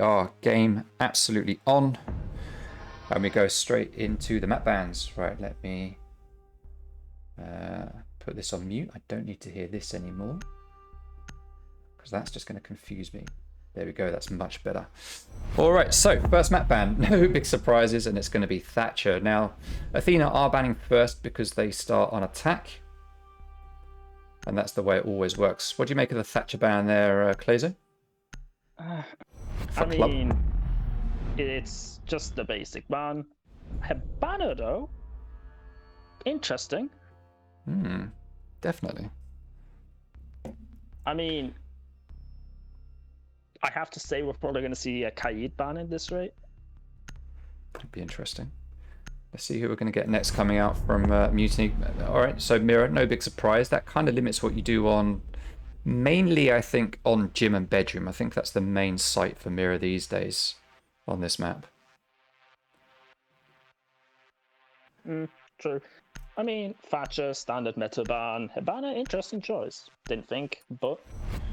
are game absolutely on. And we go straight into the map bans. Right, let me put this on mute. I don't need to hear this anymore, because that's just going to confuse me. There we go, that's much better. All right, so first map ban, no big surprises, and it's going to be Thatcher. Now, Athena are banning first because they start on attack, and that's the way it always works. What do you make of the Thatcher ban there, Clazo? I mean, it's just the basic ban. Banner though, interesting. Definitely. I mean, I have to say we're probably going to see a Kaid ban at this rate. That'd be interesting. Let's see who we're going to get next coming out from Mutiny. All right, so Mirror, no big surprise. That kind of limits what you do on, mainly I think, on gym and bedroom. I think that's the main site for Mirror these days on this map. True. I mean, Thatcher, standard meta ban. Hibana, interesting choice. Didn't think, but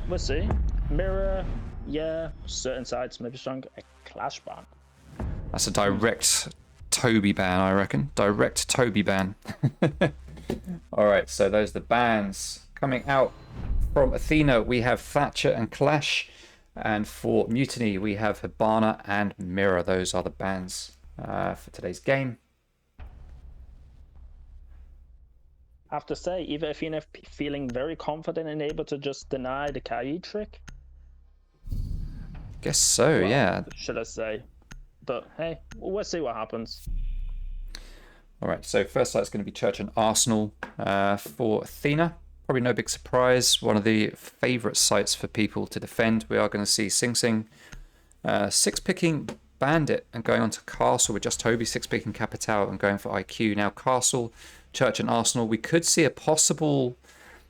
we'll see. Mirror, yeah, certain sides maybe strong. A Clash ban. That's a direct Toby ban, I reckon. Direct Toby ban. All right, so those are the bans. Coming out from Athena, we have Thatcher and Clash. And for Mutiny, we have Hibana and Mirror. Those are the bans for today's game. I have to say, either Athena feeling very confident and able to just deny the Kaid trick. Guess so, well, yeah. Should I say? But hey, we'll see what happens. All right, so first site's going to be Church and Arsenal for Athena. Probably no big surprise. One of the favourite sites for people to defend. We are going to see Sing Sing 6-picking Bandit and going on to Castle with just Toby 6-picking Capital and going for IQ. Now Castle, Church and Arsenal. We could see a possible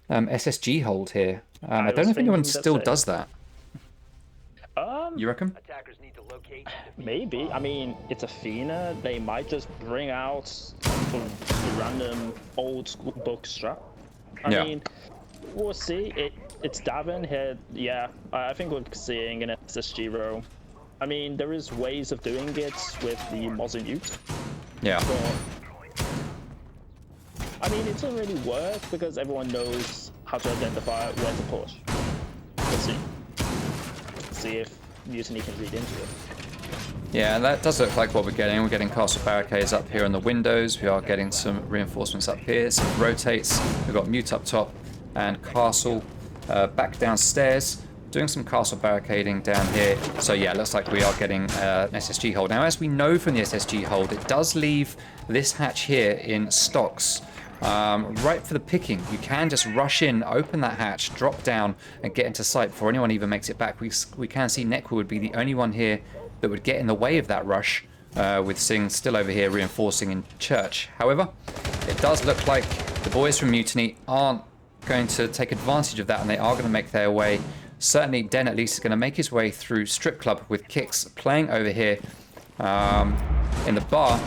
SSG hold here. I don't know if anyone still does that. You reckon? Maybe. I mean, it's Athena. They might just bring out some random old school book strat. I mean, we'll see. It's Davin here. Yeah, I think we're seeing an SSG row. I mean, there is ways of doing it with the Mosin Ute. Yeah. But, I mean, it doesn't really work because everyone knows how to identify where to push. Let's see. Let's see if Mutiny can read into it. Yeah, that does look like what we're getting. We're getting castle barricades up here on the windows. We are getting some reinforcements up here, some rotates. We've got Mute up top and castle back downstairs. Doing some castle barricading down here. So yeah, looks like we are getting an SSG hold. Now, as we know from the SSG hold, it does leave this hatch here in stocks. Right for the picking. You can just rush in, open that hatch, drop down, and get into sight before anyone even makes it back. We can see Nekwa would be the only one here that would get in the way of that rush, with Sing still over here reinforcing in Church. However, it does look like the boys from Mutiny aren't going to take advantage of that, and they are going to make their way. Certainly, Den at least is going to make his way through Strip Club with Kicks playing over here in the bar,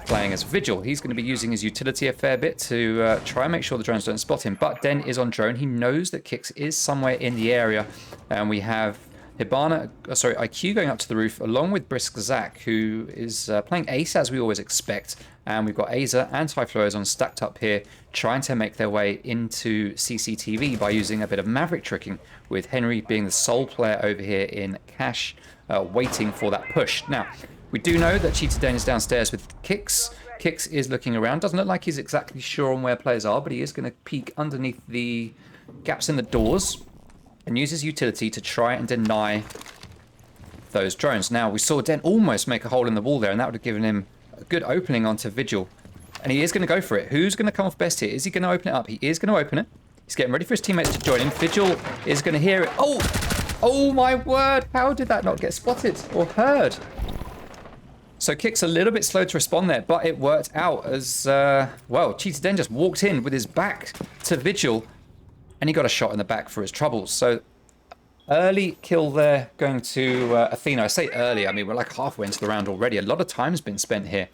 playing as Vigil. He's going to be using his utility a fair bit to try and make sure the drones don't spot him. But Den is on drone. He knows that Kicks is somewhere in the area. And we have IQ going up to the roof along with Brisk Zach, who is playing Ace as we always expect. And we've got Aza and Typhloazon stacked up here, trying to make their way into CCTV by using a bit of maverick tricking, with Henry being the sole player over here in Cash, waiting for that push. Now, we do know that Cheetah Den is downstairs with Kicks. Kicks is looking around. Doesn't look like he's exactly sure on where players are, but he is going to peek underneath the gaps in the doors and use his utility to try and deny those drones. Now, we saw Den almost make a hole in the wall there, and that would have given him a good opening onto Vigil. And he is going to go for it. Who's going to come off best here? Is he going to open it up? He is going to open it. He's getting ready for his teammates to join him. Vigil is going to hear it. Oh my word. How did that not get spotted or heard? So Kick's a little bit slow to respond there, but it worked out as, well, Cheetah Den just walked in with his back to Vigil, and he got a shot in the back for his troubles. So early kill there going to Athena. I say early, I mean, we're like halfway into the round already. A lot of time's been spent here.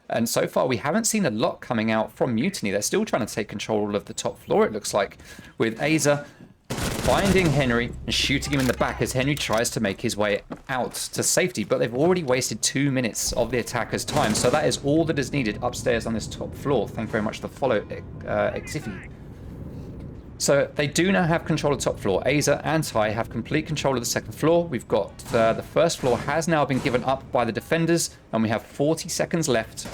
And so far, we haven't seen a lot coming out from Mutiny. They're still trying to take control of the top floor, it looks like, with Aza finding Henry and shooting him in the back as Henry tries to make his way out to safety. But they've already wasted 2 minutes of the attacker's time. So that is all that is needed upstairs on this top floor. Thank you very much for the follow, Exifi. So they do now have control of the top floor. Aza and Ty have complete control of the second floor. We've got the first floor has now been given up by the defenders, and we have 40 seconds left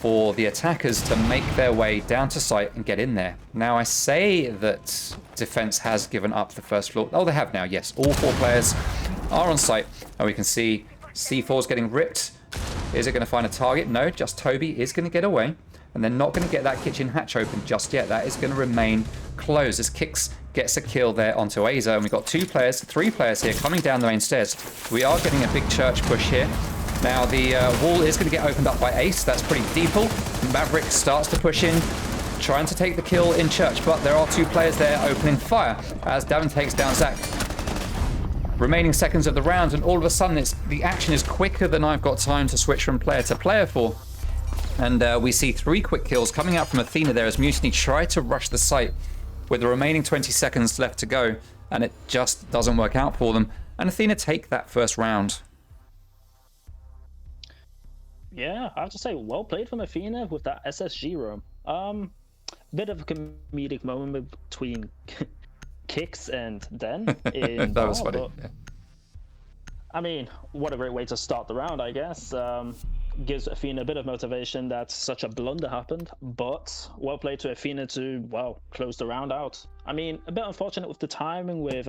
for the attackers to make their way down to site and get in there. Now I say that defense has given up the first floor. Oh, they have now, yes. All 4 players are on site, and we can see C4 is getting ripped. Is it going to find a target? No, just Toby is going to get away. And they're not going to get that kitchen hatch open just yet. That is going to remain closed as Kix gets a kill there onto Aza. And we've got 3 players here coming down the main stairs. We are getting a big church push here. Now the wall is going to get opened up by Ace. That's pretty deeple. Maverick starts to push in, trying to take the kill in church. But there are 2 players there opening fire as Davin takes down Zach. Remaining seconds of the round, and all of a sudden the action is quicker than I've got time to switch from player to player for. And we see 3 quick kills coming out from Athena there as Mutiny try to rush the site with the remaining 20 seconds left to go, and it just doesn't work out for them. And Athena take that first round. Yeah, I have to say, well played from Athena with that SSG room. Bit of a comedic moment between Kix and Den. That was funny. Yeah. I mean, what a great way to start the round, I guess. Gives Athena a bit of motivation that such a blunder happened, but well played to Athena to, well, close the round out. I mean, a bit unfortunate with the timing with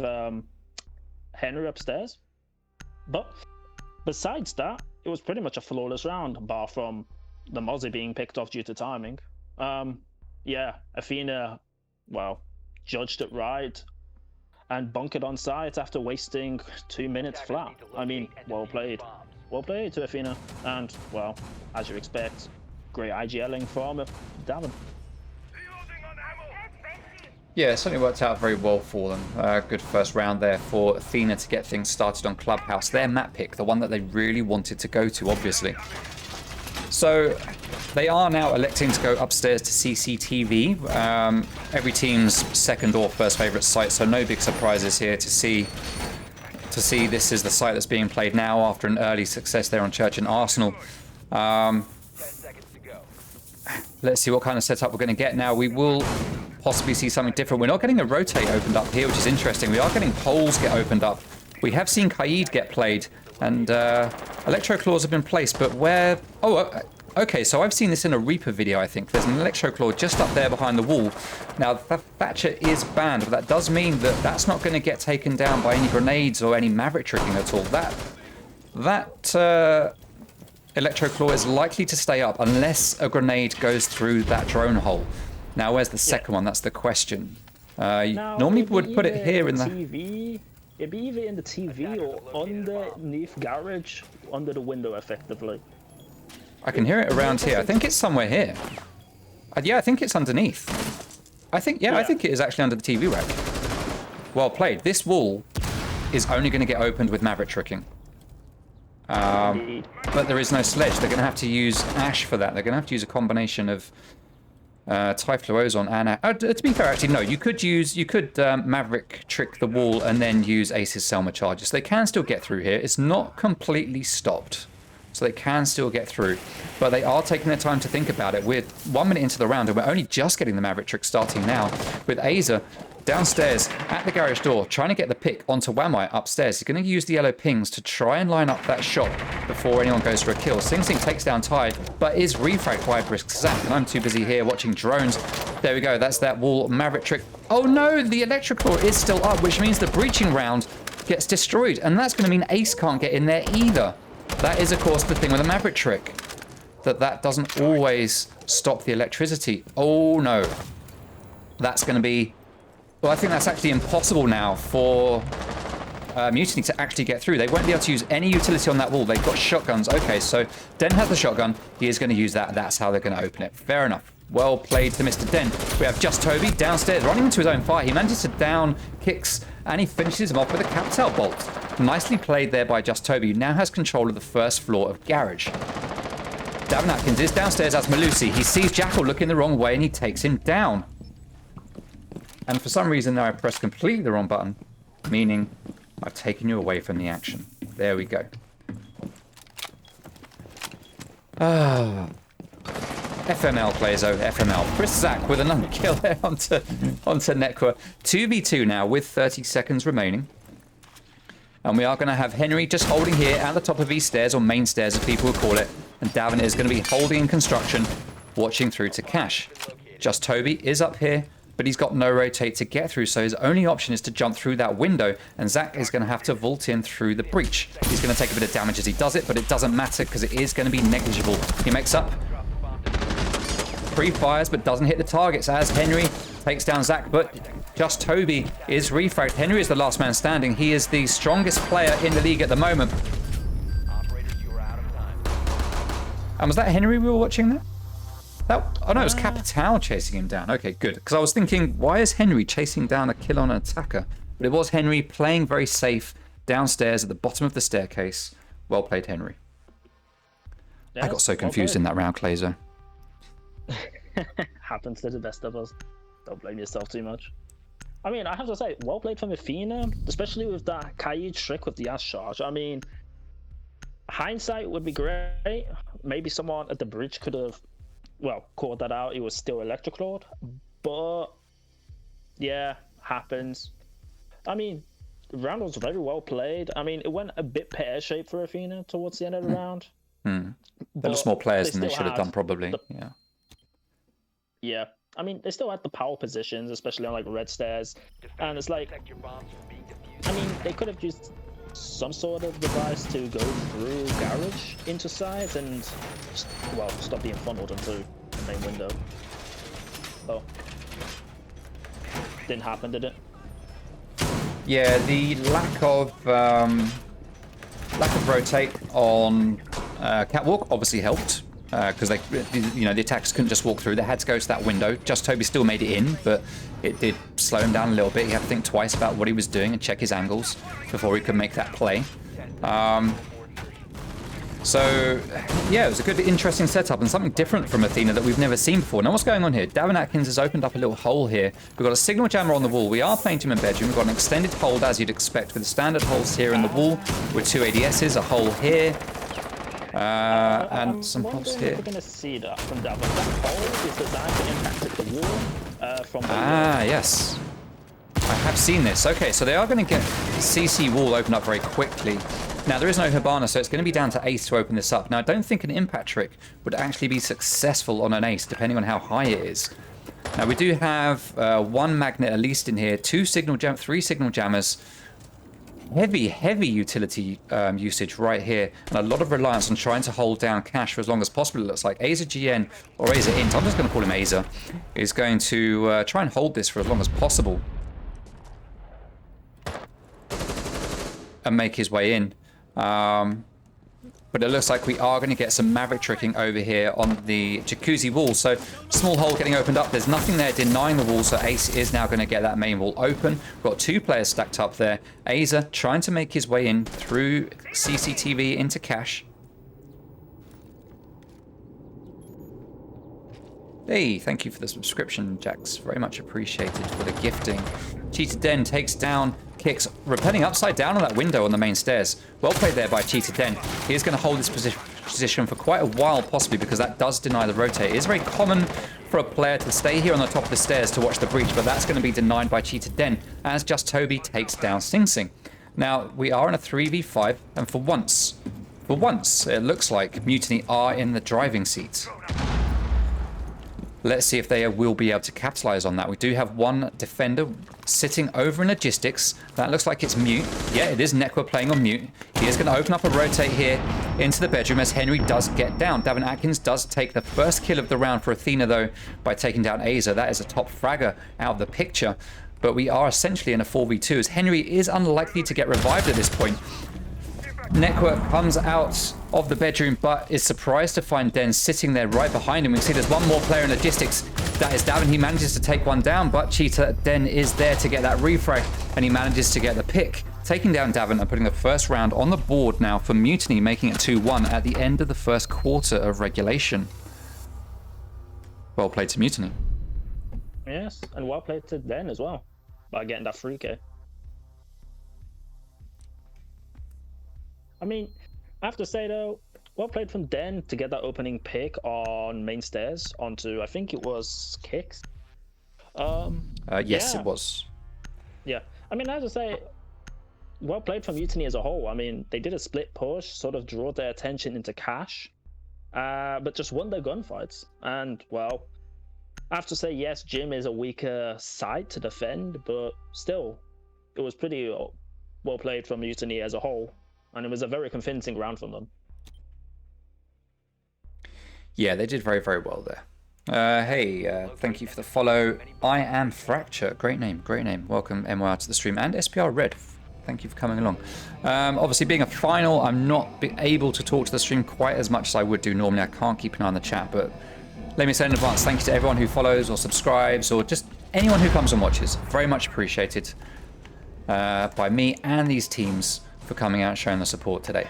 Henry upstairs, but besides that, it was pretty much a flawless round, bar from the Mozzie being picked off due to timing. Yeah, Athena, well, judged it right and bunkered on site after wasting 2 minutes flat. I mean, well played. Well played to Athena, and, well, as you expect, great IGLing from Davin. Yeah, it certainly worked out very well for them. Good first round there for Athena to get things started on Clubhouse. Their map pick, the one that they really wanted to go to, obviously. So they are now electing to go upstairs to CCTV. Every team's second or first favourite site, so no big surprises here to see this is the site that's being played now after an early success there on Church and Arsenal. 10 seconds to go. Let's see what kind of setup we're going to get now. We will possibly see something different. We're not getting a rotate opened up here, which is interesting. We are getting poles get opened up. We have seen Kaid get played, and electro claws have been placed, but where... Oh, okay, so I've seen this in a Reaper video, I think. There's an electro claw just up there behind the wall. Now, Thatcher is banned, but that does mean that that's not going to get taken down by any grenades or any Maverick tricking at all. That electro claw is likely to stay up unless a grenade goes through that drone hole. Now, where's the second one? That's the question. Normally would put it here in the... TV. It'd be either in the TV or underneath garage, under the window, effectively. I can hear it around here. I think it's somewhere here. Yeah, I think it's underneath. I think it is actually under the TV rack. Well played. This wall is only going to get opened with Maverick tricking. But there is no sledge. They're going to have to use Ash for that. They're going to have to use a combination of Typhlo Ozone and... to be fair, actually, no. You could Maverick trick the wall and then use Ace's Selma charges. They can still get through here. It's not completely stopped. So they can still get through, but they are taking their time to think about it. We're 1 minute into the round, and we're only just getting the Maverick trick starting now. With Aza downstairs at the garage door, trying to get the pick onto Wamai upstairs. He's going to use the yellow pings to try and line up that shot before anyone goes for a kill. Sing Sing takes down Tide, but is refragged by Brisk Zach, and I'm too busy here watching drones. There we go, that's that wall Maverick trick. Oh no, the electrical is still up, which means the breaching round gets destroyed, and that's going to mean Ace can't get in there either. That is, of course, the thing with a Maverick trick. That doesn't always stop the electricity. Oh, no. That's going to be... Well, I think that's actually impossible now for Mutiny to actually get through. They won't be able to use any utility on that wall. They've got shotguns. Okay, so Den has the shotgun. He is going to use that. That's how they're going to open it. Fair enough. Well played to Mr. Den. We have Just Toby downstairs running into his own fire. He manages to down Kix, and he finishes him off with a Captel bolt. Nicely played there by Just Toby, who now has control of the first floor of Garage. Davin Atkins is downstairs as Malusi. He sees Jackal looking the wrong way, and he takes him down. And for some reason now I pressed completely the wrong button, meaning I've taken you away from the action. There we go. Ah. FML, Clazo, FML. Chris Zach with another kill there onto Nekwa. 2v2 now with 30 seconds remaining. And we are going to have Henry just holding here at the top of these stairs, or main stairs as people would call it. And Davin is going to be holding in construction, watching through to Cash. Just Toby is up here, but he's got no rotate to get through, so his only option is to jump through that window, and Zach is going to have to vault in through the breach. He's going to take a bit of damage as he does it, but it doesn't matter because it is going to be negligible. He makes up. Pre-fires, but doesn't hit the targets as Henry takes down Zach, but Just Toby is refragged. Henry is the last man standing. He is the strongest player in the league at the moment. And was that Henry we were watching there? Oh no, it was Capital chasing him down. Okay, good. Because I was thinking, why is Henry chasing down a kill on an attacker? But it was Henry playing very safe downstairs at the bottom of the staircase. Well played, Henry. Yeah, I got so confused in that round, Clazo. Happens to the best of us. Don't blame yourself too much. I mean, I have to say, well played from Athena, especially with that Kai trick with the ass charge. I mean, hindsight would be great. Maybe someone at the bridge could have, well, called that out. It was still electroclawed, but yeah, happens. I mean, the round was very well played. I mean, it went a bit pear-shaped for Athena towards the end of the round. There were more players than they should have done, probably. Yeah. I mean, they still had the power positions, especially on like red stairs, and it's like, I mean, they could have used some sort of device to go through garage into sides and, well, stop being funneled into the main window. Oh, didn't happen, did it? Yeah, the lack of rotate on Catwalk obviously helped. Because the attackers couldn't just walk through; they had to go to that window. Just Toby still made it in, but it did slow him down a little bit. He had to think twice about what he was doing and check his angles before he could make that play. So yeah, it was a good, interesting setup and something different from Athena that we've never seen before. Now, what's going on here? Davin Atkins has opened up a little hole here. We've got a signal jammer on the wall. We are playing to him in bedroom. We've got an extended hold, as you'd expect, with standard holes here in the wall, with 2 ADSs, a hole here. And some holes here. We're going to see that from Davin. That hole is designed to impact the wall from the yes. I have seen this. Okay, so they are going to get CC wall open up very quickly. Now, there is no Hibana, so it's going to be down to Ace to open this up. Now, I don't think an impact trick would actually be successful on an Ace, depending on how high it is. Now, we do have one magnet at least in here, 3 signal jammers. Heavy utility usage right here, and a lot of reliance on trying to hold down Cash for as long as possible. It looks like Aza GN or Aza Int, I'm just going to call him Aza, is going to try and hold this for as long as possible and make his way in. But it looks like we are going to get some Maverick tricking over here on the jacuzzi wall. So small hole getting opened up. There's nothing there denying the wall. So Ace is now going to get that main wall open. We've got 2 players stacked up there. Aza trying to make his way in through CCTV into Cash. Hey, thank you for the subscription, Jax. Very much appreciated for the gifting. Cheetah Den takes down Kicks, rappelling upside down on that window on the main stairs. Well played there by Cheetah Den. He is going to hold this position for quite a while, possibly, because that does deny the rotate. It is very common for a player to stay here on the top of the stairs to watch the breach, but that's going to be denied by Cheetah Den, as Just Toby takes down Sing Sing. Now, we are in a 3v5, and for once, it looks like Mutiny are in the driving seat. Let's see if they will be able to capitalize on that. We do have one defender sitting over in logistics. That looks like it's Mute. Yeah, it is Nekwa playing on Mute. He is going to open up a rotate here into the bedroom as Henry does get down. Davin Atkins does take the first kill of the round for Athena, though, by taking down Aza. That is a top fragger out of the picture. But we are essentially in a 4v2 as Henry is unlikely to get revived at this point. Nekwa comes out of the bedroom, but is surprised to find Den sitting there right behind him. We can see there's one more player in logistics. That is Davin. He manages to take one down, but Cheetah Den is there to get that refrag, and he manages to get the pick, taking down Davin and putting the first round on the board now for Mutiny, making it 2-1 at the end of the first quarter of regulation. Well played to Mutiny. Yes, and well played to Den as well by getting that 3K. I mean, I have to say though, well played from Den to get that opening pick on main stairs onto, I think it was Kicks. Yes, yeah. it was. Yeah, I mean, I have to say, well played from Mutiny as a whole. I mean, they did a split push, sort of draw their attention into cash, but just won their gunfights. And, well, I have to say, yes, Jim is a weaker side to defend, but still, it was pretty well played from Mutiny as a whole. And it was a very convincing round from them. Yeah, they did very, very well there. Hey, thank you for the follow. I am Fracture. Great name, great name. Welcome, MYR, to the stream. And SPR Red, thank you for coming along. Obviously, being a final, I'm not able to talk to the stream quite as much as I would do normally. I can't keep an eye on the chat, but let me say in advance, thank you to everyone who follows or subscribes or just anyone who comes and watches. Very much appreciated by me and these teams for coming out and showing the support today.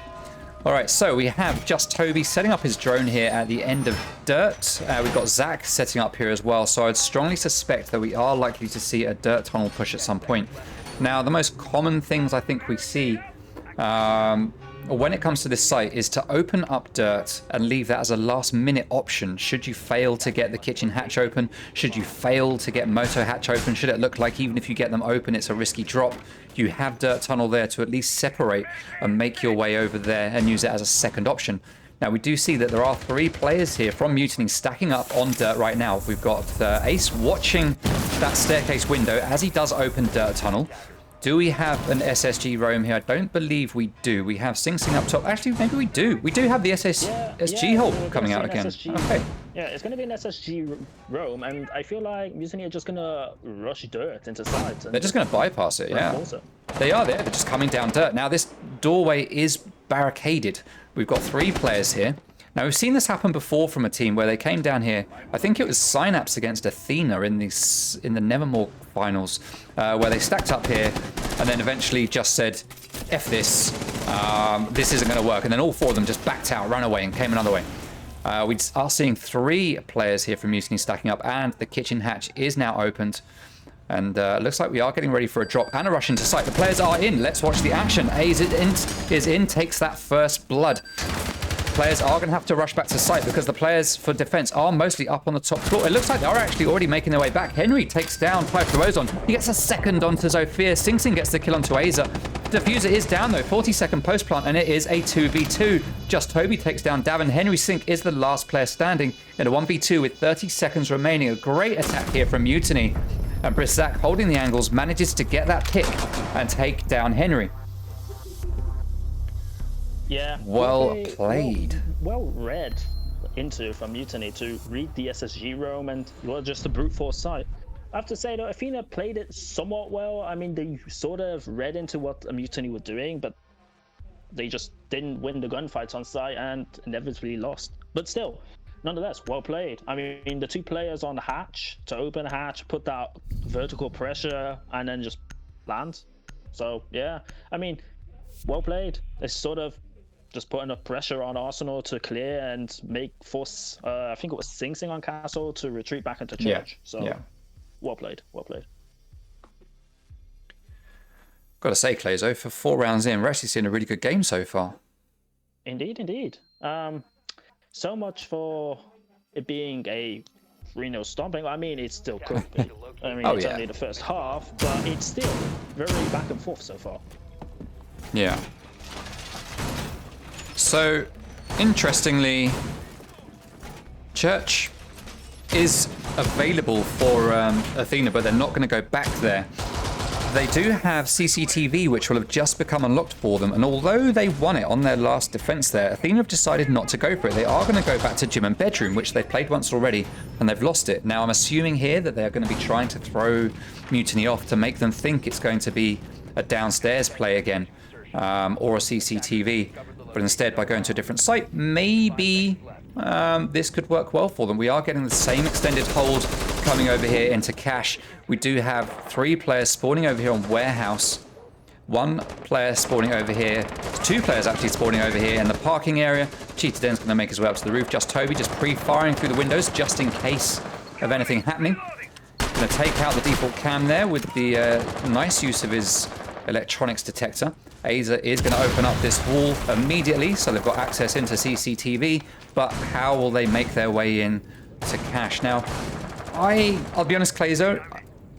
All right, so we have just Toby setting up his drone here at the end of Dirt. We've got Zach setting up here as well, so I'd strongly suspect that we are likely to see a Dirt tunnel push at some point. Now, the most common things I think we see when it comes to this site is to open up Dirt and leave that as a last-minute option. Should you fail to get the kitchen hatch open? Should you fail to get moto hatch open? Should it look like even if you get them open, it's a risky drop? You have Dirt tunnel there to at least separate and make your way over there and use it as a second option. Now, we do see that there are 3 players here from Mutiny stacking up on Dirt right now. We've got Ace watching that staircase window as he does open Dirt tunnel. Do we have an SSG roam here? I don't believe we do. We have Sing Sing up top. Actually, maybe we do. We do have the SSG hole coming out again. Okay. Yeah, it's going to be an SSG roam, and I feel like Mutiny are just going to rush Dirt into sight. They're just going to bypass it, yeah. They are there. They're just coming down Dirt. Now, this doorway is barricaded. We've got 3 players here. Now, we've seen this happen before from a team where they came down here. I think it was Synapse against Athena in the Nevermore finals, where they stacked up here and then eventually just said, F this, this isn't going to work. And then all 4 of them just backed out, ran away, and came another way. We are seeing 3 players here from Mutiny stacking up, and the kitchen hatch is now opened. And looks like we are getting ready for a drop and a rush into sight. The players are in. Let's watch the action. A's is in, takes that first blood. Players are going to have to rush back to site because the players for defense are mostly up on the top floor. It looks like they are actually already making their way back. Henry takes down Pythroozon. He gets a second onto Zofia. Sing Sing gets the kill onto Aza. Diffuser is down though, 40-second post plant, and it is a 2v2. Just Toby takes down Davin. Henry Sink is the last player standing in a 1v2 with 30 seconds remaining. A great attack here from Mutiny. And Briszak, holding the angles, manages to get that pick and take down Henry. Yeah. Well played. Well read into from Mutiny to read the SSG roam and just the brute force site. I have to say though, Athena played it somewhat well. I mean, they sort of read into what a Mutiny were doing, but they just didn't win the gunfights on site and inevitably lost. But still, nonetheless, well played. I mean, the 2 players on the hatch to open a hatch, put that vertical pressure, and then just land. So yeah, I mean, well played. They sort of just put enough pressure on Arsenal to clear and force, I think it was Sing Sing on Castle to retreat back into church. Yeah. So yeah. Well played, well played. Got to say, Clayzo, for 4 rounds in, we're actually seeing a really good game so far. Indeed, indeed. So much for it being a 3-0 stomping. I mean, it still could be. I mean, it's only the first half, but it's still very back and forth so far. Yeah. So, interestingly, Church is available for Athena, but they're not going to go back there. They do have CCTV, which will have just become unlocked for them, and although they won it on their last defense there, Athena have decided not to go for it. They are going to go back to gym and bedroom, which they've played once already, and they've lost it. Now, I'm assuming here that they're going to be trying to throw Mutiny off to make them think it's going to be a downstairs play again, or a CCTV. But instead, by going to a different site, maybe this could work well for them. We are getting the same extended hold coming over here into Cash. We do have 3 players spawning over here on Warehouse. 1 player spawning over here. 2 players actually spawning over here in the parking area. Cheetah Den's going to make his way up to the roof. Just Toby just pre-firing through the windows just in case of anything happening. Going to take out the default cam there with the nice use of his electronics detector. Aza is going to open up this wall immediately, so they've got access into CCTV, but how will they make their way in to cache? Now, I'll be honest, Clazo,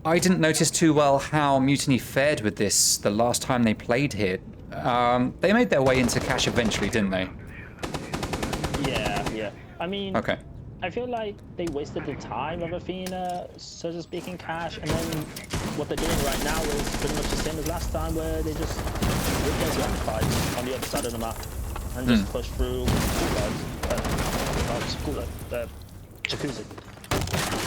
I didn't notice too well how Mutiny fared with this the last time they played here. They made their way into cache eventually, didn't they? Yeah. I mean, okay. I feel like they wasted the time of Athena, so to speak, in cache, and then what they're doing right now is pretty much the same as last time, where they just whip their ground fights on the other side of the map and just push through jacuzzi.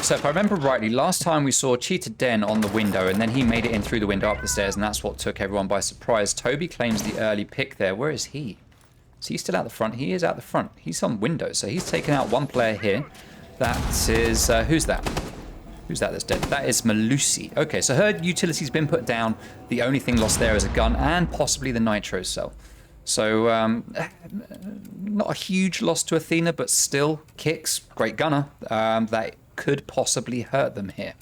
So if I remember rightly, last time we saw Cheetah Den on the window, and then he made it in through the window up the stairs, and that's what took everyone by surprise. Toby claims the early pick there. Where is he? Is he still out the front? He is out the front. He's on window, so he's taken out one player here. That is... who's that? Who's that that's dead? That is Malusi. Okay, so her utility's been put down. The only thing lost there is a gun and possibly the nitro cell. So, not a huge loss to Athena, but still, kicks, great gunner. That could possibly hurt them here.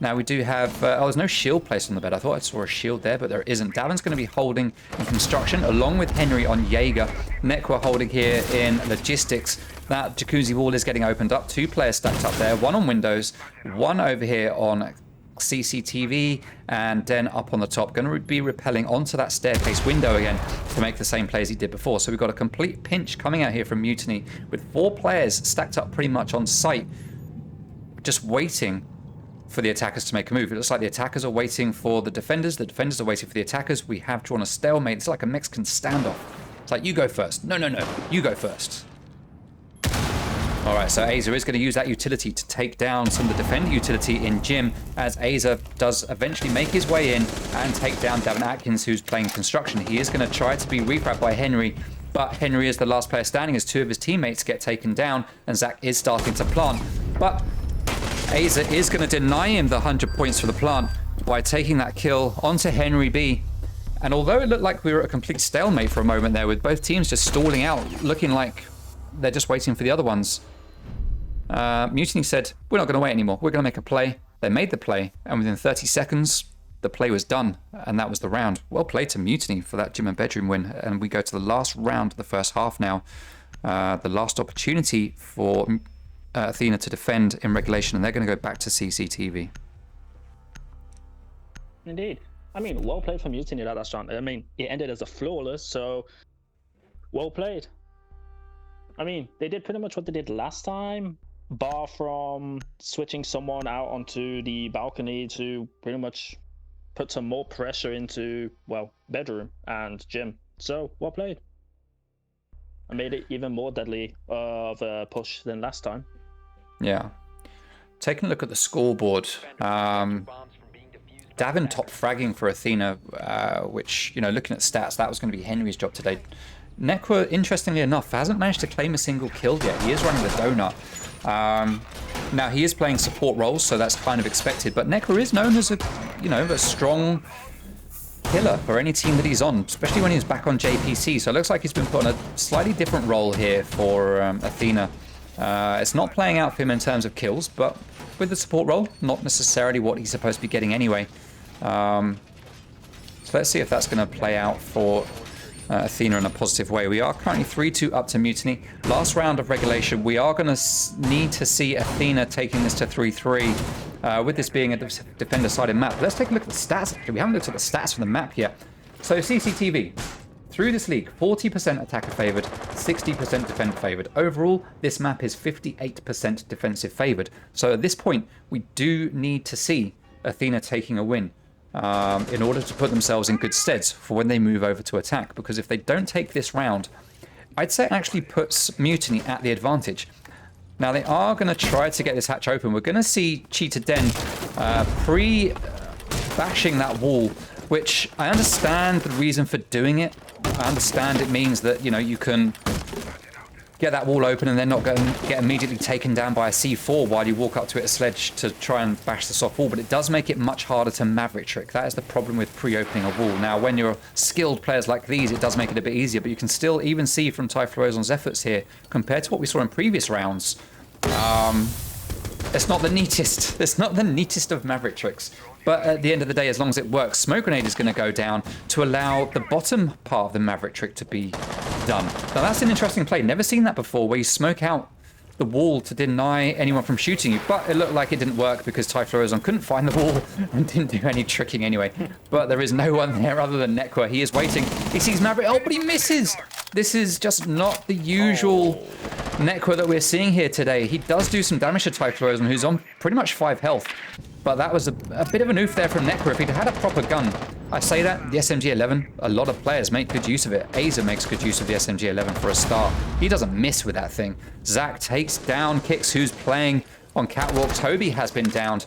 Now we do have... there's no shield placed on the bed. I thought I saw a shield there, but there isn't. Davin's going to be holding in construction, along with Henry on Jaeger. Nekwa holding here in logistics. That jacuzzi wall is getting opened up. 2 players stacked up there. 1 on windows, 1 over here on CCTV, and then up on the top. Going to be rappelling onto that staircase window again to make the same plays he did before. So we've got a complete pinch coming out here from Mutiny with 4 players stacked up pretty much on site, just waiting for the attackers to make a move. It looks like the attackers are waiting for the defenders are waiting for the attackers. We have drawn a stalemate. It's like a Mexican standoff. It's like, you go first. No, you go first. Alright, so Aza is going to use that utility to take down some of the defender utility in Jim, as Aza does eventually make his way in and take down Davin Atkins, who's playing construction. He is going to try to be refrapped by Henry, but Henry is the last player standing as 2 of his teammates get taken down, and Zach is starting to plant. But Aza is going to deny him the 100 points for the plant by taking that kill onto Henry B. And although it looked like we were at a complete stalemate for a moment there, with both teams just stalling out, looking like they're just waiting for the other ones, Mutiny said, we're not going to wait anymore. We're going to make a play. They made the play, and within 30 seconds, the play was done, and that was the round. Well played to Mutiny for that gym and bedroom win. And we go to the last round of the first half now. The last opportunity for Athena to defend in regulation, and they're going to go back to CCTV. Indeed. I mean, well played from Mutiny that last round. I mean, it ended as a flawless, so well played. I mean, they did pretty much what they did last time, bar from switching someone out onto the balcony to pretty much put some more pressure into, well, bedroom and gym. So, well played. I made it even more deadly of a push than last time. Yeah. Taking a look at the scoreboard, Davin top fragging for Athena, which, looking at stats, that was going to be Henry's job today. Nekwa, interestingly enough, hasn't managed to claim a single kill yet. He is running the donut. Now, he is playing support roles, so that's kind of expected, but Nekwa is known as a strong killer for any team that he's on, especially when he's back on JPC. So it looks like he's been put on a slightly different role here for Athena. It's not playing out for him in terms of kills, but with the support role, not necessarily what he's supposed to be getting anyway. So let's see if that's going to play out for Athena in a positive way. We are currently 3-2 up to Mutiny. Last round of regulation, we are going to need to see Athena taking this to 3-3, with this being a defender-sided map. Let's take a look at the stats. Actually, we haven't looked at the stats from the map yet. So CCTV. Through this league, 40% attacker favored, 60% defender favored. Overall, this map is 58% defensive favored. So at this point, we do need to see Athena taking a win in order to put themselves in good stead for when they move over to attack. Because if they don't take this round, I'd say it actually puts Mutiny at the advantage. Now, they are going to try to get this hatch open. We're going to see Cheetah Den pre-bashing that wall, which I understand the reason for doing it. I understand it means that, you can get that wall open and then not get immediately taken down by a C4 while you walk up to it a sledge to try and bash the soft wall, but it does make it much harder to Maverick trick. That is the problem with pre-opening a wall. Now, when you're skilled players like these, it does make it a bit easier, but you can still even see from Typhlosion's efforts here, compared to what we saw in previous rounds, It's not the neatest. It's not the neatest of Maverick tricks. But at the end of the day, as long as it works, Smoke Grenade is going to go down to allow the bottom part of the Maverick trick to be done. Now that's an interesting play. Never seen that before, where you smoke out the wall to deny anyone from shooting you. But it looked like it didn't work because Typhlosion couldn't find the wall and didn't do any tricking anyway. But there is no one there other than Nekwa. He is waiting. He sees Maverick. Oh, but he misses. This is just not the usual Nekwa that we're seeing here today. He does do some damage to Typhlosion, who's on pretty much 5 health. But that was a bit of an oof there from Nekwa. If he'd had a proper gun, I say that, the SMG-11, a lot of players make good use of it. Aza makes good use of the SMG-11 for a start. He doesn't miss with that thing. Zach takes down Kix, who's playing on Catwalk. Toby has been downed.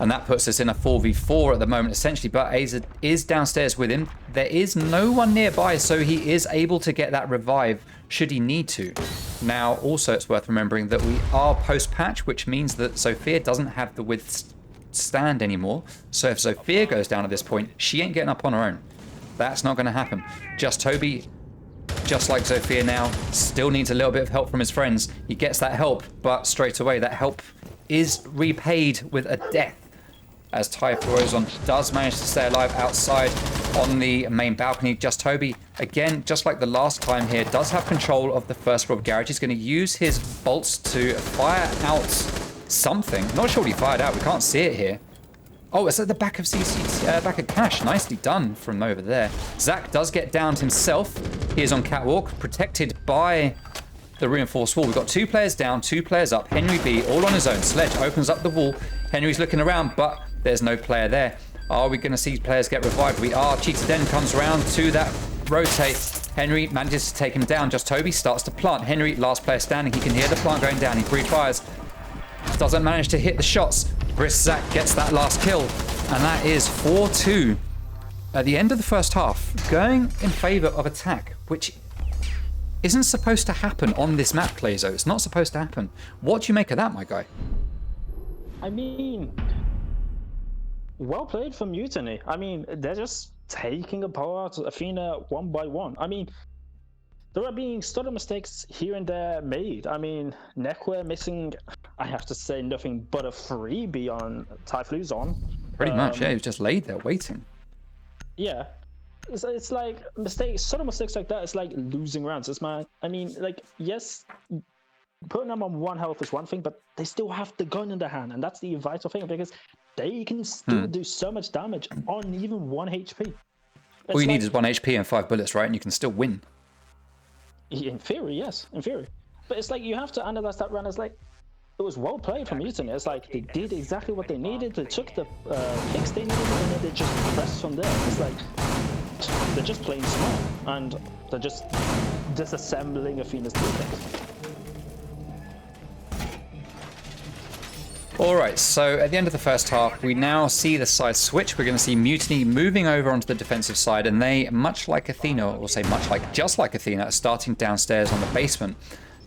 And that puts us in a 4v4 at the moment, essentially. But Aza is downstairs with him. There is no one nearby, so he is able to get that revive should he need to. Now, also, it's worth remembering that we are post-patch, which means that Sophia doesn't have the withstand anymore. So if Sophia goes down at this point, she ain't getting up on her own. That's not going to happen. Just Toby, just like Sophia now, still needs a little bit of help from his friends. He gets that help, but straight away, that help is repaid with a death, as Typhlosion does manage to stay alive outside on the main balcony. Just Toby, again, just like the last time here, does have control of the first floor of garage. He's going to use his bolts to fire out something. Not sure what he fired out. We can't see it here. Oh, it's at the back of back of Cash. Nicely done from over there. Zach does get downed himself. He is on Catwalk, protected by the reinforced wall. We've got 2 players down, 2 players up. Henry B all on his own. Sledge opens up the wall. Henry's looking around, but there's no player there. Are we going to see players get revived? We are. Cheetah Den comes around to that rotate. Henry manages to take him down. Just Toby starts to plant. Henry, last player standing. He can hear the plant going down. He pre-fires. Doesn't manage to hit the shots. Brisk Zach gets that last kill. And that is 4-2 at the end of the first half, going in favor of attack, which isn't supposed to happen on this map, Plazo. It's not supposed to happen. What do you make of that, my guy? I mean, well played from Mutiny. I mean, they're just taking apart Athena one by one. I mean, there are being stutter mistakes here and there made. I mean, Nekwa missing, I have to say, nothing but a freebie on Typhlosion. Pretty much, yeah. He was just laid there waiting. Yeah. It's like subtle mistakes like that. It's like losing rounds. I mean, like, yes, putting them on 1 health is one thing, but they still have the gun in their hand, and that's the vital thing, because they can still do so much damage on even 1 HP. All you need is 1 HP and 5 bullets, right? And you can still win. In theory, yes, in theory. But it's like you have to analyze that run as like, it was well played from Mutiny. It's like they did exactly what they needed. They took the kicks they needed, and then they just pressed from there. It's like they're just playing smart, and they're just disassembling Athena's defense. Alright, so at the end of the first half, we now see the side switch. We're going to see Mutiny moving over onto the defensive side, and they, much like Athena, or say much like, just like Athena, are starting downstairs on the basement.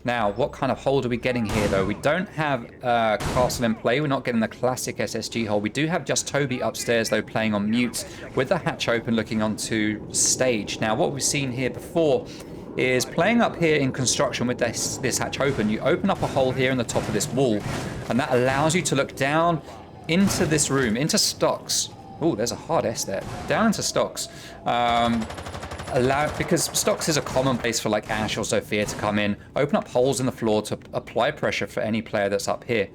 Now, what kind of hold are we getting here, though? We don't have Castle in play. We're not getting the classic SSG hold. We do have just Toby upstairs, though, playing on mute, with the hatch open, looking onto stage. Now, what we've seen here before is playing up here in construction with this hatch open. You open up a hole here in the top of this wall, and that allows you to look down into this room, into stocks. Oh, there's a hard S there. Down into stocks. Because stocks is a common place for like Ash or Sophia to come in, open up holes in the floor to apply pressure for any player that's up here.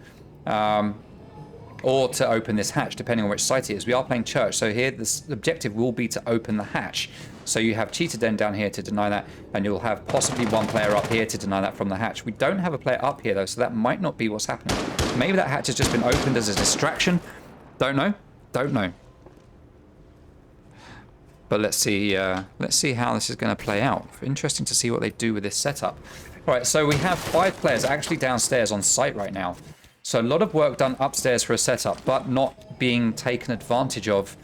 Or to open this hatch, depending on which site it is. We are playing church, so here the objective will be to open the hatch. So you have Cheetah Den down here to deny that, and you'll have possibly 1 player up here to deny that from the hatch. We don't have a player up here, though, so that might not be what's happening. Maybe that hatch has just been opened as a distraction. Don't know. Don't know. But let's see how this is going to play out. Interesting to see what they do with this setup. All right, so we have 5 players actually downstairs on site right now. So a lot of work done upstairs for a setup, but not being taken advantage of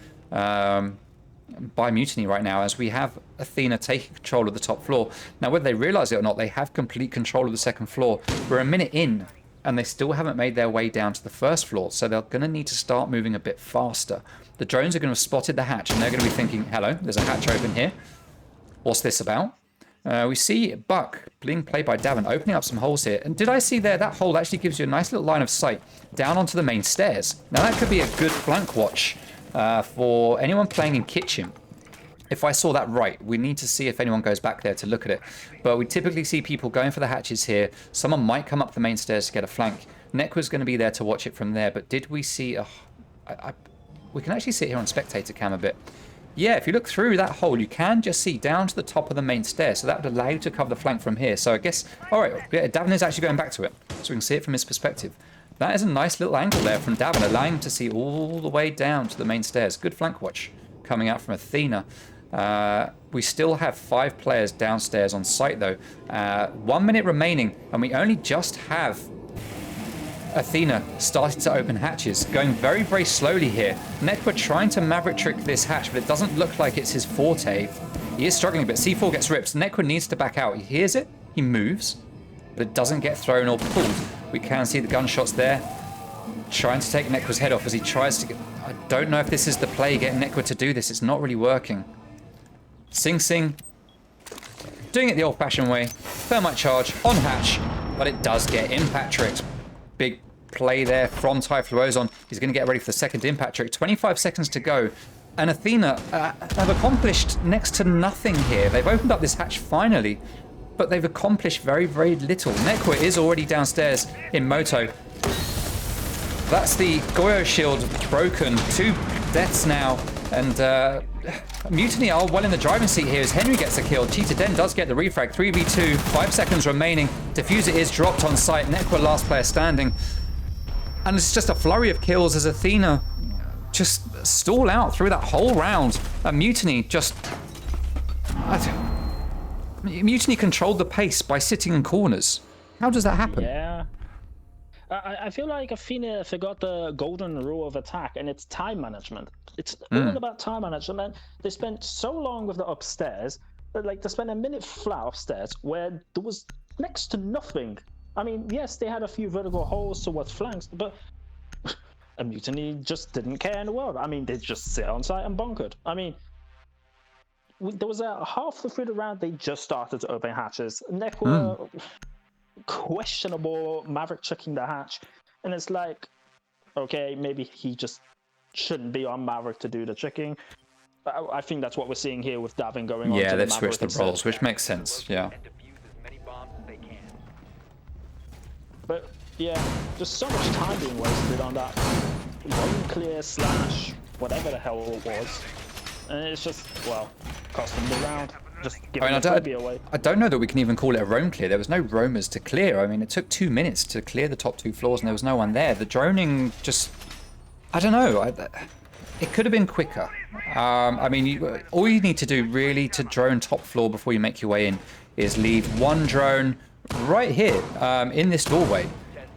by Mutiny right now, as we have Athena taking control of the top floor. Now, whether they realize it or not, they have complete control of the second floor. We're a minute in, and they still haven't made their way down to the first floor, so they're going to need to start moving a bit faster. The drones are going to have spotted the hatch, and they're going to be thinking, hello, there's a hatch open here. What's this about? We see Buck being played by Davin, opening up some holes here. And did I see there, that hole actually gives you a nice little line of sight down onto the main stairs. Now that could be a good flank watch for anyone playing in kitchen. If I saw that right, we need to see if anyone goes back there to look at it. But we typically see people going for the hatches here. Someone might come up the main stairs to get a flank. Nekwa's going to be there to watch it from there. But did we see a... we can actually sit here on spectator cam a bit. Yeah, if you look through that hole, you can just see down to the top of the main stair. So that would allow you to cover the flank from here. So I guess... all right, yeah, Davin is actually going back to it. So we can see it from his perspective. That is a nice little angle there from Davin, allowing him to see all the way down to the main stairs. Good flank watch coming out from Athena. We still have 5 players downstairs on site though. 1 minute remaining, and we only just have Athena started to open hatches, going very, very slowly here. Nekwa trying to maverick trick this hatch, but it doesn't look like it's his forte. He is struggling a bit. C4 gets ripped. Nekwa needs to back out. He hears it, he moves, but it doesn't get thrown or pulled. We can see the gunshots there, trying to take Nekwa's head off as he tries to get... I don't know if this is the play, getting Nekwa to do this. It's not really working. Sing Sing doing it the old-fashioned way. Thermite charge on hatch, but it does get impact tricked. Big play there from Typhlosion. He's going to get ready for the second impact trick. 25 seconds to go. And Athena have accomplished next to nothing here. They've opened up this hatch finally, but they've accomplished very, very little. Nekwa is already downstairs in Moto. That's the Goyo shield broken. 2 deaths now. And Mutiny are well in the driving seat here as Henry gets a kill. Cheetah Den does get the refrag. 3v2, 5 seconds remaining. Diffuser is dropped on site. Nekwa last player standing. And it's just a flurry of kills as Athena just stall out through that whole round. And Mutiny just... Mutiny controlled the pace by sitting in corners. How does that happen? Yeah. I feel like Athena forgot the golden rule of attack, and it's time management. It's all about time management. They spent so long with the upstairs, like they spent a minute flat upstairs where there was next to nothing. I mean, yes, they had a few vertical holes towards flanks, but a Mutiny just didn't care in the world. I mean, they just sit on site and bunkered. I mean, there was a half through the round, they just started to open hatches. Nekwa... questionable maverick checking the hatch, and it's like, okay, maybe he just shouldn't be on maverick to do the checking. I think that's what we're seeing here with Davin going on. Yeah, to they've the switched the roles, which makes sense. Yeah. But yeah, just so much time being wasted on that one clear slash whatever the hell it was, and it's just, well, cost them the round. Just giving the freebie away. I don't know that we can even call it a roam clear. There was no roamers to clear. I mean, it took 2 minutes to clear the top 2 floors and there was no one there. The droning just... I don't know. It could have been quicker. I mean, all you need to do really to drone top floor before you make your way in is leave 1 drone right here in this doorway.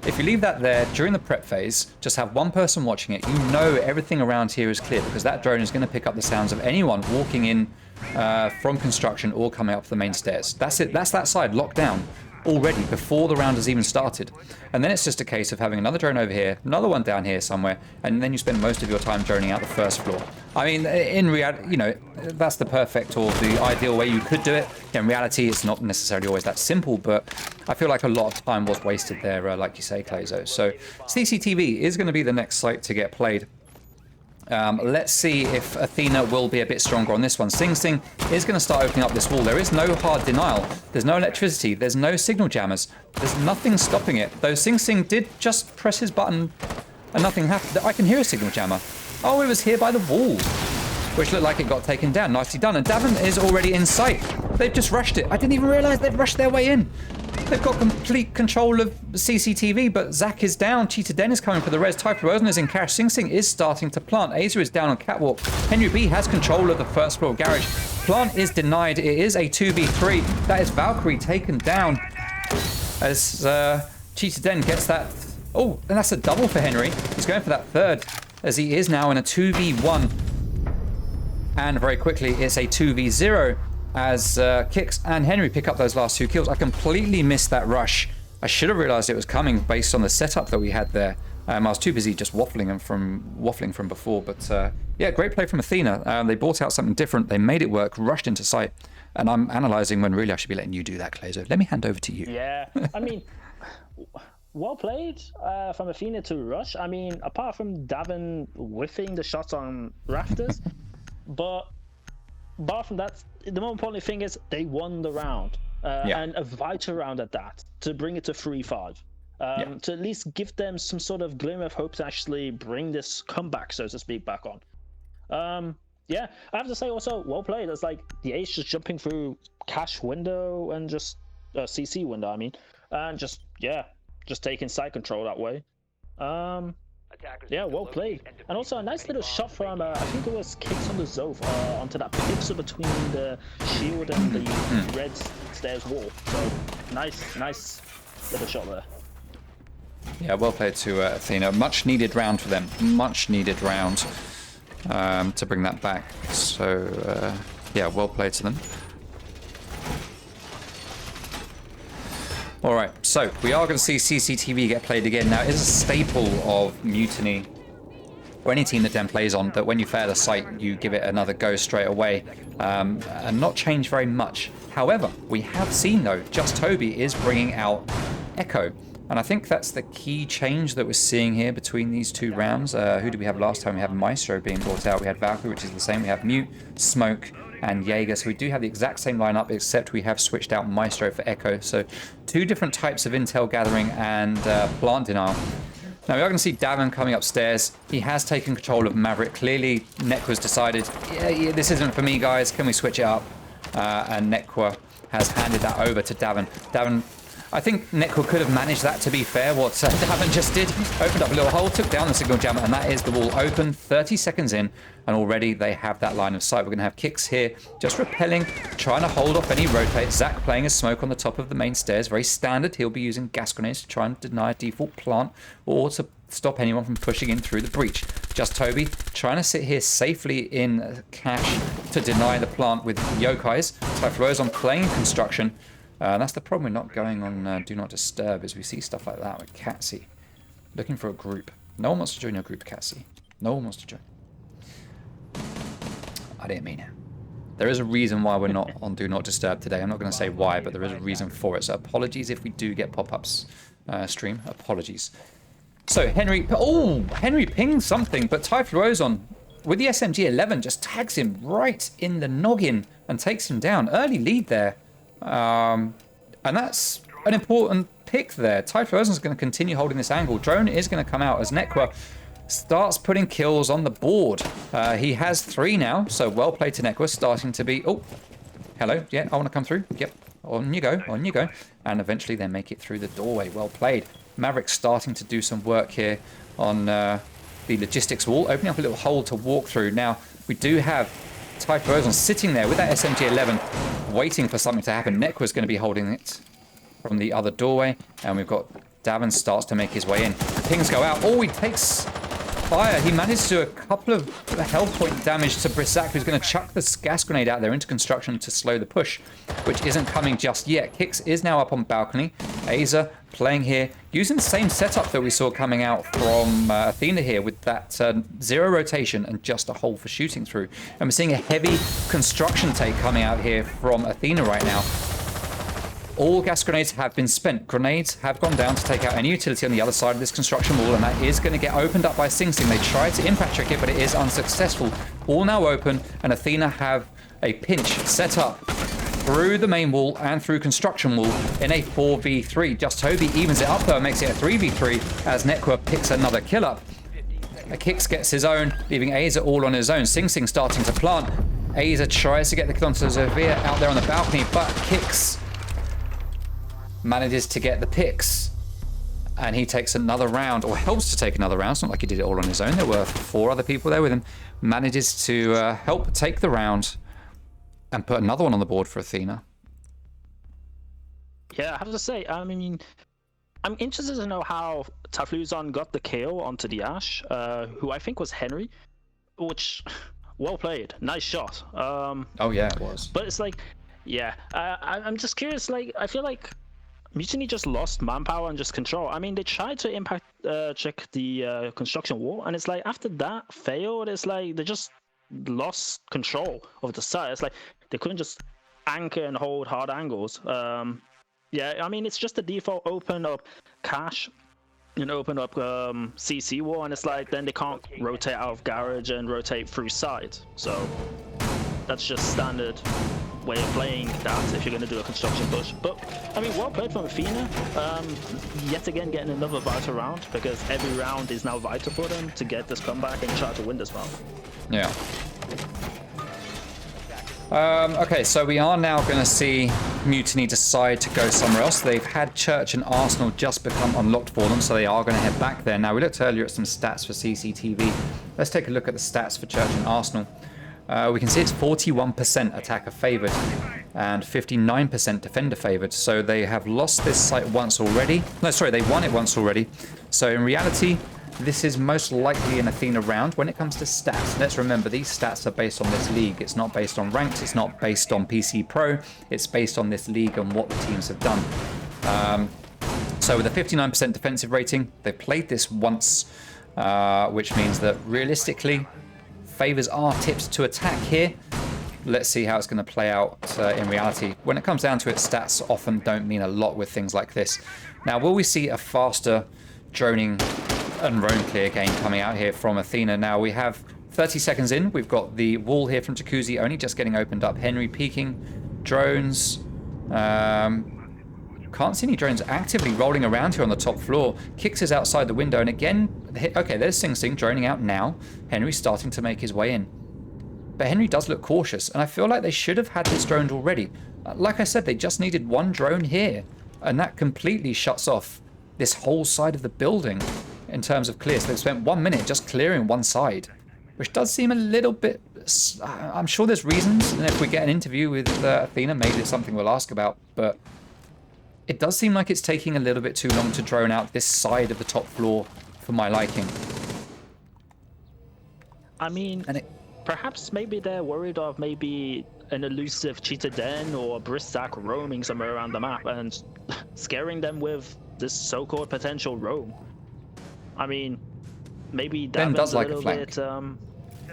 If you leave that there during the prep phase, just have 1 person watching it, you know everything around here is clear because that drone is going to pick up the sounds of anyone walking in from construction or coming up the main stairs. That's it. That's that side locked down already before the round has even started. And then it's just a case of having another drone over here, another one down here somewhere, and then you spend most of your time droning out the first floor. I mean, in reality, you know, that's the perfect or the ideal way you could do it. In reality, it's not necessarily always that simple, but I feel like a lot of time was wasted there, like you say, Clayzo. So CCTV is going to be the next site to get played. Let's see if Athena will be a bit stronger on this one. Sing Sing is going to start opening up this wall. There is no hard denial. There's no electricity. There's no signal jammers. There's nothing stopping it. Though Sing Sing did just press his button and nothing happened. I can hear a signal jammer. Oh, it was here by the wall, which looked like it got taken down. Nicely done. And Davin is already in sight. They've just rushed it. I didn't even realize they'd rushed their way in. They've got complete control of CCTV, but Zach is down. Cheetah Den is coming for the res. Typhlosion is in cash. Sing Sing is starting to plant. Aza is down on catwalk. Henry B has control of the first floor garage. Plant is denied. It is a 2v3. That is Valkyrie taken down as Cheetah Den gets that. Oh, and that's a double for Henry. He's going for that third as he is now in a 2v1. And very quickly, it's a 2v0. As Kix and Henry pick up those last 2 kills. I completely missed that rush. I should have realized it was coming based on the setup that we had there. I was too busy just waffling from before. But yeah, great play from Athena. They brought out something different. They made it work, rushed into sight. And I'm analysing when really I should be letting you do that, Clazo. Let me hand over to you. Yeah, I mean, well played from Athena to rush. I mean, apart from Davin whiffing the shots on rafters, but apart from that, the more important thing is they won the round, and a vital round at that, to bring it to 3-5. To at least give them some sort of glimmer of hope to actually bring this comeback, so to speak, back on. Yeah, I have to say also, well played. It's like the ace just jumping through cash window and just CC window, I mean, and just taking side control that way. Yeah, well played. And also a nice little shot from, I think it was kicks on the Zove onto that pixel between the shield and the red stairs wall. So nice little shot there. Yeah, well played to Athena. Much needed round for them. Much needed round to bring that back. So, yeah, well played to them. Alright, so we are going to see CCTV get played again. Now, it's a staple of Mutiny, or any team that Den plays on, that when you fail a site, you give it another go straight away, and not change very much. However, we have seen, though, Just Toby is bringing out Echo. And I think that's the key change that we're seeing here between these two rounds. Who did we have last time? We had Maestro being brought out. We had Valkyrie, which is the same. We have Mute, Smoke, and Jaeger. So we do have the exact same lineup, except we have switched out Maestro for Echo. So two different types of intel gathering and plant denial. Now we are going to see Davin coming upstairs. He has taken control of Maverick. Clearly, Nekwa's decided, yeah, this isn't for me, guys. Can we switch it up? And Nekwa has handed that over to Davin. Davin, I think Nekwa could have managed that, to be fair. What Davin just did, opened up a little hole, took down the signal jammer, and that is the wall open 30 seconds in, and already they have that line of sight. We're going to have Kicks here, just repelling, trying to hold off any rotate. Zach playing a smoke on the top of the main stairs, very standard. He'll be using gas grenades to try and deny a default plant, or to stop anyone from pushing in through the breach. Just Toby trying to sit here safely in cash to deny the plant with yokais. Typhlosion playing construction. That's the problem with not going on Do Not Disturb, is we see stuff like that with Catsy. Looking for a group. No one wants to join your group, Catsy. No one wants to join. I didn't mean it. There is a reason why we're not on Do Not Disturb today. I'm not going to say why, but there is a reason for it. So apologies if we do get pop-ups stream. Apologies. So Henry... Oh! Henry pinged something, but Typhlosion with the SMG-11 just tags him right in the noggin and takes him down. Early lead there. And that's an important pick there. Typhlosion's going to continue holding this angle. Drone is going to come out as Nekwa starts putting kills on the board. He has 3 now, so well played to Nekwa, starting to be... Oh, hello. Yeah, I want to come through. Yep, on you go, on you go. And eventually they make it through the doorway. Well played. Maverick starting to do some work here on the logistics wall, opening up a little hole to walk through. Now, we do have Typhlosion sitting there with that SMG-11, waiting for something to happen. Nekwa's going to be holding it from the other doorway, and we've got Davin starts to make his way in. Pings go out. Oh, he takes fire. He managed to do a couple of health point damage to Brissac, who's going to chuck this gas grenade out there into construction to slow the push, which isn't coming just yet. Kix is now up on balcony. Aza playing here, using the same setup that we saw coming out from Athena here, with that 0 rotation and just a hole for shooting through. And we're seeing a heavy construction take coming out here from Athena right now. All gas grenades have been spent. Grenades have gone down to take out any utility on the other side of this construction wall, and that is going to get opened up by Sing Sing. They tried to impact trick it, but it is unsuccessful. All now open, and Athena have a pinch set up through the main wall and through construction wall in a 4v3. Just Toby evens it up though and makes it a 3v3 as Nekwa picks another kill up. Kix gets his own, leaving Aza all on his own. Sing Sing starting to plant. Aza tries to get the kill onto Zofia out there on the balcony, but Kix manages to get the picks. And he takes another round, or helps to take another round. It's not like he did it all on his own. There were 4 other people there with him. Manages to help take the round and put another one on the board for Athena. Yeah, I have to say, I mean, I'm interested to know how Typhlosion got the kill onto the Ash, who I think was Henry, which, well played, nice shot. Oh yeah, it was. But it's like, yeah, I'm just curious, like, I feel like Mutiny just lost manpower and just control. I mean, they tried to impact check the construction wall, and it's like, after that failed, it's like they just lost control of the site. It's like they couldn't just anchor and hold hard angles. Yeah, I mean, it's just the default open up cache and open up CC wall, and it's like then they can't rotate out of garage and rotate through side. So that's just standard way of playing that if you're going to do a construction push. But I mean, well played from Athena. Yet again getting another vital round, because every round is now vital for them to get this comeback and try to win this round. Yeah. Okay, so we are now going to see Mutiny decide to go somewhere else. They've had Church and Arsenal just become unlocked for them, so they are going to head back there. Now, we looked earlier at some stats for CCTV. Let's take a look at the stats for Church and Arsenal. We can see it's 41% attacker favoured and 59% defender favoured. So they have lost this site once already. No, sorry, they won it once already. So in reality, this is most likely an Athena round. When it comes to stats, let's remember these stats are based on this league. It's not based on ranked. It's not based on PC Pro. It's based on this league and what the teams have done. So with a 59% defensive rating, they played this once, which means that realistically, favors are tipped to attack here. Let's see how it's going to play out in reality. When it comes down to it, stats often don't mean a lot with things like this. Now, will we see a faster droning and roam clear game coming out here from Athena? Now, we have 30 seconds in. We've got the wall here from Jacuzzi only just getting opened up. Henry peeking. Drones. Can't see any drones actively rolling around here on the top floor. Kicks is outside the window, and again, okay, there's Sing Sing droning out now. Henry's starting to make his way in. But Henry does look cautious, and I feel like they should have had this droned already. Like I said, they just needed one drone here, and that completely shuts off this whole side of the building in terms of clear. So they've spent 1 minute just clearing one side, which does seem a little bit... I'm sure there's reasons, and if we get an interview with Athena, maybe it's something we'll ask about, but it does seem like it's taking a little bit too long to drone out this side of the top floor for my liking. I mean, perhaps maybe they're worried of maybe an elusive cheetah den or a Brissac roaming somewhere around the map and scaring them with this so-called potential roam. I mean, maybe Den does like a flank. bit,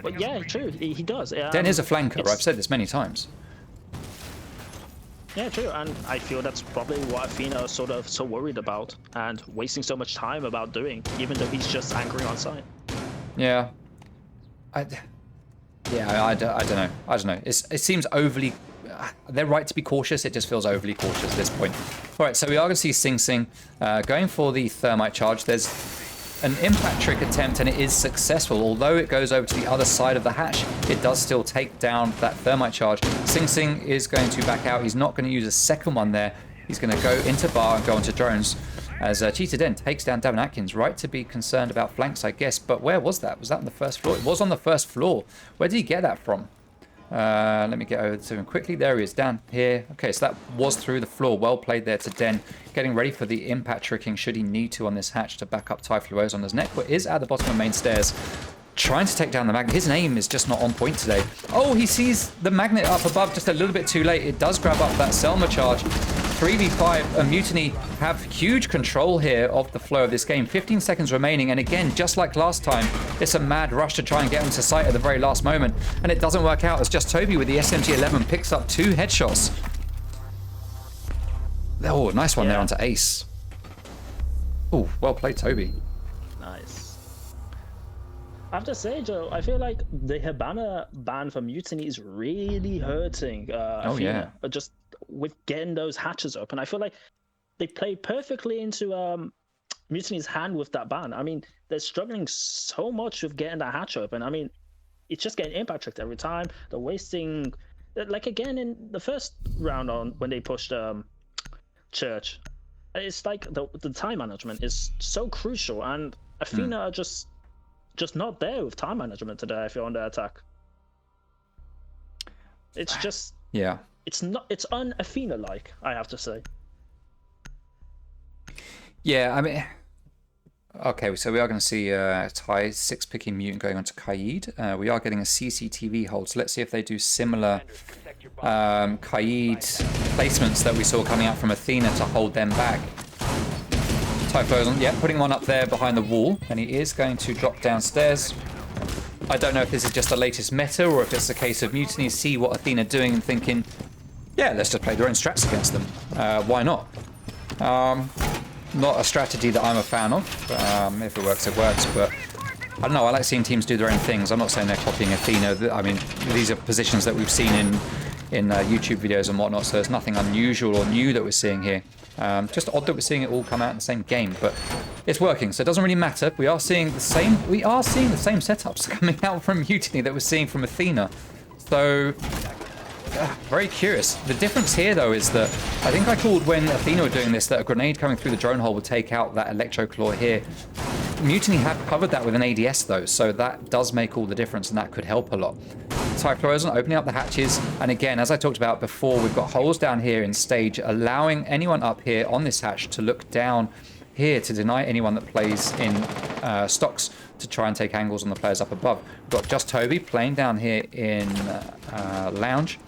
but yeah, true, he does. Den is a flanker, I've said this many times. Yeah, true, and I feel that's probably what Athena is sort of so worried about and wasting so much time about doing, even though he's just anchoring on site. Yeah. I don't know. I don't know. It seems overly... they're right to be cautious. It just feels overly cautious at this point. All right, so we are going to see Sing Sing going for the thermite charge. There's an impact trick attempt, and it is successful. Although it goes over to the other side of the hatch, it does still take down that thermite charge. Sing Sing is going to back out. He's not going to use a second one there. He's going to go into bar and go into drones. As Cheetah Den takes down Davin Atkins. Right to be concerned about flanks, I guess. But where was that? Was that on the first floor? It was on the first floor. Where did he get that from? Let me get over to him quickly. There he is, down here. Okay, so that was through the floor. Well played there to Den. Getting ready for the impact tricking should he need to on this hatch to back up Typhlo's on his neck. But is at the bottom of main stairs. Trying to take down the magnet. His aim is just not on point today. Oh, he sees the magnet up above just a little bit too late. It does grab up that Selma charge. 3v5, and Mutiny have huge control here of the flow of this game. 15 seconds remaining, and again, just like last time, it's a mad rush to try and get into sight at the very last moment, and it doesn't work out as just Toby with the SMG-11 picks up 2 headshots. Oh, nice one there onto Ace. Oh, well played, Toby. Nice. I have to say, Joe, I feel like the Hibana ban for Mutiny is really hurting Athena. Just with getting those hatches open. I feel like they played perfectly into Mutiny's hand with that ban. I mean, they're struggling so much with getting that hatch open. I mean, it's just getting impact tricked every time. They're wasting, like again in the first round on when they pushed Church. It's like the time management is so crucial, and Athena are just not there with time management today. I feel on their attack. It's just it's un-Athena-like, I have to say. Yeah, I mean, okay, so we are going to see Ty 6 picking Mutant going on to Kaid. We are getting a CCTV hold, so let's see if they do similar Kaid placements that we saw coming out from Athena to hold them back. Typho's on, putting one up there behind the wall, and he is going to drop downstairs. I don't know if this is just the latest meta or if it's a case of Mutiny see what Athena doing and thinking, yeah, let's just play their own strats against them. Why not? Not a strategy that I'm a fan of. If it works, it works. But I don't know. I like seeing teams do their own things. I'm not saying they're copying Athena. I mean, these are positions that we've seen in YouTube videos and whatnot. So there's nothing unusual or new that we're seeing here. Just odd that we're seeing it all come out in the same game, but it's working, so it doesn't really matter. We are seeing the same setups coming out from Mutiny that we're seeing from Athena. So very curious. The difference here though is that I think I called when Athena were doing this that a grenade coming through the drone hole would take out that electro claw here. Mutiny have covered that with an ADS though, so that does make all the difference, and that could help a lot. Typhlosion opening up the hatches, and again, as I talked about before, we've got holes down here in stage, allowing anyone up here on this hatch to look down here to deny anyone that plays in stocks to try and take angles on the players up above. We've got just Toby playing down here in lounge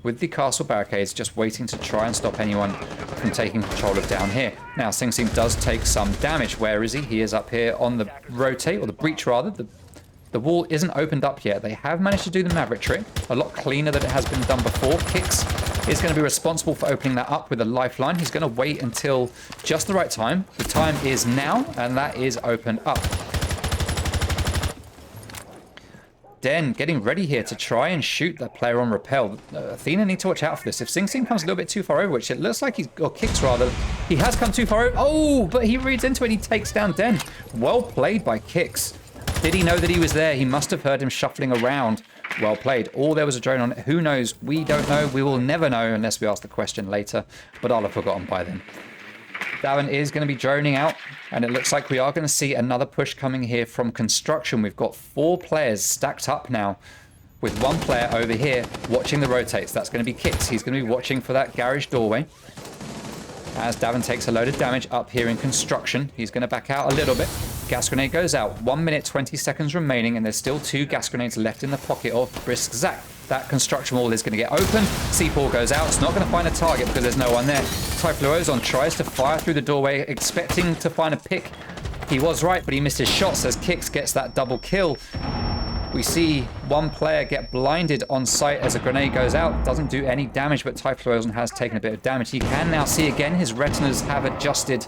with the castle barricades, just waiting to try and stop anyone from taking control of down here. Now, Sing Sing does take some damage. Where is he? He is up here on the rotate, or the breach rather. The wall isn't opened up yet. They have managed to do the Maverick trick, a lot cleaner than it has been done before. Kix is going to be responsible for opening that up with a lifeline. He's going to wait until just the right time. The time is now, and that is opened up. Den getting ready here to try and shoot that player on rappel. Athena need to watch out for this. If Sing Sing comes a little bit too far over, which it looks like or Kix rather, he has come too far over. Oh, but he reads into it and he takes down Den. Well played by Kix. Did he know that he was there? He must have heard him shuffling around. Well played. Or there was a drone on it. Who knows? We don't know. We will never know unless we ask the question later, but I'll have forgotten by then. Davin is going to be droning out, and it looks like we are going to see another push coming here from construction. We've got 4 players stacked up now, with 1 player over here watching the rotates. That's going to be Kix. He's going to be watching for that garage doorway. As Davin takes a load of damage up here in construction, he's going to back out a little bit. Gas grenade goes out. 1 minute, 20 seconds remaining, and there's still 2 gas grenades left in the pocket of Brisk Zach. That construction wall is going to get open. C4 goes out. It's not going to find a target because there's no one there. Typhlosion tries to fire through the doorway, expecting to find a pick. He was right, but he missed his shots as Kix gets that double kill. We see 1 player get blinded on sight as a grenade goes out. Doesn't do any damage, but Typhlosion has taken a bit of damage. He can now see again. His retinas have adjusted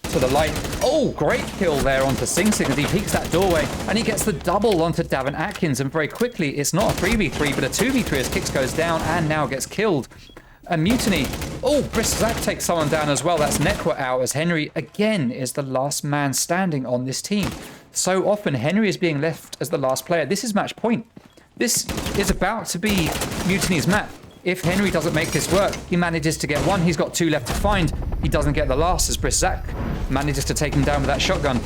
to the light. Oh, great kill there onto Sing Sing as he peeks that doorway, and he gets the double onto Davin Atkins, and very quickly it's not a 3v3 but a 2v3 as Kix goes down and now gets killed. And Mutiny, oh, Brisk Zach takes someone down as well. That's Nekwa out as Henry again is the last man standing on this team. So often Henry is being left as the last player. This is match point. This is about to be Mutiny's map. If Henry doesn't make this work, he manages to get 1. He's got 2 left to find. He doesn't get the last as Brisk Zach manages to take him down with that shotgun.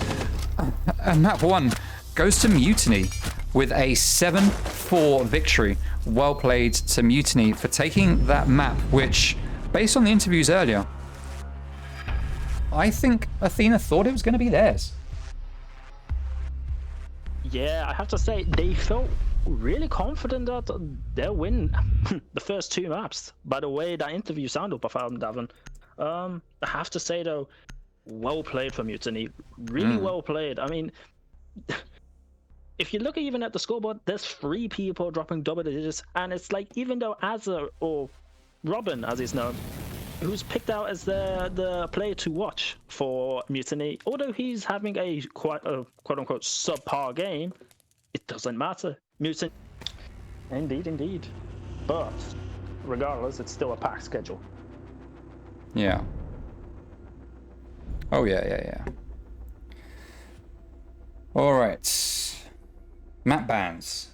And map 1 goes to Mutiny with a 7-4 victory. Well played to Mutiny for taking that map, which, based on the interviews earlier, I think Athena thought it was going to be theirs. Yeah, I have to say, they felt really confident that they'll win the first 2 maps. By the way that interview sounded by Davin. I have to say though, well played for Mutiny. Really well played. I mean, if you look even at the scoreboard, there's 3 people dropping double digits, and it's like, even though Azza, or Robin as he's known, who's picked out as the player to watch for Mutiny, although he's having a quote-unquote subpar game, it doesn't matter. Mutiny, indeed. But regardless, it's still a packed schedule. Yeah. Oh yeah. All right. Map bans.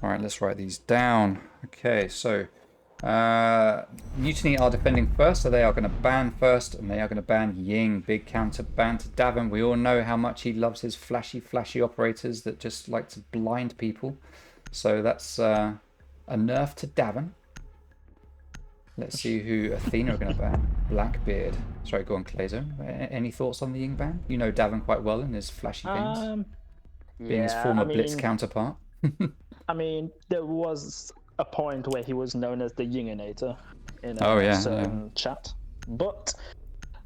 All right, let's write these down. Okay, so Mutiny are defending first, so they are going to ban first, and they are going to ban Ying. Big counter ban to Davin. We all know how much he loves his flashy operators that just like to blind people. So that's a nerf to Davin. Let's see who Athena are going to ban. Blackbeard. Sorry, go on, Clazo. Any thoughts on the Ying ban? You know Davin quite well in his flashy games. Being his former Blitz counterpart. I mean, there was a point where he was known as the Yinginator in a chat, but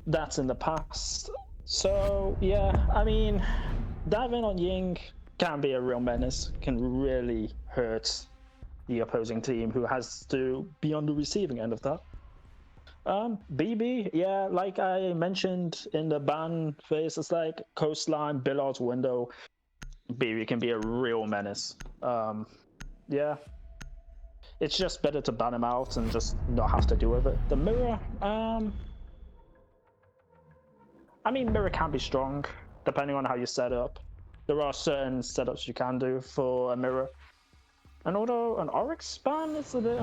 that's in the past. So yeah, I mean, Davin on Ying can be a real menace, can really hurt the opposing team who has to be on the receiving end of that. BB, yeah, like I mentioned in the ban phase, it's like Coastline, Billard's window. BB can be a real menace. Yeah. It's just better to ban him out and just not have to deal with it. The mirror, I mean, mirror can be strong, depending on how you set it up. There are certain setups you can do for a mirror. And although an Oryx ban is a bit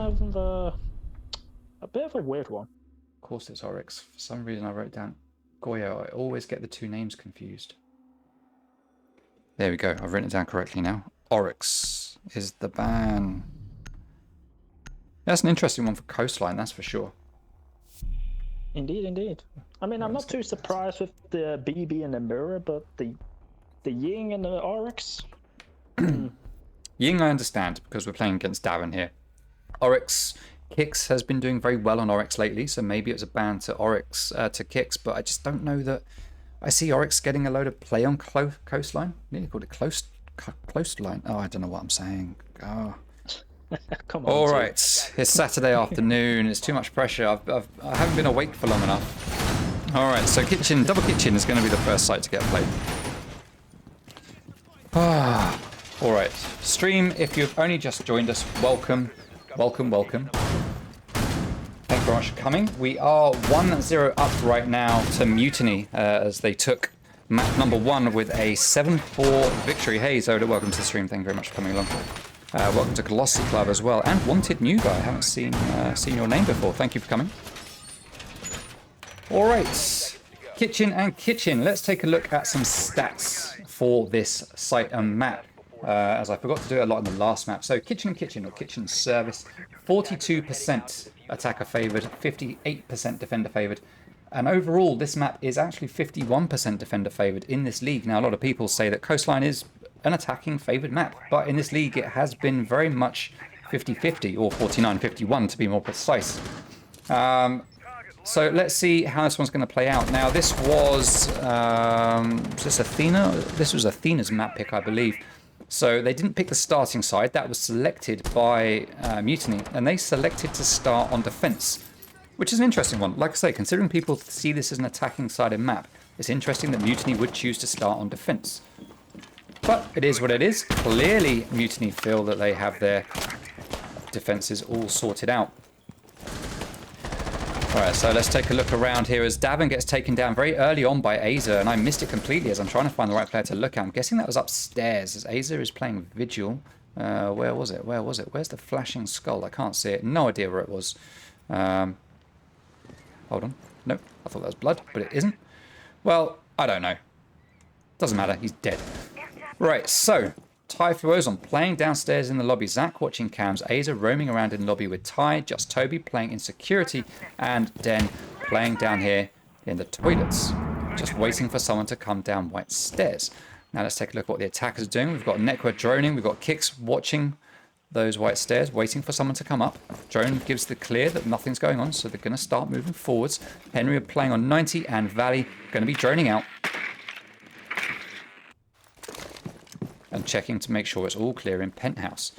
of a weird one. Of course it's Oryx. For some reason I wrote down Goyo. I always get the two names confused. There we go. I've written it down correctly now. Oryx is the ban. That's an interesting one for Coastline, that's for sure. Indeed, indeed. I mean, I'm not too surprised with the BB and the mirror, but the Ying and the Oryx. Ying I understand, because we're playing against Darren here. Oryx, Kix has been doing very well on Oryx lately, so maybe it's a ban to Oryx, to Kix, but I just don't know that... I see Oryx getting a load of play on Coastline. Nearly called it Coastline. Oh, I don't know what I'm saying. Oh. Come on. All right, it's Saturday afternoon. It's too much pressure. I haven't been awake for long enough. All right, so double kitchen is going to be the first site to get played. All right, stream, if you've only just joined us, welcome. Welcome. Thank you very much for coming. We are 1-0 up right now to Mutiny as they took map number 1 with a 7-4 victory. Hey, Zoda, welcome to the stream. Thank you very much for coming along. Welcome to Colossi Club as well. And Wanted New Guy. I haven't seen your name before. Thank you for coming. All right. Kitchen and kitchen. Let's take a look at some stats for this site and map. As I forgot to do a lot in the last map. So kitchen and kitchen, or kitchen service, 42% attacker favored, 58% defender favored. And overall, this map is actually 51% defender favored in this league. Now, a lot of people say that Coastline is an attacking favored map, but in this league, it has been very much 50-50, or 49-51 to be more precise. So let's see how this one's going to play out. Now, this was this Athena? This was Athena's map pick, I believe. So they didn't pick the starting side. That was selected by Mutiny, and they selected to start on defense, which is an interesting one. Like I say, considering people see this as an attacking sided map, it's interesting that Mutiny would choose to start on defense. But it is what it is. Clearly, Mutiny feel that they have their defenses all sorted out. Alright, so let's take a look around here as Davin gets taken down very early on by Aza, and I missed it completely as I'm trying to find the right player to look at. I'm guessing that was upstairs as Aza is playing Vigil. Where was it? Where's the flashing skull? I can't see it. No idea where it was. Hold on. Nope, I thought that was blood, but it isn't. Well, I don't know. Doesn't matter, he's dead. Right, so Typhoozon playing downstairs in the lobby. Zach watching cams. Aza roaming around in the lobby with Ty. Just Toby playing in security. And Den playing down here in the toilets. Just waiting for someone to come down white stairs. Now let's take a look at what the attackers are doing. We've got Nekwa droning. We've got Kix watching those white stairs, waiting for someone to come up. Drone gives the clear that nothing's going on, so they're going to start moving forwards. Henry are playing on 90 and Valley going to be droning out. And checking to make sure it's all clear in Penthouse.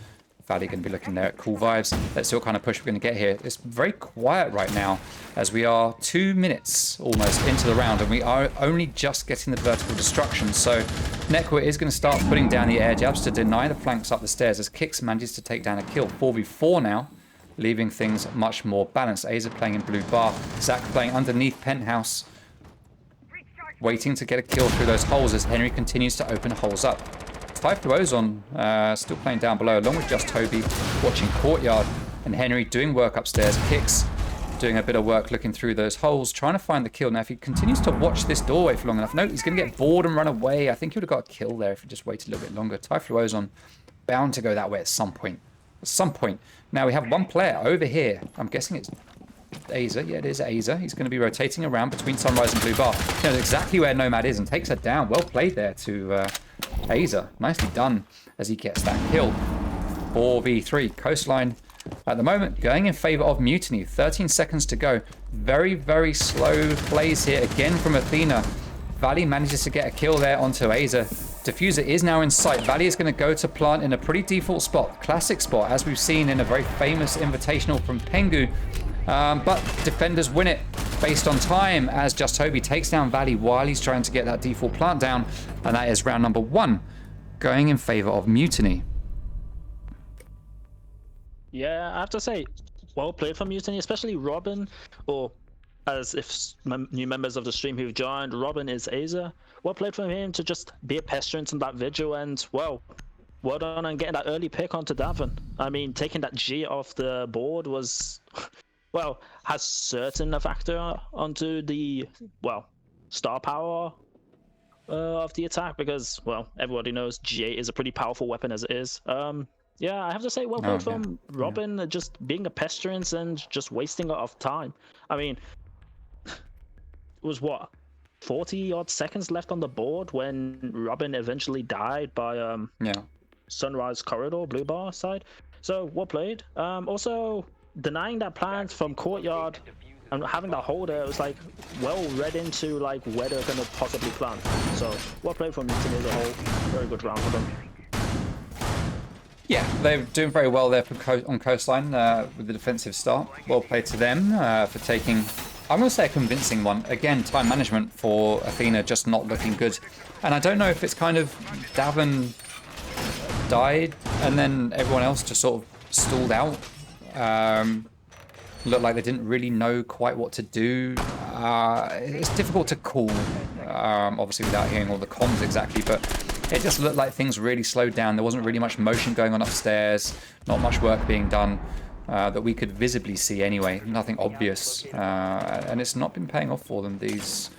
Valley going to be looking there at cool vibes. Let's see what kind of push we're going to get here. It's very quiet right now as we are 2 minutes almost into the round and we are only just getting the vertical destruction. So Nekwa is going to start putting down the air jabs to deny the flanks up the stairs as Kix manages to take down a kill. 4v4 now, leaving things much more balanced. Aza playing in blue bar. Zach playing underneath Penthouse, waiting to get a kill through those holes as Henry continues to open holes up. Typhoozon still playing down below, along with Just Toby watching Courtyard, and Henry doing work upstairs. Kix doing a bit of work looking through those holes, trying to find the kill. Now, if he continues to watch this doorway for long enough, no, he's going to get bored and run away. I think he would have got a kill there if he just waited a little bit longer. Typhoozon bound to go that way at some point. Now, we have one player over here. I'm guessing it's Aza. Yeah, it is Aza. He's going to be rotating around between Sunrise and Blue Bar. He knows exactly where Nomad is and takes her down. Well played there to Aza. Nicely done as he gets that kill. 4v3. Coastline at the moment going in favor of Mutiny. 13 seconds to go. Very, very slow plays here again from Athena. Valley manages to get a kill there onto Aza. Diffuser is now in sight. Valley is going to go to plant in a pretty default spot, classic spot, as we've seen in a very famous invitational from Pengu. But defenders win it based on time as Just Toby takes down Valley while he's trying to get that default plant down. And that is round number 1, going in favor of Mutiny. Yeah, I have to say, well played for Mutiny, especially Robin, or as if new members of the stream who've joined, Robin is Aza. Well played from him to just be a pestilence in that vigil, and well done on getting that early pick onto Davin. I mean, taking that G off the board was, well, has certain a factor onto the, well, star power of the attack, because, well, everybody knows G8 is a pretty powerful weapon as it is. Yeah, I have to say, well played from Robin, just being a pestilence and just wasting of time. I mean, it was what, 40 odd seconds left on the board when Robin eventually died by Sunrise Corridor, blue bar side. So well played. Also denying that plant from courtyard and having that holder, it was like well read into like where they're gonna possibly plant. So well played from Mutiny as a whole. Very good round for them. Yeah, they're doing very well there on Coastline with the defensive start. Well played to them for taking, I'm going to say, a convincing one. Again, time management for Athena just not looking good. And I don't know if it's kind of Davin died and then everyone else just sort of stalled out. Looked like they didn't really know quite what to do. It's difficult to call, obviously without hearing all the comms exactly, but it just looked like things really slowed down. There wasn't really much motion going on upstairs, not much work being done that we could visibly see anyway, nothing obvious. And it's not been paying off for them, these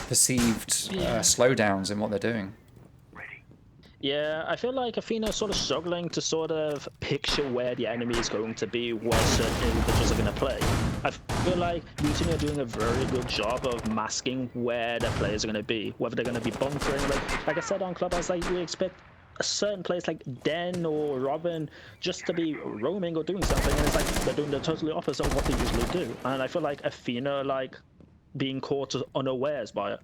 perceived slowdowns in what they're doing. Yeah, I feel like Athena's sort of struggling to sort of picture where the enemy is going to be, where certain individuals are going to play. I feel like Mutiny are doing a very good job of masking where their players are going to be, whether they're going to be bunkering. Like I said on Clubhouse, like we expect a certain place like Den or Robin just to be roaming or doing something, and it's like they're doing the totally opposite of what they usually do. And I feel like Athena like being caught unawares by it.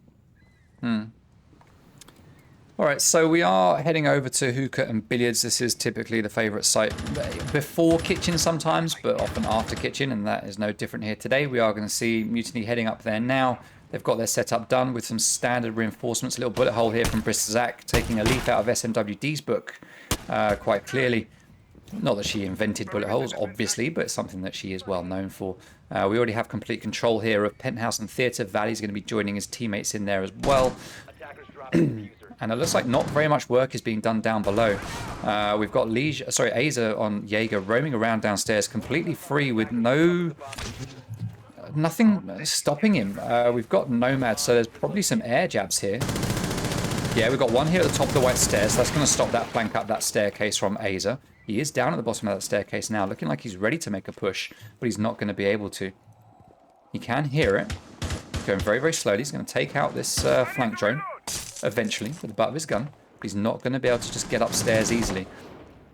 Alright, so we are heading over to hookah and billiards. This is typically the favourite site before kitchen sometimes, but often after kitchen, and that is no different here today. We are going to see Mutiny heading up there now. They've got their setup done with some standard reinforcements. A little bullet hole here from Zach, taking a leaf out of SMWD's book quite clearly. Not that she invented bullet holes, obviously, but it's something that she is well known for. We already have complete control here of Penthouse and Theatre. Valley's going to be joining his teammates in there as well. And it looks like not very much work is being done down below. We've got Aza on Jaeger roaming around downstairs completely free with nothing stopping him. We've got Nomad, so there's probably some air jabs here. Yeah, we've got one here at the top of the white stairs. So that's going to stop that flank up that staircase from Aza. He is down at the bottom of that staircase now, looking like he's ready to make a push, but he's not going to be able to. He can hear it. Going very, very slowly. He's going to take out this flank drone eventually with the butt of his gun. He's not going to be able to just get upstairs easily.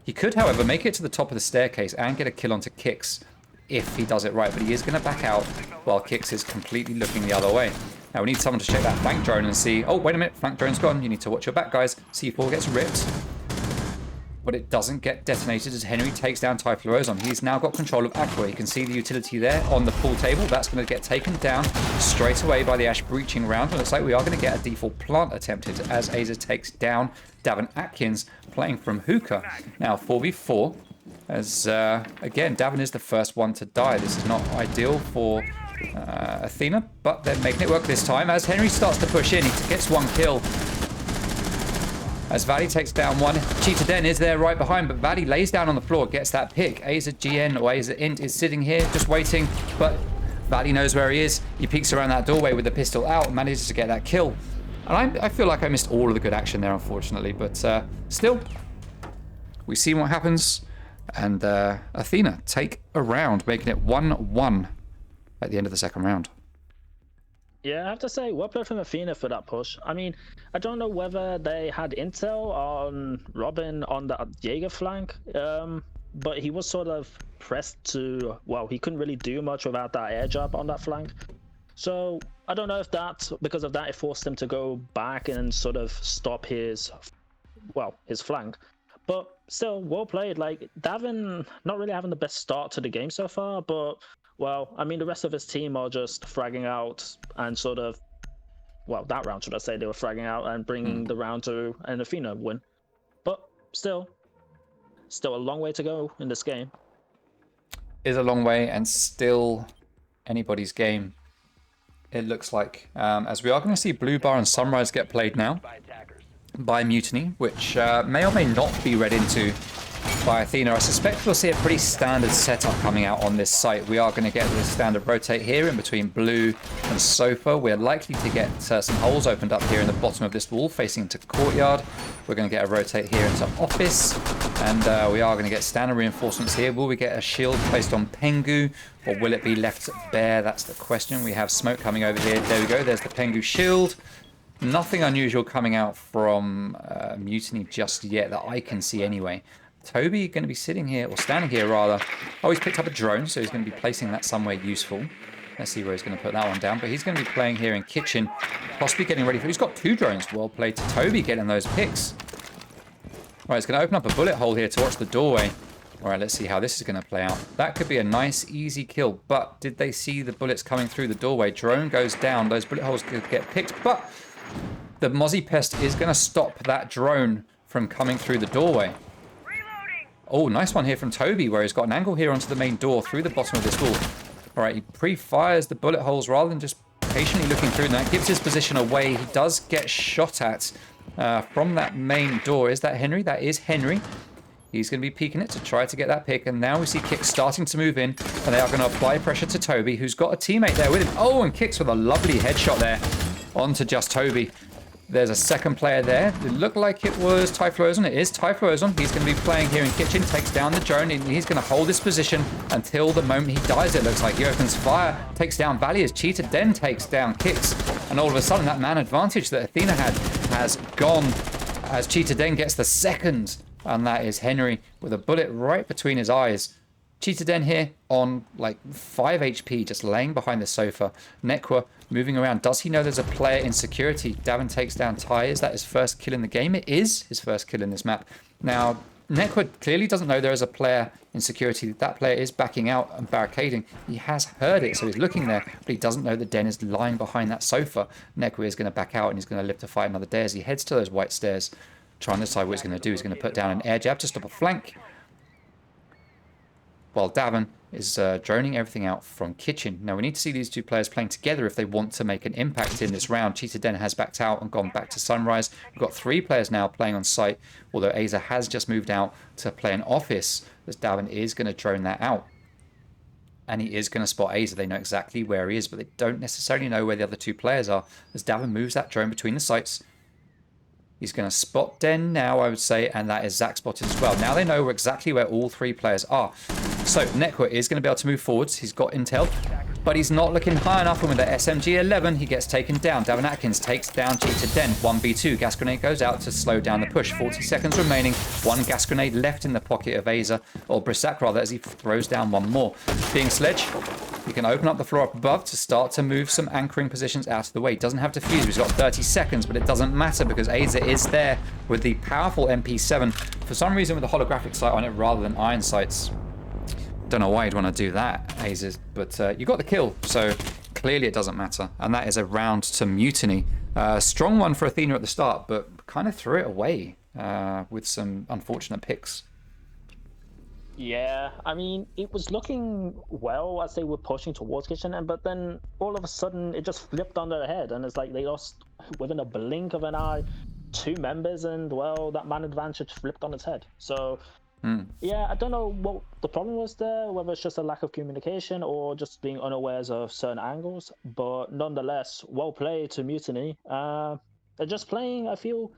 He could, however, make it to the top of the staircase and get a kill onto Kix if he does it right, but he is going to back out while Kix is completely looking the other way. Now we need someone to check that flank drone and see, oh, wait a minute, flank drone's gone. You need to watch your back, guys. C4 gets ripped, but it doesn't get detonated as Henry takes down Typhlo Ozon. He's now got control of Aqua. You can see the utility there on the pool table. That's going to get taken down straight away by the Ash breaching round. It looks like we are going to get a default plant attempted as Aza takes down Davin Atkins playing from hookah. Now 4v4 as, again, Davin is the first one to die. This is not ideal for Athena, but they're making it work this time as Henry starts to push in. He gets one kill. As Valley takes down one, Cheetah Den is there right behind, but Valley lays down on the floor, gets that pick. Aza GN or Aza Int is sitting here just waiting, but Valley knows where he is. He peeks around that doorway with the pistol out and manages to get that kill. And I feel like I missed all of the good action there, unfortunately, but still, we see what happens. And Athena take a round, making it 1-1 at the end of the second round. Yeah, I have to say, well played from Athena for that push. I mean, I don't know whether they had intel on Robin on the Jaeger flank, but he was sort of pressed to, well, he couldn't really do much without that air jab on that flank. So I don't know if that, because of that, it forced him to go back and sort of stop his, well, his flank. But still, well played. Like, Davin not really having the best start to the game so far, but, well, I mean, the rest of his team are just fragging out and sort of, well, that round, should I say, they were fragging out and bringing the round to an Athena win. But still a long way to go in this game. Is a long way, and still anybody's game, it looks like. As we are going to see Blue Bar and Sunrise get played now by Mutiny, which may or may not be read into by Athena. I suspect we'll see a pretty standard setup coming out on this site. We are going to get the standard rotate here in between blue and sofa. We're likely to get some holes opened up here in the bottom of this wall facing into courtyard. We're going to get a rotate here into office, and we are going to get standard reinforcements here. Will we get a shield placed on Pengu, or will it be left bare? That's the question. We have smoke coming over here. There we go. There's the Pengu shield. Nothing unusual coming out from Mutiny just yet that I can see anyway. Toby going to be sitting here, or standing here rather. Oh, he's picked up a drone, so he's going to be placing that somewhere useful. Let's see where he's going to put that one down. But he's going to be playing here in kitchen, possibly getting ready for... He's got 2 drones. Well played to Toby getting those picks. All right, he's going to open up a bullet hole here to watch the doorway. All right, let's see how this is going to play out. That could be a nice, easy kill. But did they see the bullets coming through the doorway? Drone goes down. Those bullet holes could get picked. But the Mozzie Pest is going to stop that drone from coming through the doorway. Oh, nice one here from Toby, where he's got an angle here onto the main door through the bottom of this wall. All right, he pre-fires the bullet holes rather than just patiently looking through. And that gives his position away. He does get shot at from that main door. Is that Henry? That is Henry. He's going to be peeking it to try to get that pick. And now we see Kicks starting to move in. And they are going to apply pressure to Toby, who's got a teammate there with him. Oh, and Kicks with a lovely headshot there onto just Toby. There's a second player there. It looked like it was Typhlosion. It is Typhlosion. He's going to be playing here in kitchen, takes down the drone, and he's going to hold this position until the moment he dies, it looks like. He opens fire, takes down Valley as Cheetah, then takes down Kicks. And all of a sudden, that man advantage that Athena had has gone as Cheetah Den gets the second. And that is Henry with a bullet right between his eyes. Cheetah Den here on like 5 HP, just laying behind the sofa. Nekwa moving around. Does he know there's a player in security? Davin takes down Ty. Is that his first kill in the game? It is his first kill in this map. Now, Nekwa clearly doesn't know there is a player in security. That player is backing out and barricading. He has heard it, so he's looking there, but he doesn't know that Den is lying behind that sofa. Nekwa is going to back out, and he's going to live to fight another day as he heads to those white stairs, trying to decide what he's going to do. He's going to put down an air jab to stop a flank, while Davin is droning everything out from kitchen. Now, we need to see these 2 players playing together if they want to make an impact in this round. Cheetah Den has backed out and gone back to Sunrise. We've got 3 players now playing on site, although Aza has just moved out to play an office, as Davin is going to drone that out. And he is going to spot Aza. They know exactly where he is, but they don't necessarily know where the other 2 players are, as Davin moves that drone between the sites. He's going to spot Den now, I would say, and that is Zach spotted as well. Now they know exactly where all 3 players are. So Nekwa is going to be able to move forwards. He's got intel, but he's not looking high enough. And with the SMG-11, he gets taken down. Davin Atkins takes down Cheetah Den. 1v2. Gas grenade goes out to slow down the push. 40 seconds remaining. 1 gas grenade left in the pocket of Aza, or Brissac rather, as he throws down 1 more. Being Sledge, he can open up the floor up above to start to move some anchoring positions out of the way. He doesn't have to fuse. He's got 30 seconds, but it doesn't matter because Aza is there with the powerful MP7. For some reason, with the holographic sight on it rather than iron sights. Don't know why you'd want to do that, Aza, but you got the kill, so clearly it doesn't matter. And that is a round to Mutiny. Strong one for Athena at the start, but kind of threw it away with some unfortunate picks. Yeah, I mean, it was looking well as they were pushing towards kitchen, but then all of a sudden it just flipped on their head, and it's like they lost within a blink of an eye 2 members, and well, that man advantage flipped on its head. So yeah, I don't know what the problem was there, whether it's just a lack of communication or just being unawares of certain angles, but nonetheless, well played to Mutiny. They're just playing, I feel,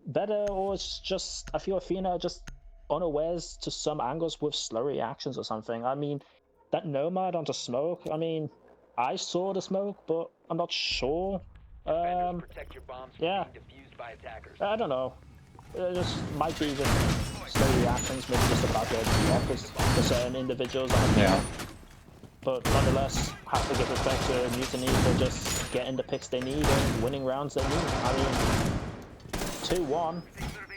better, or it's just, I feel Athena just unawares to some angles with slow reactions or something. I mean, that Nomad onto smoke, I mean, I saw the smoke, but I'm not sure. Yeah, I don't know. It just might be just slow reactions, maybe just about the office for certain individuals. Yeah. but nonetheless, have to give respect to Mutiny for just getting the picks they need and winning rounds they need. I mean, 2-1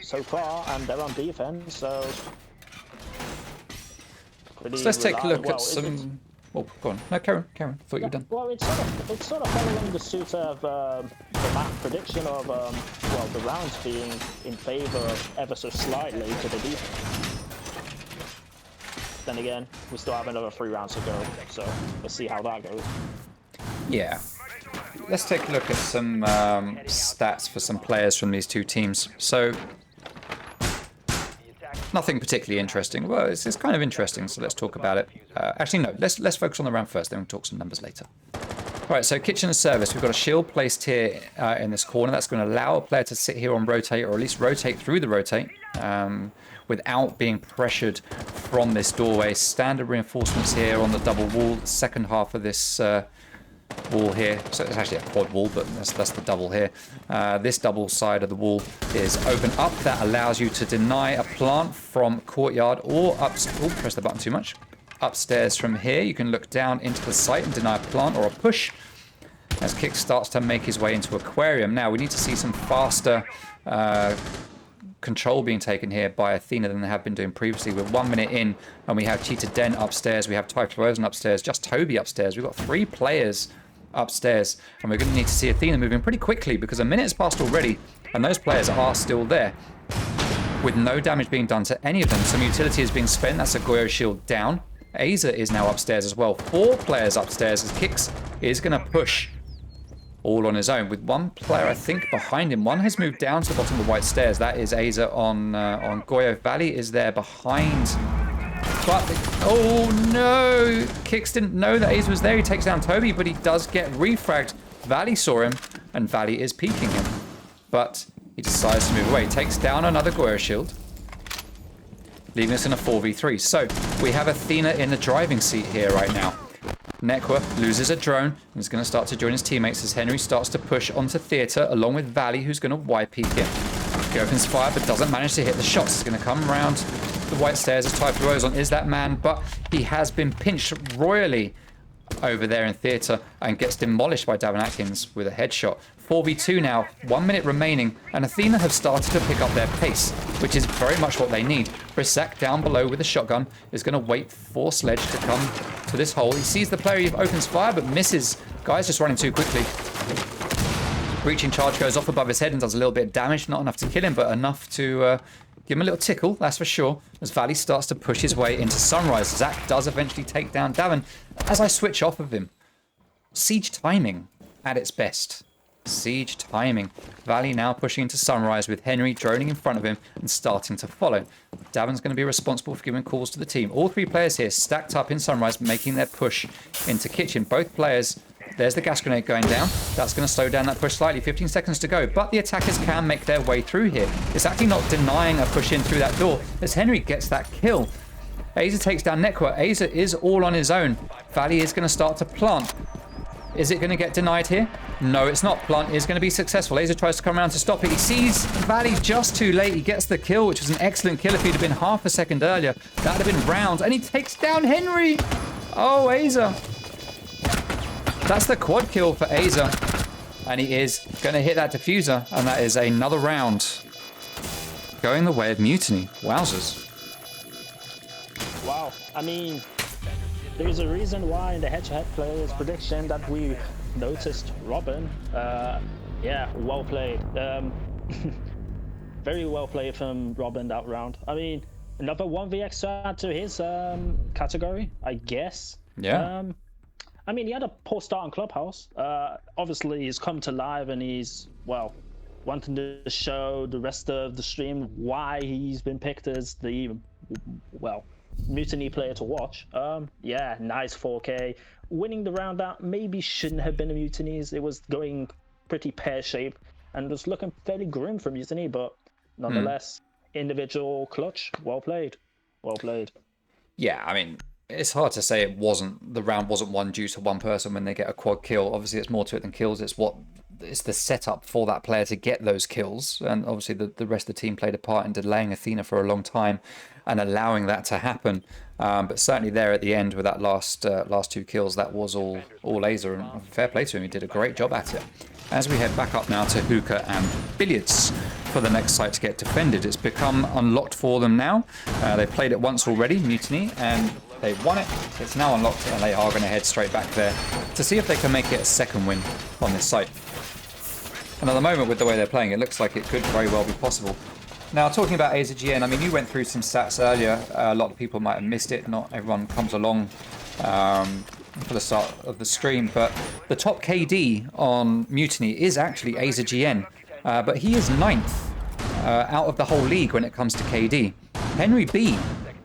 so far, and they're on defense, so pretty. So let's take a look well, at some. Oh, go on. No, Karen. Thought you were done. Well, it's sort of following the suit of the map prediction of well, the rounds being in favor of ever so slightly to the defense. Then again, we still have another 3 rounds to go, so let's see how that goes. Yeah. Let's take a look at some stats for some players from these two teams. So, nothing particularly interesting. Well, it's kind of interesting, so let's talk about it. Actually, no, let's focus on the round first, then we'll talk some numbers later. All right, so kitchen and service. We've got a shield placed here in this corner. That's going to allow a player to sit here on rotate, or at least rotate through the rotate, without being pressured from this doorway. Standard reinforcements here on the double wall, the second half of this wall here. So it's actually a quad wall, but that's the double here. This double side of the wall is open up. That allows you to deny a plant from courtyard or up. Oh, press the button too much. Upstairs from here, you can look down into the site and deny a plant or a push as Kick starts to make his way into aquarium. Now we need to see some faster control being taken here by Athena than they have been doing previously. We're 1 minute in and we have Cheetah Den upstairs, we have Typhlosion upstairs, just Toby upstairs. We've got 3 players upstairs and we're going to need to see Athena moving pretty quickly because a minute's passed already and those players are still there with no damage being done to any of them. Some utility is being spent. That's a Goyo shield down. Aza is now upstairs as well. 4 players upstairs as Kix is going to push all on his own with 1 player, I think, behind him. 1 has moved down to the bottom of the white stairs. That is Aza on Goyo. Valley is there behind. But, oh no! Kix didn't know that Aza was there. He takes down Toby, but he does get refragged. Valley saw him, and Valley is peeking him. But he decides to move away. Takes down another Goyo shield, leaving us in a 4v3. So, we have Athena in the driving seat here right now. Nekwa loses a drone and is going to start to join his teammates as Henry starts to push onto Theatre along with Valley, who's going to Y-peek in. He opens fire but doesn't manage to hit the shots. He's going to come around the white stairs as Typhlosion is that man, but he has been pinched royally over there in Theatre and gets demolished by Davin Atkins with a headshot. 4v2 now, 1 minute remaining, and Athena have started to pick up their pace, which is very much what they need. Brisak down below with a shotgun is going to wait for Sledge to come to this hole. He sees the player, he opens fire, but misses. Guy's just running too quickly. Breaching charge goes off above his head and does a little bit of damage. Not enough to kill him, but enough to give him a little tickle, that's for sure, as Valley starts to push his way into Sunrise. Zach does eventually take down Davin. As I switch off of him, siege timing at its best. Siege timing. Valley now pushing into Sunrise with Henry droning in front of him and starting to follow. Davin's going to be responsible for giving calls to the team. All 3 players here stacked up in Sunrise, making their push into Kitchen. Both players, there's the gas grenade going down. That's going to slow down that push slightly. 15 seconds to go, but the attackers can make their way through here. It's actually not denying a push in through that door as Henry gets that kill. Aza takes down Nekwa. Aza is all on his own. Valley is going to start to plant. Is it going to get denied here? No, it's not. Plant is going to be successful. Aza tries to come around to stop it. He sees Valley just too late. He gets the kill, which was an excellent kill. If he'd have been half a second earlier, that would have been round. And he takes down Henry. Oh, Aza. That's the quad kill for Aza. And he is going to hit that diffuser. And that is another round going the way of Mutiny. Wowzers. Wow. I mean, there's a reason why in the head-to-head players prediction that we noticed Robin. Yeah, well played. Very well played from Robin that round. I mean, another 1vx to add to his category, I guess. Yeah. I mean, he had a poor start in Clubhouse. Obviously, he's come to live and he's, well, wanting to show the rest of the stream why he's been picked as the, well, Mutiny player to watch. Yeah, nice 4K. Winning the round that maybe shouldn't have been a Mutiny's. It was going pretty pear-shaped and was looking fairly grim for Mutiny, but nonetheless, individual clutch. Well played. Well played. Yeah, I mean, it's hard to say the round wasn't won due to one person when they get a quad kill. Obviously, it's more to it than kills. It's what it's the setup for that player to get those kills, and obviously the rest of the team played a part in delaying Athena for a long time and allowing that to happen. But certainly there at the end with that last 2 kills, that was all Laser, and fair play to him. He did a great job at it. As we head back up now to Hookah and Billiards for the next site to get defended, it's become unlocked for them now. They played it once already, Mutiny, and they won it. It's now unlocked, and they are going to head straight back there to see if they can make it a second win on this site. And at the moment, with the way they're playing, it looks like it could very well be possible. Now, talking about AZGN, I mean, you went through some stats earlier. A lot of people might have missed it. Not everyone comes along for the start of the stream, but the top KD on Mutiny is actually AZGN, but he is 9th out of the whole league when it comes to KD. Henry B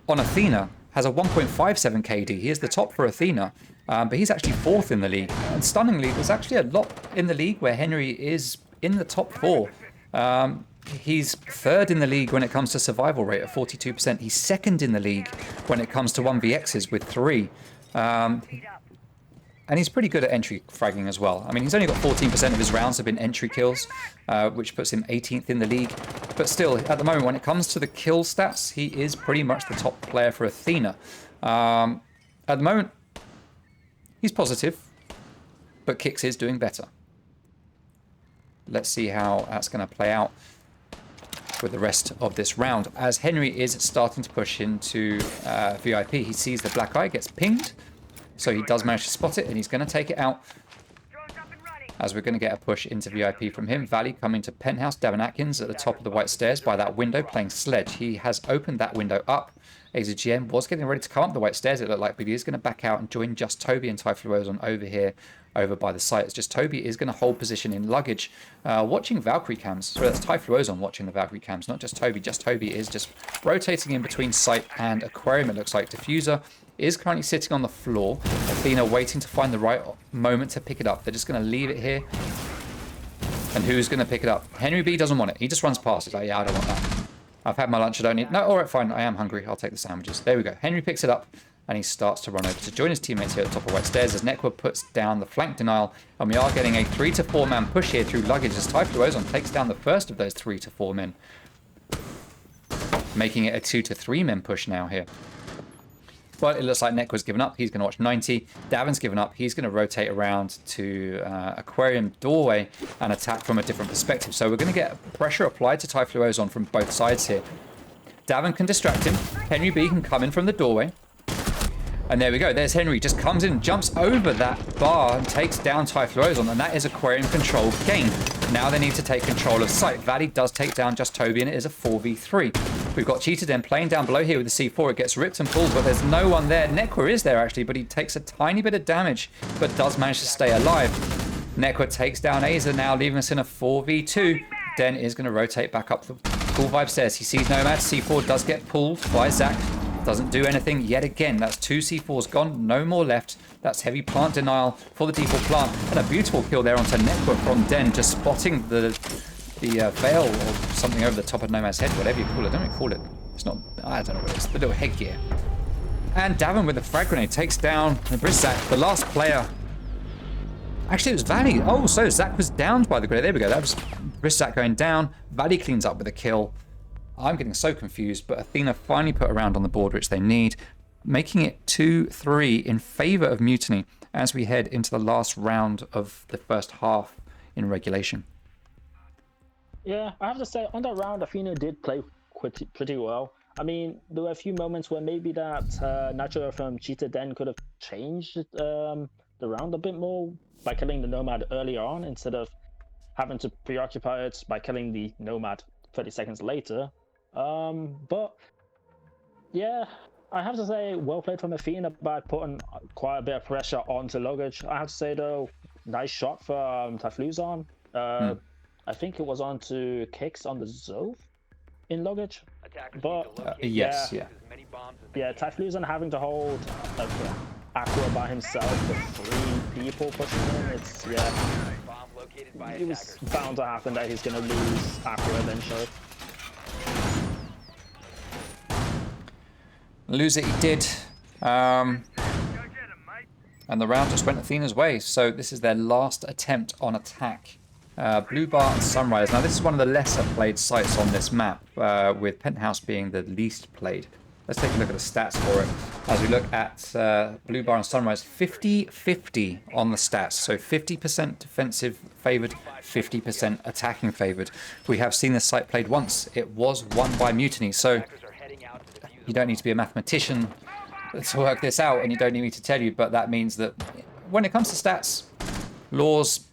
on Athena has a 1.57 KD. He is the top for Athena, but he's actually 4th in the league. And stunningly, there's actually a lot in the league where Henry is in the top 4. He's 3rd in the league when it comes to survival rate at 42%. He's 2nd in the league when it comes to 1vx's with 3. And he's pretty good at entry fragging as well. I mean, he's only got 14% of his rounds have been entry kills, which puts him 18th in the league. But still, at the moment, when it comes to the kill stats, he is pretty much the top player for Athena. At the moment, he's positive, but Kix is doing better. Let's see how that's going to play out with the rest of this round. As Henry is starting to push into VIP, he sees the black eye, gets pinged. So he does manage to spot it, and he's going to take it out. As we're going to get a push into VIP from him. Valley coming to Penthouse. Devin Atkins at the top of the white stairs by that window playing Sledge. He has opened that window up. AZGN was getting ready to come up the white stairs, it looked like, but he is going to back out and join just Toby and Typhlosion over here, over by the site. It's just Toby is going to hold position in luggage, watching Valkyrie cams. So that's Typhlosion watching the Valkyrie cams, not just Toby. Just Toby is just rotating in between site and aquarium, it looks like. Diffuser is currently sitting on the floor. Athena waiting to find the right moment to pick it up. They're just going to leave it here. And who's going to pick it up? Henry B doesn't want it. He just runs past. He's like, yeah, I don't want that. I've had my lunch, I don't need... No, alright, fine. I am hungry. I'll take the sandwiches. There we go. Henry picks it up, and he starts to run over to join his teammates here at the top of white stairs as Nekwa puts down the flank denial, and we are getting a 3 to 4 man push here through luggage as Typhlosion takes down the first of those 3 to 4 men. Making it a 2 to 3 men push now here. But it looks like Nekwa's given up. He's going to watch 90. Davin's given up. He's going to rotate around to aquarium doorway and attack from a different perspective. So we're going to get pressure applied to Typhlosion from both sides here. Davin can distract him. Henry B can come in from the doorway. And there we go. There's Henry. Just comes in, jumps over that bar and takes down Typhlosion. And that is aquarium control gain. Now they need to take control of site. Valley does take down just Toby, and it is a 4v3. We've got Cheetah Den playing down below here with the C4. It gets ripped and pulled, but there's no one there. Nekwa is there, actually, but he takes a tiny bit of damage, but does manage to stay alive. Nekwa takes down Aza now, leaving us in a 4v2. Den is going to rotate back up the cool vibe stairs. He sees Nomad. C4 does get pulled by Zach. Doesn't do anything yet again. That's 2 C4s gone. No more left. That's heavy plant denial for the default plant. And a beautiful kill there onto Nekwa from Den, just spotting the veil or something over the top of Nomad's head, whatever you call it. Don't really call it. It's not, I don't know what it is. The little headgear. And Davin with the frag grenade takes down Briszak, the last player. Actually, it was Valley. Oh, so Zach was downed by the grenade. There we go. That was Briszak going down. Valley cleans up with a kill. I'm getting so confused, but Athena finally put a round on the board, which they need, making it 2-3 in favor of Mutiny as we head into the last round of the first half in regulation. Yeah, I have to say, on that round, Athena did play pretty well. I mean, there were a few moments where maybe that natural from Cheetah Den could have changed the round a bit more by killing the Nomad earlier on instead of having to preoccupy it by killing the Nomad 30 seconds later. But yeah, I have to say, well played from Athena by putting quite a bit of pressure onto luggage. I have to say though, nice shot from Typhlosion. I think it was onto Kix on the Zove in luggage. But yes, yeah. Yeah, Typhlosion having to hold Aqua by himself with 3 people pushing him. It's it was bound to happen that he's gonna lose Aqua eventually. Lose it he did. And the round just went Athena's way. So this is their last attempt on attack Blue Bar and Sunrise. Now this is one of the lesser played sites on this map, with Penthouse being the least played. Let's take a look at the stats for it. As we look at Blue Bar and Sunrise, 50-50 on the stats. So 50% defensive favoured, 50% attacking favoured. We have seen this site played once. It was won by Mutiny. So you don't need to be a mathematician to work this out, and you don't need me to tell you, but that means that when it comes to stats, laws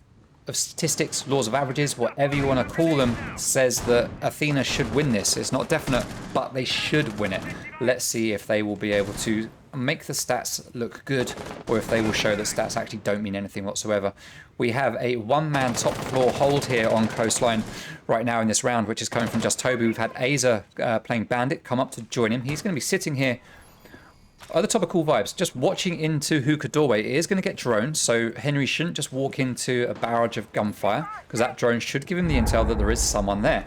of statistics, laws of averages, whatever you want to call them, says that Athena should win this. It's not definite, but they should win it. Let's see if they will be able to make the stats look good, or if they will show that stats actually don't mean anything whatsoever. We have a one-man top floor hold here on Coastline right now in this round, which is coming from Just Toby. We've had Aza playing Bandit come up to join him. He's going to be sitting here at the top of Cool Vibes, just watching into Hookah Doorway. It is going to get droned, so Henry shouldn't just walk into a barrage of gunfire, because that drone should give him the intel that there is someone there.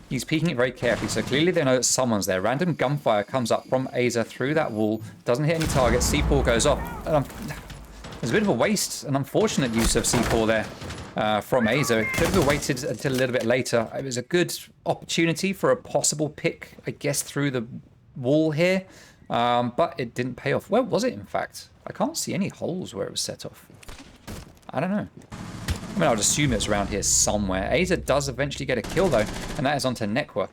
He's peeking it very carefully, so clearly they know that someone's there. Random gunfire comes up from Aza through that wall, doesn't hit any targets, C4 goes off. There's a bit of a waste, an unfortunate use of C4 there from Aza. Could have waited until a little bit later. It was a good opportunity for a possible pick, I guess, through the wall here. But it didn't pay off. Where was it, in fact? I can't see any holes where it was set off. I don't know. I mean, I would assume it's around here somewhere. Aza does eventually get a kill, though, and that is onto Nekwa.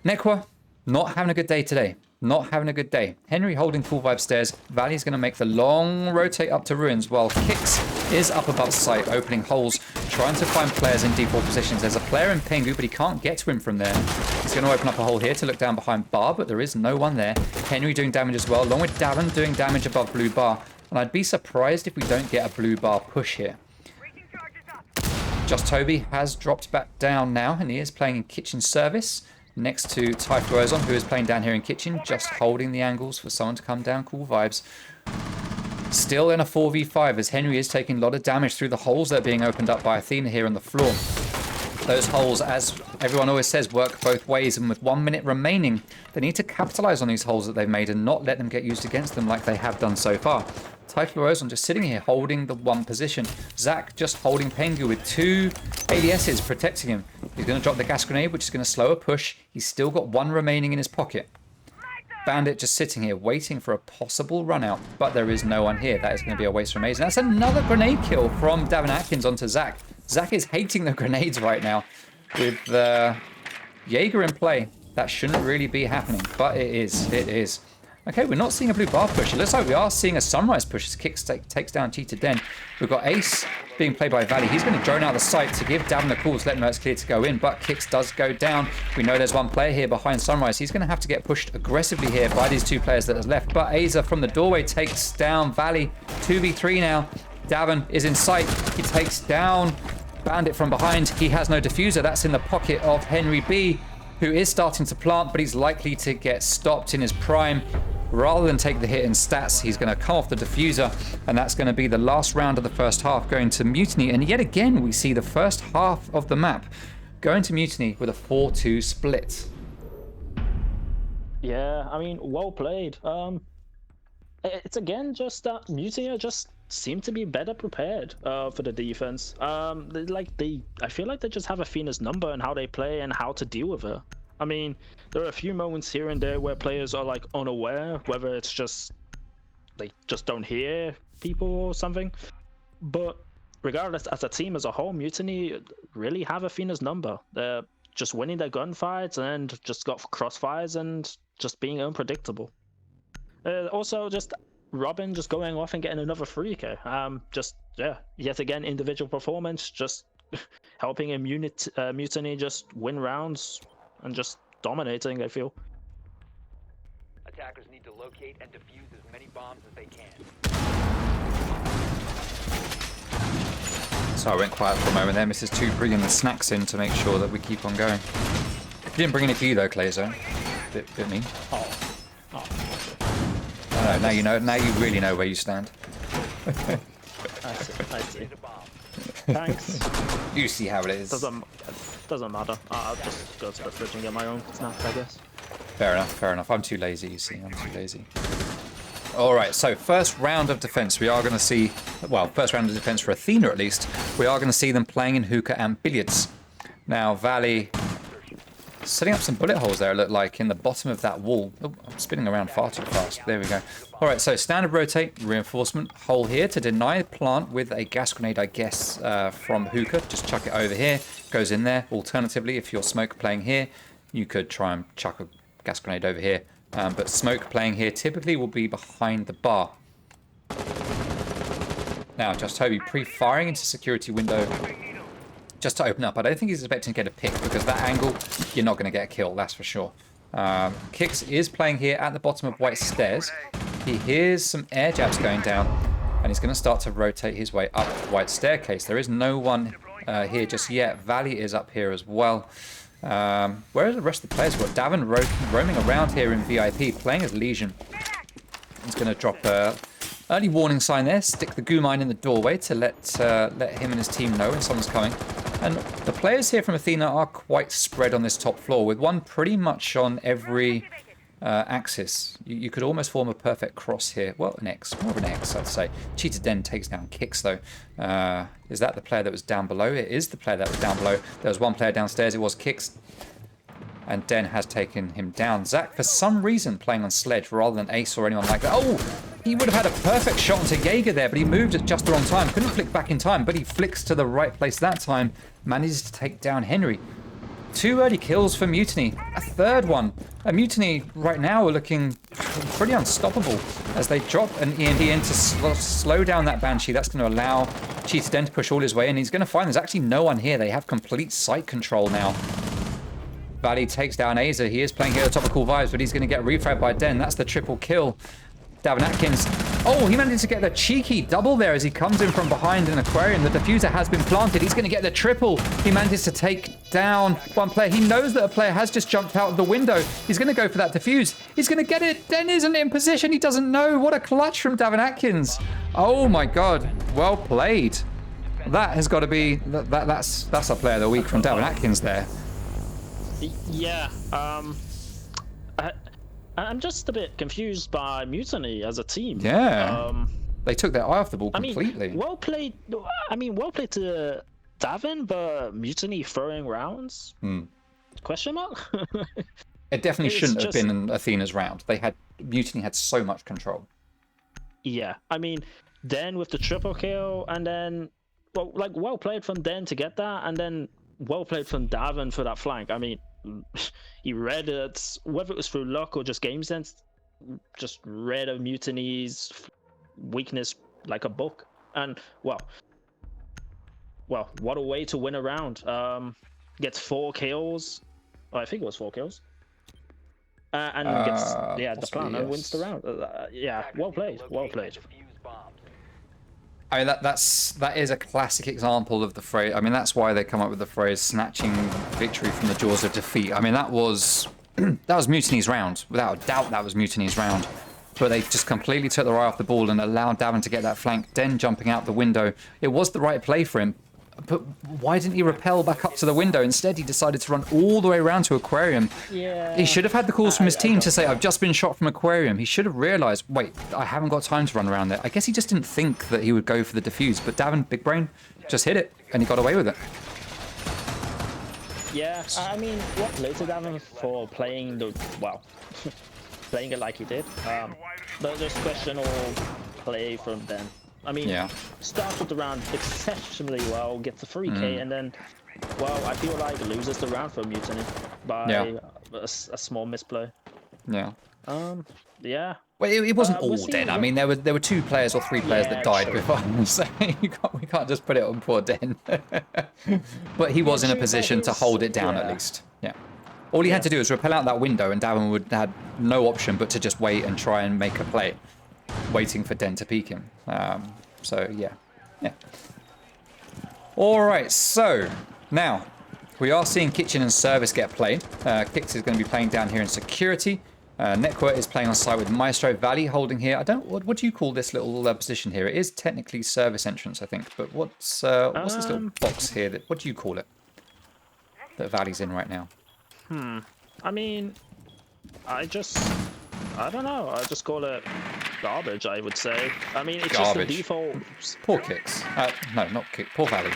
Nekwa, not having a good day today. Not having a good day. Henry holding Cool Vibe stairs. Valley's going to make the long rotate up to ruins, while Kix is up above site, opening holes, trying to find players in default positions. There's a player in Pengu, but he can't get to him from there. He's going to open up a hole here to look down behind Bar, but there is no one there. Henry doing damage as well, along with Davin doing damage above Blue Bar. And I'd be surprised if we don't get a Blue Bar push here. Just Toby has dropped back down now, and he is playing in kitchen service next to Typhoon, who is playing down here in kitchen, just holding the angles for someone to come down. Cool Vibes. Still in a 4v5 as Henry is taking a lot of damage through the holes that are being opened up by Athena here on the floor. Those holes, as everyone always says, work both ways, and with 1 minute remaining, they need to capitalize on these holes that they've made and not let them get used against them like they have done so far. Typhoon just sitting here holding the one position. Zach just holding Pengu with two ADSs protecting him. He's going to drop the gas grenade, which is going to slow a push. He's still got one remaining in his pocket. Bandit just sitting here waiting for a possible run out, but there is no one here. That is going to be a waste from Aza. That's another grenade kill from Davin Atkins onto Zach. Zach is hating the grenades right now with Jaeger in play. That shouldn't really be happening, but it is. It is. Okay, we're not seeing a Blue Bar push. It looks like we are seeing a Sunrise push as Kix takes down Cheetah Den. We've got Ace being played by Valley. He's going to drone out the site to give Davin a call to let him know it's clear to go in, but Kix does go down. We know there's one player here behind Sunrise. He's going to have to get pushed aggressively here by these two players that are left, but Aza from the doorway takes down Valley. 2v3 now. Davin is in sight. He takes down Bandit from behind. He has no diffuser. That's in the pocket of Henry B, who is starting to plant, but he's likely to get stopped in his prime. Rather than take the hit in stats, he's going to come off the diffuser, and that's going to be the last round of the first half going to Mutiny. And yet again, we see the first half of the map going to Mutiny with a 4-2 split. Yeah, I mean, well played. It's again just that Mutiny just seem to be better prepared for the defense. I feel like they just have Athena's number and how they play and how to deal with her. I mean, there are a few moments here and there where players are like unaware, whether it's just they just don't hear people or something. But regardless, as a team as a whole, Mutiny really have Athena's number. They're just winning their gunfights and just got crossfires and just being unpredictable. Also, just Robin just going off and getting another 3K. Yet again, individual performance, just helping a Mutiny just win rounds and just dominating, I feel. Attackers need to locate and defuse as many bombs as they can. So I went quiet for a moment there. Mrs. 2 bringing the snacks in to make sure that we keep on going. You didn't bring any for you though, Clayzo. Bit mean. Oh. I know, now you know. Now you really know where you stand. I see. Thanks. You see how it is. Doesn't matter. I'll just go to the fridge and get my own snacks, I guess. Fair enough. I'm too lazy, you see. I'm too lazy. All right, so first round of defense, we are going to see, well, first round of defense for Athena at least, we are going to see them playing in hookah and billiards. Now, Valley setting up some bullet holes there, it looked like, in the bottom of that wall. Oh, I'm spinning around far too fast. There we go. All right, so standard rotate, reinforcement, hole here to deny plant with a gas grenade, I guess, from hookah. Just chuck it over here, goes in there. Alternatively, if you're smoke playing here, you could try and chuck a gas grenade over here. But smoke playing here typically will be behind the bar. Now, just Toby pre-firing into security window just to open up. I don't think he's expecting to get a pick because that angle, you're not going to get a kill, that's for sure. Kicks is playing here at the bottom of White Stairs. He hears some air jabs going down, and he's going to start to rotate his way up White Staircase. There is no one here just yet. Valley is up here as well. Where are the rest of the players? We've got Davin roaming around here in VIP, playing as Legion. He's going to drop a early warning sign there, stick the goo mine in the doorway to let him and his team know when someone's coming. And the players here from Athena are quite spread on this top floor, with one pretty much on every axis. You could almost form a perfect cross here. Well, an X, more of an X, I'd say. Cheetah Den takes down Kicks, though. Is that the player that was down below? It is the player that was down below. There was one player downstairs, it was Kicks. And Den has taken him down. Zach, for some reason, playing on Sledge rather than Ace or anyone like that. Oh, he would have had a perfect shot onto Jaeger there, but he moved at just the wrong time. Couldn't flick back in time, but he flicks to the right place that time. Manages to take down Henry. 2 early kills for Mutiny. A third one. Mutiny right now are looking pretty unstoppable as they drop an EMD in to slow down that Banshee. That's going to allow Cheetah Den to push all his way in. He's going to find there's actually no one here. They have complete site control now. Valley takes down Aza. He is playing here at the top of Cool Vibes, but he's going to get refragged by Den. That's the triple kill. Davin Atkins. Oh, he managed to get the cheeky double there as he comes in from behind an aquarium. The diffuser has been planted. He's going to get the triple. He manages to take down one player. He knows that a player has just jumped out of the window. He's going to go for that diffuse. He's going to get it. Den isn't in position. He doesn't know. What a clutch from Davin Atkins. Oh my God. Well played. That has got to be... That's a player of the week from Davin Atkins there. Yeah, I'm just a bit confused by Mutiny as a team. Yeah, they took their eye off the ball completely. I mean, well played to Davin, but Mutiny throwing rounds? Question mark? It definitely shouldn't have been Athena's round. Mutiny had so much control. Yeah, I mean, Den with the triple kill, and then well played from Den to get that, and then well played from Davin for that flank. I mean, he read it, whether it was through luck or just game sense, just read a Mutiny's weakness like a book. And well, what a way to win a round. Gets 4 kills. Oh, I think it was 4 kills. And gets the plan, yes, and wins the round. Yeah, well played. I mean, that is a classic example of the phrase. I mean, that's why they come up with the phrase "snatching victory from the jaws of defeat." I mean, that was Mutiny's round, without a doubt. That was Mutiny's round, but they just completely took their eye off the ball and allowed Davin to get that flank. Den jumping out the window. It was the right play for him, but why didn't he rappel back up to the window? Instead, he decided to run all the way around to Aquarium. Yeah. He should have had the calls from his team to say, "I've just been shot from Aquarium." He should have realised, wait, I haven't got time to run around there. I guess he just didn't think that he would go for the defuse, but Davin, big brain, just hit it, and he got away with it. Yeah, I mean, what played to Davin for playing playing it like he did. But there's questionable play from Den. I mean, starts with the round exceptionally well, gets a 3k, and then, well, I feel like loses the round for Mutiny by a small misplay. Yeah. Yeah. Well, it wasn't all Den. I mean, there were 2 players or 3 players that died before, so we can't just put it on poor Den. But he was in a position to hold it down at least. Yeah. All he had to do was rappel out that window, and Davin would had no option but to just wait and try and make a play, waiting for Den to peek him. So yeah. All right, so now we are seeing kitchen and service get played. Kix is going to be playing down here in security. Netquart is playing on site with Maestro. Valley holding here. I don't. What do you call this little position here? It is technically service entrance, I think. But what's this little box here? What do you call it? That Valley's in right now. I mean, I don't know. I just call it garbage, I would say. I mean, it's Garbage. just the default. Poor Kicks. No, not Kick. Poor Valley.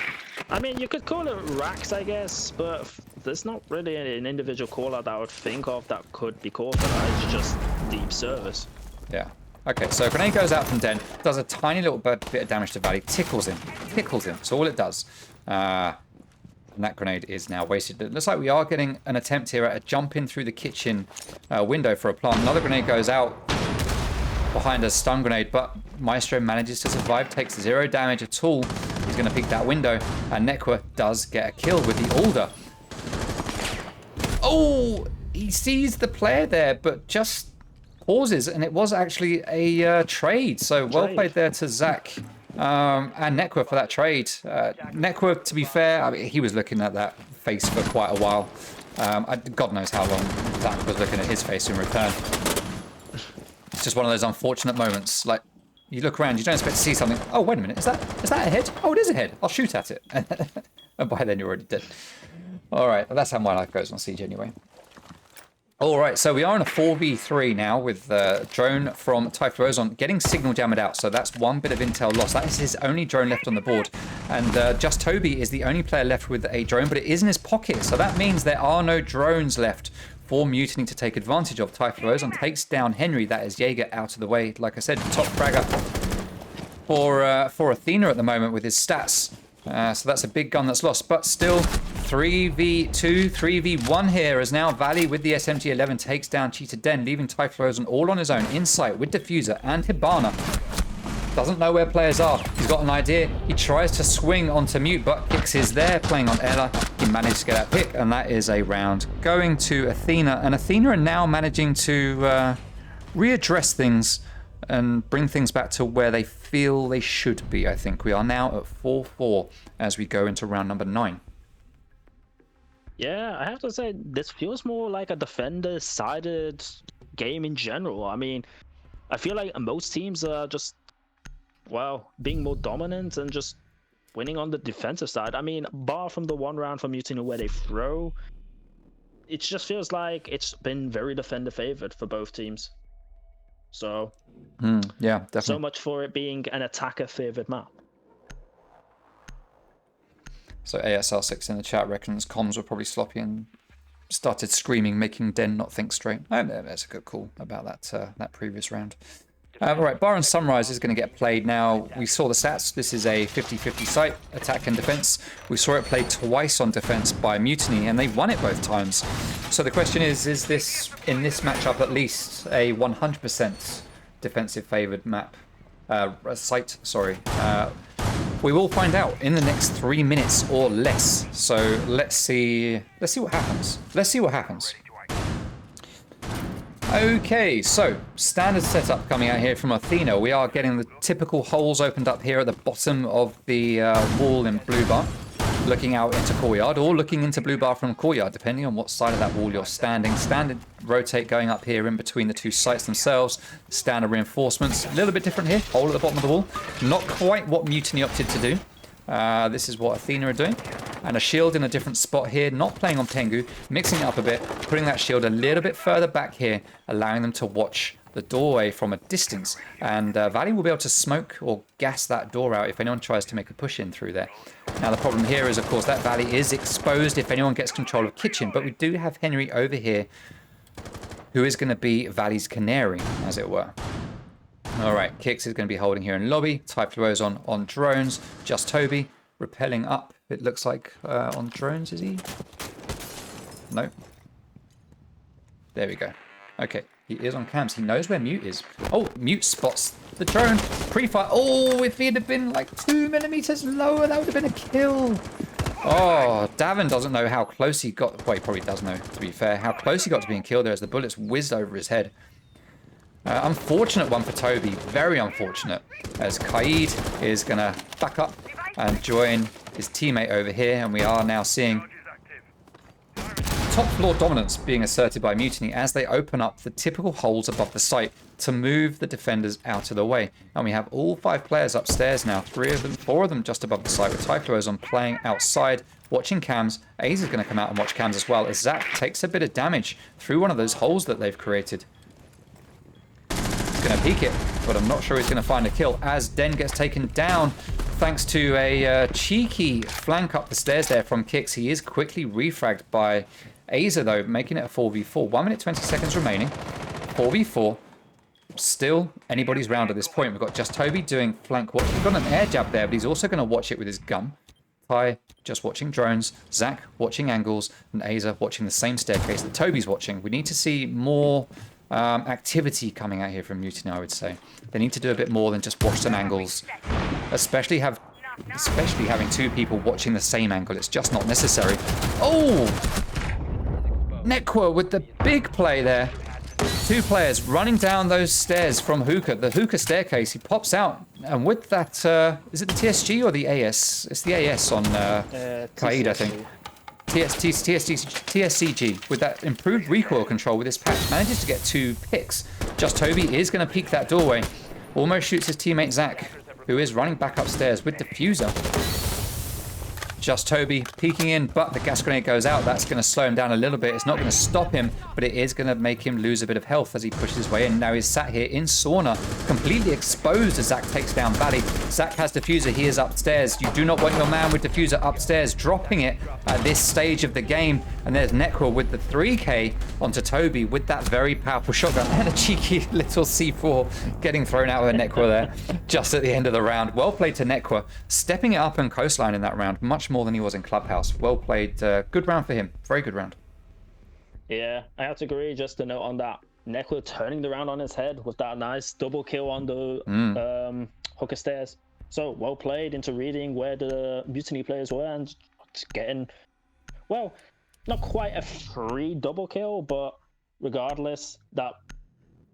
I mean, you could call it racks, I guess, but there's not really an individual caller that I would think of that could be called for that. It's just deep service. Yeah. Okay, so grenade goes out from Den, does a tiny little bit of damage to Valley, tickles him. That's all it does. And that grenade is now wasted. It looks like we are getting an attempt here at a jump in through the kitchen window for a plant. Another grenade goes out behind a stun grenade, but Maestro manages to survive, takes 0 damage at all. He's going to peek that window, and Nekwa does get a kill with the Alder. Oh, he sees the player there, but just pauses, and it was actually a trade. So well played there to Zach and Nekwa for that trade. Nekwa, to be fair, I mean, he was looking at that face for quite a while. God knows how long Zach was looking at his face in return. It's just one of those unfortunate moments. Like, you look around, you don't expect to see something. Oh, wait a minute, is that a head? Oh, it is a head. I'll shoot at it. And by then you're already dead. All right, well, that's how my life goes on Siege anyway. All right, so we are in a 4v3 now with drone from Typhlosion getting signal jammed out. So that's one bit of intel lost. That is his only drone left on the board. And Just Toby is the only player left with a drone, but it is in his pocket. So that means there are no drones left for Mutiny to take advantage of. Typhlosion takes down Henry. That is Jaeger out of the way. Like I said, top fragger for Athena at the moment with his stats. So that's a big gun that's lost, but still 3v2, 3v1 here as now Valley with the SMG-11 takes down Cheetah Den, leaving Typhlosion all on his own inside with Diffuser and Hibana. Doesn't know where players are. He's got an idea. He tries to swing onto Mute, but Kix is there playing on Ella. He managed to get that pick, and that is a round going to Athena. And Athena are now managing to readdress things and bring things back to where they feel they should be, I think. We are now at 4-4 as we go into round number 9. Yeah, I have to say, this feels more like a defender-sided game in general. I mean, I feel like most teams are just, well, being more dominant and just winning on the defensive side. I mean, bar from the one round from Mutiny where they throw, it just feels like it's been very defender-favored for both teams. So, yeah, definitely. So much for it being an attacker-favored map. So ASR6 in the chat reckons comms were probably sloppy and started screaming, making Den not think straight. That's a good call about that previous round. All right, Bar and Sunrise is going to get played now. We saw the stats. This is a 50-50 site, attack and defense. We saw it played twice on defense by Mutiny, and they won it both times. So the question is this, in this matchup at least, a 100% defensive favored map? Site, sorry. We will find out in the next 3 minutes or less. So let's see what happens. Let's see what happens. Okay, so standard setup coming out here from Athena. We are getting the typical holes opened up here at the bottom of the wall in Blue Bar, looking out into Courtyard, or looking into Blue Bar from Courtyard, depending on what side of that wall you're standing. Standard rotate going up here in between the two sites themselves. Standard reinforcements, a little bit different here. Hole at the bottom of the wall. Not quite what Mutiny opted to do. This is what Athena are doing. And a shield in a different spot here, not playing on Tengu, mixing it up a bit, putting that shield a little bit further back here, allowing them to watch the doorway from a distance. And Valley will be able to smoke or gas that door out if anyone tries to make a push in through there. Now the problem here is, of course, that Valley is exposed if anyone gets control of kitchen, but we do have Henry over here who is going to be Valley's canary, as it were. All right, Kix is going to be holding here in lobby. Typhlosion on drones. Just Toby rappelling up, it looks like, on drones, is he? No. There we go. Okay, he is on cams. He knows where Mute is. Oh, Mute spots the drone. Pre-fire. Oh, if he'd have been like 2 millimeters lower, that would have been a kill. Oh, Davin doesn't know how close he got. Well, he probably does know, to be fair, how close he got to being killed there as the bullets whizzed over his head. Unfortunate one for Toby, very unfortunate, as Kaid is going to back up and join his teammate over here, and we are now seeing top floor dominance being asserted by Mutiny as they open up the typical holes above the site to move the defenders out of the way. And we have all 5 players upstairs now, 4 of them just above the site, with Typhlosion playing outside, watching cams. Aze is going to come out and watch cams as well, as Zach takes a bit of damage through one of those holes that they've created. going to peek it, but I'm not sure he's going to find a kill as Den gets taken down thanks to a cheeky flank up the stairs there from Kix. He is quickly refragged by Aza, though, making it a 4v4. 1 minute, 20 seconds remaining. 4v4. Still anybody's round at this point. We've got just Toby doing flank watch. We've got an air jab there, but he's also going to watch it with his gun. Ty just watching drones, Zach watching angles, and Aza watching the same staircase that Toby's watching. We need to see more activity coming out here from Mutiny, I would say. They need to do a bit more than just watch some angles, especially having two people watching the same angle. It's just not necessary. Oh! Nekwa with the big play there. Two players running down those stairs from Hookah, the Hookah staircase. He pops out, and with that, is it the TSG or the AS? It's the AS on Kaid, I think. TSCG, with that improved recoil control with this patch, manages to get 2 picks. Just Toby is going to peek that doorway. Almost shoots his teammate Zach, who is running back upstairs with Diffuser. Just Toby peeking in, but the gas grenade goes out. That's going to slow him down a little bit. It's not going to stop him, but it is going to make him lose a bit of health as he pushes his way in. Now he's sat here in sauna, completely exposed as Zach takes down Valley. Zach has Diffuser. He is upstairs. You do not want your man with Diffuser upstairs, dropping it at this stage of the game. And there's Nekwa with the 3K onto Toby with that very powerful shotgun and a cheeky little C4 getting thrown out of a Nekwa there just at the end of the round. Well played to Nekwa, stepping it up in Coastline in that round, much more than he was in Clubhouse. Well played. Good round for him. Very good round. Yeah, I have to agree. Just to note on that, Nekwa turning the round on his head with that nice double kill on the Hooker stairs. So well played into reading where the Mutiny players were and getting, well, not quite a free double kill, but regardless, that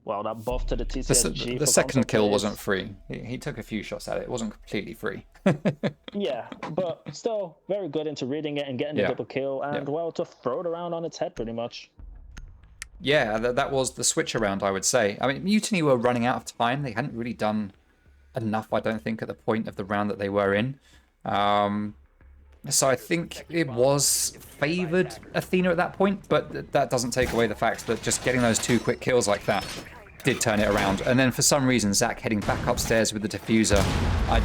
buff to the TCSG. The second kill wasn't free. He took a few shots at it. It wasn't completely free. Yeah, but still very good into reading it and getting the double kill and, well, to throw it around on its head pretty much. Yeah, that was the switch around, I would say. I mean, Mutiny were running out of time. They hadn't really done enough, I don't think, at the point of the round that they were in. So I think it was favoured Athena at that point, but that doesn't take away the fact that just getting those 2 quick kills like that did turn it around. And then for some reason, Zach heading back upstairs with the Diffuser, I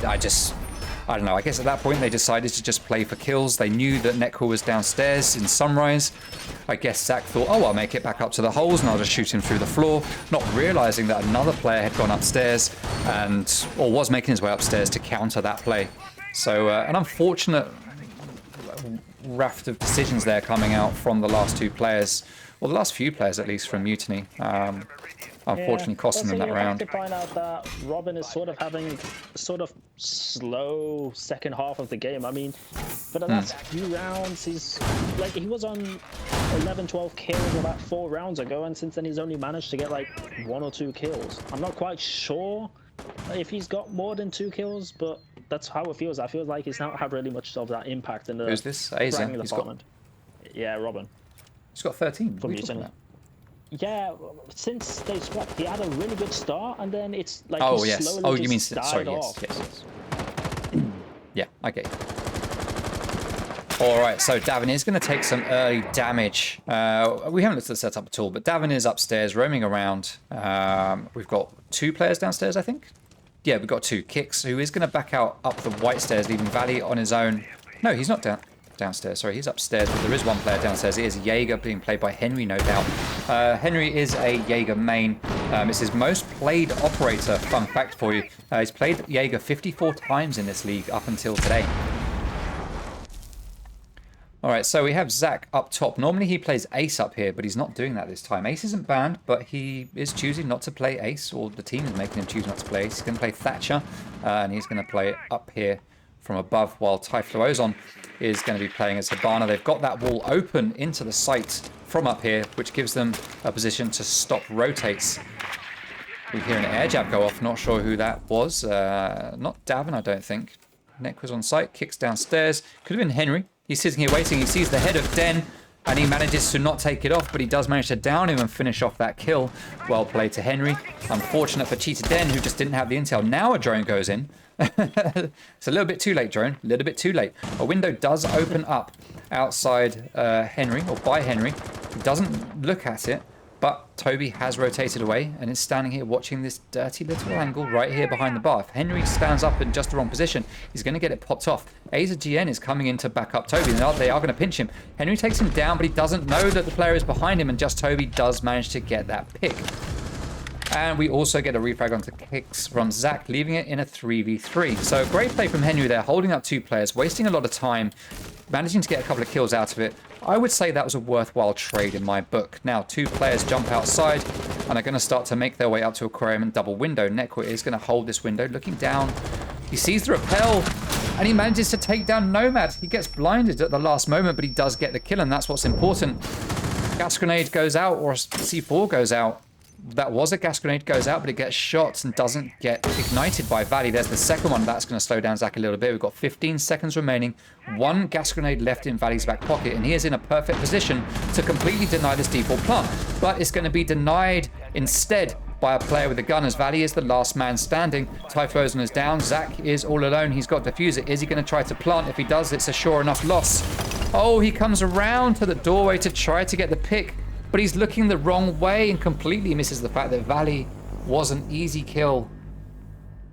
don't know, I guess at that point they decided to just play for kills. They knew that Nekwa was downstairs in Sunrise. I guess Zach thought, oh, I'll make it back up to the holes and I'll just shoot him through the floor, not realising that another player had gone upstairs or was making his way upstairs to counter that play. So an unfortunate raft of decisions there coming out from the last 2 players, well, the last few players at least from Mutiny, unfortunately costing them that round. You have to point out that Robin is sort of having a sort of slow second half of the game. I mean, for the last few rounds, he was on 11, 12 kills about 4 rounds ago, and since then he's only managed to get like 1 or 2 kills. I'm not quite sure if he's got more than 2 kills, but that's how it feels. I feel like he's not had really much of that impact in the Who's this? Aza? department. Yeah, Robin. He's got 13. From Mutiny. Yeah, since they swapped, he had a really good start, and then it's like slowly you mean sorry, yes. Yeah, I get you. All right, so Davin is going to take some early damage. We haven't looked at the setup at all, but Davin is upstairs roaming around. We've got 2 players downstairs, I think. Yeah, we've got 2. Kix, who is going to back out up the white stairs, leaving Valley on his own. No, he's not downstairs. Sorry, he's upstairs, but there is 1 player downstairs. It is Jaeger, being played by Henry, no doubt. Henry is a Jaeger main. It's his most played operator. Fun fact for you. He's played Jaeger 54 times in this league up until today. All right, so we have Zach up top. Normally he plays Ace up here, but he's not doing that this time. Ace isn't banned, but he is choosing not to play Ace, or the team is making him choose not to play Ace. He's going to play Thatcher, and he's going to play up here from above, while Typhloozon is going to be playing as Hibana. They've got that wall open into the site from up here, which gives them a position to stop rotates. We hear an air jab go off. Not sure who that was. Not Davin, I don't think. Nick was on site, kicks downstairs. Could have been Henry. He's sitting here waiting. He sees the head of Den, and he manages to not take it off, but he does manage to down him and finish off that kill. Well played to Henry. Unfortunate for Cheetah Den, who just didn't have the intel. Now a drone goes in. It's a little bit too late, drone. A little bit too late. A window does open up outside Henry, or by Henry. He doesn't look at it. But Toby has rotated away and is standing here watching this dirty little angle right here behind the bar. If Henry stands up in just the wrong position, he's going to get it popped off. Aza GN is coming in to back up Toby. They are going to pinch him. Henry takes him down, but he doesn't know that the player is behind him, and just Toby does manage to get that pick. And we also get a refrag onto kicks from Zach, leaving it in a 3v3. So great play from Henry there, holding up 2 players, wasting a lot of time, managing to get a couple of kills out of it. I would say that was a worthwhile trade in my book. Now 2 players jump outside and are going to start to make their way up to Aquarium and double window. Nekwa is going to hold this window, looking down. He sees the rappel and he manages to take down Nomad. He gets blinded at the last moment, but he does get the kill, and that's what's important. Gas grenade goes out, or C4 goes out. That was a gas grenade, goes out, but it gets shot and doesn't get ignited by Valley. There's the second one. That's going to slow down Zach a little bit. We've got 15 seconds remaining. 1 gas grenade left in Valley's back pocket, and he is in a perfect position to completely deny this default plant. But it's going to be denied instead by a player with a gun, as Valley is the last man standing. Typhlosion is down. Zach is all alone. He's got diffuser. Is he going to try to plant? If he does, it's a sure enough loss. Oh, he comes around to the doorway to try to get the pick, but he's looking the wrong way and completely misses the fact that Valley was an easy kill.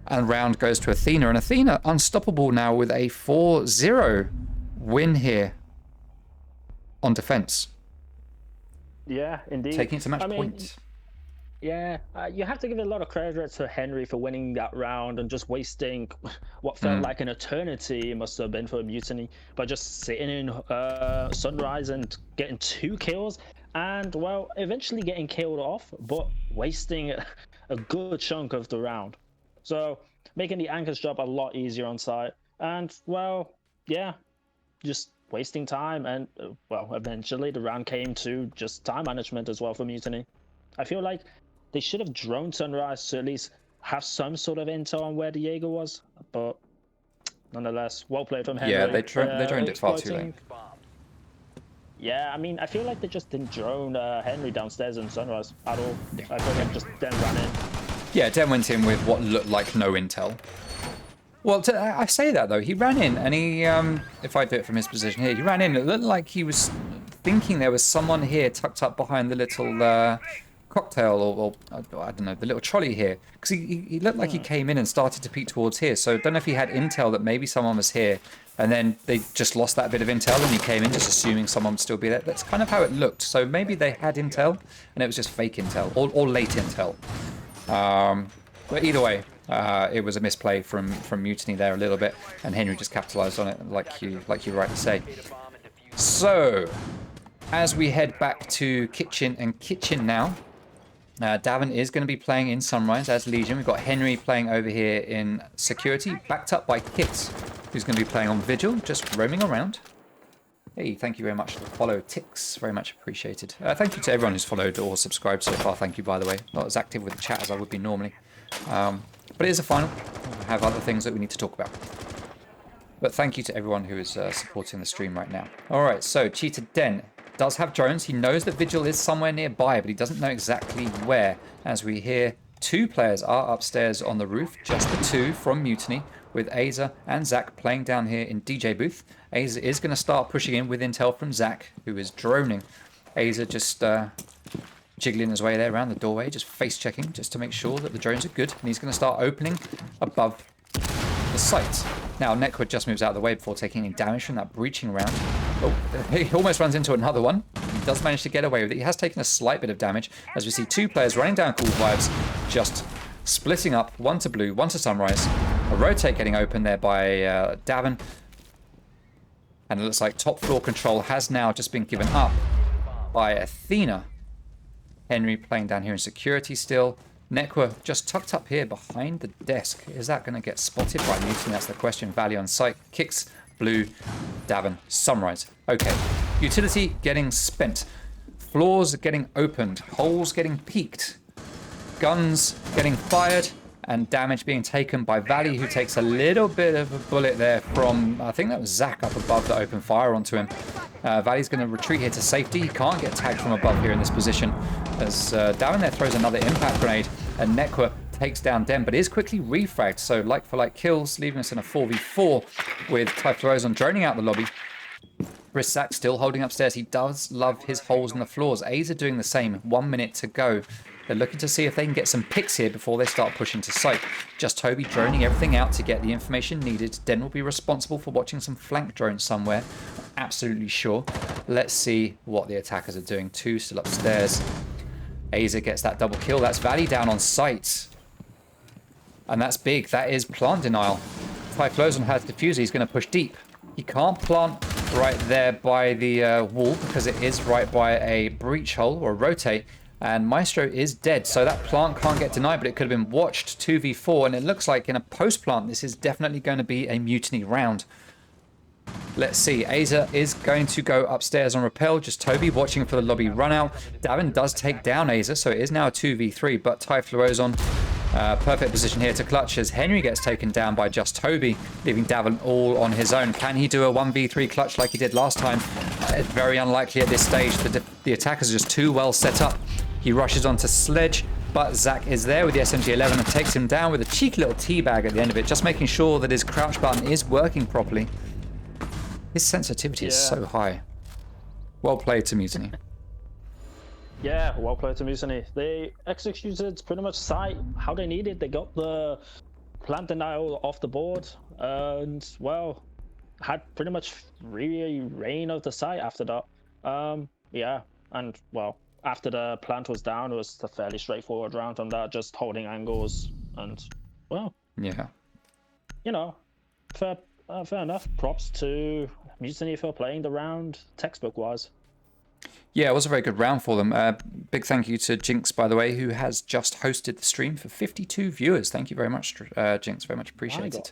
And round goes to Athena. And Athena unstoppable now with a 4-0 win here on defense. Yeah, indeed. Taking it to match point. Yeah, you have to give a lot of credit to Henry for winning that round and just wasting what felt like an eternity, it must have been for Mutiny, by just sitting in Sunrise and getting 2 kills. And, well, eventually getting killed off, but wasting a good chunk of the round. So, making the Anchor's job a lot easier on site. And, well, yeah, just wasting time. And, well, eventually the round came to just time management as well for Mutiny. I feel like they should have droned Sunrise to at least have some sort of intel on where the Jaeger was. But, nonetheless, well played from Henry. Yeah, they droned it far too late. Yeah, I mean, I feel like they just didn't drone Henry downstairs in Sunrise at all. Yeah. I feel like just Den ran in. Yeah, Den went in with what looked like no intel. Well, I say that, though. He ran in, and he, if I do it from his position here, he ran in. It looked like he was thinking there was someone here tucked up behind the little cocktail, or I don't know, the little trolley here. Because he looked like he came in and started to peek towards here. So I don't know if he had intel that maybe someone was here. And then they just lost that bit of intel and he came in just assuming someone would still be there. That's kind of how it looked. So maybe they had intel and it was just fake intel or late intel. But either way, it was a misplay from Mutiny there a little bit, and Henry just capitalized on it like you rightly say. So as we head back to kitchen now, Davin is going to be playing in Sunrise as Legion. We've got Henry playing over here in security, backed up by Kix, who's going to be playing on Vigil, just roaming around. Hey, thank you very much for the follow, Tix. Very much appreciated. Thank you to everyone who's followed or subscribed so far. Thank you, by the way. Not as active with the chat as I would be normally. But it is a final. I have other things that we need to talk about. But thank you to everyone who is supporting the stream right now. All right, so Cheetah Den does have drones. He knows that Vigil is somewhere nearby, but he doesn't know exactly where. As we hear, 2 players are upstairs on the roof, just the 2 from Mutiny, with Aza and Zach playing down here in DJ booth. Aza is going to start pushing in with intel from Zach, who is droning. Aza just jiggling his way there around the doorway, just face checking, just to make sure that the drones are good. And he's going to start opening above the site. Now, Nekwa just moves out of the way before taking any damage from that breaching round. Oh, he almost runs into another one. He does manage to get away with it. He has taken a slight bit of damage, as we see 2 players running down Cool Vibes, just splitting up, 1 to Blue, 1 to Sunrise. A rotate getting open there by Davin. And it looks like top floor control has now just been given up by Athena. Henry playing down here in security still. Nekwa just tucked up here behind the desk. Is that going to get spotted by Mutiny? That's the question. Valley on site. Kicks, Blue, Davin, Sunrise. Okay. Utility getting spent. Floors getting opened. Holes getting peaked. Guns getting fired. And damage being taken by Valley, who takes a little bit of a bullet there from, I think that was Zach up above that opened fire onto him. Valley's going to retreat here to safety. He can't get tagged from above here in this position, as Darren there throws another impact grenade, and Nekwa takes down Den, but is quickly refragged. So like for like kills, leaving us in a 4v4 with Typhlosion droning out the lobby. Brissac still holding upstairs. He does love his holes in the floors. A's are doing the same. 1 minute to go. They're looking to see if they can get some picks here before they start pushing to site. Just Toby droning everything out to get the information needed. Den will be responsible for watching some flank drones somewhere. Absolutely sure. Let's see what the attackers are doing. 2 still upstairs. Aza gets that double kill. That's Valley down on site. And that's big. That is plant denial. Typhlosion has diffuser. He's going to push deep. He can't plant right there by the wall because it is right by a breach hole or a rotate. And Maestro is dead. So that plant can't get denied, but it could have been watched 2v4. And it looks like in a post-plant, this is definitely going to be a mutiny round. Let's see. Aza is going to go upstairs on rappel. Just Toby watching for the lobby run out. Davin does take down Aza, so it is now a 2v3. But Typhlosion, perfect position here to clutch as Henry gets taken down by Just Toby, leaving Davin all on his own. Can he do a 1v3 clutch like he did last time? It's very unlikely at this stage. The attackers are just too well set up. He rushes onto Sledge, but Zach is there with the SMG-11 and takes him down with a cheeky little teabag at the end of it, just making sure that his crouch button is working properly. His sensitivity is so high. Well played to Mutiny. Yeah, well played to Mutiny. They executed pretty much site how they needed. They got the plant denial off the board and, well, had pretty much free reign of the site after that. Yeah, and, well, after the plant was down, it was a fairly straightforward round on that, just holding angles and, well, yeah, you know, fair enough. Props to Mutiny for playing the round textbook-wise. Yeah, it was a very good round for them. Big thank you to Jinx, by the way, who has just hosted the stream for 52 viewers. Thank you very much, Jinx. Very much appreciated.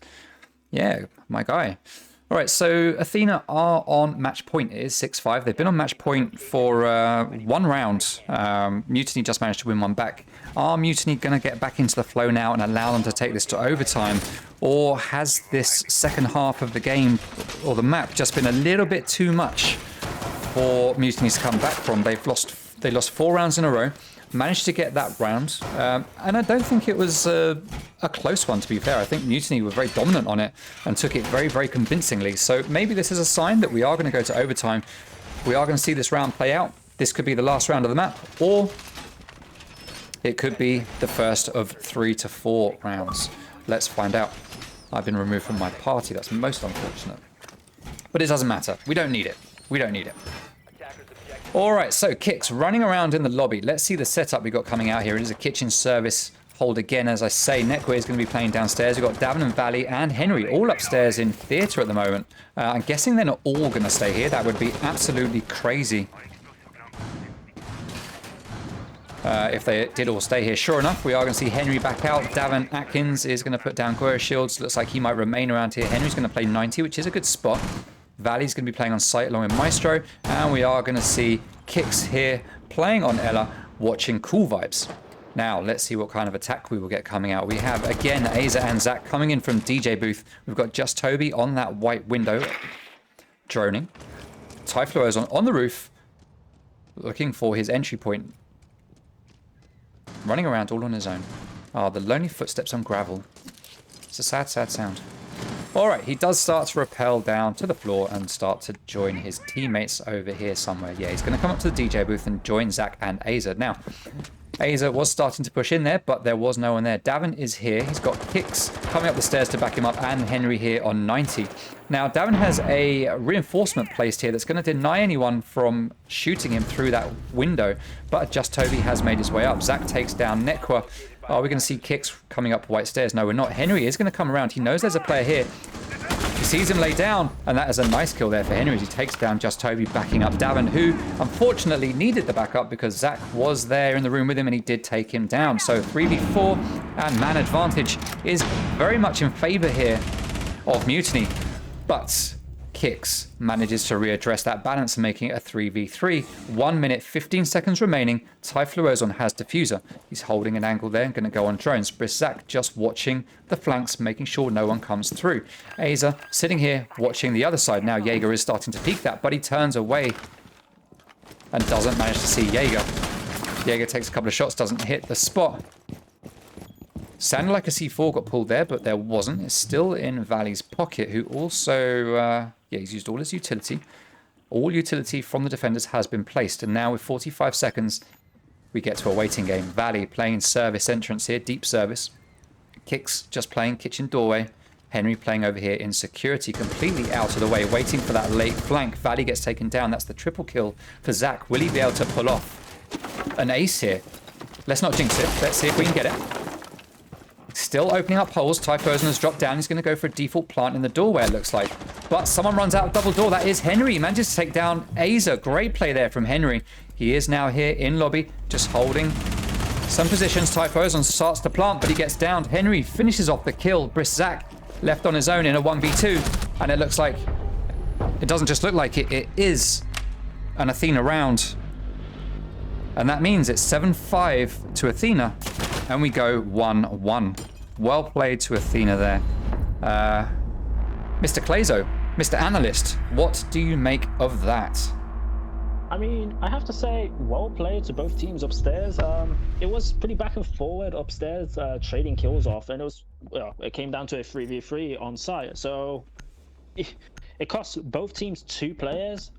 Yeah, my guy. All right, so Athena are on match point. It is 6-5. They've been on match point for 1 round. Mutiny just managed to win 1 back. Are Mutiny going to get back into the flow now and allow them to take this to overtime? Or has this second half of the game or the map just been a little bit too much for Mutiny to come back from? They lost 4 rounds in a row. Managed to get that round, and I don't think it was a close one, to be fair. I think Mutiny were very dominant on it and took it very, very convincingly. So maybe this is a sign that we are going to go to overtime. We are going to see this round play out. This could be the last round of the map, or it could be the first of 3 to 4 rounds. Let's find out. I've been removed from my party. That's most unfortunate. But it doesn't matter. We don't need it. We don't need it. Alright, so Kicks running around in the lobby. Let's see the setup we got coming out here. It is a kitchen service hold again, as I say. Nekwe is going to be playing downstairs. We've got Davin and Valley and Henry all upstairs in theatre at the moment. I'm guessing they're not all going to stay here. That would be absolutely crazy if they did all stay here. Sure enough, we are going to see Henry back out. Davin Atkins is going to put down Goya Shields. Looks like he might remain around here. Henry's going to play 90, which is a good spot. Valley's going to be playing on site along with Maestro, and we are going to see Kicks here playing on Ella, watching Cool Vibes. Now, let's see what kind of attack we will get coming out. We have, again, Aza and Zach coming in from DJ booth. We've got Just Toby on that white window, droning. Typhlo is on the roof, looking for his entry point. Running around all on his own. Ah, the lonely footsteps on gravel. It's a sad, sad sound. Alright, he does start to rappel down to the floor and start to join his teammates over here somewhere. Yeah, he's going to come up to the DJ booth and join Zach and Aza. Now, Aza was starting to push in there, but there was no one there. Davin is here. He's got Kicks coming up the stairs to back him up, and Henry here on 90. Now, Davin has a reinforcement placed here that's going to deny anyone from shooting him through that window, but Just Toby has made his way up. Zach takes down Nekwa. Are we going to see Kicks coming up white stairs? No, we're not. Henry is going to come around. He knows there's a player here. He sees him lay down, and that is a nice kill there for Henry as he takes down Just Toby, backing up Davin, who unfortunately needed the backup because Zach was there in the room with him and he did take him down. So 3v4 and man advantage is very much in favor here of Mutiny, but Kicks manages to readdress that balance, making it a 3v3. 1 minute, 15 seconds remaining. Typhlosion has diffuser. He's holding an angle there and going to go on drones. Brissac just watching the flanks, making sure no one comes through. Aza sitting here watching the other side. Now Jaeger is starting to peek that, but he turns away and doesn't manage to see Jaeger. Jaeger takes a couple of shots, doesn't hit the spot. Sounded like a C4 got pulled there, but there wasn't. It's still in Valley's pocket, who also... yeah, he's used all his utility. All utility from the defenders has been placed. And now with 45 seconds, we get to a waiting game. Valley playing service entrance here, deep service. Kicks just playing kitchen doorway. Henry playing over here in security, completely out of the way, waiting for that late flank. Valley gets taken down. That's the triple kill for Zach. Will he be able to pull off an ace here? Let's not jinx it. Let's see if we can get it. Still opening up holes. Typhoon has dropped down. He's going to go for a default plant in the doorway, it looks like. But someone runs out of double door. That is Henry. He manages to take down Aza. Great play there from Henry. He is now here in lobby, just holding some positions. Typhoon starts to plant, but he gets downed. Henry finishes off the kill. Zach left on his own in a 1v2. And it looks like, it doesn't just look like it, it is an Athena round. And that means it's 7-5 to Athena. And we go 1-1. Well played to Athena there. Mr. Clazo, Mr. Analyst, what do you make of that? I mean, I have to say, well played to both teams upstairs. It was pretty back and forward upstairs, trading kills off, and it came down to a 3v3 on site. So it cost both teams 2 players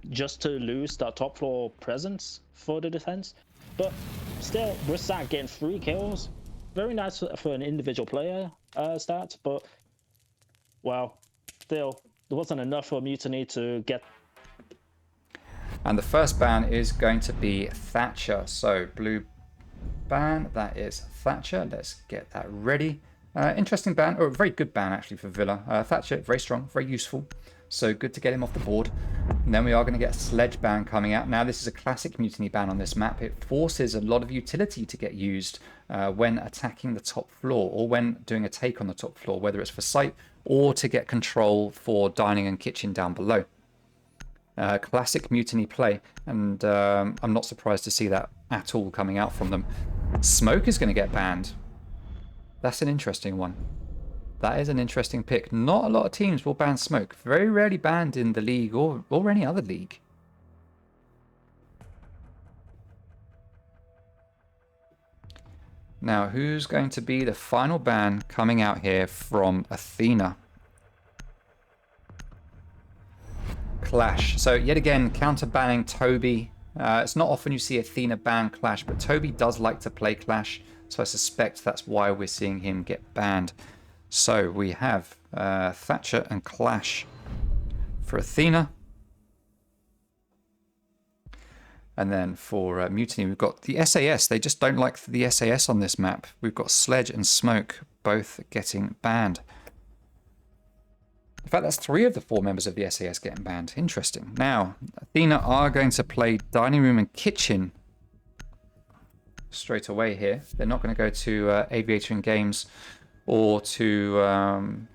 just to lose that top floor presence for the defense. But still, Zach getting 3 kills. Very nice for an individual player stat, but well, still, there wasn't enough for Mutiny to get. And the first ban is going to be Thatcher. So blue ban, that is Thatcher. Let's get that ready. Interesting ban, or a very good ban actually for Villa. Thatcher, very strong, very useful. So good to get him off the board. And then we are going to get a sledge ban coming out. Now this is a classic Mutiny ban on this map. It forces a lot of utility to get used when attacking the top floor or when doing a take on the top floor, whether it's for sight or to get control for dining and kitchen down below. Classic Mutiny play, and I'm not surprised to see that at all coming out from them. Smoke is going to get banned. That's an interesting one. That is an interesting pick. Not a lot of teams will ban smoke. Very rarely banned in the league or any other league. Now, who's going to be the final ban coming out here from Athena? Clash. So yet again, counter banning Toby. It's not often you see Athena ban Clash, but Toby does like to play Clash. So I suspect that's why we're seeing him get banned. So we have Thatcher and Clash for Athena. And then for Mutiny, we've got the SAS. They just don't like the SAS on this map. We've got Sledge and Smoke both getting banned. In fact, that's 3 of the 4 members of the SAS getting banned. Interesting. Now, Athena are going to play Dining Room and Kitchen straight away here. They're not going to go to Aviator and Games or to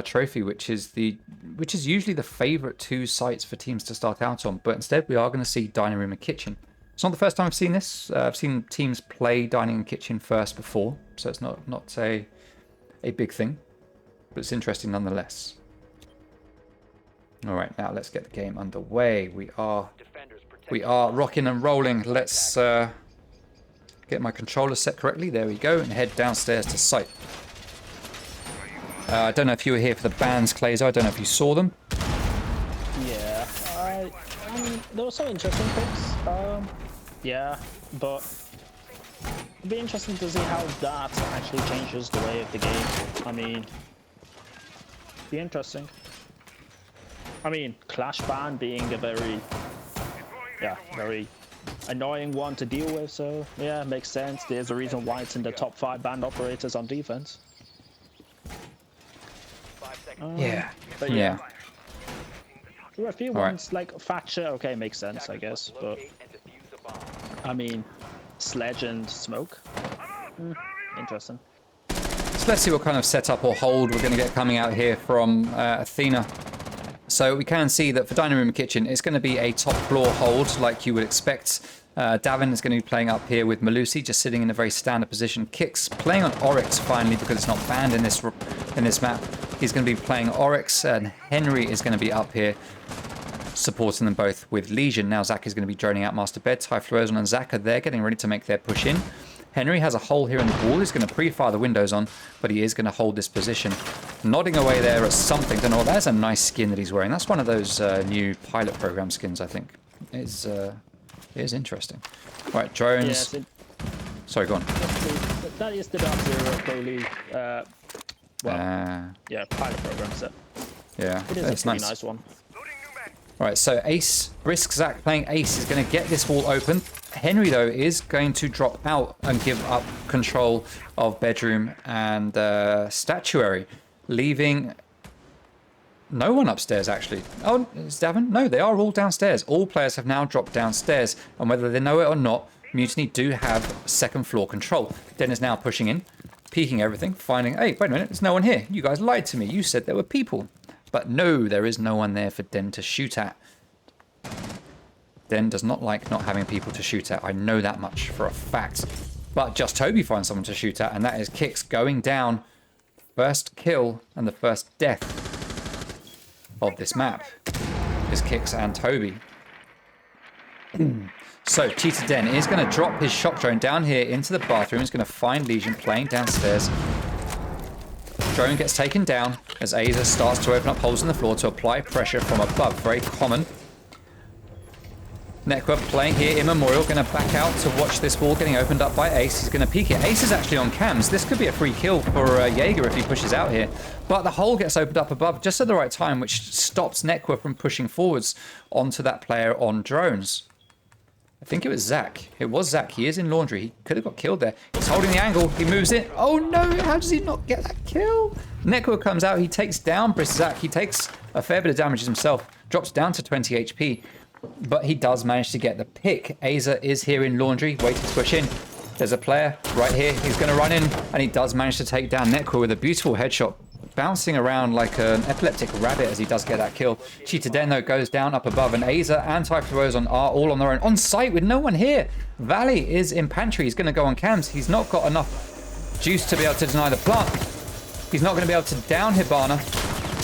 Trophy, which is usually the favorite 2 sites for teams to start out on. But instead, we are going to see Dining Room and Kitchen. It's not the first time I've seen this. I've seen teams play Dining and Kitchen first before, so it's not a big thing, but it's interesting nonetheless. All right, now let's get the game underway. We are rocking and rolling. Let's get my controller set correctly. There we go, and head downstairs to site. I don't know if you were here for the bans, Clazo. I don't know if you saw them. Yeah, I mean, there were some interesting picks. Yeah, but it'd be interesting to see how that actually changes the way of the game. I mean, be interesting. I mean, Clash ban being a very annoying one to deal with, so yeah, makes sense. There's a reason why it's in the top 5 banned operators on defense. Yeah. But yeah. There were a few ones like Thatcher, okay, makes sense, I guess, but I mean, Sledge and Smoke. Interesting. So let's see what kind of setup or hold we're going to get coming out here from Athena. So we can see that for Dining Room and Kitchen, it's going to be a top floor hold like you would expect. Davin is going to be playing up here with Malusi, just sitting in a very standard position. Kicks playing on Oryx finally because it's not banned in this map. He's going to be playing Oryx, and Henry is going to be up here supporting them both with Legion. Now Zach is going to be droning out Master Bed. Typhlosion and Zach are there getting ready to make their push in. Henry has a hole here in the wall. He's going to pre-fire the windows on, but he is going to hold this position. nodding away there at something. Don't know. That's a nice skin that he's wearing. That's one of those new pilot program skins, I think. It is interesting. Right, drones. Yes, Sorry, go on. that is the Dark Zero Foley. Yeah, pilot program set. Yeah, It is it's a pretty nice one. Right, so Ace, Brisk Zach playing Ace is going to get this wall open. Henry, though, is going to drop out and give up control of bedroom and statuary, leaving no one upstairs, actually. Oh, is Davin? No, they are all downstairs. All players have now dropped downstairs, and whether they know it or not, Mutiny do have second floor control. Den is now pushing in, peeking everything, finding, hey, wait a minute, there's no one here. You guys lied to me. You said there were people. But no, there is no one there for Den to shoot at. Den does not like not having people to shoot at. I know that much for a fact. But just Toby finds someone to shoot at, and that is Kix going down. First kill and the first death of this map is Kix and Toby. So Cheetah Den is going to drop his shock drone down here into the bathroom. He's going to find Legion playing downstairs. Drone gets taken down as Aza starts to open up holes in the floor to apply pressure from above. Very common. Nekwa playing here in Memorial, going to back out to watch this wall getting opened up by Ace. He's going to peek it. Ace is actually on cams. This could be a free kill for Jaeger if he pushes out here. But the hole gets opened up above just at the right time, which stops Nekwa from pushing forwards onto that player on drones. I think it was Zach. It was Zach. He is in laundry. He could have got killed there. He's holding the angle. He moves it. Oh no, how does he not get that kill? Nekwa comes out. He takes down Brisk Zach. He takes a fair bit of damage himself. Drops down to 20 HP. But he does manage to get the pick. Aza is here in laundry, waiting to push in. There's a player right here. He's going to run in, and he does manage to take down Nekwa with a beautiful headshot, bouncing around like an epileptic rabbit as he does get that kill. Cheetah Den, though, goes down up above, and Aza and Typhlosion are all on their own, on site with no one here. Valley is in pantry. He's going to go on cams. He's not got enough juice to be able to deny the plant. He's not going to be able to down Hibana.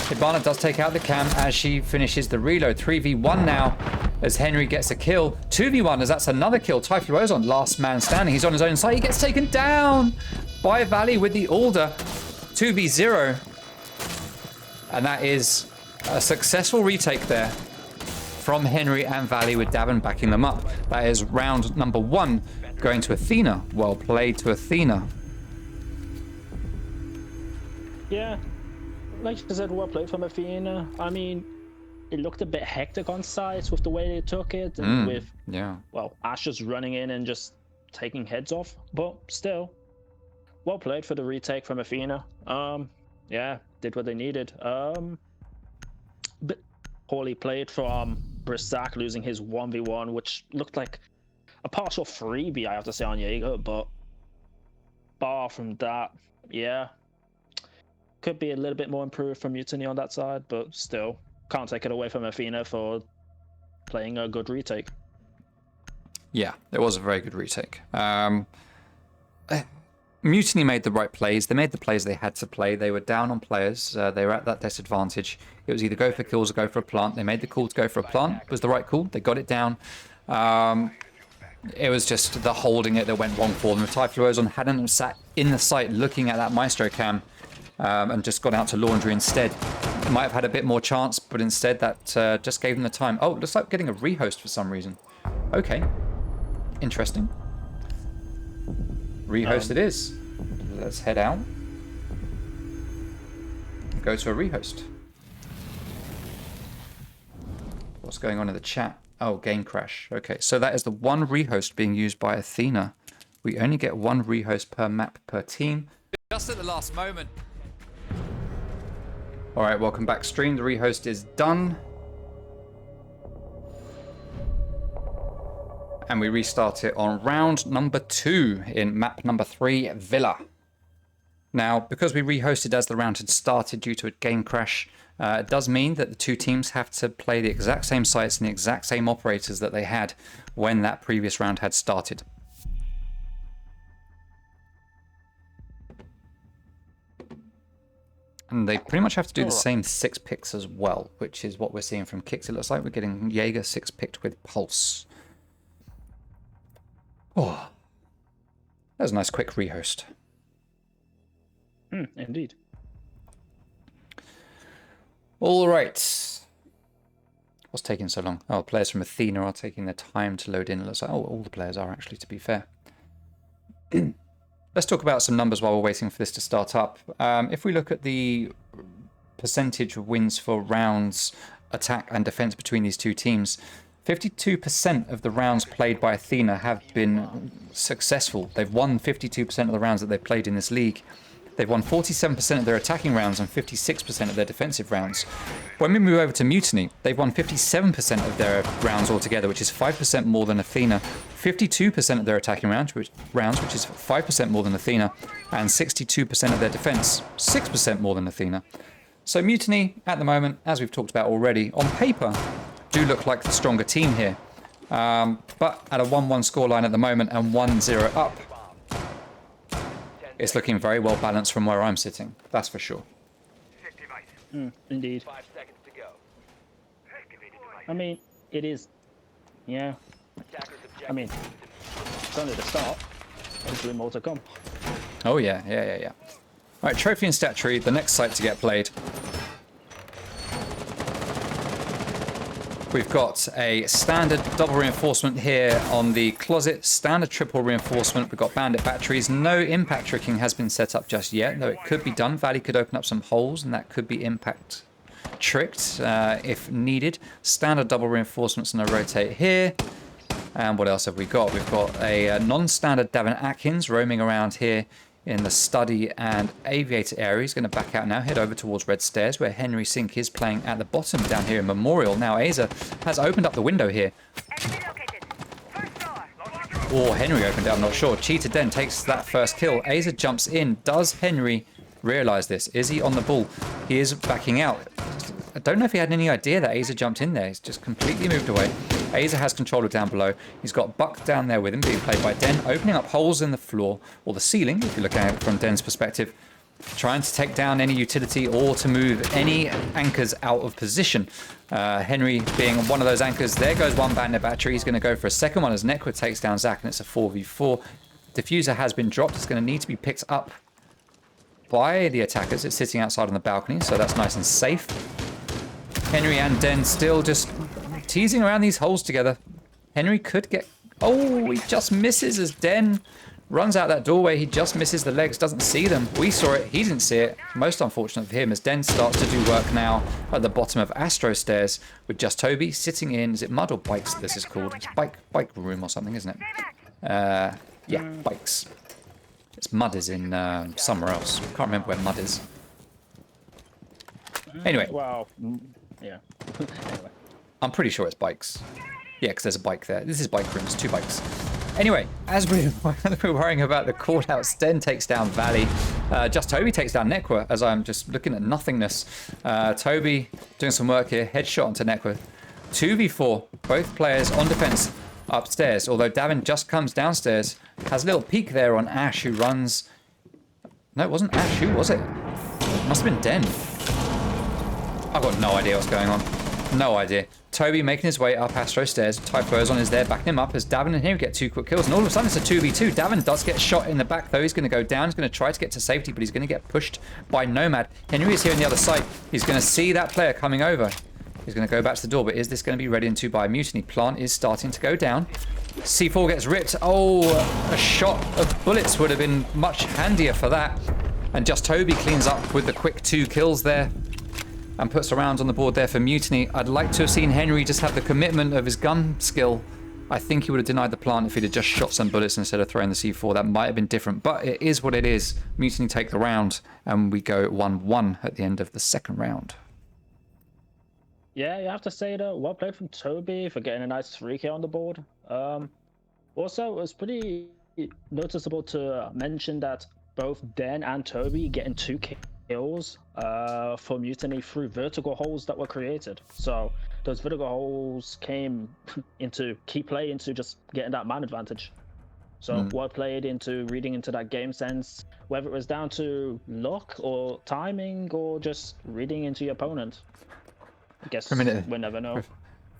Hibana does take out the cam as she finishes the reload. 3v1 now as Henry gets a kill. 2v1 as that's another kill. Typhlosion, last man standing. He's on his own side. He gets taken down by Valley with the Alder. 2v0. And that is a successful retake there from Henry and Valley with Davin backing them up. That is round number 1 going to Athena. Well played to Athena. Yeah, like you said, well played from Athena. I mean, it looked a bit hectic on site with the way they took it, and with, well, Ash just running in and just taking heads off. But still, well played for the retake from Athena. Yeah, did what they needed. Bit poorly played from Brisk Zach losing his 1v1, which looked like a partial freebie, I have to say, on Jaeger. But bar from that, yeah, could be a little bit more improved from Mutiny on that side, but still can't take it away from Athena for playing a good retake. Yeah, it was a very good retake. Mutiny made the right plays. They made the plays they had to play. They were down on players. They were at that disadvantage. It was either go for kills or go for a plant. They made the call to go for a plant. It was the right call. They got it down. It was just the holding it that went wrong for them. If Typhlosion hadn't sat in the site looking at that Maestro cam and just gone out to laundry instead, it might have had a bit more chance, but instead that just gave them the time. Oh, it looks like getting a rehost for some reason. Okay. Interesting. Rehost it is. Let's head out. Go to a rehost. What's going on in the chat? Oh, game crash. Okay, so that is the one rehost being used by Athena. We only get one rehost per map per team. Just at the last moment. All right, welcome back stream. The rehost is done. And we restart it on round number 2 in map number 3, Villa. Now, because we rehosted as the round had started due to a game crash, it does mean that the two teams have to play the exact same sites and the exact same operators that they had when that previous round had started. And they pretty much have to do the same 6 picks as well, which is what we're seeing from Kix. It looks like we're getting Jaeger 6 picked with Pulse. Oh, that was a nice quick rehost. Indeed. All right. What's taking so long? Oh, players from Athena are taking their time to load in. It looks like, oh, all the players are actually, to be fair. Let's talk about some numbers while we're waiting for this to start up. If we look at the percentage of wins for rounds, attack and defense between these two teams, 52% of the rounds played by Athena have been successful. They've won 52% of the rounds that they've played in this league. They've won 47% of their attacking rounds and 56% of their defensive rounds. When we move over to Mutiny, they've won 57% of their rounds altogether, which is 5% more than Athena. 52% of their attacking rounds, which is 5% more than Athena. And 62% of their defense, 6% more than Athena. So Mutiny, at the moment, as we've talked about already, on paper, do look like the stronger team here. But at a 1-1 scoreline at the moment and 1-0 up, it's looking very well balanced from where I'm sitting. That's for sure. Indeed. 5 seconds to go. I mean, it is. Yeah. Attackers objective. I mean, it's only the start. Hopefully more to come. Oh yeah. All right, trophy and stat tree, the next site to get played. We've got a standard double reinforcement here on the closet, standard triple reinforcement. We've got bandit batteries. No impact tricking has been set up just yet, though it could be done. Valley could open up some holes, and that could be impact tricked if needed. Standard double reinforcements and a rotate here. And what else have we got? We've got a non-standard Davin Atkins roaming around here in the study and aviator area. He's going to back out now, head over towards Red Stairs, where Henry Sink is playing at the bottom down here in Memorial. Now Aza has opened up the window here. Or Henry opened it, I'm not sure. Cheetah Den takes that first kill. Aza jumps in. Does Henry realise this? Is he on the ball? He is backing out. I don't know if he had any idea that Aza jumped in there. He's just completely moved away. Aza has control of down below. He's got Buck down there with him, being played by Den, opening up holes in the floor, or the ceiling, if you look at it from Den's perspective, trying to take down any utility or to move any anchors out of position. Henry being one of those anchors. There goes one bandit battery. He's going to go for a second one as Nekwa takes down Zach, and it's a 4v4. Diffuser has been dropped. It's going to need to be picked up by the attackers. It's sitting outside on the balcony, so that's nice and safe. Henry and Den still just teasing around these holes together. Henry could get... Oh, he just misses as Den runs out that doorway. He just misses the legs, doesn't see them. We saw it, he didn't see it. Most unfortunate for him as Den starts to do work now at the bottom of Astro Stairs with just Toby sitting in... Is it mud or bikes this is called? It's bike room or something, isn't it? Yeah, bikes. It's mud is in somewhere else. Can't remember where mud is. Anyway. Well, yeah. Anyway. I'm pretty sure it's bikes. Yeah, because there's a bike there. This is bike room. It's 2 bikes. Anyway, as we're worrying about the call-outs, Den takes down Valley. Just Toby takes down Nekwa as I'm just looking at nothingness. Toby doing some work here. Headshot onto Nekwa. 2v4. Both players on defense upstairs. Although Davin just comes downstairs. Has a little peek there on Ash, who runs... No, it wasn't Ash. Who was it? It must have been Den. I've got no idea what's going on. No idea. Toby making his way up Astro Stairs. Typhlosion is there backing him up as Davin and Henry get 2 quick kills. And all of a sudden it's a 2v2. Davin does get shot in the back though. He's going to go down. He's going to try to get to safety, but he's going to get pushed by Nomad. Henry is here on the other side. He's going to see that player coming over. He's going to go back to the door, but is this going to be ready into by Mutiny? Plant is starting to go down. C4 gets ripped. Oh, a shot of bullets would have been much handier for that. And just Toby cleans up with the quick 2 kills there. And puts a round on the board there for Mutiny. I'd like to have seen Henry just have the commitment of his gun skill. I think he would have denied the plant if he'd have just shot some bullets instead of throwing the C4. That might have been different, but it is what it is. Mutiny take the round, and we go 1-1 at the end of the second round. Yeah, you have to say though, well played from Toby for getting a nice 3K on the board. Also, it was pretty noticeable to mention that both Den and Toby getting 2 kills for Mutiny through vertical holes that were created. So those vertical holes came into key play into just getting that man advantage. So well played into reading into that game sense, whether it was down to luck or timing or just reading into your opponent. I guess we'll never know.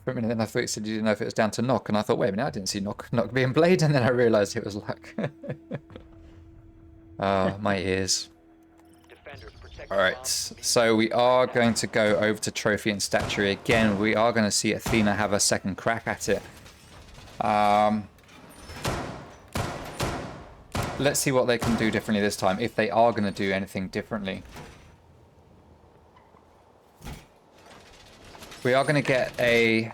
For a minute then I thought you said you didn't know if it was down to knock, and I thought, wait a minute, I didn't see knock being played, and then I realised it was luck. Oh, my ears. Alright, so we are going to go over to Trophy and Statuary again. We are going to see Athena have a second crack at it. Let's see what they can do differently this time, if they are going to do anything differently. We are going to get a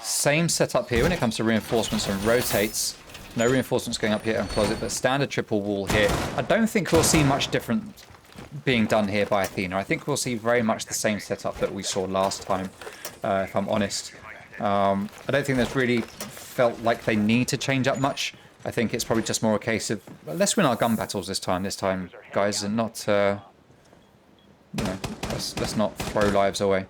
same setup here when it comes to reinforcements and rotates. No reinforcements going up here and closet, but standard triple wall here. I don't think we'll see much different being done here by Athena. I think we'll see very much the same setup that we saw last time, if I'm honest. I don't think there's really felt like they need to change up much. I think it's probably just more a case of, well, let's win our gun battles this time, guys, and not, you know, let's not throw lives away.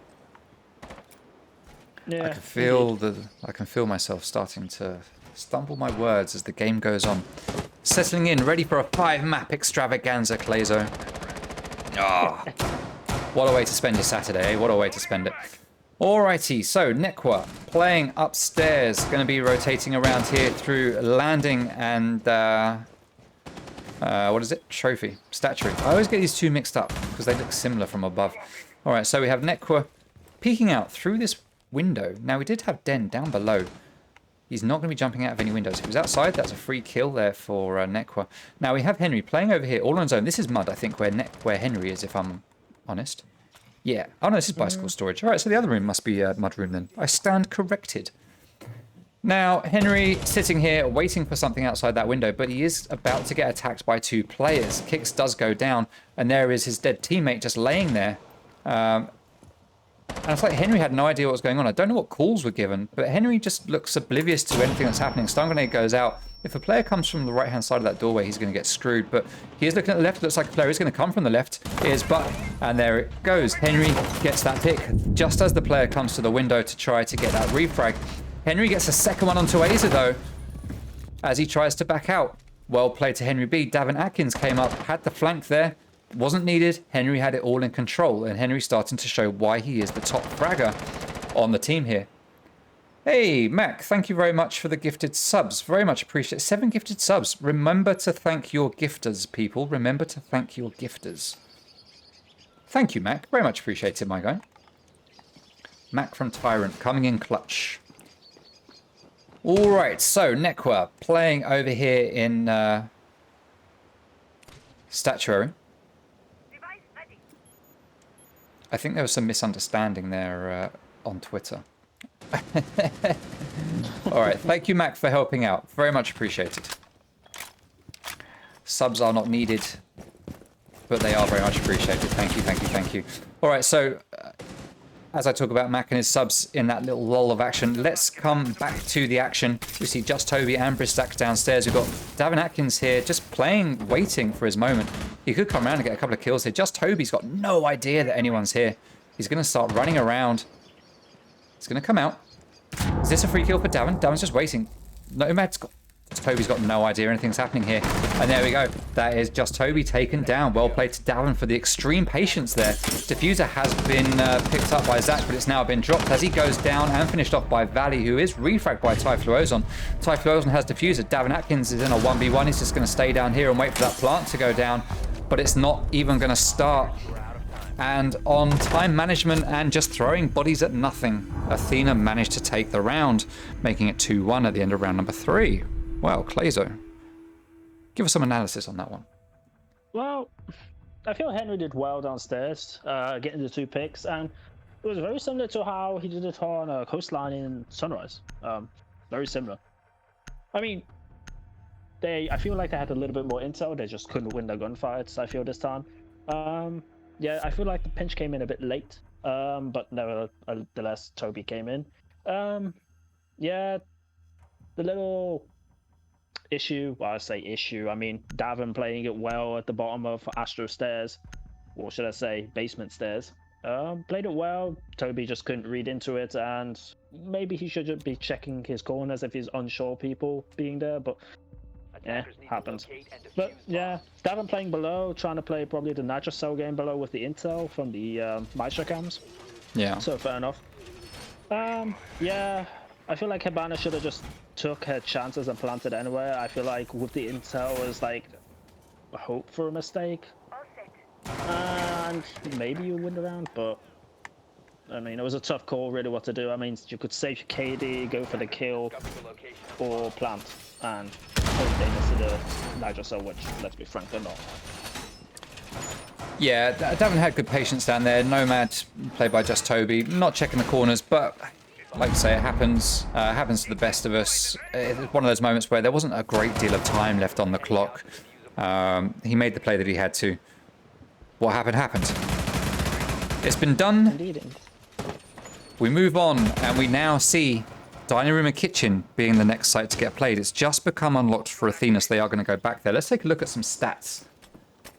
Yeah, I can feel myself starting to stumble my words as the game goes on. Settling in, ready for a 5-map extravaganza, Clazo. Ah, what a way to spend your Saturday, eh? What a way to spend it. Alrighty, so Nekwa playing upstairs, going to be rotating around here through landing and what is it? Trophy, Statuary. I always get these two mixed up because they look similar from above. Alright, so we have Nekwa peeking out through this window. Now we did have Den down below. He's not going to be jumping out of any windows. If he was outside, that's a free kill there for Nekwa. Now we have Henry playing over here all on his own. This is mud, I think, where Henry is, if I'm honest. Yeah. Oh no, this is bicycle storage. Alright, so the other room must be a mud room then. I stand corrected. Now, Henry sitting here waiting for something outside that window, but he is about to get attacked by 2 players. Kix does go down, and there is his dead teammate just laying there. And it's like Henry had no idea what was going on. I don't know what calls were given, but Henry just looks oblivious to anything that's happening. Stun grenade goes out. If a player comes from the right-hand side of that doorway, he's going to get screwed. But he is looking at the left. Looks like a player is going to come from the left. Here's Buck, and there it goes. Henry gets that pick just as the player comes to the window to try to get that refrag. Henry gets a second one onto Aza, though, as he tries to back out. Well played to Henry B. Davin Atkins came up, had the flank there. Wasn't needed. Henry had it all in control, and Henry starting to show why he is the top fragger on the team here. Hey, Mac, thank you very much for the gifted subs. Very much appreciate it. 7 gifted subs. Remember to thank your gifters, people. Remember to thank your gifters. Thank you, Mac. Very much appreciate it, my guy. Mac from Tyrant coming in clutch. All right, so Nekwa playing over here in Statuary. I think there was some misunderstanding there on Twitter. All right, thank you, Mac, for helping out. Very much appreciated. Subs are not needed, but they are very much appreciated. Thank you, thank you, thank you. All right, so as I talk about Mac and his subs in that little lull of action, let's come back to the action. We see Just Toby and Bristack downstairs. We've got Davin Atkins here just playing, waiting for his moment. He could come around and get a couple of kills here. Just Toby's got no idea that anyone's here. He's going to start running around. He's going to come out. Is this a free kill for Davin? Davin's just waiting. Nomad's got... Toby's got no idea anything's happening here. And there we go. That is Just Toby taken down. Well played to Davin for the extreme patience there. Diffuser has been picked up by Zach, but it's now been dropped as he goes down and finished off by Valley, who is refragged by Typhloozon. Typhloozon has Diffuser. Davin Atkins is in a 1v1. He's just going to stay down here and wait for that plant to go down. But it's not even going to start. And on time management and just throwing bodies at nothing, Athena managed to take the round, making it 2-1 at the end of round number 3. Well, Clazo, give us some analysis on that one. Well, I feel Henry did well downstairs, getting the 2 picks, and it was very similar to how he did it on Coastline in Sunrise. Very similar. I mean, I feel like they had a little bit more intel. They just couldn't win their gunfights, I feel, this time. Yeah, I feel like the pinch came in a bit late, but nevertheless, Toby came in. Yeah, the little issue, well, I say issue, I mean, Davin playing it well at the bottom of Astro stairs, or should I say basement stairs. Played it well. Toby just couldn't read into it, and maybe he should be checking his corners if he's unsure people being there, but yeah, happens. But yeah, Davin playing below, trying to play probably the Nitro Cell game below with the intel from the Maestro cams. Yeah. So fair enough. Yeah, I feel like Hibana should have just took her chances and planted anywhere. I feel like with the intel is like a hope for a mistake. and maybe you win the round, but I mean, it was a tough call, really, what to do. I mean, you could save KD, go for the kill, or plant, and hope they miss the Nigel cell, which, let's be frank, they're not. Yeah, Davin had good patience down there. Nomad, played by Just Toby, not checking the corners, but like you say, it happens. Happens to the best of us. It's one of those moments where there wasn't a great deal of time left on the clock. He made the play that he had to. What happened, happened. It's been done. Indeed. We move on, and we now see Dining Room and Kitchen being the next site to get played. It's just become unlocked for Athena, so they are going to go back there. Let's take a look at some stats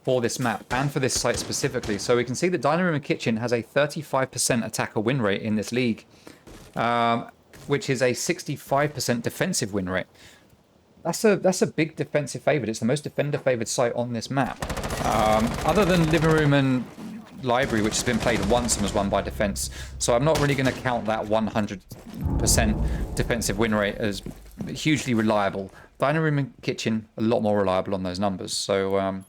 for this map and for this site specifically. So we can see that Dining Room and Kitchen has a 35% attacker win rate in this league, which is a 65% defensive win rate. That's a big defensive favourite. It's the most defender-favoured site on this map. Other than Living Room and Library, which has been played once and was won by defense. So I'm not really going to count that 100% defensive win rate as hugely reliable. Dining Room and Kitchen, a lot more reliable on those numbers. So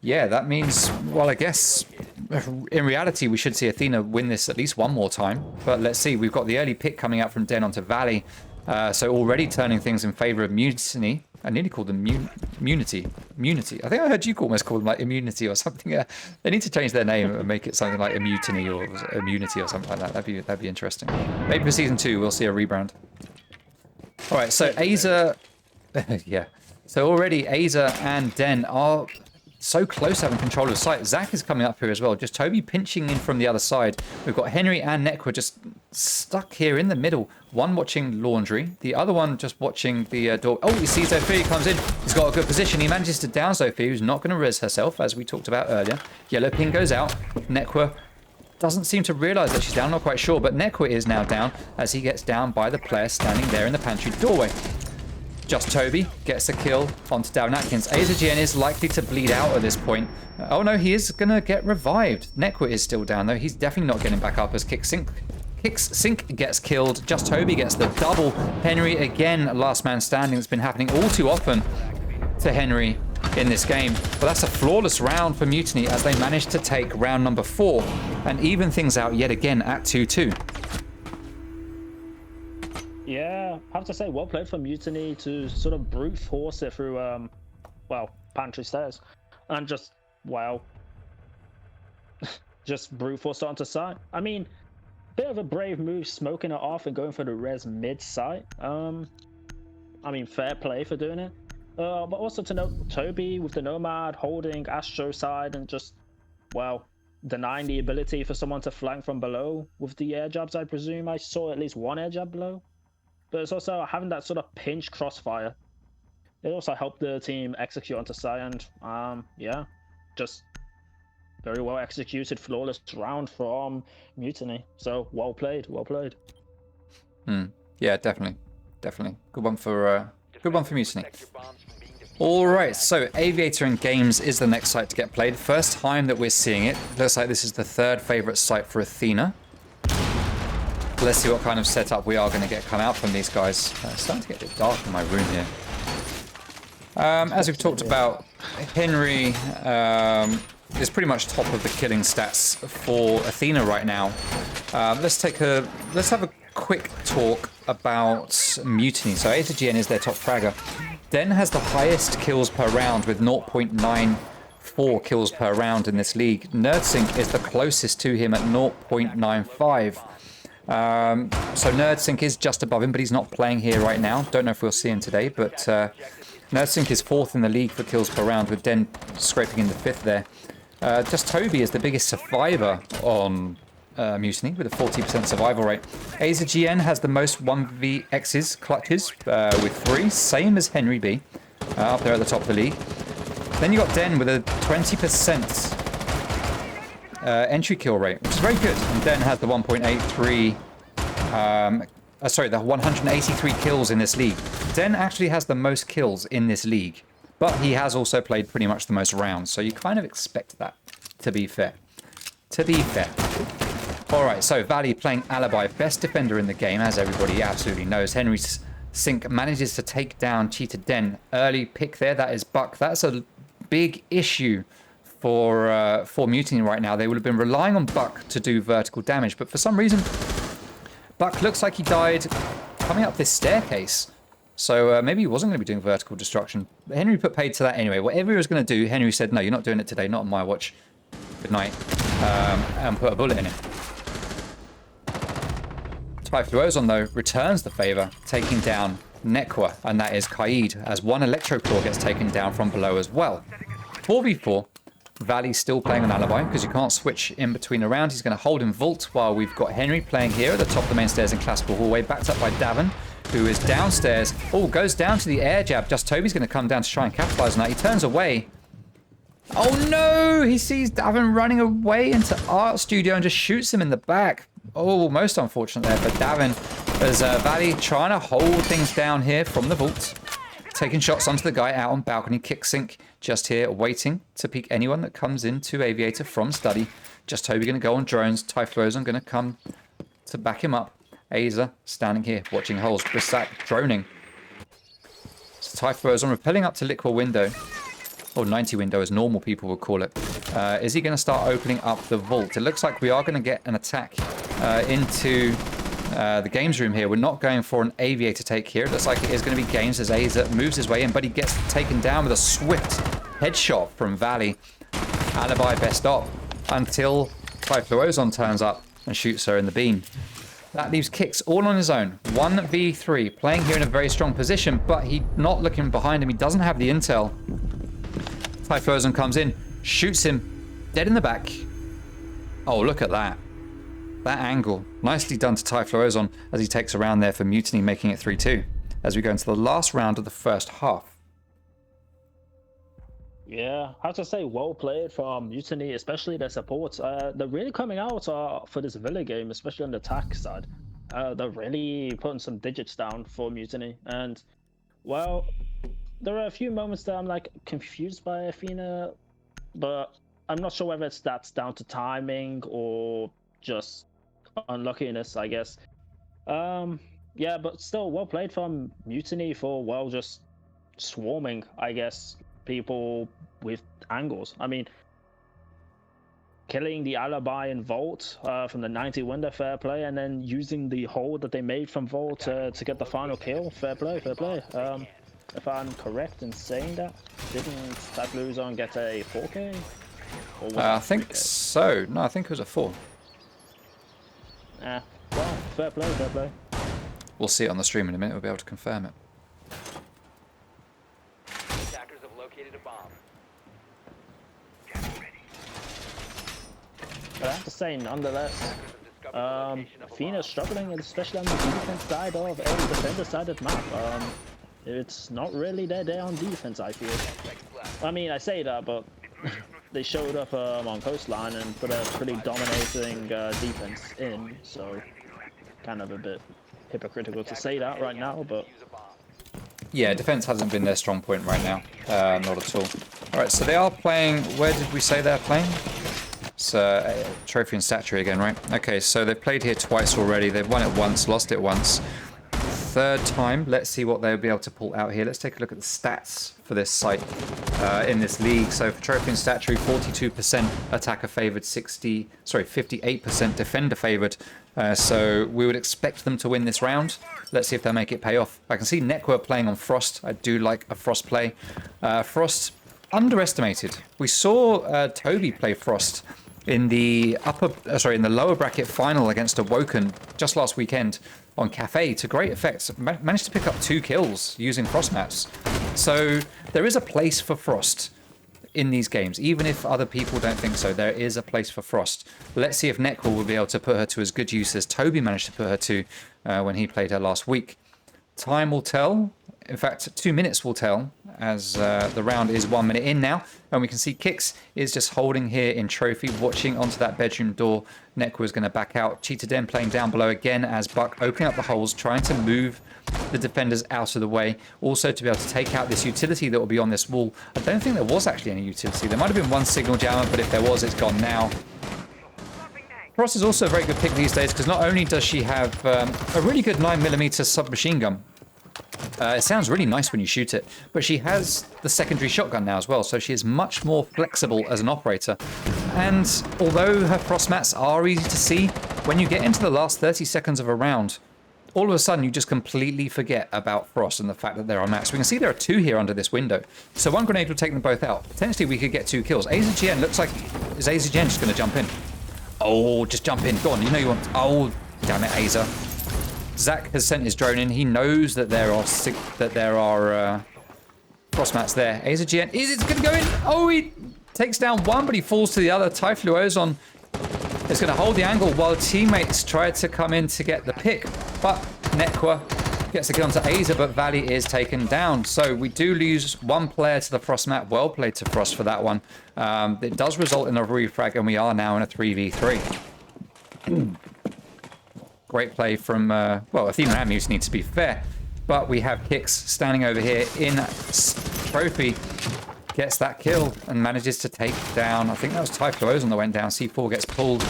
yeah, that means, well, I guess in reality we should see Athena win this at least one more time. But let's see, we've got the early pick coming out from Den onto Valley. So already turning things in favour of Mutiny. I nearly called them Munity. I think I heard you almost call them like Immunity or something. They need to change their name and make it something like Immutiny or Immunity or something like that. That'd be interesting. Maybe for season 2 we'll see a rebrand. All right, so Aza, yeah. So already Aza and Den are so close to having control of sight. Zach is coming up here as well. Just Toby pinching in from the other side. We've got Henry and Nekwa just stuck here in the middle. One watching laundry, the other one just watching the door. Oh, he sees Sophia comes in. He's got a good position. He manages to down Sophia, who's not going to res herself, as we talked about earlier. Yellow pin goes out. Nekwa doesn't seem to realize that she's down, not quite sure, but Nekwa is now down as he gets down by the player standing there in the pantry doorway. Just Toby gets a kill onto Darren Atkins. AZGN is likely to bleed out at this point. Oh no, he is going to get revived. Nekwa is still down though. He's definitely not getting back up as Sink gets killed. Just Toby gets the double. Henry again, last man standing. It's been happening all too often to Henry in this game. But that's a flawless round for Mutiny as they manage to take round number 4 and even things out yet again at 2-2. Yeah, I have to say, well played for Mutiny to sort of brute force it through, well, pantry stairs. And just, well, just brute force it onto site. I mean, bit of a brave move, smoking it off and going for the res mid-site. I mean, fair play for doing it. But also to note, Toby with the Nomad holding Astro side and just, well, denying the ability for someone to flank from below with the air jabs, I presume. I saw at least one air jab below. But it's also having that sort of pinch crossfire. It also helped the team execute onto site, and yeah, just very well executed, flawless round from Mutiny. So well played, well played. Yeah, definitely. Good one for Mutiny. All right, so Aviator and Games is the next site to get played. First time that we're seeing it. Looks like this is the third favorite site for Athena. Let's see what kind of setup we are going to get come out from these guys. It's starting to get a bit dark in my room here. As we've talked about, Henry is pretty much top of the killing stats for Athena right now. Let's have a quick talk about Mutiny. So AZGN is their top fragger. Den has the highest kills per round with 0.94 kills per round in this league. NerdSync is the closest to him at 0.95. So NerdSync is just above him, but he's not playing here right now. Don't know if we'll see him today, but NerdSync is 4th in the league for kills per round, with Den scraping in the 5th there. Just Toby is the biggest survivor on Mutiny, with a 40% survival rate. AZGN has the most 1vx's clutches with 3, same as Henry B, up there at the top of the league. Then you got Den with a 20% entry kill rate, which is very good. And Den has the 1.83, the 183 kills in this league. Den actually has the most kills in this league, but he has also played pretty much the most rounds, so you kind of expect that, to be fair. All right, so Valley playing Alibi, best defender in the game, as everybody absolutely knows. Henry Sink manages to take down Cheetah Den. Early pick there, that is Buck. That's a big issue for Mutiny right now. They would have been relying on Buck to do vertical damage, but for some reason, Buck looks like he died coming up this staircase. So maybe he wasn't going to be doing vertical destruction. Henry put paid to that anyway. Whatever he was going to do, Henry said, no, you're not doing it today, not on my watch. Good night. And put a bullet in him. Typhlosion, though, returns the favor, taking down Nekwa, and that is Kaid, as one Electroclaw gets taken down from below as well. 4v4. Valley's still playing an alibi because you can't switch in between a round. He's going to hold in Vault while we've got Henry playing here at the top of the main stairs in Classical Hallway, backed up by Davin, who is downstairs. Oh, goes down to the air jab. Just Toby's going to come down to try and capitalize on that. He turns away. Oh no! He sees Davin running away into Art Studio and just shoots him in the back. Oh, most unfortunate there for Davin, as Valley trying to hold things down here from the Vault. Taking shots onto the guy out on balcony. Kick Sync just here, waiting to peek anyone that comes into Aviator from study. Just Toby going to go on drones. Typhlosion going to come to back him up. Aza standing here, watching holes. Brissac droning. So Typhlosion repelling up to Liquor window. Or 90 window, as normal people would call it. Is he going to start opening up the Vault? It looks like we are going to get an attack into the games room here. We're not going for an Aviator take here. It looks like it is going to be games as Aza moves his way in, but he gets taken down with a swift headshot from Valley. Alibi best op until Typhlosion turns up and shoots her in the beam. That leaves Kicks all on his own. 1v3, playing here in a very strong position, but he's not looking behind him. He doesn't have the intel. Typhlosion comes in, shoots him dead in the back. Oh, look at that. That angle. Nicely done to Typhlosion as he takes around there for Mutiny, making it 3-2. As we go into the last round of the first half. Yeah, I have to say, well played from Mutiny, especially their supports. They're really coming out for this Villa game, especially on the attack side. They're really putting some digits down for Mutiny. And, well, there are a few moments that I'm like confused by Athena, but I'm not sure whether that's down to timing or just unluckiness, I guess. Yeah, but still well played from Mutiny for, well, just swarming, I guess, people with angles. I mean, killing the alibi in Vault from the 90 window, fair play, and then using the hole that they made from Vault to get the final kill, fair play, fair play. If I'm correct in saying that, didn't Typhlosion get a 4K? I think so. No, I think it was a 4. Well, fair play, fair play. We'll see it on the stream in a minute. We'll be able to confirm it. Attackers have located a bomb. But I have to say, nonetheless, Athena's struggling, especially on the defense side of the defender side of the map. It's not really their day on defense, I feel. I mean, I say that, but they showed up on Coastline and put a pretty dominating defense in, so kind of a bit hypocritical to say that right now, but... Yeah, defense hasn't been their strong point right now. Not at all. Alright, so they are playing... Where did we say they're playing? It's Trophy and Statuary again, right? Okay, so they've played here twice already. They've won it once, lost it once. Third time, let's see what they'll be able to pull out here. Let's take a look at the stats for this site in this league. So for Trophy and Statuary, 42% attacker favored, 58% defender favored. So we would expect them to win this round. Let's see if they'll make it pay off. I can see Nekwa playing on Frost. I do like a Frost play. Frost underestimated. We saw Toby play Frost in the in the lower bracket final against Awoken just last weekend on Cafe to great effect. Managed to pick up 2 kills using Frost maps. So there is a place for Frost in these games, even if other people don't think so. There is a place for Frost. Let's see if Nekwa will be able to put her to as good use as Toby managed to put her to when he played her last week. Time will tell. In fact, 2 minutes will tell, as the round is 1 minute in now. And we can see Kix is just holding here in Trophy, watching onto that bedroom door. Nekwa is going to back out. Cheetah Den playing down below again as Buck opening up the holes, trying to move the defenders out of the way. Also to be able to take out this utility that will be on this wall. I don't think there was actually any utility. There might have been one signal jammer, but if there was, it's gone now. Frost is also a very good pick these days because not only does she have a really good 9mm submachine gun, It sounds really nice when you shoot it, but she has the secondary shotgun now as well, so she is much more flexible as an operator. And although her frost mats are easy to see, when you get into the last 30 seconds of a round, all of a sudden you just completely forget about frost and the fact that there are mats. We can see there are 2 here under this window, so 1 grenade will take them both out. Potentially we could get 2 kills. AZGN looks like... Is AZGN just going to jump in? Oh, just jump in. Go on, you know you want... Oh, damn it, Aza. Zach has sent his drone in. He knows that there are frost mats there. AZGN, is it going to go in? Oh, he takes down 1, but he falls to the other. Typhlosion is going to hold the angle while teammates try to come in to get the pick. But Nekwa gets the kill onto Aza, but Valley is taken down. So we do lose 1 player to the frost mat. Well played to Frost for that one. It does result in a refrag, and we are now in a 3v3. Great play from, well, Athena and Mutiny, to be fair. But we have Kix standing over here in Trophy. Gets that kill and manages to take down, I think that was Typhlosion that went down. C4 gets pulled.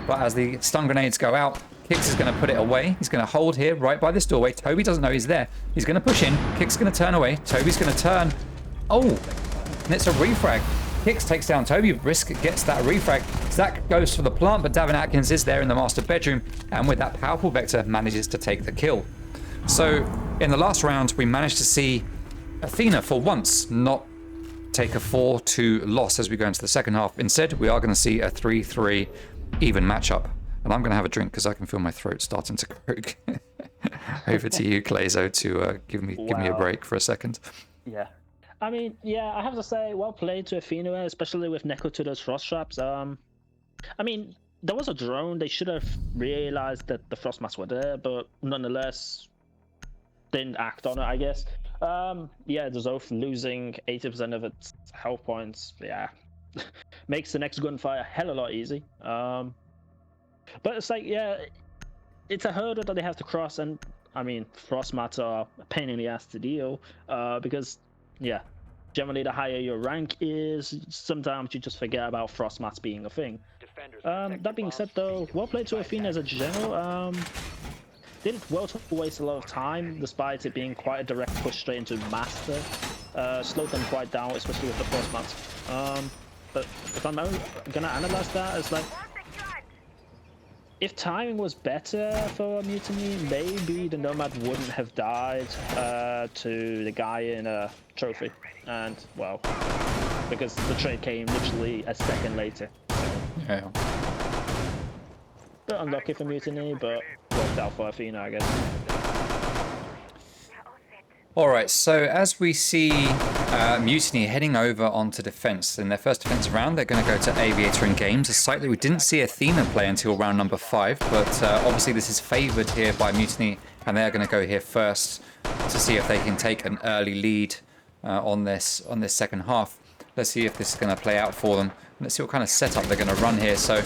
But as the stun grenades go out, Kix is going to put it away. He's going to hold here right by this doorway. Toby doesn't know he's there. He's going to push in. Kix is going to turn away. Toby's going to turn. Oh, and it's a refrag. Kix takes down Toby. Risk gets that refrag. Zach goes for the plant, but Davin Atkins is there in the master bedroom. And with that powerful vector, manages to take the kill. So in the last round, we managed to see Athena for once not take a 4-2 loss as we go into the second half. Instead, we are going to see a 3-3 even matchup. And I'm going to have a drink because I can feel my throat starting to croak. Over to you, Clazo, to give me a break for a second. Yeah. I mean, yeah, I have to say, well played to Athena, especially with Neko to those frost traps. I mean, there was a drone. They should have realized that the frost mats were there, but nonetheless, didn't act on it, I guess. Yeah, the Zoth losing 80% of its health points, yeah, makes the next gunfight a hell of a lot easy. But it's like, yeah, it's a hurdle that they have to cross, and I mean, frost mats are a pain in the ass to deal, because, yeah, generally the higher your rank is, sometimes you just forget about frost mats being a thing. That being said, though, well played to Athena as a general. Did well to waste a lot of time, despite it being quite a direct push straight into Master. Slowed them quite down, especially with the frost mats. But if I'm gonna analyze that, it's like, if timing was better for Mutiny, maybe the Nomad wouldn't have died to the guy in a trophy. And, well, because the trade came literally a second later. Yeah. Bit unlucky for Mutiny, but worked out for Athena, I guess. Alright, so as we see Mutiny heading over onto defense, in their first defensive round, they're going to go to Aviator and Games, a site that we didn't see Athena play until round number 5, but obviously this is favoured here by Mutiny, and they're going to go here first to see if they can take an early lead on this second half. Let's see if this is going to play out for them. Let's see what kind of setup they're going to run here. So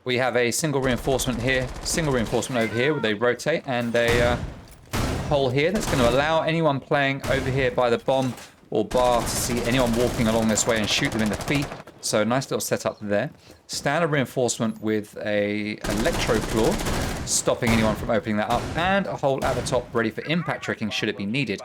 we have a single reinforcement here, single reinforcement over here, where they rotate, and a hole here that's going to allow anyone playing over here by the bomb or bar to see anyone walking along this way and shoot them in the feet. So nice little setup there. Standard reinforcement with a electro claw, stopping anyone from opening that up, and a hole at the top ready for impact tricking should it be needed.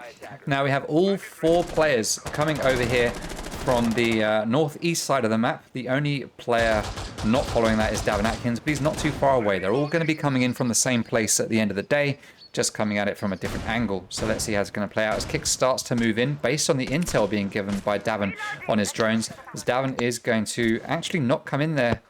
Now we have all 4 players coming over here from the northeast side of the map. The only player not following that is Davin Atkins, but he's not too far away. They're all going to be coming in from the same place at the end of the day, just coming at it from a different angle. So let's see how it's going to play out as Kix starts to move in based on the intel being given by Davin on his drones. As Davin is going to actually not come in there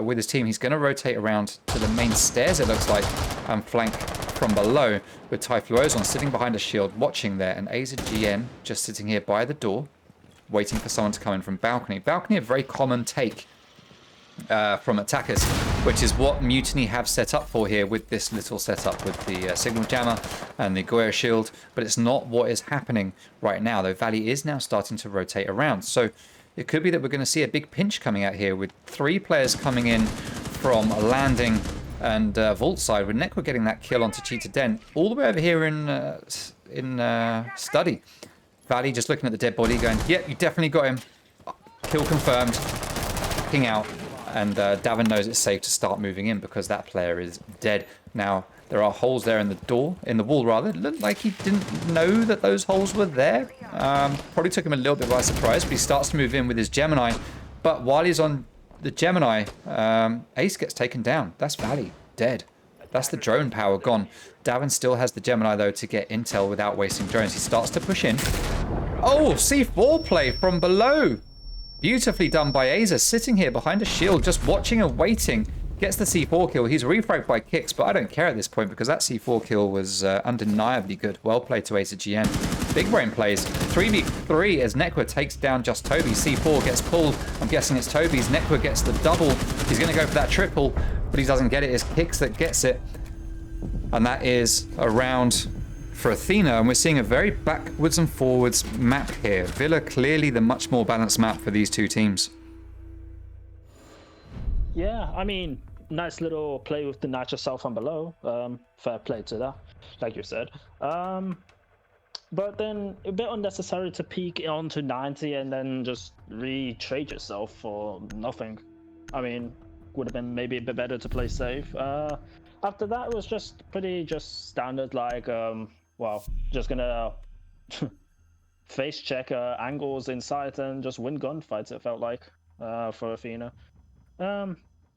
with his team. He's going to rotate around to the main stairs, it looks like, and flank from below with Typhlosion sitting behind a shield watching there, and AZGN just sitting here by the door waiting for someone to come in from balcony. Balcony, a very common take from attackers, which is what Mutiny have set up for here with this little setup with the signal jammer and the Goya shield, but it's not what is happening right now, though Valley is now starting to rotate around. So it could be that we're going to see a big pinch coming out here with 3 players coming in from landing and vault side, with Nekwa getting that kill onto Cheetah Den all the way over here in study. Valley just looking at the dead body going, yep, you definitely got him. Kill confirmed. King out. And Davin knows it's safe to start moving in because that player is dead. Now, there are holes there in the door, in the wall rather. It looked like he didn't know that those holes were there. Probably took him a little bit by surprise, but he starts to move in with his Gemini. But while he's on the Gemini, Ace gets taken down. That's Valley, dead. That's the drone power gone. Davin still has the Gemini though to get intel without wasting drones. He starts to push in. Oh, C4 play from below. Beautifully done by Aza, sitting here behind a shield, just watching and waiting. Gets the C4 kill. He's refragged by kicks, but I don't care at this point because that C4 kill was undeniably good. Well played to Aza GM. Big brain plays. 3v3 as Nekwa takes down just Toby. C4 gets pulled. I'm guessing it's Toby's. Nekwa gets the double. He's going to go for that triple, but he doesn't get it. It's Kicks that gets it. And that is a round for Athena, and we're seeing a very backwards and forwards map here. Villa clearly the much more balanced map for these two teams. Yeah, I mean, nice little play with the natural south and below. Fair play to that, like you said. But then a bit unnecessary to peek onto 90 and then just re-trade yourself for nothing. I mean, would have been maybe a bit better to play safe. After that, it was just pretty standard, like, well, just gonna face check angles in sight and just win gunfights, it felt like, for Athena.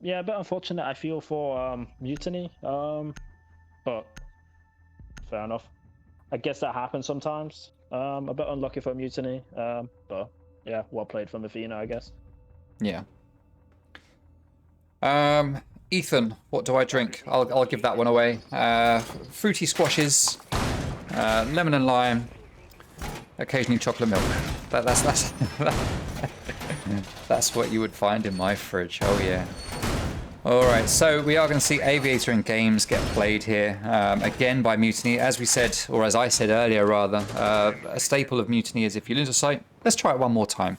Yeah, a bit unfortunate, I feel, for Mutiny, but fair enough. I guess that happens sometimes. A bit unlucky for Mutiny, but yeah, well played from Athena, I guess. Yeah. Ethan, what do I drink? I'll give that one away. Fruity squashes, lemon and lime, occasionally chocolate milk. That's that's what you would find in my fridge. Oh yeah. All right, so we are going to see Aviator in games get played here again by Mutiny. As we said, or as I said earlier rather, a staple of Mutiny is if you lose a site, let's try it one more time,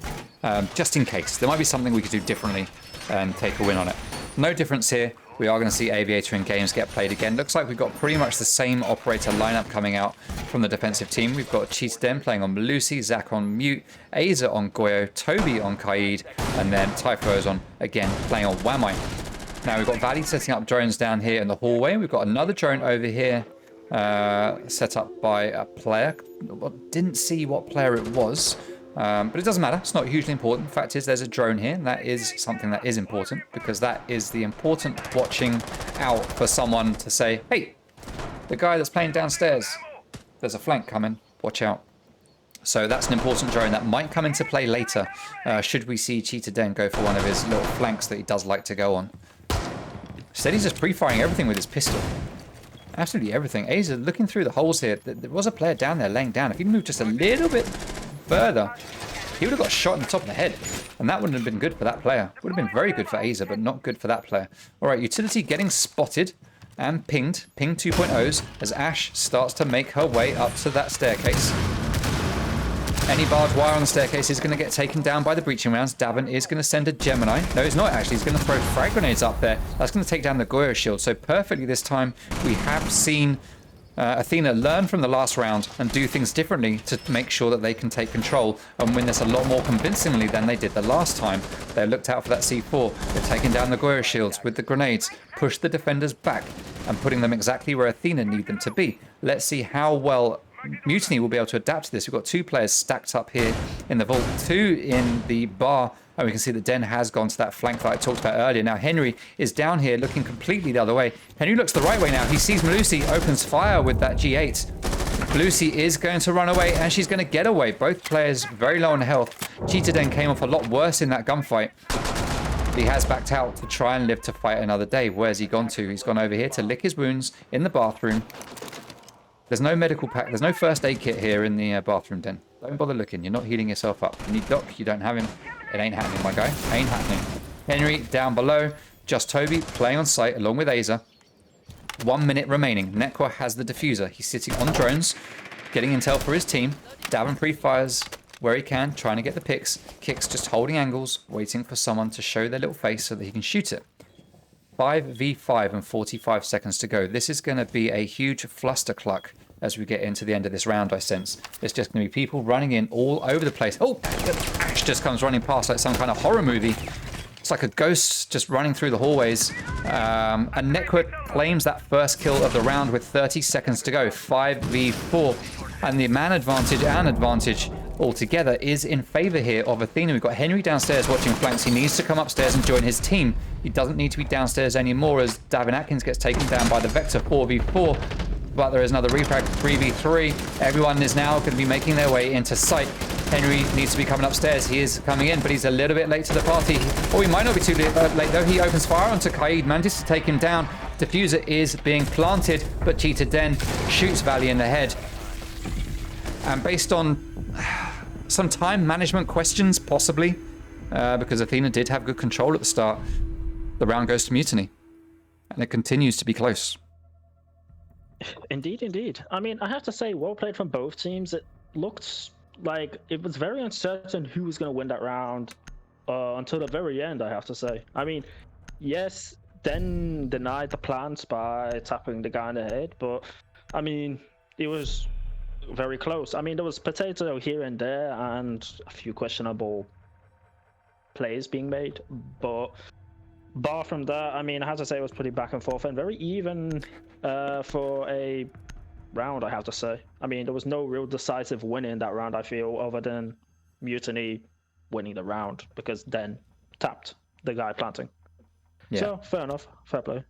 just in case. There might be something we could do differently and take a win on it. No difference here. We are going to see Aviator in games get played again. Looks like we've got pretty much the same operator lineup coming out from the defensive team. We've got Cheetah Den playing on Melusi, Zach on Mute, Aza on Goyo, Toby on Kaid, and then Typho's on, again, playing on Wamai. Now we've got Valley setting up drones down here in the hallway. We've got another drone over here set up by a player. Didn't see what player it was. But it doesn't matter. It's not hugely important. The fact is there's a drone here, and that is something that is important because that is the important watching out for someone to say, hey, the guy that's playing downstairs, there's a flank coming, watch out. So that's an important drone that might come into play later should we see Cheetah Den go for one of his little flanks that he does like to go on. Instead he's just pre-firing everything with his pistol. Absolutely everything. Aza looking through the holes here. There was a player down there laying down. If he moved just a little bit further, he would have got shot in the top of the head, and that wouldn't have been good for that player. Would have been very good for Aza, but not good for that player. All right, utility getting spotted and pinged, ping 2.0s as Ash starts to make her way up to that staircase. Any barbed wire on the staircase is going to get taken down by the breaching rounds. Davin is going to send a Gemini. No, he's not actually. He's going to throw frag grenades up there. That's going to take down the Goyo shield. So perfectly this time, we have seen Athena learn from the last round and do things differently to make sure that they can take control and win this a lot more convincingly than they did the last time. They looked out for that C4. They're taking down the Goyo shields with the grenades, push the defenders back and putting them exactly where Athena need them to be. Let's see how well Mutiny will be able to adapt to this. We've got two players stacked up here in the vault, two in the bar, and we can see that Den has gone to that flank that I talked about earlier. Now Henry is down here looking completely the other way. Henry looks the right way now. He sees Melusi, opens fire with that G8. Melusi is going to run away, and she's going to get away. Both players very low on health. Cheetah Den came off a lot worse in that gunfight. He has backed out to try and live to fight another day. Where's he gone to? He's gone over here to lick his wounds in the bathroom. There's no medical pack. There's no first aid kit here in the bathroom den. Don't bother looking. You're not healing yourself up. You need doc. You don't have him. It ain't happening, my guy. Ain't happening. Henry down below. Just Toby playing on site along with Aza. 1 minute remaining. Nekwa has the diffuser. He's sitting on drones, getting intel for his team. Davin pre-fires where he can, trying to get the picks. Kicks just holding angles, waiting for someone to show their little face so that he can shoot it. 5v5 and 45 seconds to go. This is going to be a huge flustercluck as we get into the end of this round, I sense. It's just going to be people running in all over the place. Oh, Ash just comes running past like some kind of horror movie. It's like a ghost just running through the hallways. And Nekwood claims that first kill of the round with 30 seconds to go. 5v4. And the man advantage and advantage altogether is in favor here of Athena. We've got Henry downstairs watching flanks. He needs to come upstairs and join his team. He doesn't need to be downstairs anymore as Davin Atkins gets taken down by the Vector 4v4. But there is another refrag 3v3. Everyone is now going to be making their way into sight. Henry needs to be coming upstairs. He is coming in, but he's a little bit late to the party. Or he might not be too late though. He opens fire onto Kaid, manages to take him down. Diffuser is being planted, but Cheetah Den shoots Valley in the head. And based on some time management questions, possibly, because Athena did have good control at the start, the round goes to Mutiny. And it continues to be close. Indeed, indeed. I mean, I have to say, well played from both teams. It looked like it was very uncertain who was going to win that round until the very end, I have to say. I mean, yes, Den denied the plants by tapping the guy in the head, but I mean, it was very close. I mean, there was potato here and there and a few questionable plays being made, but bar from that, I mean, I have to say it was pretty back and forth and very even for a round, I have to say. I mean, there was no real decisive win in that round, I feel, other than Mutiny winning the round because Den tapped the guy planting. Yeah. So, fair enough. Fair play.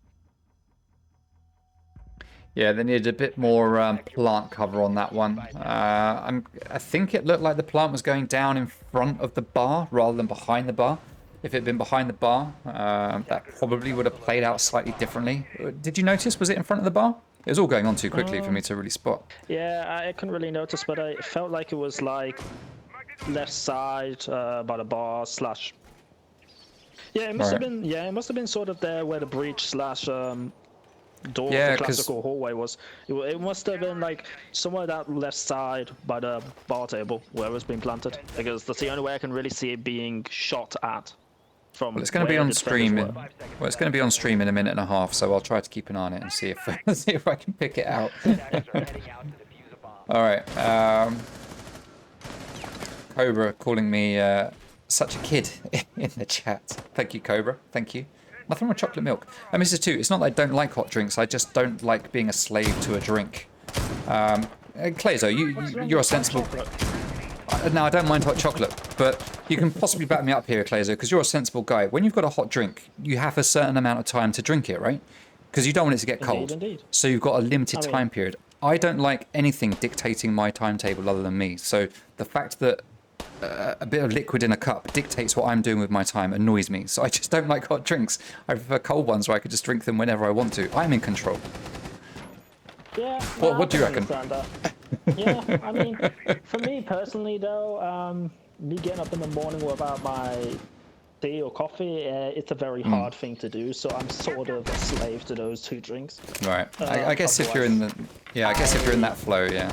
Yeah, they needed a bit more plant cover on that one. I think it looked like the plant was going down in front of the bar rather than behind the bar. If it had been behind the bar, that probably would have played out slightly differently. Did you notice? Was it in front of the bar? It was all going on too quickly for me to really spot. Yeah, I couldn't really notice, but I felt like it was like left side by the bar slash. Yeah, it must have been. Yeah, it must have been sort of there where the breach slash door, the classical hallway was. It must have been like somewhere that left side by the bar table where it was being planted, because that's the only way I can really see it being shot at. From well, it's going to be on stream. It's going to be on stream in a minute and a half, so I'll try to keep an eye on it and see if I can pick it out. All right. Cobra calling me such a kid in the chat. Thank you, Cobra. Thank you. Nothing wrong with chocolate milk. And Mrs. 2, it's not that I don't like hot drinks. I just don't like being a slave to a drink. Clayzo, you're a sensible. No, I don't mind hot chocolate, but you can possibly back me up here, Clayzo, because you're a sensible guy. When you've got a hot drink, you have a certain amount of time to drink it, right? Because you don't want it to get cold. Indeed. So you've got a limited time period. I don't like anything dictating my timetable other than me. So the fact that a bit of liquid in a cup dictates what I'm doing with my time annoys me. So I just don't like hot drinks. I prefer cold ones where I could just drink them whenever I want to. I'm in control. Yeah. What do you reckon? Yeah, I mean, for me personally though, me getting up in the morning without my tea or coffee, it's a very hard thing to do. So I'm sort of a slave to those two drinks. Right. I guess if you're in the, if you're in that flow, yeah.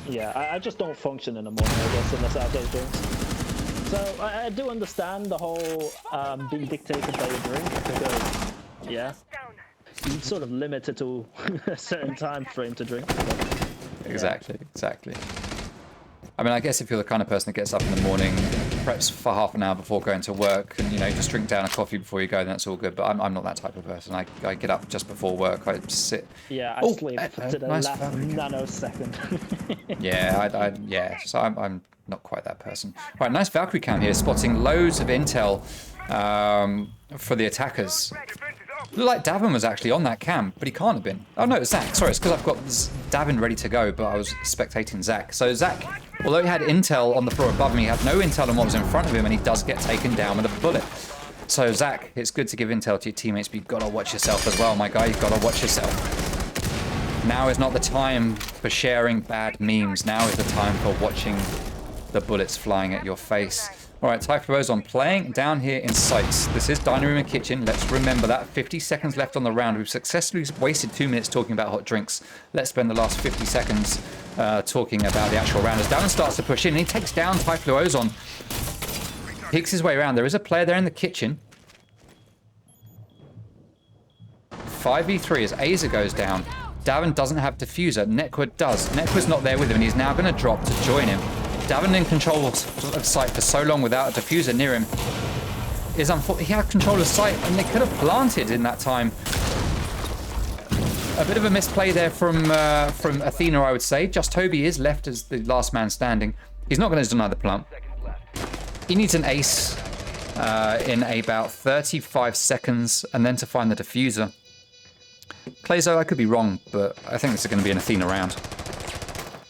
Yeah, I just don't function in the morning, I guess, unless I have those drinks. So I do understand the whole being dictated by your drink, because yeah, you're sort of limited to a certain time frame to drink. But, Exactly. I mean, I guess if you're the kind of person that gets up in the morning, preps for half an hour before going to work, and just drink down a coffee before you go, then that's all good. But I'm not that type of person. I get up just before work. I sit. Yeah, I sleep to the last nanosecond. Yeah, So I'm not quite that person. Right, nice Valkyrie cam here, spotting loads of intel for the attackers. Looked like Davin was actually on that cam, but he can't have been. Oh no, it's Zach. Sorry, it's because I've got Davin ready to go, but I was spectating Zach. So Zach, although he had intel on the floor above him, he had no intel on what was in front of him, and he does get taken down with a bullet. So Zach, it's good to give intel to your teammates, but you've got to watch yourself as well, my guy. You've got to watch yourself. Now is not the time for sharing bad memes. Now is the time for watching the bullets flying at your face. All right, Typhlo's on playing down here in sights. This is dining room and kitchen. Let's remember that. 50 seconds left on the round. We've successfully wasted 2 minutes talking about hot drinks. Let's spend the last 50 seconds talking about the actual round. As Dallin starts to push in, and he takes down Typhlo Ozon. Peeks his way around. There is a player there in the kitchen. 5v3 as Aza goes down. Davin doesn't have diffuser. Nekwood does. Nekwood's not there with him, and he's now going to drop to join him. Davin in control of sight for so long without a diffuser near him. is unfortunate. He had control of sight, and they could have planted in that time. A bit of a misplay there from Athena, I would say. Just Toby is left as the last man standing. He's not going to deny the plant. He needs an ace in about 35 seconds, and then to find the diffuser. Clayzo, I could be wrong, but I think this is going to be an Athena round.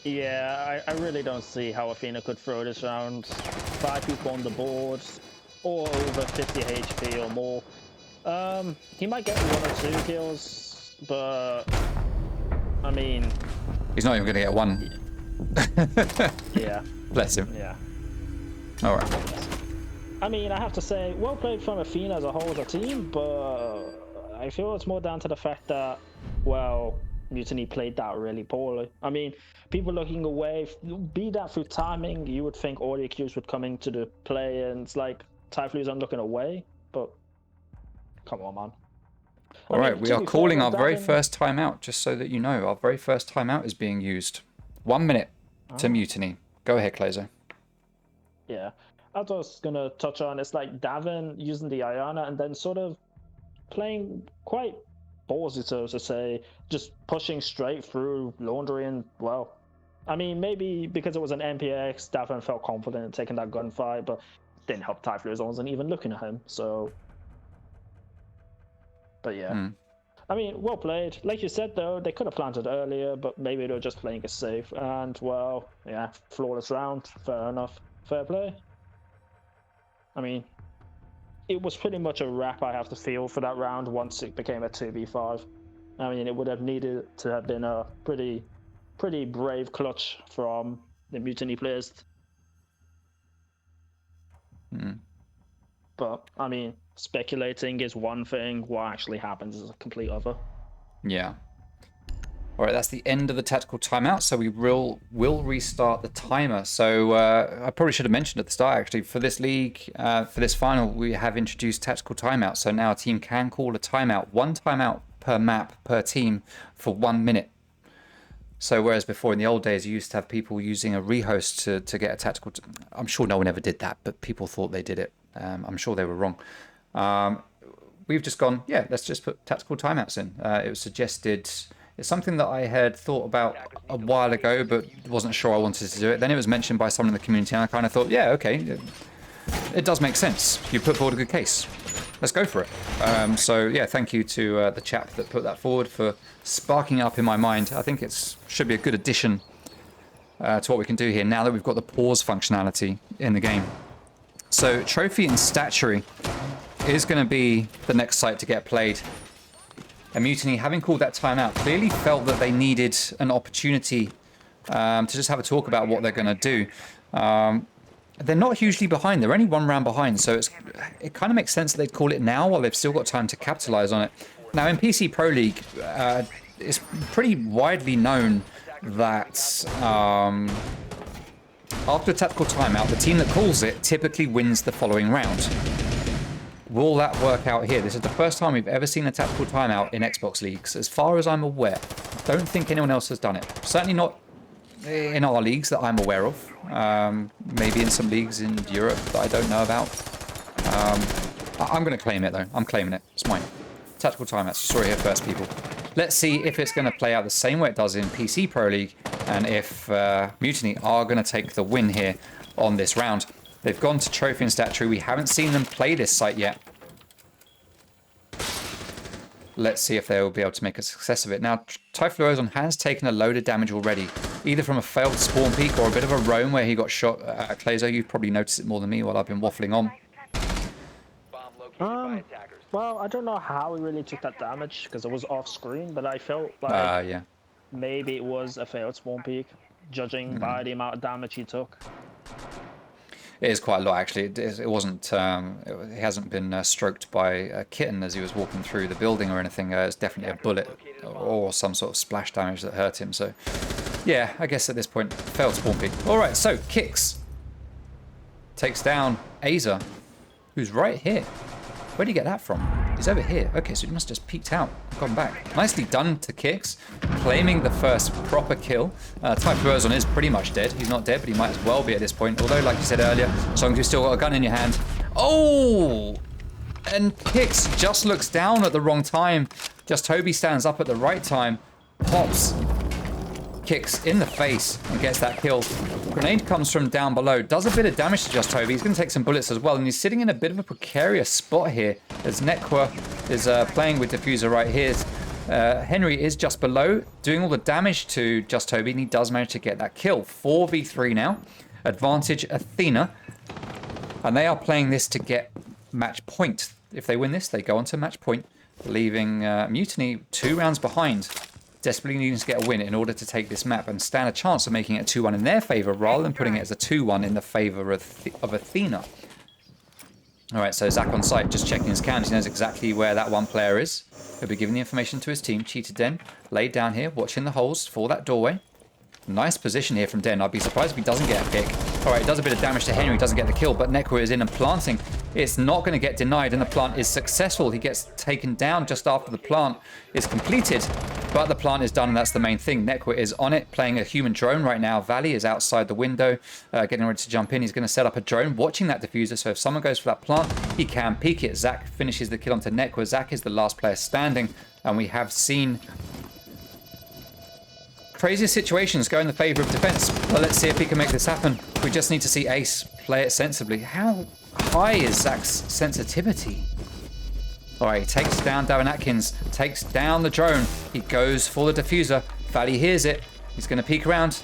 Yeah, I really don't see how Athena could throw this round. 5 people on the board, or over 50 HP or more. He might get 1 or 2 kills. But I mean, he's not even going to get 1. Yeah. Bless him. Yeah. All right. I mean, I have to say, well played from Athena as a whole as a team, but I feel it's more down to the fact that, well, Mutiny played that really poorly. I mean, people looking away, be that through timing, you would think all the accused would come into the play, and it's like Typhlo's are looking away, but come on, man. All right, we are calling our very first timeout, just so that you know. Our very first timeout is being used. 1 minute to Mutiny. Go ahead, Clayzo. Yeah, I was just going to touch on, it's like Davin using the Iana and then sort of playing quite ballsy, so to say, just pushing straight through Laundry and, well, I mean, maybe because it was an MPX, Davin felt confident in taking that gunfight, but didn't help Typhlo's, wasn't even looking at him, so... But yeah, I mean, well played. Like you said, though, they could have planted earlier, but maybe they were just playing it safe. And, well, yeah, flawless round. Fair enough. Fair play. I mean, it was pretty much a wrap, I have to feel, for that round once it became a 2v5. I mean, it would have needed to have been a pretty brave clutch from the Mutiny players. But, I mean, speculating is one thing, what actually happens is a complete other. Yeah. All right, that's the end of the tactical timeout, so we will restart the timer. So I probably should have mentioned at the start, actually, for this league, for this final, we have introduced tactical timeout. So now a team can call a timeout, 1 timeout per map, per team, for 1 minute. So whereas before in the old days, you used to have people using a rehost to get a tactical... I'm sure no one ever did that, but people thought they did it. I'm sure they were wrong. We've just gone, yeah, let's just put tactical timeouts in. It was suggested... It's something that I had thought about a while ago, but wasn't sure I wanted to do it. Then it was mentioned by someone in the community, and I kind of thought, yeah, okay, it does make sense. You put forward a good case. Let's go for it. So, yeah, thank you to the chap that put that forward for sparking up in my mind. I think it should be a good addition to what we can do here now that we've got the pause functionality in the game. So, Trophy and Statuary is going to be the next site to get played. And Mutiny, having called that timeout, clearly felt that they needed an opportunity to just have a talk about what they're going to do. They're not hugely behind. They're only 1 round behind, so it kind of makes sense that they'd call it now while they've still got time to capitalize on it. Now, in PC Pro League, it's pretty widely known that after a tactical timeout, the team that calls it typically wins the following round. Will that work out here? This is the first time we've ever seen a tactical timeout in Xbox leagues. As far as I'm aware, don't think anyone else has done it. Certainly not in our leagues that I'm aware of. Maybe in some leagues in Europe that I don't know about. I'm going to claim it, though. I'm claiming it. It's mine. Tactical timeouts. Sorry here first, people. Let's see if it's going to play out the same way it does in PC Pro League, and if Mutiny are going to take the win here on this round. They've gone to Trophy and Statuary. We haven't seen them play this site yet. Let's see if they will be able to make a success of it. Now, Typhlosion has taken a load of damage already, either from a failed spawn peak or a bit of a roam where he got shot. Clayzo, you've probably noticed it more than me while I've been waffling on. Well, I don't know how he really took that damage, because it was off screen, but I felt like yeah. Maybe it was a failed spawn peak, judging by the amount of damage he took. It is quite a lot, actually. It wasn't. It hasn't been stroked by a kitten as he was walking through the building or anything. It's definitely a bullet or some sort of splash damage that hurt him. So, yeah, I guess at this point, failed spawn peak. All right, so Kicks takes down Aza, who's right here. Where did he get that from? He's over here. Okay, so he must have just peeked out, gone back. Nicely done to Kicks, claiming the first proper kill. Typhlosion is pretty much dead. He's not dead, but he might as well be at this point. Although, like you said earlier, as long as you've still got a gun in your hand. Oh! And Kix just looks down at the wrong time. Just Toby stands up at the right time. Pops Kix in the face and gets that kill. Grenade comes from down below. Does a bit of damage to Just Toby. He's going to take some bullets as well. And he's sitting in a bit of a precarious spot here. As Nekwa is playing with Diffuser right here. Henry is just below, doing all the damage to Just Toby. And he does manage to get that kill. 4v3 now. Advantage Athena. And they are playing this to get match point. If they win this, they go on to match point, leaving Mutiny 2 rounds behind, desperately needing to get a win in order to take this map and stand a chance of making it a 2-1 in their favor rather than putting it as a 2-1 in the favor of Athena. All right, so Zach on site, just checking his cams. He knows exactly where that one player is. He'll be giving the information to his team. Cheated Den, laid down here, watching the holes for that doorway. Nice position here from Den. I'd be surprised if he doesn't get a pick. All right, it does a bit of damage to Henry. Doesn't get the kill, but Nekwa is in and planting. It's not going to get denied, and the plant is successful. He gets taken down just after the plant is completed, but the plant is done, and that's the main thing. Nekwa is on it, playing a human drone right now. Valley is outside the window, getting ready to jump in. He's going to set up a drone, watching that diffuser, so if someone goes for that plant, he can peek it. Zach finishes the kill onto Nekwa. Zach is the last player standing, and we have seen craziest situations go in the favor of defense. Well, let's see if he can make this happen. We just need to see Ace play it sensibly. How high is Zach's sensitivity? All right, he takes down Darren Atkins, takes down the drone. He goes for the diffuser. Valley hears it. He's going to peek around.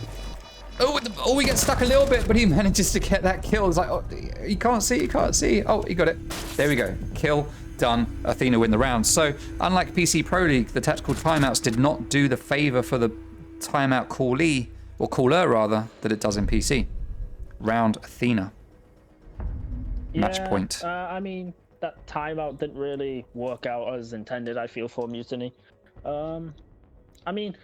Oh, he gets stuck a little bit, but he manages to get that kill. It's like, oh, he can't see, he can't see. Oh, he got it. There we go. Kill done. Athena win the round. So, unlike PC Pro League, the tactical timeouts did not do the favor for the timeout callee, or caller rather, that it does in PC. Round Athena. Match point. I mean, that timeout didn't really work out as intended, I feel, for Mutiny. I mean,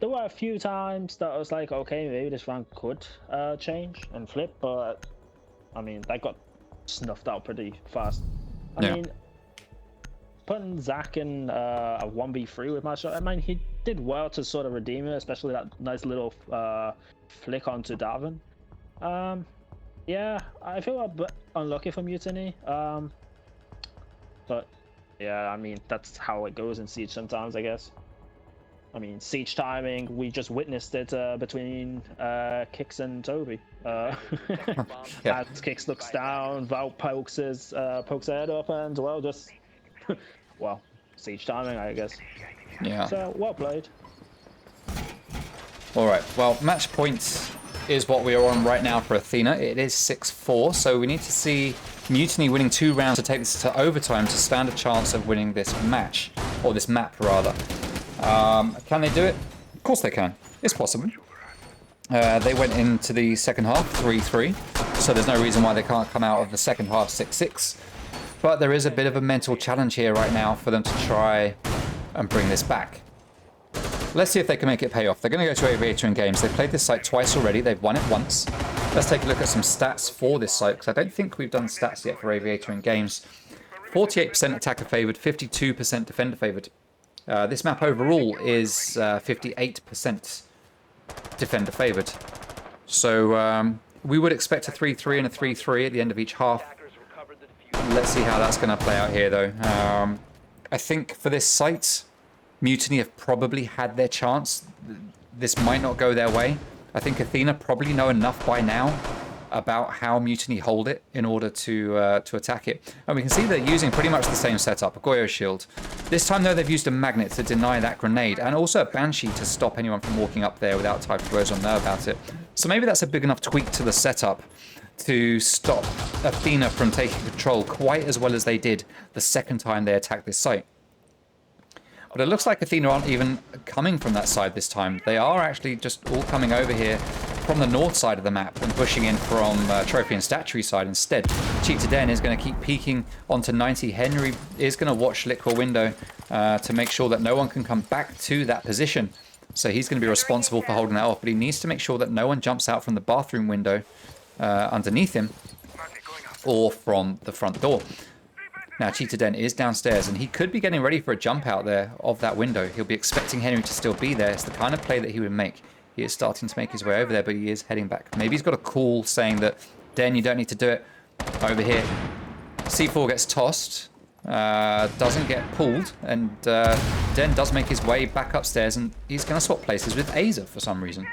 there were a few times that I was like, okay, maybe this round could change and flip, but I mean, that got snuffed out pretty fast. I mean, putting Zach in a 1v3 with my shot, I mean, he did well to sort of redeem it, especially that nice little flick onto Darwin. Yeah, I feel a bit unlucky for Mutiny. But yeah, I mean, that's how it goes in Siege sometimes, I guess. I mean, Siege timing, we just witnessed it between Kix and Toby. As Kix looks down, Val pokes his head up, and well, just well, Siege timing, I guess. Yeah. So well played. All right. Well, match point is what we are on right now for Athena. It is 6-4, so we need to see Mutiny winning 2 rounds to take this to overtime to stand a chance of winning this match, or this map rather. Can they do it? Of course they can. It's possible. They went into the second half 3-3, so there's no reason why they can't come out of the second half 6-6. But there is a bit of a mental challenge here right now for them to try and bring this back. Let's see if they can make it pay off. They're going to go to Aviator in games. They've played this site twice already. They've won it once. Let's take a look at some stats for this site, because I don't think we've done stats yet for Aviator in games. 48% attacker favored, 52% defender favored. This map overall is 58% defender favored. So we would expect a 3-3 and a 3-3 at the end of each half. Let's see how that's going to play out here, though. I think for this site, Mutiny have probably had their chance. This might not go their way. I think Athena probably know enough by now about how Mutiny hold it in order to attack it. And we can see they're using pretty much the same setup, a Goyo shield. This time, though, they've used a magnet to deny that grenade, and also a Banshee to stop anyone from walking up there without Type of Rose on know about it. So maybe that's a big enough tweak to the setup to stop Athena from taking control quite as well as they did the second time they attacked this site. But it looks like Athena aren't even coming from that side this time. They are actually just all coming over here from the north side of the map and pushing in from Trophy and Statuary side instead. Cheated Den is going to keep peeking onto 90. Henry is going to watch Liquor window to make sure that no one can come back to that position. So he's going to be responsible for holding that off, but he needs to make sure that no one jumps out from the bathroom window underneath him or from the front door. Now, Cheetah Den is downstairs, and he could be getting ready for a jump out there of that window. He'll be expecting Henry to still be there. It's the kind of play that he would make. He is starting to make his way over there, but he is heading back. Maybe he's got a call saying that, Den, you don't need to do it over here. C4 gets tossed. doesn't get pulled, and Den does make his way back upstairs, and he's going to swap places with Aza for some reason.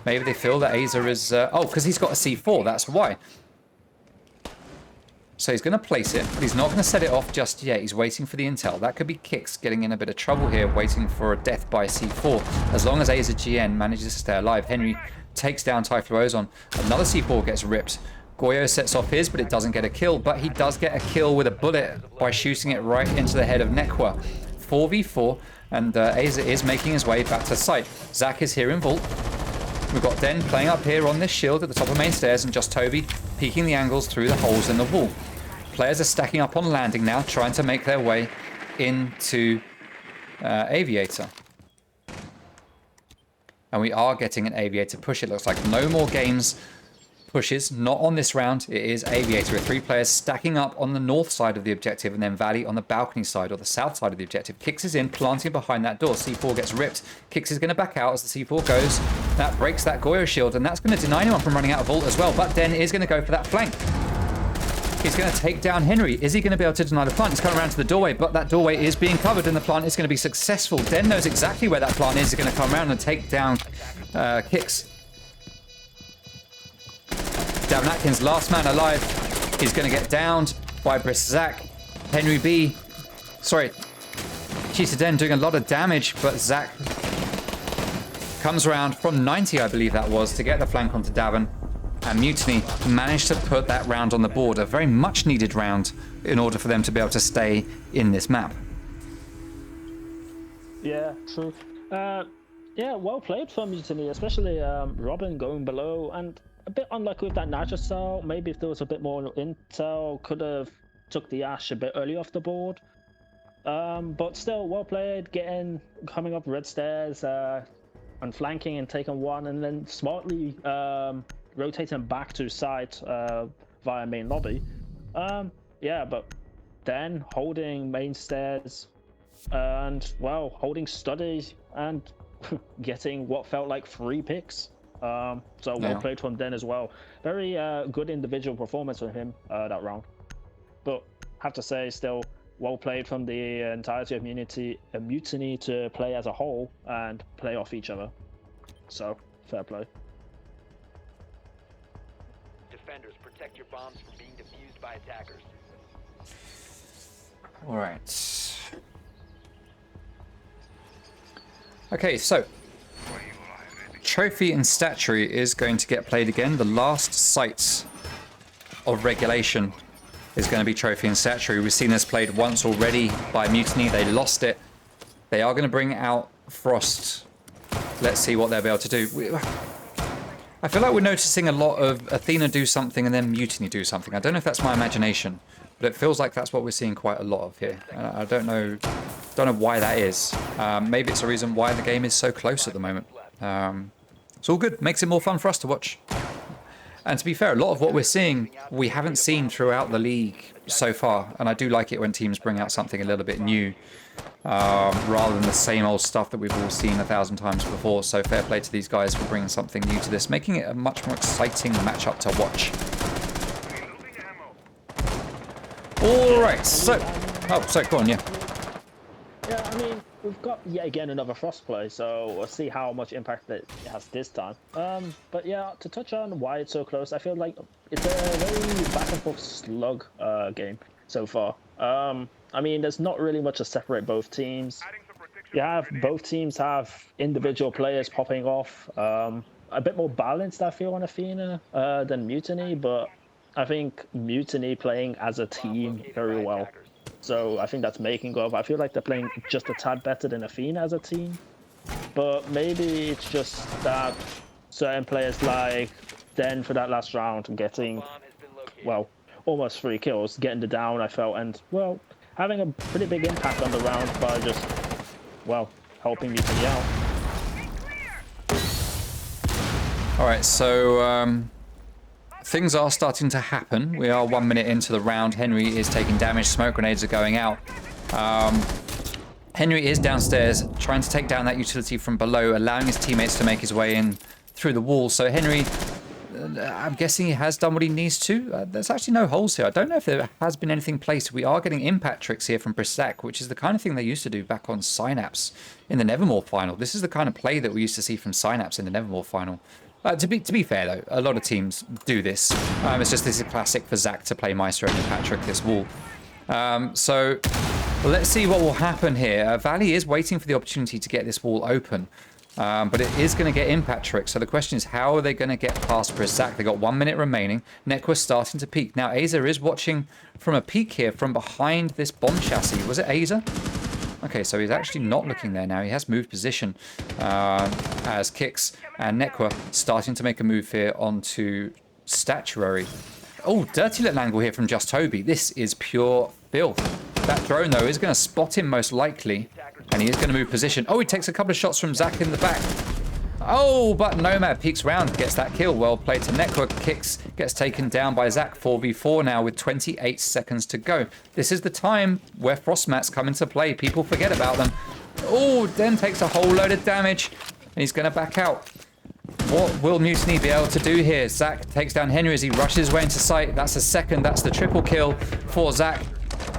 Maybe they feel that Aza is... oh, because he's got a C4, that's why. So he's going to place it, but he's not going to set it off just yet. He's waiting for the intel. That could be Kix getting in a bit of trouble here, waiting for a death by C4. As long as Aza GN manages to stay alive, Henry takes down Typhlo Ozon. Another C4 gets ripped. Goyo sets off his, but it doesn't get a kill. But he does get a kill with a bullet by shooting it right into the head of Nekwa. 4v4, and Aza is making his way back to site. Zach is here in Vault. We've got Den playing up here on this shield at the top of main stairs, and just Toby peeking the angles through the holes in the wall. Players are stacking up on landing now, trying to make their way into Aviator. And we are getting an Aviator push. It looks like no more games pushes, not on this round. It is Aviator with 3 players stacking up on the north side of the objective, and then Valley on the balcony side or the south side of the objective. Kix is in, planting behind that door. C4 gets ripped. Kix is going to back out as the C4 goes. That breaks that Goyo shield, and that's going to deny anyone from running out of Vault as well. But Den is going to go for that flank. He's going to take down Henry. Is he going to be able to deny the plant? He's coming around to the doorway, but that doorway is being covered, and the plant is going to be successful. Den knows exactly where that plant is. He's going to come around and take down Kix. Davin Atkins, last man alive. He's going to get downed by Briss Zach. Henry B. Sorry. Cheetah Den doing a lot of damage, but Zach comes around from 90, I believe that was, to get the flank onto Davin. And Mutiny managed to put that round on the board, a very much needed round, in order for them to be able to stay in this map. Yeah, true. Yeah, well played from Mutiny, especially Robin going below, and a bit unlucky with that Nitro cell. Maybe if there was a bit more intel, could have took the Ash a bit early off the board. But still, well played, coming up red stairs, and flanking and taking one, and then smartly rotating back to site via main lobby. Yeah, but then holding main stairs and, well, holding studies and getting what felt like 3 picks. So well played from Den as well. Very good individual performance from him that round. But have to say, still well played from the entirety of Mutiny to play as a whole and play off each other. So fair play. Defenders, protect your bombs from being defused by attackers. All right. Okay, so Trophy and Statuary is going to get played again. The last site of regulation is going to be Trophy and Statuary. We've seen this played once already by Mutiny. They lost it. They are going to bring out Frost. Let's see what they'll be able to do. I feel like we're noticing a lot of Athena do something and then Mutiny do something. I don't know if that's my imagination, but it feels like that's what we're seeing quite a lot of here. I don't know why that is. Maybe it's a reason why the game is so close at the moment. It's all good. Makes it more fun for us to watch. And to be fair, a lot of what we're seeing, we haven't seen throughout the league so far. And I do like it when teams bring out something a little bit new, rather than the same old stuff that we've all seen 1,000 times before. So fair play to these guys for bringing something new to this, making it a much more exciting matchup to watch. All right, so... Oh, sorry, go on, yeah. Yeah, I mean, we've got yet again another Frost play, so we'll see how much impact it has this time. But yeah, to touch on why it's so close, I feel like it's a very back and forth slug game so far. I mean, there's not really much to separate both teams. You have both teams have individual players popping off. A bit more balanced, I feel, on Athena than Mutiny, but I think Mutiny playing as a team very well. So I think that's making up. I feel like they're playing just a tad better than Athena as a team. But maybe it's just that certain players like Den for that last round getting, well, almost 3 kills, getting the down, I felt, and, well, having a pretty big impact on the round by just, well, helping Mutiny out. Alright, so things are starting to happen. We are 1 minute into the round. Henry is taking damage. Smoke grenades are going out. Henry is downstairs trying to take down that utility from below, allowing his teammates to make his way in through the wall. So Henry I'm guessing he has done what he needs to. There's actually no holes here. I don't know if there has been anything placed. We are getting impact tricks here from Brisac, which is the kind of thing they used to do back on Synapse in the Nevermore final. This is the kind of play that we used to see from Synapse in the Nevermore final. To be fair, though, a lot of teams do this. It's just this is classic for Zach to play Maestro and impact trick this wall. So let's see what will happen here. Valley is waiting for the opportunity to get this wall open. But it is going to get impact tricks. So the question is, how are they going to get past Brisac? They got 1 minute remaining. Nekwa starting to peek. Now, Aza is watching from a peek here from behind this bomb chassis. Was it Aza? Okay, so he's actually not looking there now. He has moved position as Kicks and Nekwa starting to make a move here onto Statuary. Oh, dirty little angle here from Just Toby. This is pure filth. That drone, though, is going to spot him most likely. And he is going to move position. Oh, he takes a couple of shots from Zach in the back. Oh, but Nomad peeks round, gets that kill. Well played to Nekwa. Kicks, gets taken down by Zach. 4v4 now with 28 seconds to go. This is the time where Frost Mats come into play. People forget about them. Oh, Den takes a whole load of damage. And he's going to back out. What will Mutiny be able to do here? Zach takes down Henry as he rushes his way into sight. That's a second. That's the triple kill for Zach.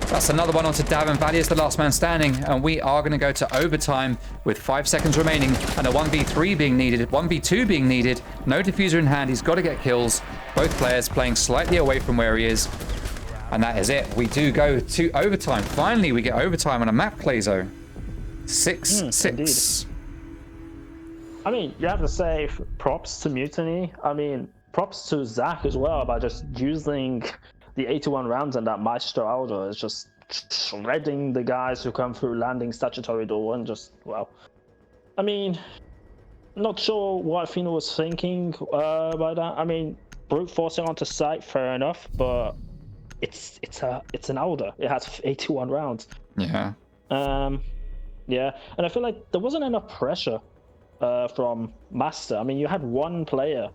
That's another one onto Dav, and Valley is the last man standing. And we are going to go to overtime with 5 seconds remaining and a 1v3 being needed, 1v2 being needed. No diffuser in hand. He's got to get kills. Both players playing slightly away from where he is. And that is it. We do go to overtime. Finally, we get overtime on a map, Clayzo. 6-6. I mean, you have to say props to Mutiny. I mean, props to Zach as well by just using the 81 rounds and that Maestro Aldo is just shredding the guys who come through landing statutory door and just, well, I mean, not sure what Athena was thinking by that. I mean, brute forcing onto site, fair enough, but it's an Aldo. It has 81 rounds. Yeah. Yeah, and I feel like there wasn't enough pressure from Master. I mean, you had one player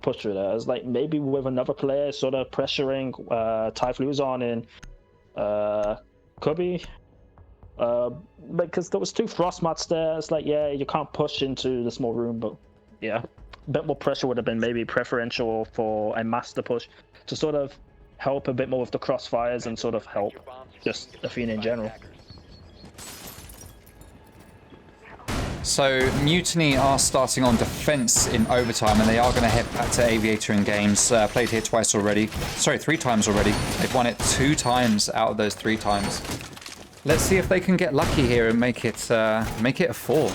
push through there. It's like maybe with another player sort of pressuring Typhlosion in Kubi. Because there was 2 frost mats there. It's like, yeah, you can't push into the small room, but yeah, a bit more pressure would have been maybe preferential for a Master push to sort of help a bit more with the crossfires and sort of help just Athena in general. So Mutiny are starting on defense in overtime, and they are going to head back to Aviator in games. Played here twice already. Sorry, 3 times already. They've won it 2 times out of those 3 times. Let's see if they can get lucky here and make it a 4.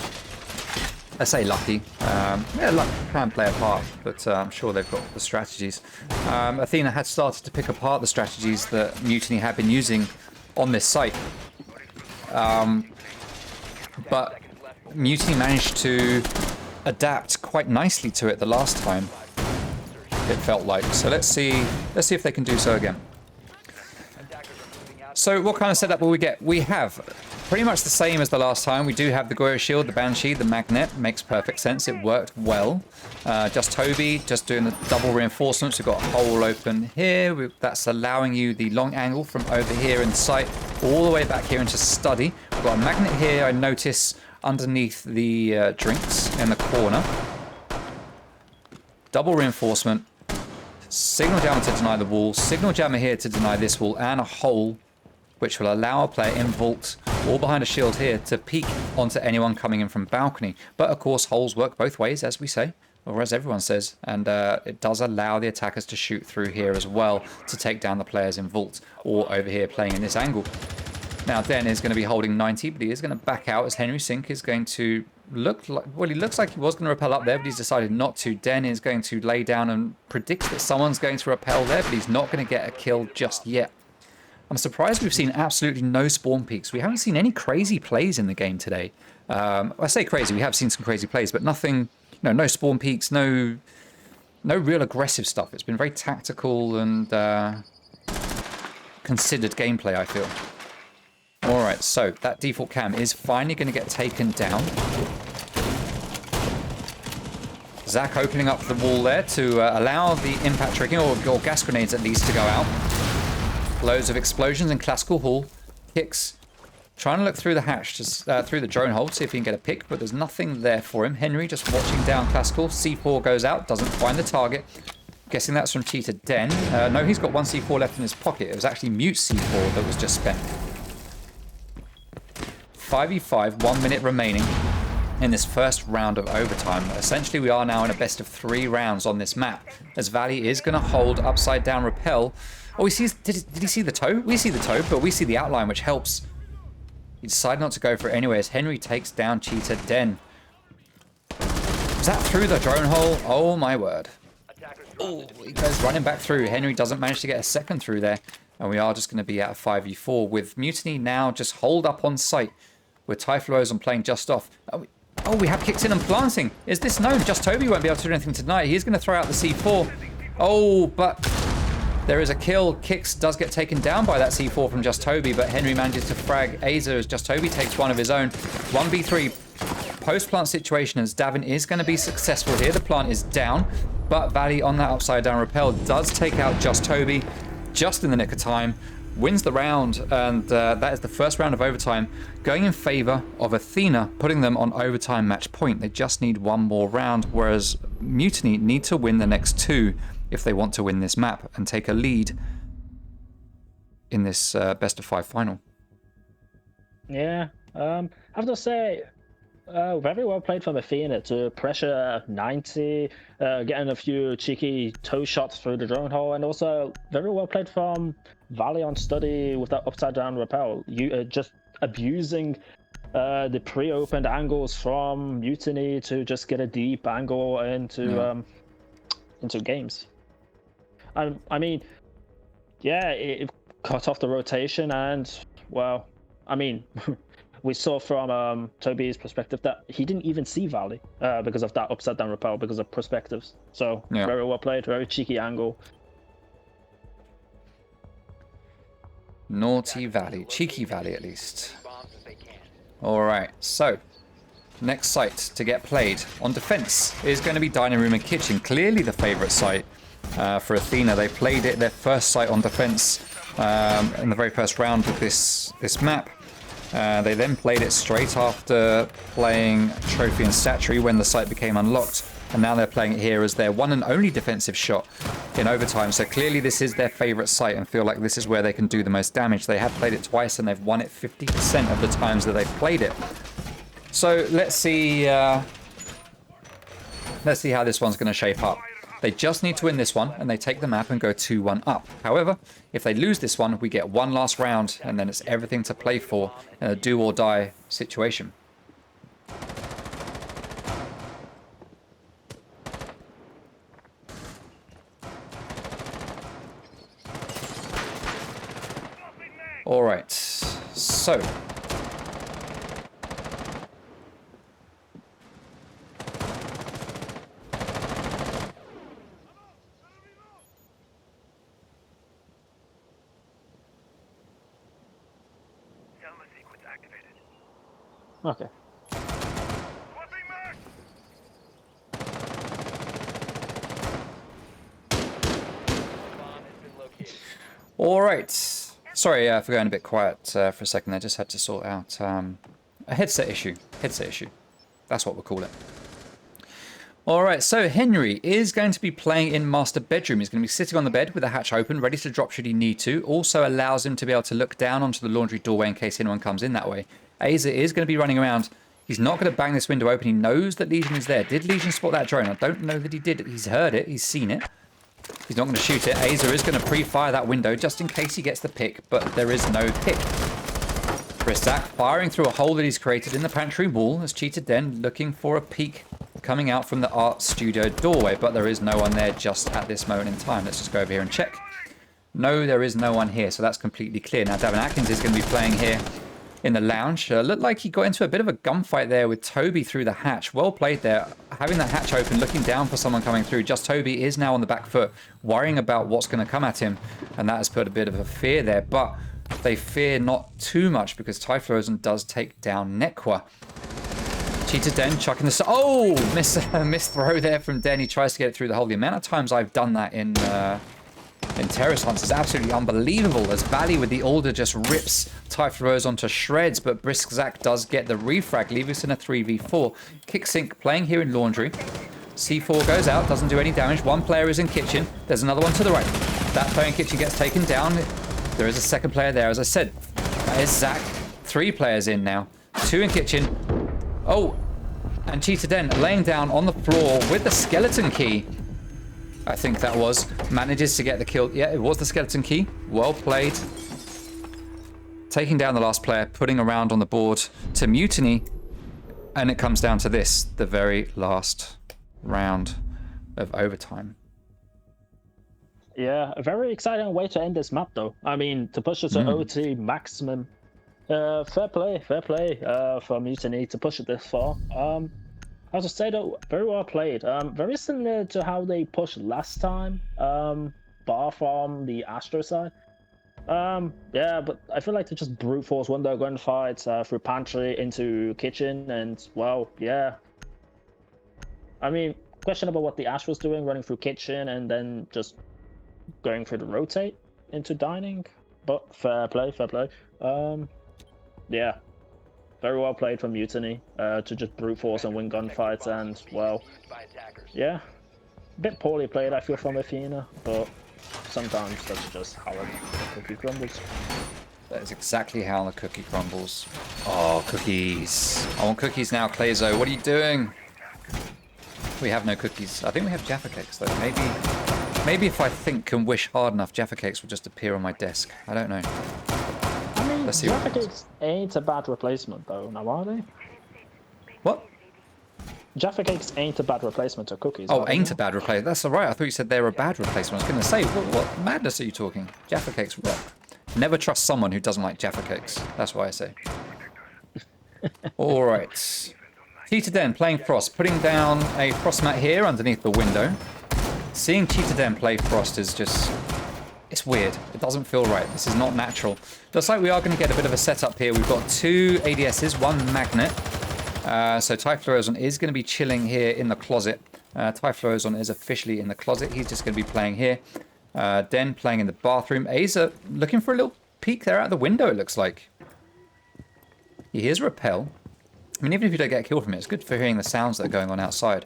I say lucky. Yeah, luck can play a part, but I'm sure they've got the strategies. Athena had started to pick apart the strategies that Mutiny had been using on this site. But Mutiny managed to adapt quite nicely to it the last time, it felt like. So let's see if they can do so again. So what kind of setup will we get? We have pretty much the same as the last time. We do have the Goyo Shield, the Banshee, the Magnet. Makes perfect sense. It worked well. Just Toby, just doing the double reinforcements. We've got a hole open here. That's allowing you the long angle from over here in sight all the way back here into Study. We've got a Magnet here, I notice, underneath the drinks in the corner. Double reinforcement. Signal jammer to deny the wall. Signal jammer here to deny this wall. And a hole which will allow a player in vault or behind a shield here to peek onto anyone coming in from balcony. But of course, holes work both ways, as we say, or as everyone says. And it does allow the attackers to shoot through here as well to take down the players in vault or over here playing in this angle. Now, Den is going to be holding 90, but he is going to back out as Henry Sink is going to look like... Well, he looks like he was going to rappel up there, but he's decided not to. Den is going to lay down and predict that someone's going to rappel there, but he's not going to get a kill just yet. I'm surprised we've seen absolutely no spawn peaks. We haven't seen any crazy plays in the game today. I say crazy, we have seen some crazy plays, but nothing... No spawn peaks, no real aggressive stuff. It's been very tactical and considered gameplay, I feel. Alright, so that default cam is finally going to get taken down. Zach opening up the wall there to allow the impact tricking, or gas grenades at least, to go out. Loads of explosions in Classical Hall. Kicks trying to look through the hatch, just through the drone hole, see if he can get a pick, but there's nothing there for him. Henry just watching down Classical. C4 goes out, doesn't find the target. Guessing that's from Cheetah Den. No, he's got one C4 left in his pocket. It was actually Mute C4 that was just spent. 5v5, 1 minute remaining in this first round of overtime. Essentially, we are now in a best of 3 rounds on this map, as Valley is going to hold upside down rappel. Oh, he sees, did he see the toe? We see the toe, but we see the outline, which helps. He decided not to go for it anyway, as Henry takes down Cheetah Den. Is that through the drone hole? Oh my word. Oh, he goes running back through. Henry doesn't manage to get a second through there. And we are just going to be at a 5v4 with Mutiny now just hold up on site. With Typhlosion playing just off. Oh, we have kicked in and planting. Is this known? Just Toby won't be able to do anything tonight. He's going to throw out the C4. Oh, but there is a kill. Kix does get taken down by that C4 from Just Toby, but Henry manages to frag Aza as Just Toby takes one of his own. 1v3 post-plant situation as Davin is going to be successful here. The plant is down, but Valley on that upside down rappel does take out Just Toby just in the nick of time. Wins the round, and that is the first round of overtime going in favor of Athena, putting them on overtime match point. They just need one more round, whereas Mutiny need to win the next 2 if they want to win this map and take a lead in this best of 5 final. Yeah, I have to say, very well played from Athena to pressure 90, getting a few cheeky toe shots through the drone hole, and also very well played from Valley on study with that upside down rappel. You just abusing the pre-opened angles from Mutiny to just get a deep angle into games. I mean, yeah, it cut off the rotation, and well, I mean. We saw from Toby's perspective that he didn't even see Valley because of that upside down rappel, because of perspectives. So yeah. Very well played, very cheeky angle. Naughty Valley, cheeky Valley at least. Alright, so next site to get played on defense is going to be Dining Room and Kitchen. Clearly the favorite site for Athena. They played it their first site on defense in the very first round of this map. They then played it straight after playing Trophy and Statuary when the site became unlocked, and now they're playing it here as their one and only defensive shot in overtime. So clearly this is their favorite site and feel like this is where they can do the most damage. They have played it twice and they've won it 50% of the times that they've played it. So let's see how this one's going to shape up. They just need to win this one, and they take the map and go 2-1 up. However, if they lose this one, we get one last round, and then it's everything to play for in a do-or-die situation. All right, so... Okay. All right. Sorry for going a bit quiet for a second. I just had to sort out a headset issue. That's what we'll call it. All right, so Henry is going to be playing in master bedroom. He's going to be sitting on the bed with the hatch open, ready to drop should he need to. Also allows him to be able to look down onto the laundry doorway in case anyone comes in that way. Aza is going to be running around. He's not going to bang this window open. He knows that Legion is there. Did Legion spot that drone? I don't know that he did. He's heard it. He's seen it. He's not going to shoot it. Aza is going to pre-fire that window just in case he gets the pick, but there is no pick. Brisak firing through a hole that he's created in the pantry wall as Cheetah Den looking for a peek coming out from the art studio doorway, but there is no one there just at this moment in time. Let's just go over here and check. No, there is no one here, so that's completely clear. Now, Davin Atkins is going to be playing here in the lounge. Looked like he got into a bit of a gunfight there with Toby through the hatch. Well played there. Having that hatch open, looking down for someone coming through. Just Toby is now on the back foot, worrying about what's going to come at him, and that has put a bit of a fear there, but they fear not too much because Typhlosion does take down Nekwa. Cheetah Den chucking the... Oh! Miss throw there from Den. He tries to get it through the hole. The amount of times I've done that in Terrace Hunts is absolutely unbelievable as Valley with the Alder just rips Typhlosion to shreds, but Briskzak does get the refrag, leaving us in a 3v4. Kicksink playing here in Laundry. C4 goes out, doesn't do any damage. One player is in kitchen. There's another one to the right. That player in kitchen gets taken down. There is a second player there. As I said, that is Zach. 3 players in now. 2 in kitchen. Oh, and Cheetah Den laying down on the floor with the skeleton key. I think that was. Manages to get the kill. Yeah, it was the skeleton key. Well played. Taking down the last player, putting a round on the board to Mutiny. And it comes down to this, the very last round of overtime. Yeah, a very exciting way to end this map, though. I mean, to push it to OT maximum. Fair play for Mutiny to push it this far. I have to say, though, very well played. Very similar to how they pushed last time, bar from the Astro side. Yeah, but I feel like they just brute force window gunfights through pantry into kitchen, and well, yeah. I mean, questionable what the Ash was doing, running through kitchen and then just going through the rotate into dining, but fair play. Yeah, very well played from Mutiny to just brute force and win gunfights, and well, yeah, a bit poorly played I feel from Athena, but sometimes that's just how the cookie crumbles. That is exactly how the cookie crumbles. Oh, cookies. I want cookies now, Clayzo. What are you doing? We have no cookies. I think we have Jaffa Cakes, though. Maybe if I think and wish hard enough, Jaffa Cakes will just appear on my desk. I don't know. I mean, Let's see Jaffa Cakes ain't a bad replacement, though, now are they? What? Jaffa Cakes ain't a bad replacement of cookies. Oh, ain't a bad replacement. That's all right. I thought you said they were a bad replacement. I was going to say, what madness are you talking? Jaffa Cakes rock. Never trust someone who doesn't like Jaffa Cakes. That's why I say. All right. Cheetah Den playing Frost, putting down a Frost mat here underneath the window. Seeing Cheetah Den play Frost is just... it's weird. It doesn't feel right. This is not natural. Looks like we are going to get a bit of a setup here. We've got 2 ADSs, 1 magnet. So Typhlosion is going to be chilling here in the closet. Typhlosion is officially in the closet. He's just going to be playing here. Den playing in the bathroom. Aza looking for a little peek there out the window, it looks like. He hears Repel. I mean, even if you don't get a kill from it, it's good for hearing the sounds that are going on outside.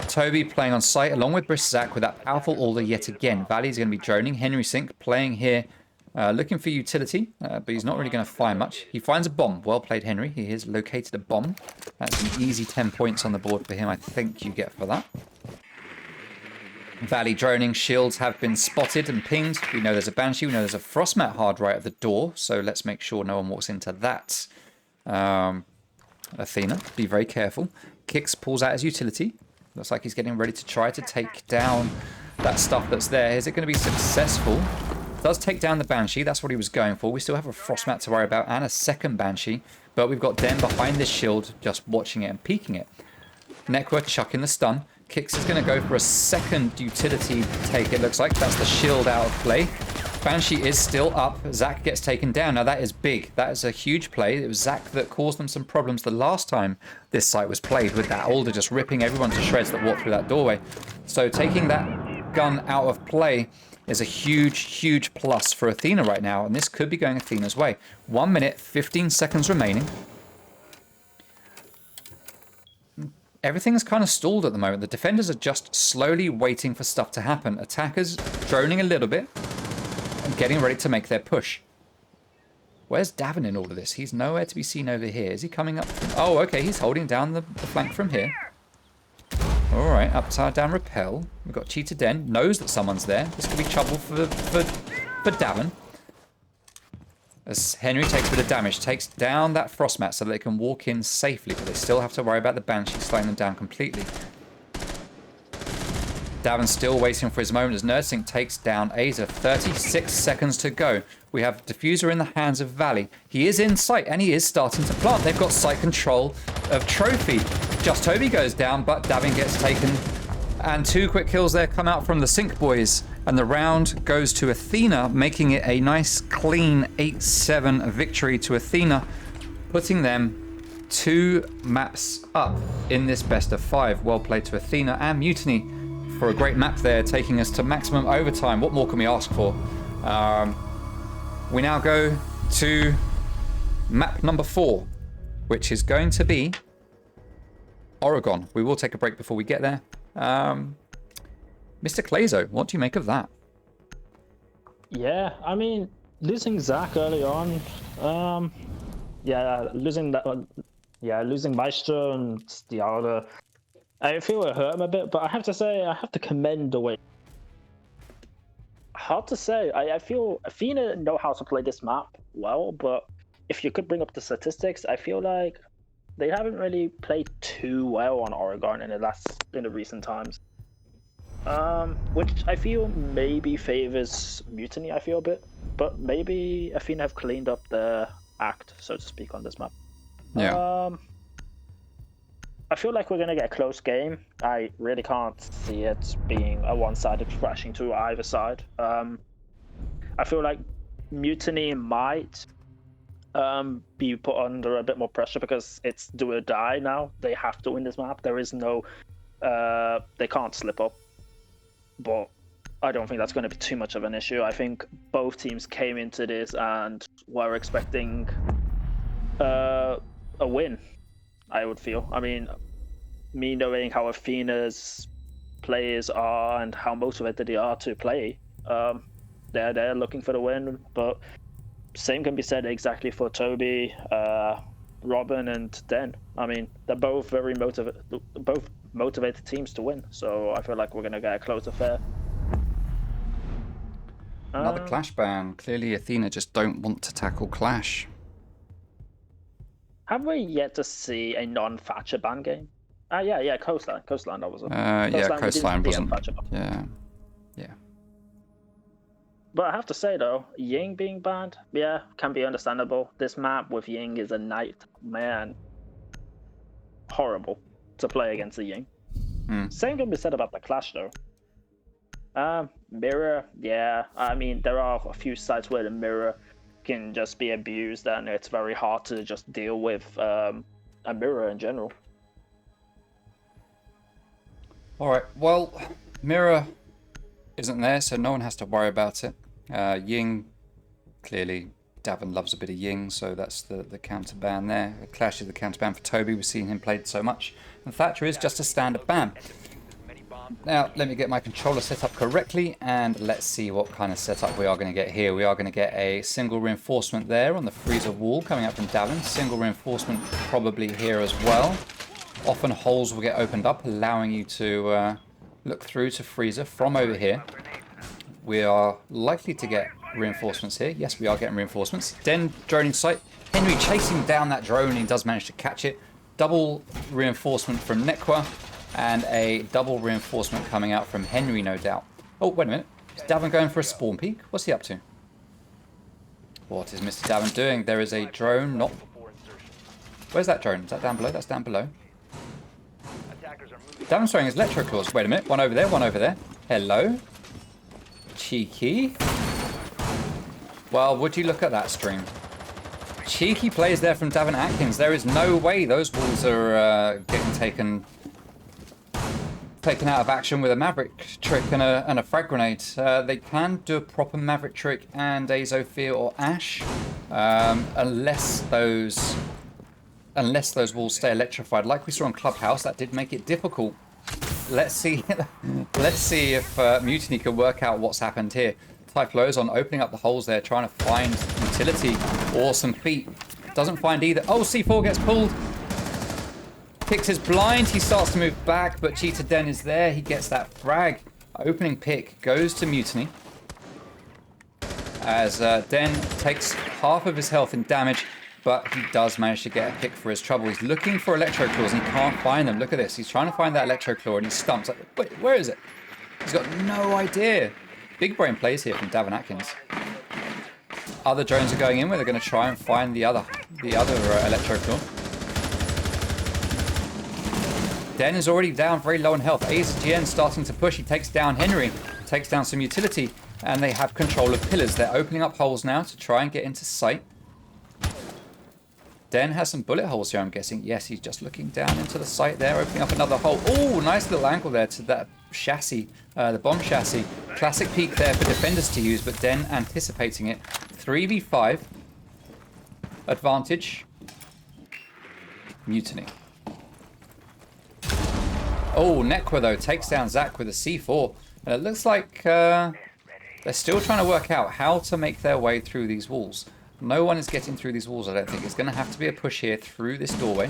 Toby playing on site along with Brisszak with that powerful order yet again. Valley's going to be droning. Henry Sink playing here, looking for utility, but he's not really going to find much. He finds a bomb. Well played, Henry. He has located a bomb. That's an easy 10 points on the board for him, I think you get for that. Valley droning. Shields have been spotted and pinged. We know there's a Banshee. We know there's a Frostmat hard right at the door, so let's make sure no one walks into that. Athena, be very careful. Kix pulls out his utility. Looks like he's getting ready to try to take down that stuff that's there. Is it going to be successful? Does take down the Banshee. That's what he was going for. We still have a Frostmat to worry about and a second Banshee. But we've got Den behind this shield just watching it and peeking it. Nekwa chucking the stun. Kix is going to go for a second utility take, it looks like. That's the shield out of play. Banshee is still up. Zach gets taken down. Now that is big. That is a huge play. It was Zach that caused them some problems the last time this site was played, with that Alder just ripping everyone to shreds that walked through that doorway. So taking that gun out of play is a huge, huge plus for Athena right now. And this could be going Athena's way. 1 minute, 15 seconds remaining. Everything's kind of stalled at the moment. The defenders are just slowly waiting for stuff to happen. Attackers droning a little bit and getting ready to make their push. Where's Davin in all of this? He's nowhere to be seen over here. Is he coming up? Oh, okay. He's holding down the flank from here. All right. Upside down repel. We've got Cheetah Den. Knows that someone's there. This could be trouble for Davin. As Henry takes a bit of damage, takes down that Frostmat so that they can walk in safely, but they still have to worry about the Banshee slowing them down completely. Davin's still waiting for his moment as Nursing takes down Aza. 36 seconds to go. We have Diffuser in the hands of Valley. He is in sight and he is starting to plant. They've got sight control of Trophy. Just Toby goes down, but Davin gets taken. And 2 quick kills there come out from the Sync boys. And the round goes to Athena, making it a nice, clean 8-7 victory to Athena, putting them 2 maps up in this best of 5. Well played to Athena and Mutiny for a great map there, taking us to maximum overtime. What more can we ask for? We now go to map number 4, which is going to be Oregon. We will take a break before we get there. Mr. Clazo, what do you make of that? Yeah, I mean, losing Zach early on, yeah, losing that one, yeah, losing Maestro and the other, I feel it hurt him a bit, but I have to say, I have to commend the way. Hard to say. I feel Athena know how to play this map well, but if you could bring up the statistics, I feel like they haven't really played too well on Oregon in the recent times. Which I feel maybe favors Mutiny, I feel a bit, but maybe Athena have cleaned up their act, so to speak, on this map. Yeah. I feel like we're gonna get a close game. I really can't see it being a one-sided thrashing to either side. I feel like Mutiny might be put under a bit more pressure because it's do or die now. They have to win this map. There is no, they can't slip up. But I don't think that's going to be too much of an issue. I think both teams came into this and were expecting a win, I would feel. I mean, me knowing how Athena's players are and how motivated they are to play, they're looking for the win. But same can be said exactly for Toby, Robin, and Den. I mean, they're both very motivated teams to win. So I feel like we're going to get a close affair. Another Clash ban. Clearly Athena just don't want to tackle Clash. Have we yet to see a non-Thatcher ban game? Yeah, Coastline. Coastline, that was it. Yeah, Coastline wasn't. Yeah. But I have to say though, Ying being banned, yeah, can be understandable. This map with Ying is a nightmare. Horrible to play against the Ying. Same can be said about the Clash though. Mirror, yeah, I mean, there are a few sites where the mirror can just be abused and it's very hard to just deal with a mirror in general. Alright, well, mirror isn't there, so no one has to worry about it. Ying, clearly Davin loves a bit of Ying, so that's the counter ban there. Clash is the counter ban for Toby, we've seen him played so much. And Thatcher is just a standard ban. Now, let me get my controller set up correctly, and let's see what kind of setup we are going to get here. We are going to get a single reinforcement there on the freezer wall coming up from Davin. Single reinforcement probably here as well. Often holes will get opened up, allowing you to look through to freezer from over here. We are likely to get reinforcements here. Yes, we are getting reinforcements. Den drone in sight. Henry chasing down that drone. He does manage to catch it. Double reinforcement from Nekwa. And a double reinforcement coming out from Henry, no doubt. Oh, wait a minute. Is Davin going for a spawn peek? What's he up to? What is Mr. Davin doing? There is a drone. Not. Where's that drone? Is that down below? That's down below. Davin's throwing his electro claws. Wait a minute. One over there. One over there. Hello. Cheeky. Well, would you look at that stream? Cheeky plays there from Davin Atkins. There is no way those walls are getting taken out of action with a Maverick trick and a frag grenade. They can do a proper Maverick trick and a Zofia or Ash, unless those walls stay electrified. Like we saw in Clubhouse, that did make it difficult. Let's see if Mutiny can work out what's happened here. Typhlo's on opening up the holes there, trying to find utility. Awesome feat. Doesn't find either. Oh, C4 gets pulled. Picks his blind, he starts to move back, but Cheetah Den is there, he gets that frag. Opening pick goes to Mutiny. As Den takes half of his health in damage, but he does manage to get a pick for his trouble. He's looking for Electro Claws and he can't find them. Look at this, he's trying to find that Electro Claw and he stumps. Like, wait, where is it? He's got no idea. Big brain plays here from Davin Atkins. Other drones are going in where they're going to try and find the other Electro Claw. Den is already down very low on health. AZGN starting to push. He takes down Henry. Takes down some utility. And they have control of pillars. They're opening up holes now to try and get into sight. Den has some bullet holes here, I'm guessing. Yes, he's just looking down into the site there, opening up another hole. Oh, nice little angle there to that chassis, the bomb chassis. Classic peek there for defenders to use, but Den anticipating it. 3v5. Advantage. Mutiny. Oh, Nekwa, though, takes down Zach with a C4. And it looks like they're still trying to work out how to make their way through these walls. No one is getting through these walls, I don't think. It's going to have to be a push here through this doorway.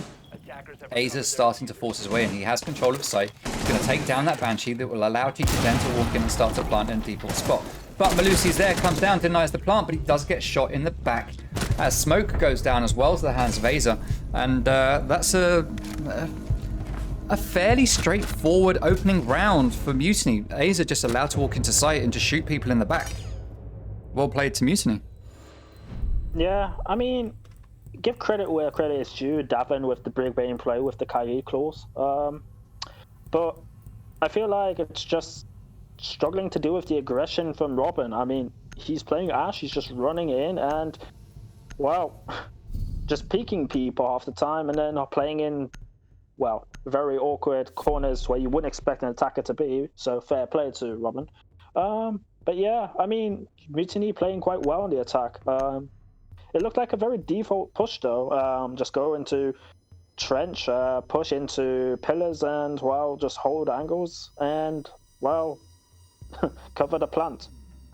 Aza's starting to force his way in. He has control of sight. He's going to take down that Banshee that will allow GT10 to walk in and start to plant in a default spot. But Malusi's there, comes down, denies the plant, but he does get shot in the back as smoke goes down as well to the hands of Aza. And that's a fairly straightforward opening round for Mutiny. Aza just allowed to walk into sight and just shoot people in the back. Well played to Mutiny. Yeah, I mean, give credit where credit is due. Davin with the big brain play with the Kyrie clause. But I feel like it's just struggling to deal with the aggression from Robin. I mean, he's playing Ash, he's just running in and, well, just peeking people half the time and then playing in, well, very awkward corners where you wouldn't expect an attacker to be. So fair play to Robin. But yeah, I mean, Mutiny playing quite well on the attack. It looked like a very default push though. Just go into trench, push into pillars and, well, just hold angles and, well, cover the plant.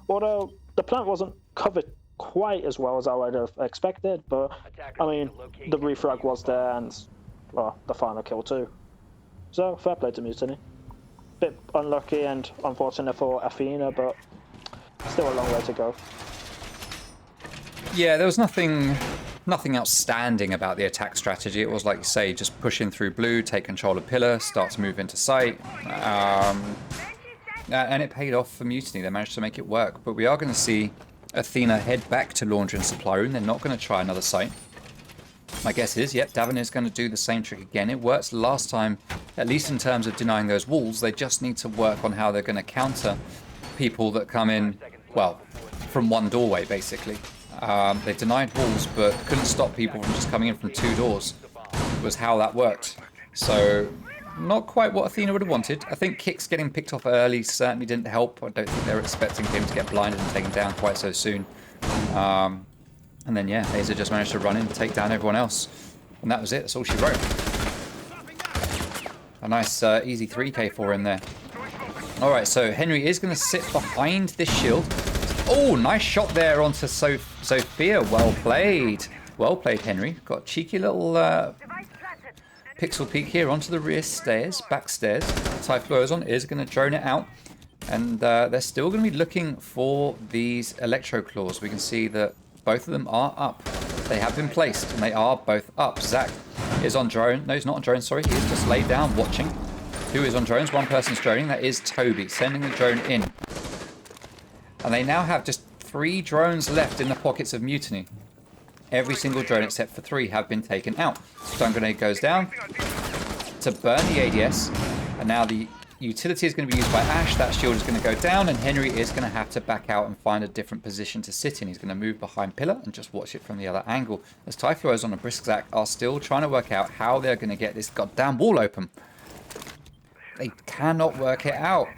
Although the plant wasn't covered quite as well as I would have expected, but I mean, the refrag was there and, well, the final kill too. So fair play to Mutiny. Bit unlucky and unfortunate for Athena, but still a long way to go. Yeah, there was nothing outstanding about the attack strategy. It was, like you say, just pushing through blue, take control of pillar, start to move into sight. And it paid off for Mutiny. They managed to make it work. But we are going to see Athena head back to laundry and supply room. They're not going to try another site. My guess is, yep, Davin is going to do the same trick again. It worked last time, at least in terms of denying those walls. They just need to work on how they're going to counter people that come in, well, from one doorway, basically. They denied walls, but couldn't stop people from just coming in from two doors, was how that worked. So, not quite what Athena would have wanted. I think Kicks getting picked off early certainly didn't help. I don't think they were expecting him to get blinded and taken down quite so soon. And then, yeah, Aza just managed to run in and take down everyone else. And that was it. That's all she wrote. A nice easy 3k for him there. Alright, so Henry is going to sit behind this shield. Oh, nice shot there onto Sophia. Well played. Well played, Henry. Got a cheeky little pixel peek here onto the rear stairs, back stairs. Typhlosion is going to drone it out. And they're still going to be looking for these electro claws. We can see that both of them are up. They have been placed, and they are both up. Zach is on drone. No, he's not on drone, sorry. He is just laid down, watching. Who is on drones? One person's droning. That is Toby, sending the drone in. And they now have just 3 drones left in the pockets of Mutiny. Every single drone except for 3 have been taken out. Stun grenade goes down to burn the ADS. And now the utility is going to be used by Ash. That shield is going to go down, and Henry is going to have to back out and find a different position to sit in. He's going to move behind pillar and just watch it from the other angle. As Typhlosion on a brisk Zach are still trying to work out how they're going to get this goddamn wall open. They cannot work it out.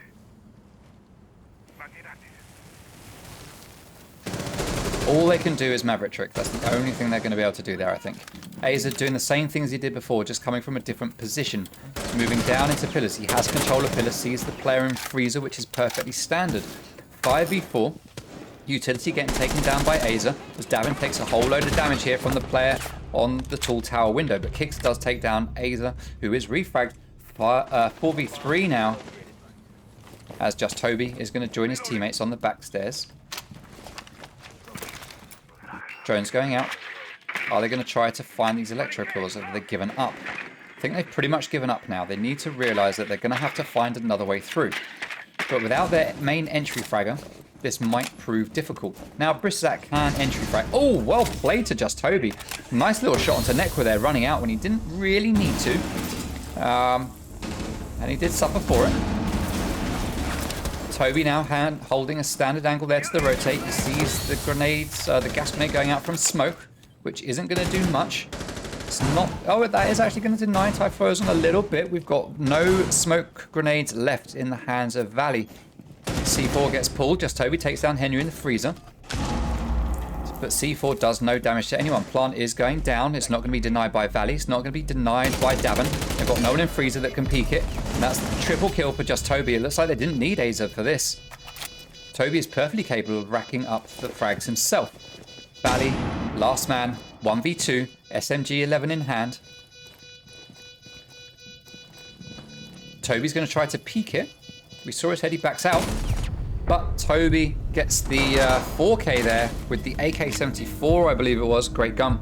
All they can do is Maverick Trick. That's the only thing they're going to be able to do there, I think. Aza doing the same things he did before, just coming from a different position. Moving down into pillars. He has control of pillars, sees the player in freezer, which is perfectly standard. 5v4. Utility getting taken down by Aza, as Davin takes a whole load of damage here from the player on the tall tower window. But Kicks does take down Aza, who is refragged. 4v3 now, as just Toby is going to join his teammates on the back stairs. Drone's going out. Are they going to try to find these electro claws, or have they given up? I think they've pretty much given up now. They need to realise that they're going to have to find another way through. But without their main entry fragger, this might prove difficult. Now, Briszak can entry frag. Oh, well played to just Toby. Nice little shot onto Nekwa there, running out when he didn't really need to. And he did suffer for it. Toby now holding a standard angle there to the rotate. He sees the grenades, the gas grenade going out from smoke, which isn't going to do much. It's not... Oh, that is actually going to deny Typhlosion a little bit. We've got no smoke grenades left in the hands of Valley. C4 gets pulled. Just Toby takes down Henry in the freezer. but C4 does no damage to anyone. Plant is going down. It's not going to be denied by Valley. It's not going to be denied by Davin. They've got no one in Freezer that can peek it. And that's the triple kill for just Toby. It looks like they didn't need Aza for this. Toby is perfectly capable of racking up the frags himself. Valley, last man, 1v2, SMG 11 in hand. Toby's going to try to peek it. We saw his head, he backs out. But Toby gets the 4K there with the AK-74, I believe it was. Great gun.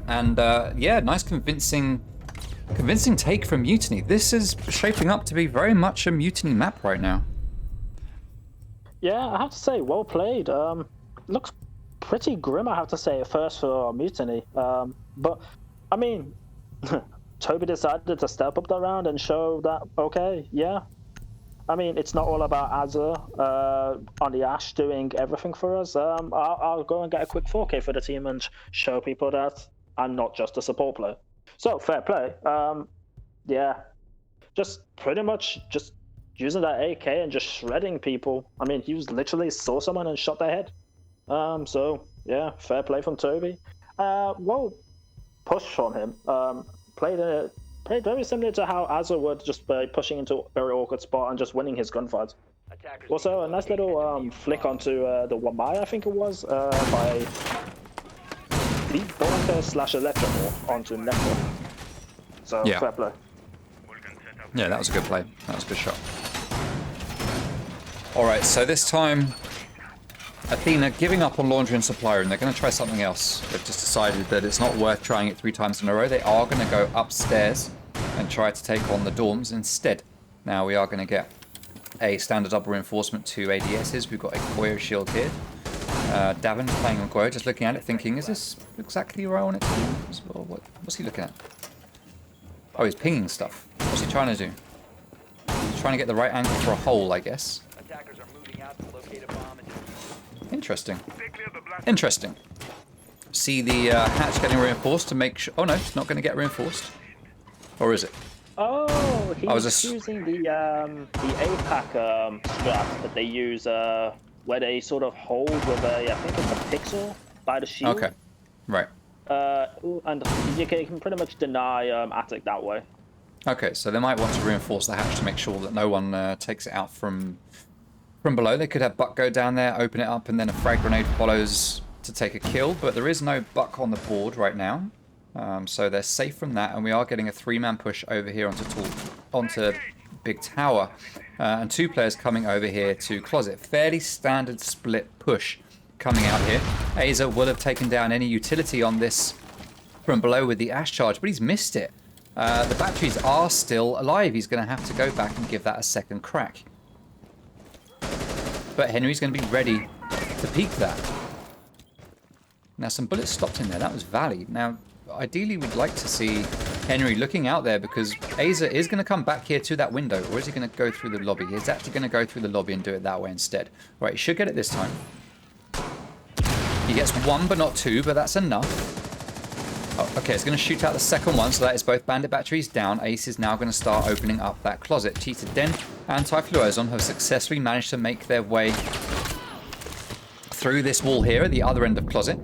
And yeah, nice convincing take from Mutiny. This is shaping up to be very much a Mutiny map right now. Yeah, I have to say, well played. Looks pretty grim, I have to say, at first for Mutiny. But, I mean, Toby decided to step up that round and show that, okay, yeah. I mean, it's not all about Azza on the Ash doing everything for us. I'll go and get a quick 4K for the team and show people that I'm not just a support player. So, fair play. Yeah, just pretty much just using that AK and just shredding people. I mean, he was literally saw someone and shot their head. So, yeah, fair play from Toby. Well, push from him. Played very similar to how Azza would, just by pushing into a very awkward spot and just winning his gunfights. Also, a nice little flick onto the Wamai, I think it was, by Deep Bonker / Electro onto Necro. So, yeah. Fair play. Yeah, that was a good play. That was a good shot. Alright, so this time, Athena giving up on laundry and supply room. They're going to try something else. They've just decided that it's not worth trying it 3 times in a row. They are going to go upstairs and try to take on the dorms instead. Now we are going to get a standard double reinforcement to ADSs. We've got a Koyo shield here. Davin playing on Koyo, just looking at it, thinking, is this exactly where I want it to be? What's he looking at? Oh, he's pinging stuff. What's he trying to do? He's trying to get the right angle for a hole, I guess. Attackers are moving out to locate a bomb and Interesting. Interesting. See the hatch getting reinforced to make sure... Oh no, it's not going to get reinforced. Or is it? Oh, I was he's just... using the APAC strap that they use, where they sort of hold with a, I think it's a pixel by the shield. Okay, right. And you can pretty much deny Attic that way. Okay, so they might want to reinforce the hatch to make sure that no one takes it out from below. They could have Buck go down there, open it up, and then a frag grenade follows to take a kill, but there is no Buck on the board right now. So they're safe from that, and we are getting a 3-man push over here onto Big Tower. And 2 players coming over here to Closet. Fairly standard split push coming out here. Aza will have taken down any utility on this from below with the Ash charge, but he's missed it. The batteries are still alive. He's going to have to go back and give that a second crack. But Henry's going to be ready to peek that. Now, some bullets stopped in there. That was Valley. Now, ideally, we'd like to see Henry looking out there because Aza is going to come back here to that window, or is he going to go through the lobby? He's actually going to go through the lobby and do it that way instead. Right, he should get it this time. He gets 1, but not 2, but that's enough. Oh, okay, it's going to shoot out the second one, so that is both bandit batteries down. Ace is now going to start opening up that closet. Cheetah Den and Typhloazon have successfully managed to make their way through this wall here at the other end of closet.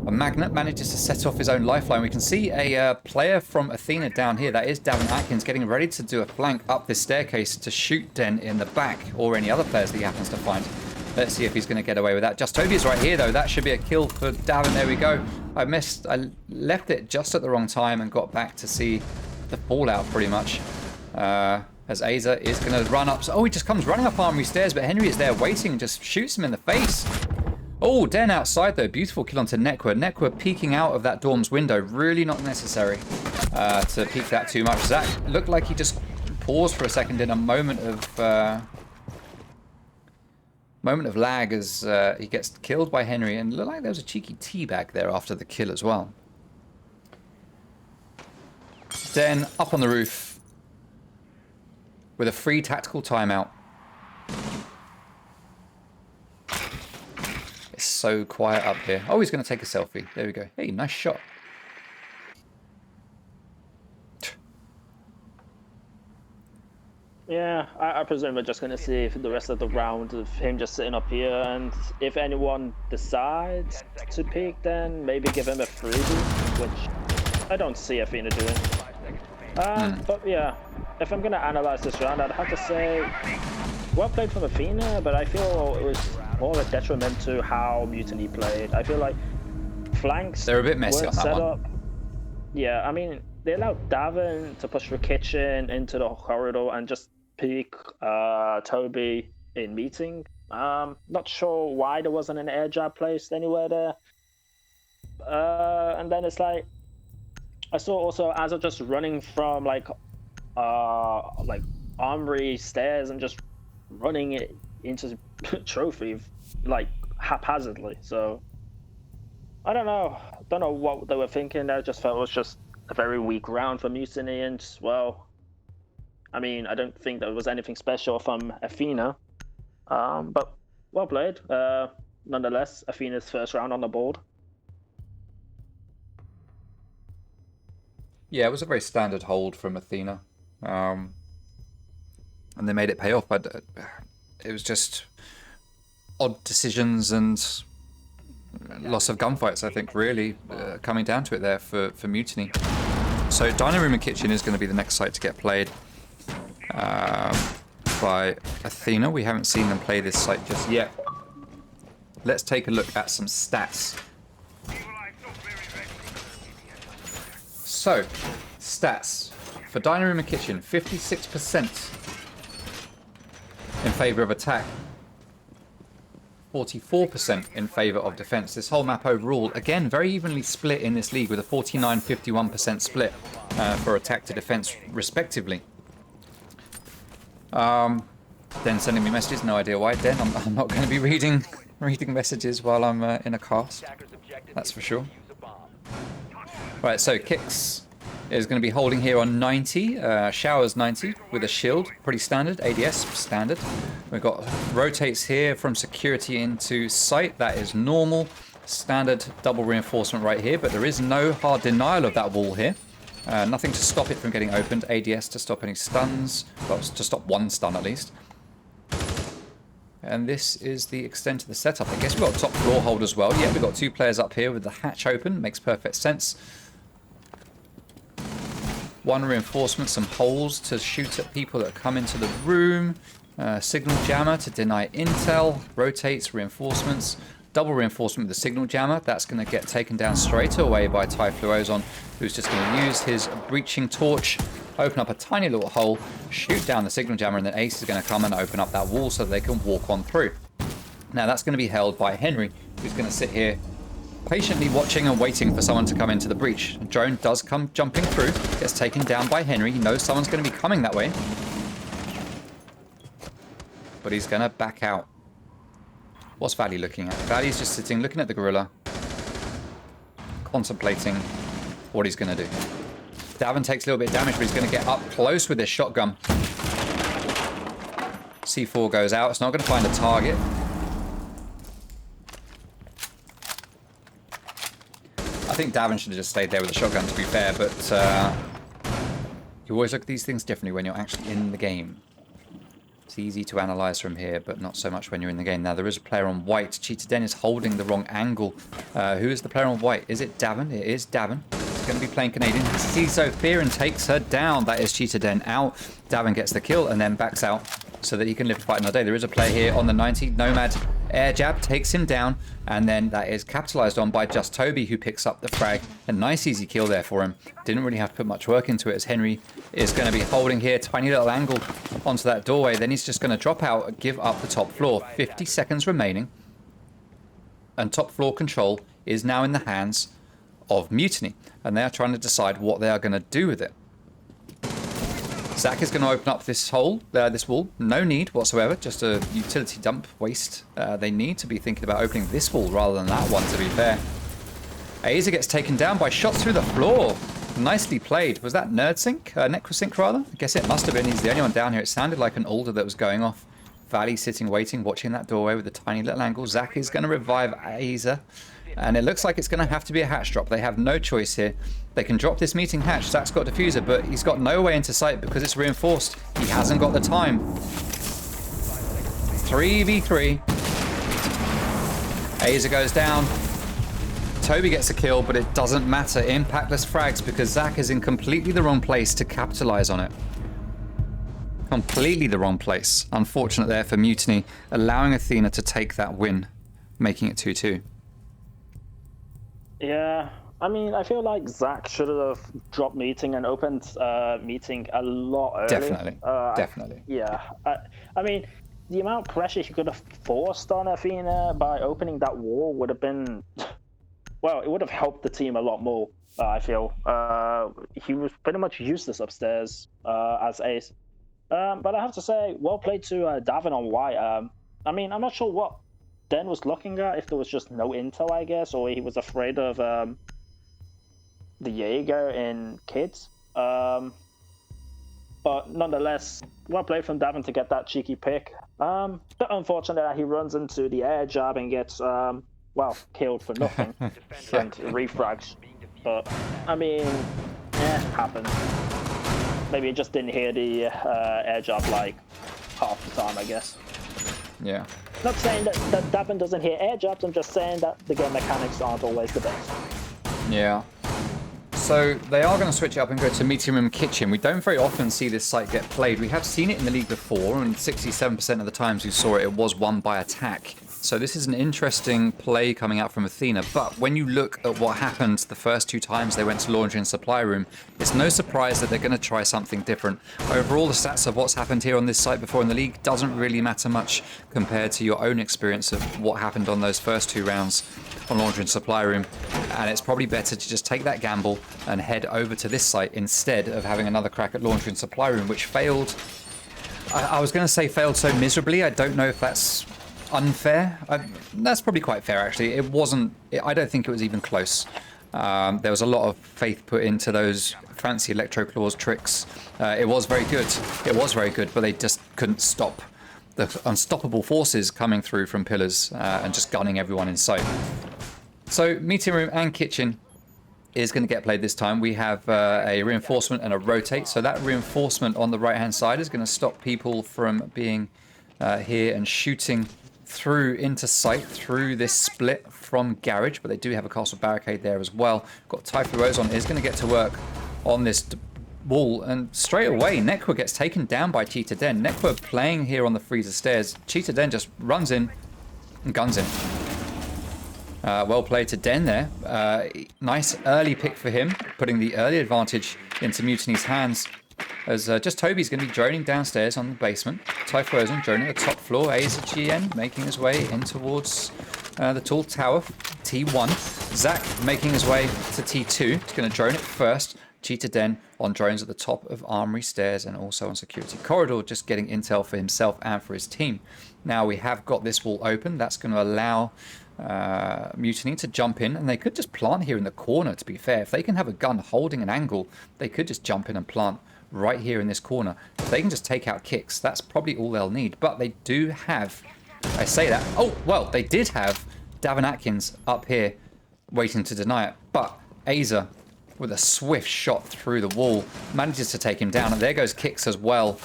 A Magnet manages to set off his own lifeline. We can see a player from Athena down here. That is Davin Atkins getting ready to do a flank up this staircase to shoot Den in the back, or any other players that he happens to find. Let's see if he's going to get away with that. Just Toby's right here, though. That should be a kill for Davin. There we go. I left it just at the wrong time and got back to see the fallout pretty much. As Aza is going to run up. Oh, he just comes running up Armory Stairs, but Henry is there waiting and just shoots him in the face. Oh, Den outside, though. Beautiful kill onto Nekwa. Nekwa peeking out of that dorm's window. Really not necessary to peek that too much. Zach looked like he just paused for a second in a moment of lag as he gets killed by Henry, and looked like there was a cheeky teabag there after the kill as well. Den up on the roof with a free tactical timeout. It's so quiet up here. Oh, he's going to take a selfie. There we go. Hey, nice shot. Yeah, I presume we're just going to see the rest of the round of him just sitting up here, and if anyone decides to pick, then maybe give him a freebie, which I don't see Athena doing. But yeah, if I'm going to analyze this round, I'd have to say, well played from Athena, but I feel it was more of a detriment to how Mutiny played. I feel like flanks They're a bit messy weren't on that set one. up. Yeah, I mean, they allowed Davin to push the kitchen into the corridor and just pick Toby in meeting. Not sure why there wasn't an air jab placed anywhere there. And then it's like, I saw also Azza just running from like armory stairs and just running it into trophy like haphazardly. So I don't know what they were thinking. I just felt it was just a very weak round for Mutiny, and well, I mean, I don't think there was anything special from Athena, but well played. Nonetheless, Athena's first round on the board. Yeah, it was a very standard hold from Athena. And they made it pay off. But it was just odd decisions and loss of gunfights, I think, really coming down to it there for Mutiny. So Dining Room and Kitchen is going to be the next site to get played by Athena. We haven't seen them play this site just yet. Let's take a look at some stats. So, stats. For Dining Room and Kitchen, 56% in favour of attack. 44% in favour of defence. This whole map overall, again, very evenly split in this league with a 49-51% split for attack to defence, respectively. Den sending me messages, no idea why. Den, I'm not going to be reading messages while I'm in a cast. That's for sure. Right, so Kicks is going to be holding here on 90. Showers 90 with a shield, pretty standard. ADS, standard. We've got rotates here from security into sight. That is normal. Standard double reinforcement right here, but there is no hard denial of that wall here. Nothing to stop it from getting opened. ADS to stop any stuns. Well, to stop one stun at least. And this is the extent of the setup. I guess we've got a top floor hold as well. Yeah, we've got two players up here with the hatch open. Makes perfect sense. One reinforcement, some holes to shoot at people that come into the room. Signal jammer to deny intel. Rotates, reinforcements. Double reinforcement with the signal jammer. That's going to get taken down straight away by Typhloozon, who's just going to use his breaching torch, open up a tiny little hole, shoot down the signal jammer, and then Ace is going to come and open up that wall so they can walk on through. Now that's going to be held by Henry, who's going to sit here patiently watching and waiting for someone to come into the breach. A drone does come jumping through, gets taken down by Henry. He knows someone's going to be coming that way, but he's going to back out. What's Valley looking at? Valley's just sitting, looking at the gorilla, contemplating what he's going to do. Davin takes a little bit of damage, but he's going to get up close with his shotgun. C4 goes out. It's not going to find a target. I think Davin should have just stayed there with the shotgun, to be fair, but you always look at these things differently when you're actually in the game. It's easy to analyze from here, but not so much when you're in the game. Now, there is a player on white. Cheetah Den is holding the wrong angle. Who is the player on white? Is it Davin? It is Davin. He's going to be playing Canadian. He sees Sophia and takes her down. That is Cheetah Den out. Davin gets the kill and then backs out so that he can live to fight another day. There is a player here on the 90. Nomad air jab takes him down, and then that is capitalized on by just Toby, who picks up the frag. A nice easy kill there for him. Didn't really have to put much work into it, as Henry is going to be holding here. Tiny little angle onto that doorway. Then he's just going to drop out and give up the top floor. 50 seconds remaining, and top floor control is now in the hands of Mutiny, and they are trying to decide what they are going to do with it. Zach is going to open up this hole, this wall. No need whatsoever, just a utility dump waste. They need to be thinking about opening this wall rather than that one, to be fair. Aza gets taken down by shots through the floor. Nicely played. Was that Nerdsync? Necrosync, rather? I guess it must have been. He's the only one down here. It sounded like an alder that was going off. Valley sitting, waiting, watching that doorway with a tiny little angle. Zach is going to revive Aza. And it looks like it's going to have to be a hatch drop. They have no choice here. They can drop this meeting hatch. Zach's got diffuser, but he's got no way into sight because it's reinforced. He hasn't got the time. 3v3. Aza goes down. Toby gets a kill, but it doesn't matter. Impactless frags because Zach is in completely the wrong place to capitalize on it. Completely the wrong place. Unfortunate there for Mutiny, allowing Athena to take that win, making it 2-2. Yeah, I mean, I feel like Zach should have dropped meeting and opened meeting a lot earlier. Definitely, definitely. I mean, the amount of pressure he could have forced on Athena by opening that wall would have been, well, it would have helped the team a lot more, I feel. He was pretty much useless upstairs as ace. But I have to say, well played to Davin on Y. I mean, I'm not sure what Den was looking at, if there was just no intel, I guess, or he was afraid of the Jaeger in kids. But nonetheless, well played from Davin to get that cheeky pick. Bit unfortunate that he runs into the air jab and gets, well, killed for nothing and refrags. But, I mean, happens. Maybe he just didn't hear the air jab like half the time, I guess. Yeah. Not saying that Davin doesn't hear air jabs, I'm just saying that the game mechanics aren't always the best. Yeah. So they are going to switch it up and go to Meeting Room Kitchen. We don't very often see this site get played. We have seen it in the league before, and 67% of the times we saw it, it was won by attack. So this is an interesting play coming out from Athena. But when you look at what happened the first 2 times they went to Laundry and Supply Room, it's no surprise that they're going to try something different. Overall, the stats of what's happened here on this site before in the league doesn't really matter much compared to your own experience of what happened on those first 2 rounds on Laundry and Supply Room. And it's probably better to just take that gamble and head over to this site instead of having another crack at Laundry and Supply Room, which failed. I was going to say failed so miserably. I don't know if that's unfair. That's probably quite fair, actually. It wasn't. I don't think it was even close. There was a lot of faith put into those fancy electro claws tricks. It was very good. It was very good, but they just couldn't stop the unstoppable forces coming through from pillars and just gunning everyone in sight. So Meeting Room and Kitchen is going to get played this time. We have a reinforcement and a rotate. So that reinforcement on the right-hand side is going to stop people from being here and shooting through into sight through this split from garage, but they do have a castle barricade there as well. Got Typhoon Rose on, is going to get to work on this wall, and straight away Nekwa gets taken down by Cheetah Den. Nekwa playing here on the freezer stairs. Cheetah Den just runs in and guns him. Well played to Den there. Nice early pick for him, putting the early advantage into Mutiny's hands. As just Toby's going to be droning downstairs on the basement. Typhoon droning the top floor. AZGN making his way in towards the tall tower. T1. Zach making his way to T2. He's going to drone it first. Cheetah Den on drones at the top of Armory Stairs and also on Security Corridor, just getting intel for himself and for his team. Now we have got this wall open. That's going to allow Mutiny to jump in, and they could just plant here in the corner, to be fair. If they can have a gun holding an angle, they could just jump in and plant right here in this corner. If they can just take out kicks, that's probably all they'll need. But they do have, I say that, oh, well, they did have Davin Atkins up here waiting to deny it. But Aza, with a swift shot through the wall, manages to take him down. And there goes kicks as well.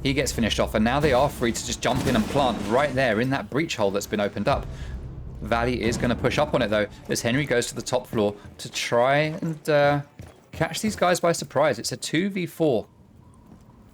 He gets finished off, and now they are free to just jump in and plant right there in that breach hole that's been opened up. Valley is going to push up on it, though, as Henry goes to the top floor to try and catch these guys by surprise. It's a 2v4.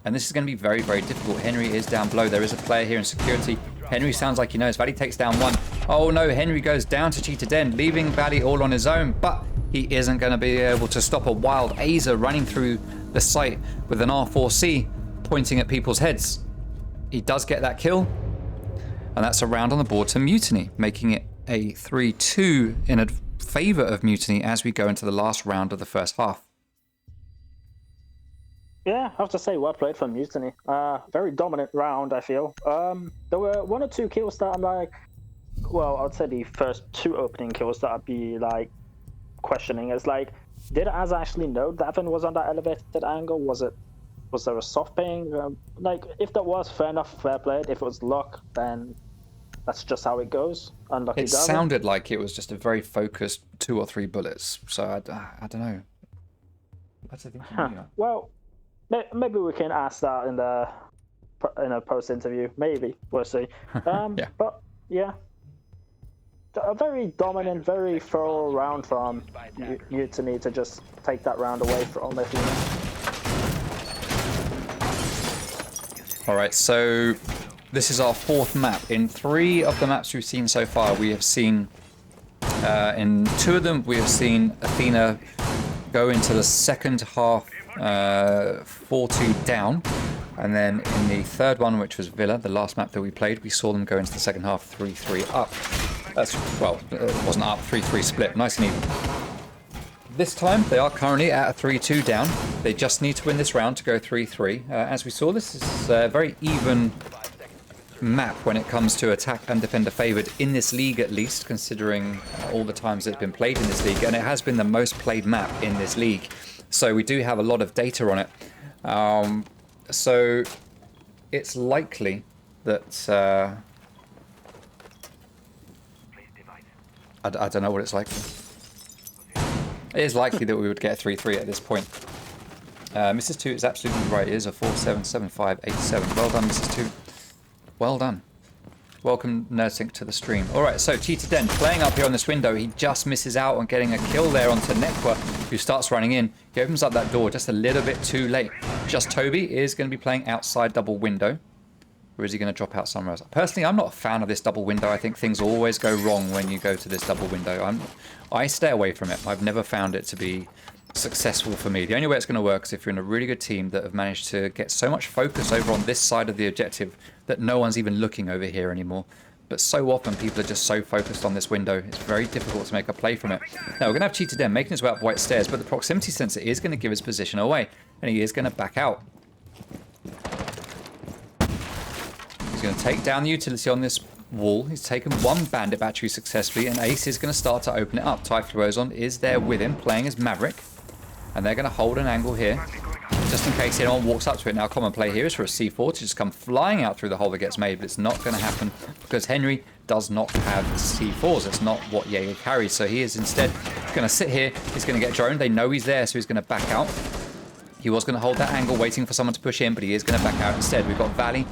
And this is going to be very, very difficult. Henry is down below. There is a player here in security. Henry sounds like he knows. Valley takes down one. Oh no, Henry goes down to Cheetah Den, leaving Valley all on his own. But he isn't going to be able to stop a wild Aza running through the site with an R4C pointing at people's heads. He does get that kill. And that's a round on the board to Mutiny, making it a 3-2 in favor of Mutiny as we go into the last round of the first half. Yeah, I have to say, well played from Mutiny. Very dominant round, I feel. There were 1 or 2 kills that I'm like, well, I'd say the first 2 opening kills that I'd be like questioning is like, did Az actually know Davin was on that elevated angle? Was there a soft ping? Like, if that was, fair enough, fair played. If it was luck, then that's just how it goes. Unlucky. It sounded like it was just a very focused 2 or 3 bullets. So I don't know. What's the thing? Well, maybe we can ask that in a post interview. Maybe we'll see. Yeah. But yeah, a very dominant, very thorough round from Mutiny to just take that round away from Athena. All right, so this is our 4th map. In 3 of the maps we've seen so far, we have seen, in 2 of them, we have seen Athena go into the second half 4-2 down. And then in the 3rd one, which was Villa, the last map that we played, we saw them go into the second half 3-3 up. That's, well, it wasn't up, 3-3 split, nice and even. This time, they are currently at a 3-2 down. They just need to win this round to go 3-3. As we saw, this is a very even map when it comes to attack and defender favoured in this league, at least, considering all the times it's been played in this league. And it has been the most played map in this league. So we do have a lot of data on it. So it's likely that... I don't know what it's like. It is likely that we would get 3-3 at this point. Mrs. 2 is absolutely right. It is a 4-7-7-5-8-7. Well done, Mrs. 2. Well done. Welcome, Nursing, to the stream. Alright, so Cheetah Den playing up here on this window. He just misses out on getting a kill there onto Nekwa, who starts running in. He opens up that door just a little bit too late. Just Toby is going to be playing outside double window. Or is he going to drop out somewhere else? Personally, I'm not a fan of this double window. I think things always go wrong when you go to this double window. I stay away from it. I've never found it to be successful for me. The only way it's going to work is if you're in a really good team that have managed to get so much focus over on this side of the objective that no one's even looking over here anymore. But so often people are just so focused on this window, it's very difficult to make a play from it. Now we're going to have Cheetah Den making his way up White Stairs, but the proximity sensor is going to give his position away, and he is going to back out. He's going to take down the utility on this wall. He's taken 1 bandit battery successfully, and Ace is going to start to open it up. Typhlosion is there with him, playing as Maverick. And they're going to hold an angle here, just in case anyone walks up to it. Now, common play here is for a C4 to just come flying out through the hole that gets made, but it's not going to happen because Henry does not have C4s. It's not what Jaeger carries, so he is instead going to sit here. He's going to get droned. They know he's there, so he's going to back out. He was going to hold that angle, waiting for someone to push in, but he is going to back out instead. We've got Valley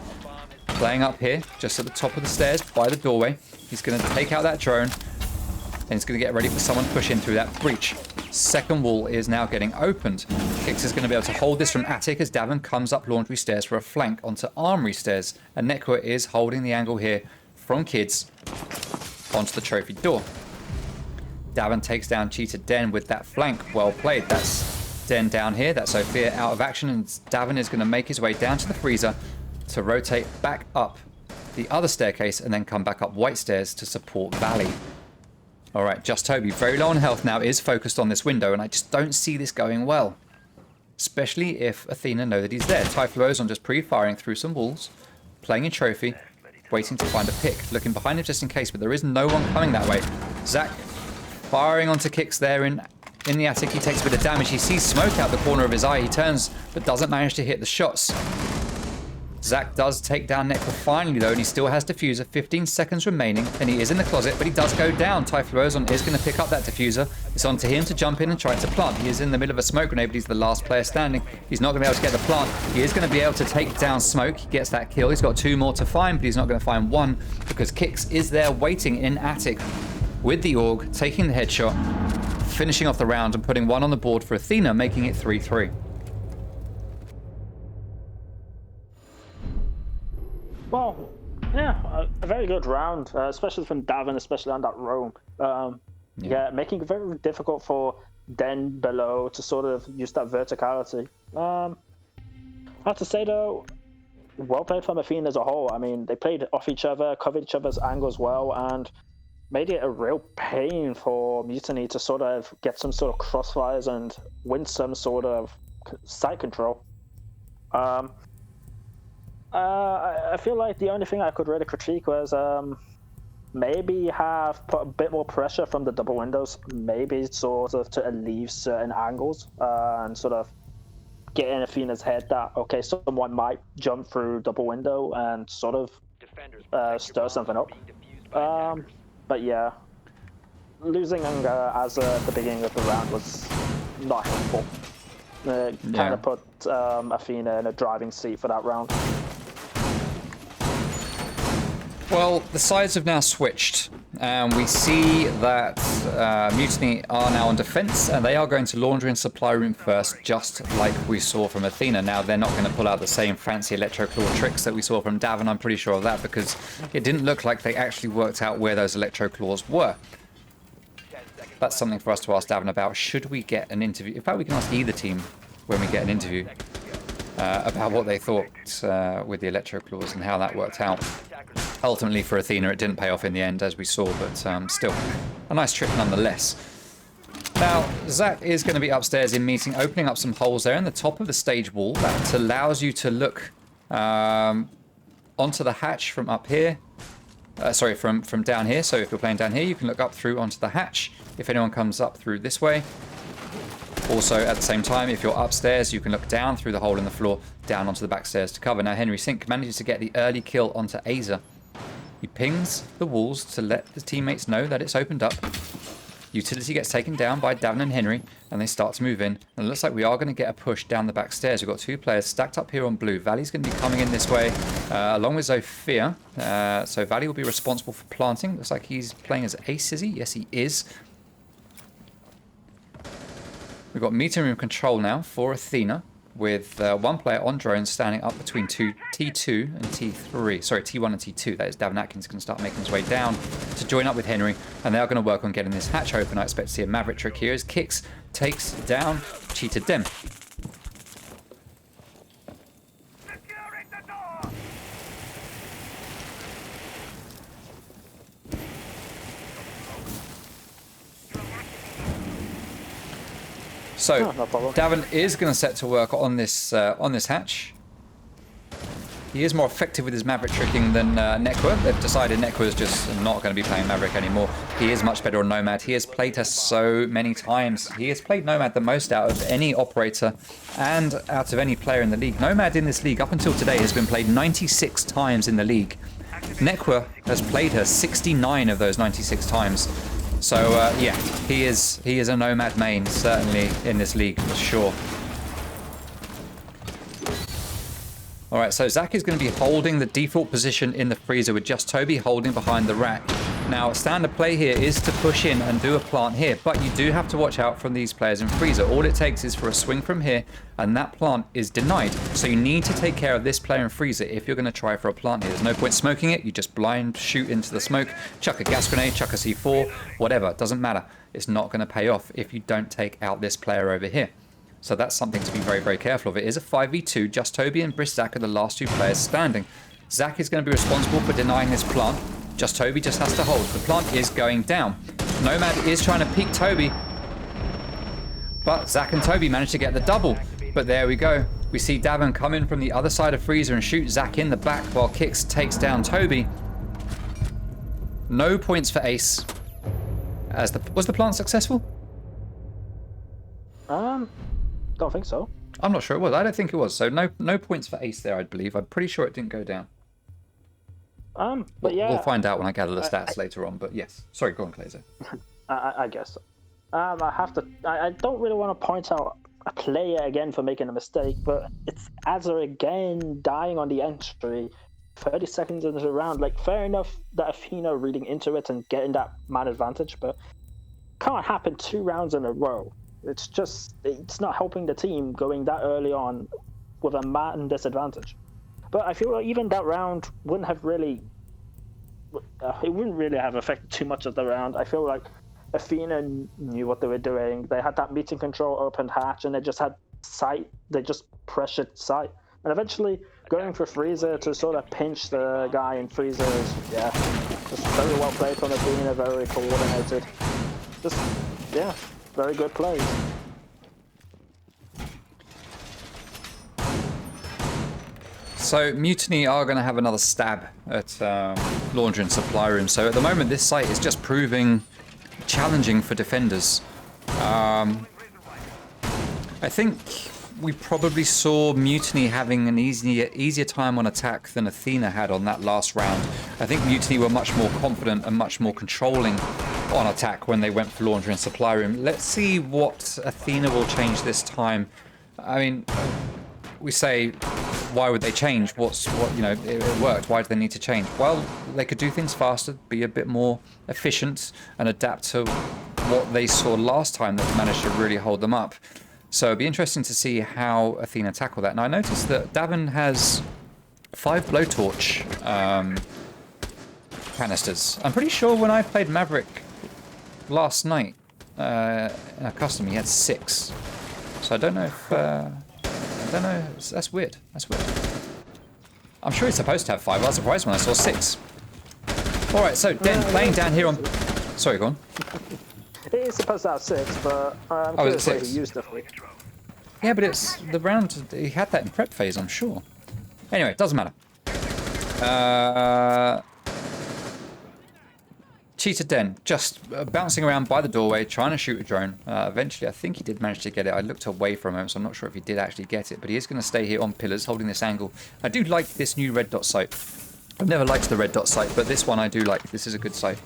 playing up here, just at the top of the stairs by the doorway. He's going to take out that drone, and he's going to get ready for someone to push in through that breach. Second wall is now getting opened. Kix is going to be able to hold this from Attic as Davin comes up Laundry Stairs for a flank onto Armory Stairs. And Nekwa is holding the angle here from Kids onto the trophy door. Davin takes down Cheetah Den with that flank. Well played. That's Den down here. That's Sophia out of action, and Davin is going to make his way down to the freezer to rotate back up the other staircase and then come back up White Stairs to support Valley. Alright, Just Toby, very low on health now, is focused on this window, and I just don't see this going well. Especially if Athena know that he's there. Typhlosion just pre-firing through some walls, playing in trophy, waiting to find a pick. Looking behind him just in case, but there is no one coming that way. Zach firing onto Kix there in the attic. He takes a bit of damage. He sees smoke out the corner of his eye. He turns, but doesn't manage to hit the shots. Zach does take down Nekwa finally though, and he still has diffuser. 15 seconds remaining, and he is in the closet, but he does go down. Typhlosion is going to pick up that diffuser. It's on to him to jump in and try to plant. He is in the middle of a smoke grenade, but he's the last player standing. He's not going to be able to get the plant. He is going to be able to take down Smoke. He gets that kill. He's got 2 more to find, but he's not going to find 1 because Kix is there waiting in attic with the AUG, taking the headshot, finishing off the round and putting 1 on the board for Athena, making it 3-3. Well, yeah, a very good round, especially from Davin, especially on that roam. Yeah, making it very difficult for Den below to sort of use that verticality. I have to say though, well played from Athena as a whole. I mean, they played off each other, covered each other's angles well, and made it a real pain for Mutiny to sort of get some sort of crossfires and win some sort of site control. I feel like the only thing I could really critique was maybe have put a bit more pressure from the double windows, maybe sort of to alleviate certain angles and sort of get in Athena's head that, okay, someone might jump through double window and sort of stir something up. But yeah, losing as the beginning of the round was not helpful. Kind of put Athena in a driving seat for that round. Well, the sides have now switched, and we see that Mutiny are now on defense, and they are going to laundry and supply room first, just like we saw from Athena. Now, they're not going to pull out the same fancy electroclaw tricks that we saw from Davin, I'm pretty sure of that, because it didn't look like they actually worked out where those electroclaws were. That's something for us to ask Davin about. Should we get an interview? In fact, we can ask either team when we get an interview about what they thought with the electroclaws and how that worked out. Ultimately, for Athena, it didn't pay off in the end, as we saw, but still, a nice trick nonetheless. Now, Zach is going to be upstairs in meeting, opening up some holes there in the top of the stage wall. That allows you to look onto the hatch from up here. Sorry, from down here. So if you're playing down here, you can look up through onto the hatch if anyone comes up through this way. Also, at the same time, if you're upstairs, you can look down through the hole in the floor, down onto the back stairs to cover. Now, Henry Sink manages to get the early kill onto Aza. He pings the walls to let the teammates know that it's opened up. Utility gets taken down by Davin and Henry, and they start to move in. And it looks like we are going to get a push down the back stairs. We've got two players stacked up here on blue. Valley's going to be coming in this way, along with Zofia. So Valley will be responsible for planting. Looks like he's playing as Ace, is he? Yes, he is. We've got meeting room control now for Athena, with one player on drone standing up between T2 and T3. Sorry, T1 and T2. That is Davin Atkins going to start making his way down to join up with Henry, and they are going to work on getting this hatch open. I expect to see a Maverick trick here as Kicks takes down Cheetah Dem. So, no problem. Davin is going to set to work on this hatch. He is more effective with his Maverick tricking than Nekwa. They've decided Nekwa is just not going to be playing Maverick anymore. He is much better on Nomad. He has played her so many times. He has played Nomad the most out of any operator and out of any player in the league. Nomad in this league, up until today, has been played 96 times in the league. Nekwa has played her 69 of those 96 times. So, yeah, he is a Nomad main, certainly, in this league, for sure. Alright, so Zach is going to be holding the default position in the freezer with just Toby holding behind the rack. Now, standard play here is to push in and do a plant here, but you do have to watch out from these players in freezer. All it takes is for a swing from here, and that plant is denied. So you need to take care of this player in freezer if you're going to try for a plant here. There's no point smoking it. You just blind shoot into the smoke, chuck a gas grenade, chuck a C4, whatever. It doesn't matter. It's not going to pay off if you don't take out this player over here. So that's something to be very, very careful of. It is a 5v2. Just Toby and Bristack are the last two players standing. Zach is going to be responsible for denying this plant. Just Toby just has to hold. The plant is going down. Nomad is trying to peek Toby. But Zach and Toby managed to get the double. But there we go. We see Davin come in from the other side of freezer and shoot Zach in the back while Kicks takes down Toby. No points for Ace. Was the plant successful? Don't think so. I'm not sure it was. I don't think it was. So no points for Ace there, I believe. I'm pretty sure it didn't go down. But yeah, we'll find out when I gather the stats later on. But yes, sorry, go on, Clazer. I guess so. I don't really want to point out a player again for making a mistake, but it's Azza again dying on the entry, 30 seconds into the round. Like, fair enough that Athena reading into it and getting that man advantage, but can't happen 2 rounds in a row. It's not helping the team going that early on with a man disadvantage. But I feel like even that round wouldn't really have affected too much of the round. I feel like Athena knew what they were doing. They had that meeting control open hatch, and they just had sight. They just pressured sight. And eventually, going for freezer to sort of pinch the guy in freezer is, yeah, just very well played from Athena, very coordinated. Just, yeah, very good plays. So Mutiny are going to have another stab at laundry and supply room. So at the moment, this site is just proving challenging for defenders. I think we probably saw Mutiny having an easier time on attack than Athena had on that last round. I think Mutiny were much more confident and much more controlling on attack when they went for laundry and supply room. Let's see what Athena will change this time. I mean, we say, why would they change? You know, it worked. Why do they need to change? Well, they could do things faster, be a bit more efficient, and adapt to what they saw last time that managed to really hold them up. So it'd be interesting to see how Athena tackle that. Now, I noticed that Davin has 5 blowtorch canisters. I'm pretty sure when I played Maverick last night in a custom, he had 6. So I don't know if... I don't know. That's weird. That's weird. I'm sure he's supposed to have 5. I was surprised when I saw 6. Alright, so Den playing down here on... Sorry, go on. He is supposed to have 6, but I'm Oh, is curious it what 6? he used it for. Yeah, but it's the round... He had that in prep phase, I'm sure. Anyway, it doesn't matter. Cheetah Den, just bouncing around by the doorway, trying to shoot a drone. Eventually, I think he did manage to get it. I looked away from him, so I'm not sure if he did actually get it. But he is going to stay here on pillars, holding this angle. I do like this new red dot sight. I've never liked the red dot sight, but this one I do like. This is a good sight.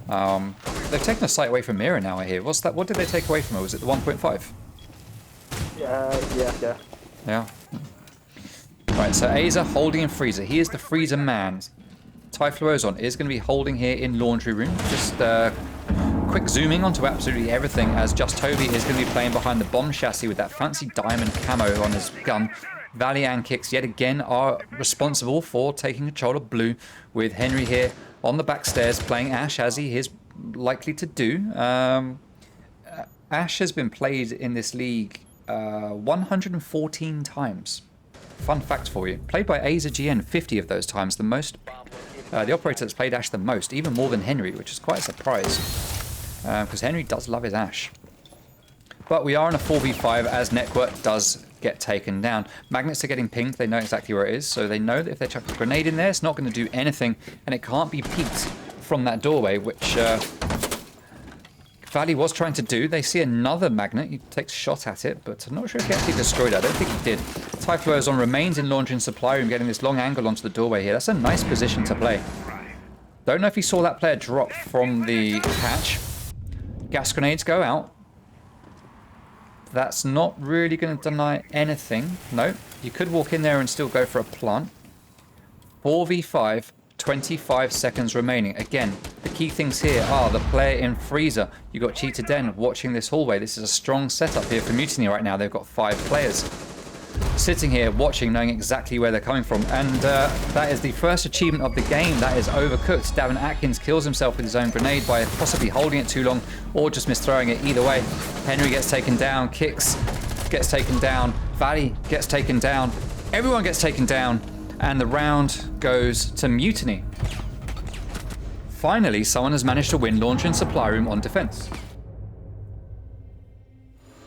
They've taken a sight away from Mira now, I hear. What's that? What did they take away from her? Was it the 1.5? Yeah. Yeah. Right, so Aza holding in freezer. He is the freezer man. Typhloozon is going to be holding here in laundry room. Just quick zooming onto absolutely everything as Just Toby is going to be playing behind the bomb chassis with that fancy diamond camo on his gun. Valley and Kicks yet again are responsible for taking control of blue, with Henry here on the back stairs playing Ash as he is likely to do. Ash has been played in this league 114 times. Fun fact for you. Played by Aza GN 50 of those times, the most. The operator that's played Ash the most, even more than Henry, which is quite a surprise. Because Henry does love his Ash. But we are in a 4v5 as Network does get taken down. Magnets are getting pinged, they know exactly where it is, so they know that if they chuck a grenade in there, it's not going to do anything, and it can't be peeked from that doorway, which Valley was trying to do. They see another magnet, he takes a shot at it, but I'm not sure if he actually destroyed it. I don't think he did. Typhloozon remains in laundry and supply room, getting this long angle onto the doorway here. That's a nice position to play. Don't know if he saw that player drop from the hatch. Gas grenades go out. That's not really going to deny anything. No, you could walk in there and still go for a plant. 4v5, 25 seconds remaining. Again, the key things here are the player in freezer. You've got Cheetah Den watching this hallway. This is a strong setup here for Mutiny right now. They've got 5 players sitting here watching, knowing exactly where they're coming from. And that is the first achievement of the game. That is overcooked. Davin Atkins kills himself with his own grenade by possibly holding it too long or just misthrowing it. Either way, Henry gets taken down. Kicks gets taken down. Valley gets taken down. Everyone gets taken down. And the round goes to Mutiny. Finally, someone has managed to win launch and supply room on defense.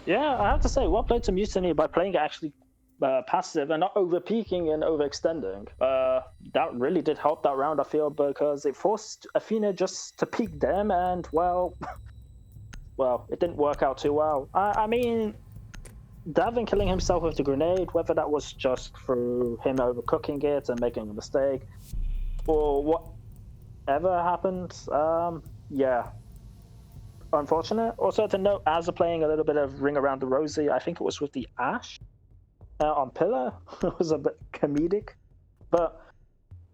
Yeah, I have to say, well played to Mutiny by playing actually passive and not over peaking and overextending. That really did help that round, I feel, because it forced Athena just to peek them, and well, it didn't work out too well. I mean, Davin killing himself with the grenade, whether that was just through him overcooking it and making a mistake, or whatever happened, yeah. Unfortunate. Also to note, as playing a little bit of Ring Around the Rosie, I think it was with the Ash on Pillar. It was a bit comedic. But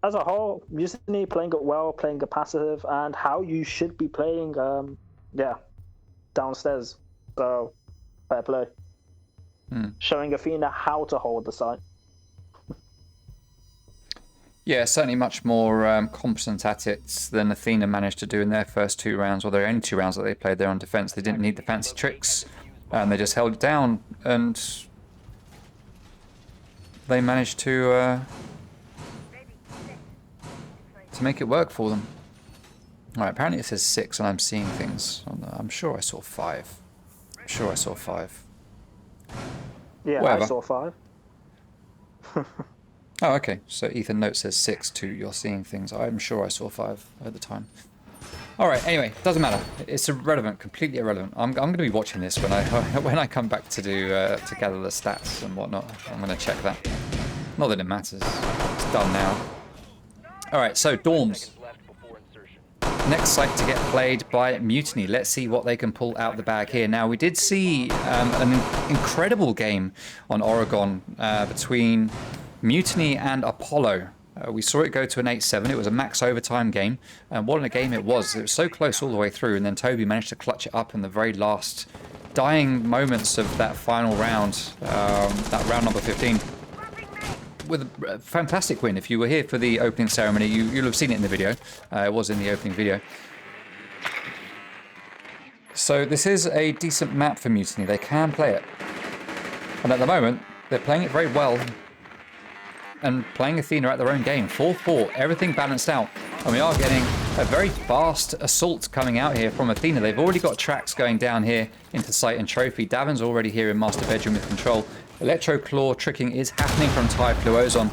as a whole, Mutiny playing it well, playing it passive, and how you should be playing, downstairs. So, fair play. Showing Athena how to hold the site. Yeah, certainly much more competent at it than Athena managed to do in their first 2 rounds, or their only 2 rounds that they played there on defense. They didn't need the fancy tricks, and they just held it down, and they managed to make it work for them. Alright, apparently it says 6, and I'm seeing things. I'm sure I saw 5. I'm sure I saw 5. Yeah, Whatever. I saw 5. Oh, okay. So Ethan Note says 6 too. You're seeing things. I'm sure I saw 5 at the time. All right. Anyway, doesn't matter. It's irrelevant. Completely irrelevant. I'm going to be watching this when I come back to do to gather the stats and whatnot. I'm going to check that. Not that it matters. It's done now. All right. So dorms. next site to get played by Mutiny. Let's see what they can pull out the bag here. Now, we did see an incredible game on Oregon between Mutiny and Apollo. We saw it go to an 8-7. It was a max overtime game. And what a game it was. It was so close all the way through. And then Toby managed to clutch it up in the very last dying moments of that final round, that round number 15. With a fantastic win. If you were here for the opening ceremony, you'll have seen it in the video. It was in the opening video. So this is a decent map for Mutiny. They can play it. And at the moment, they're playing it very well. And playing Athena at their own game. 4-4, everything balanced out. And we are getting a very fast assault coming out here from Athena. They've already got tracks going down here into site and trophy. Davin's already here in master bedroom with control. Electro Claw tricking is happening from Typhlosion.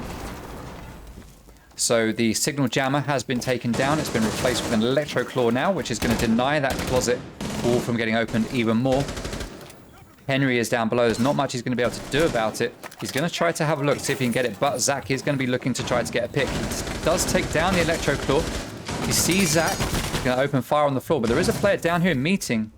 So the signal jammer has been taken down. It's been replaced with an Electro Claw now, which is going to deny that closet wall from getting opened even more. Henry is down below. There's not much he's going to be able to do about it. He's going to try to have a look, see if he can get it, but Zach is going to be looking to try to get a pick. He does take down the Electro Claw. He sees Zach. He's going to open fire on the floor, but there is a player down here in meeting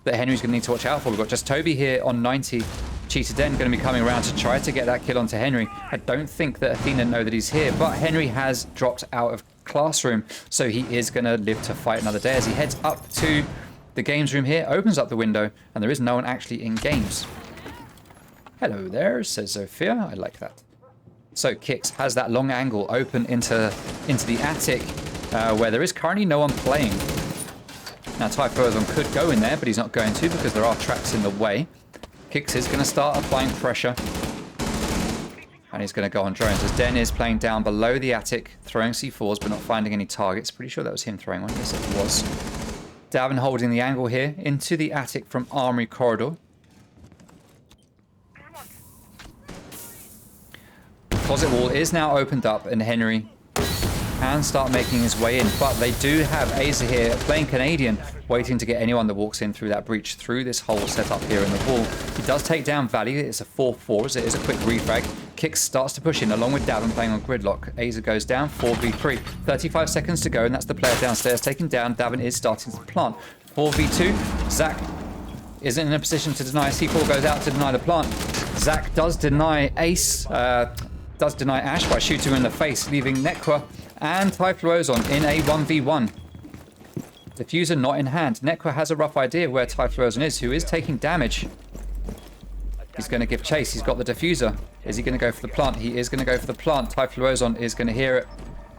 that Henry's going to need to watch out for. We've got just Toby here on 90. Cheetah Den going to be coming around to try to get that kill onto Henry. I don't think that Athena know that he's here, but Henry has dropped out of classroom, so he is going to live to fight another day as he heads up to the games room here, opens up the window, and there is no one actually in games. Hello there, says Sophia. I like that. So Kix has that long angle open into the attic, where there is currently no one playing. Now Typhlosion could go in there, but he's not going to because there are traps in the way. Kix is going to start applying pressure. And he's going to go on drones as Den is playing down below the attic, throwing C4s but not finding any targets. Pretty sure that was him throwing one. Yes, it was. Davin holding the angle here into the attic from Armory Corridor. The closet wall is now opened up and Henry can start making his way in, but they do have Aza here playing Canadian, waiting to get anyone that walks in through that breach, through this hole set up here in the wall. He does take down Valley. It's a 4-4 as it is a quick refrag. Kix starts to push in along with Davin playing on Gridlock. Aza goes down, 4v3. 35 seconds to go, and that's the player downstairs taken down. Davin is starting to plant. 4v2. Zach isn't in a position to deny. C4 goes out to deny the plant. Zach does deny Ace, does deny Ash by shooting him in the face, leaving Nekwa and Typhlosion in a 1v1. Diffuser not in hand. Nekwa has a rough idea where Typhlosion is, who is taking damage. He's going to give chase. He's got the diffuser. Is he going to go for the plant? He is going to go for the plant. Typhlosion is going to hear it.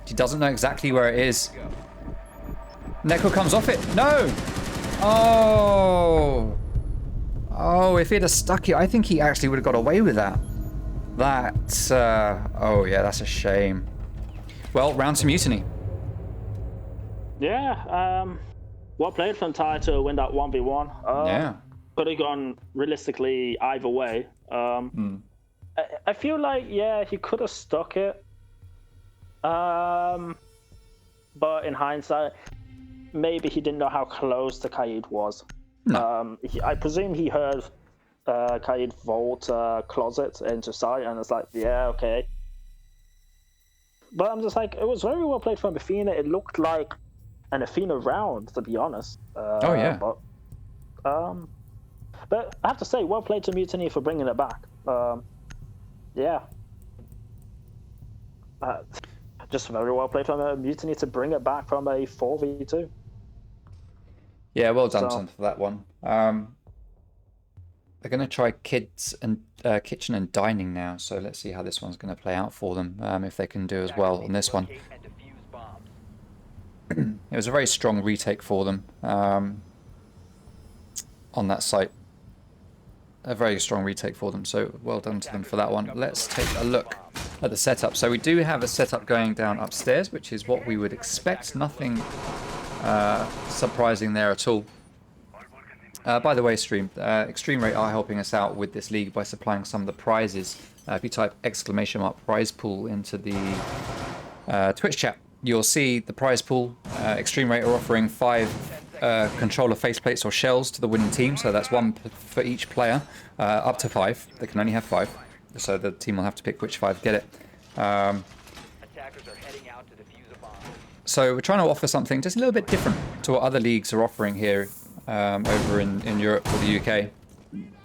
He doesn't know exactly where it is. Nekwa comes off it. No! Oh! Oh, if he'd have stuck it, I think he actually would have got away with that. Oh yeah, that's a shame. Well, round to Mutiny. Yeah, well played from Ty to win that 1v1. Yeah. Could have gone realistically either way. I feel like, yeah, he could have stuck it. But in hindsight, maybe he didn't know how close the Kaid was. No. I presume he heard Kaid vault closet into sight, and it's like, yeah, okay. But I'm just like, it was very well played from Athena. It looked like an Athena round, to be honest. Oh, yeah. But I have to say, well played to Mutiny for bringing it back. Yeah. Just very well played from Mutiny to bring it back from a 4v2. Yeah, well done, son, for that one. They're going to try kids and kitchen and dining now, so let's see how this one's going to play out for them, if they can do as well on this one. It was a very strong retake for them on that site. A very strong retake for them, so well done to them for that one. Let's take a look at the setup. So we do have a setup going down upstairs, which is what we would expect. Nothing surprising there at all. By the way, Stream, Extreme Rate are helping us out with this league by supplying some of the prizes. If you type ! prize pool into the Twitch chat, you'll see the prize pool. Extreme Rate are offering 5 controller faceplates or shells to the winning team, so that's 1 for each player, up to 5. They can only have 5, so the team will have to pick which 5 get it. So we're trying to offer something just a little bit different to what other leagues are offering here over in Europe or the UK.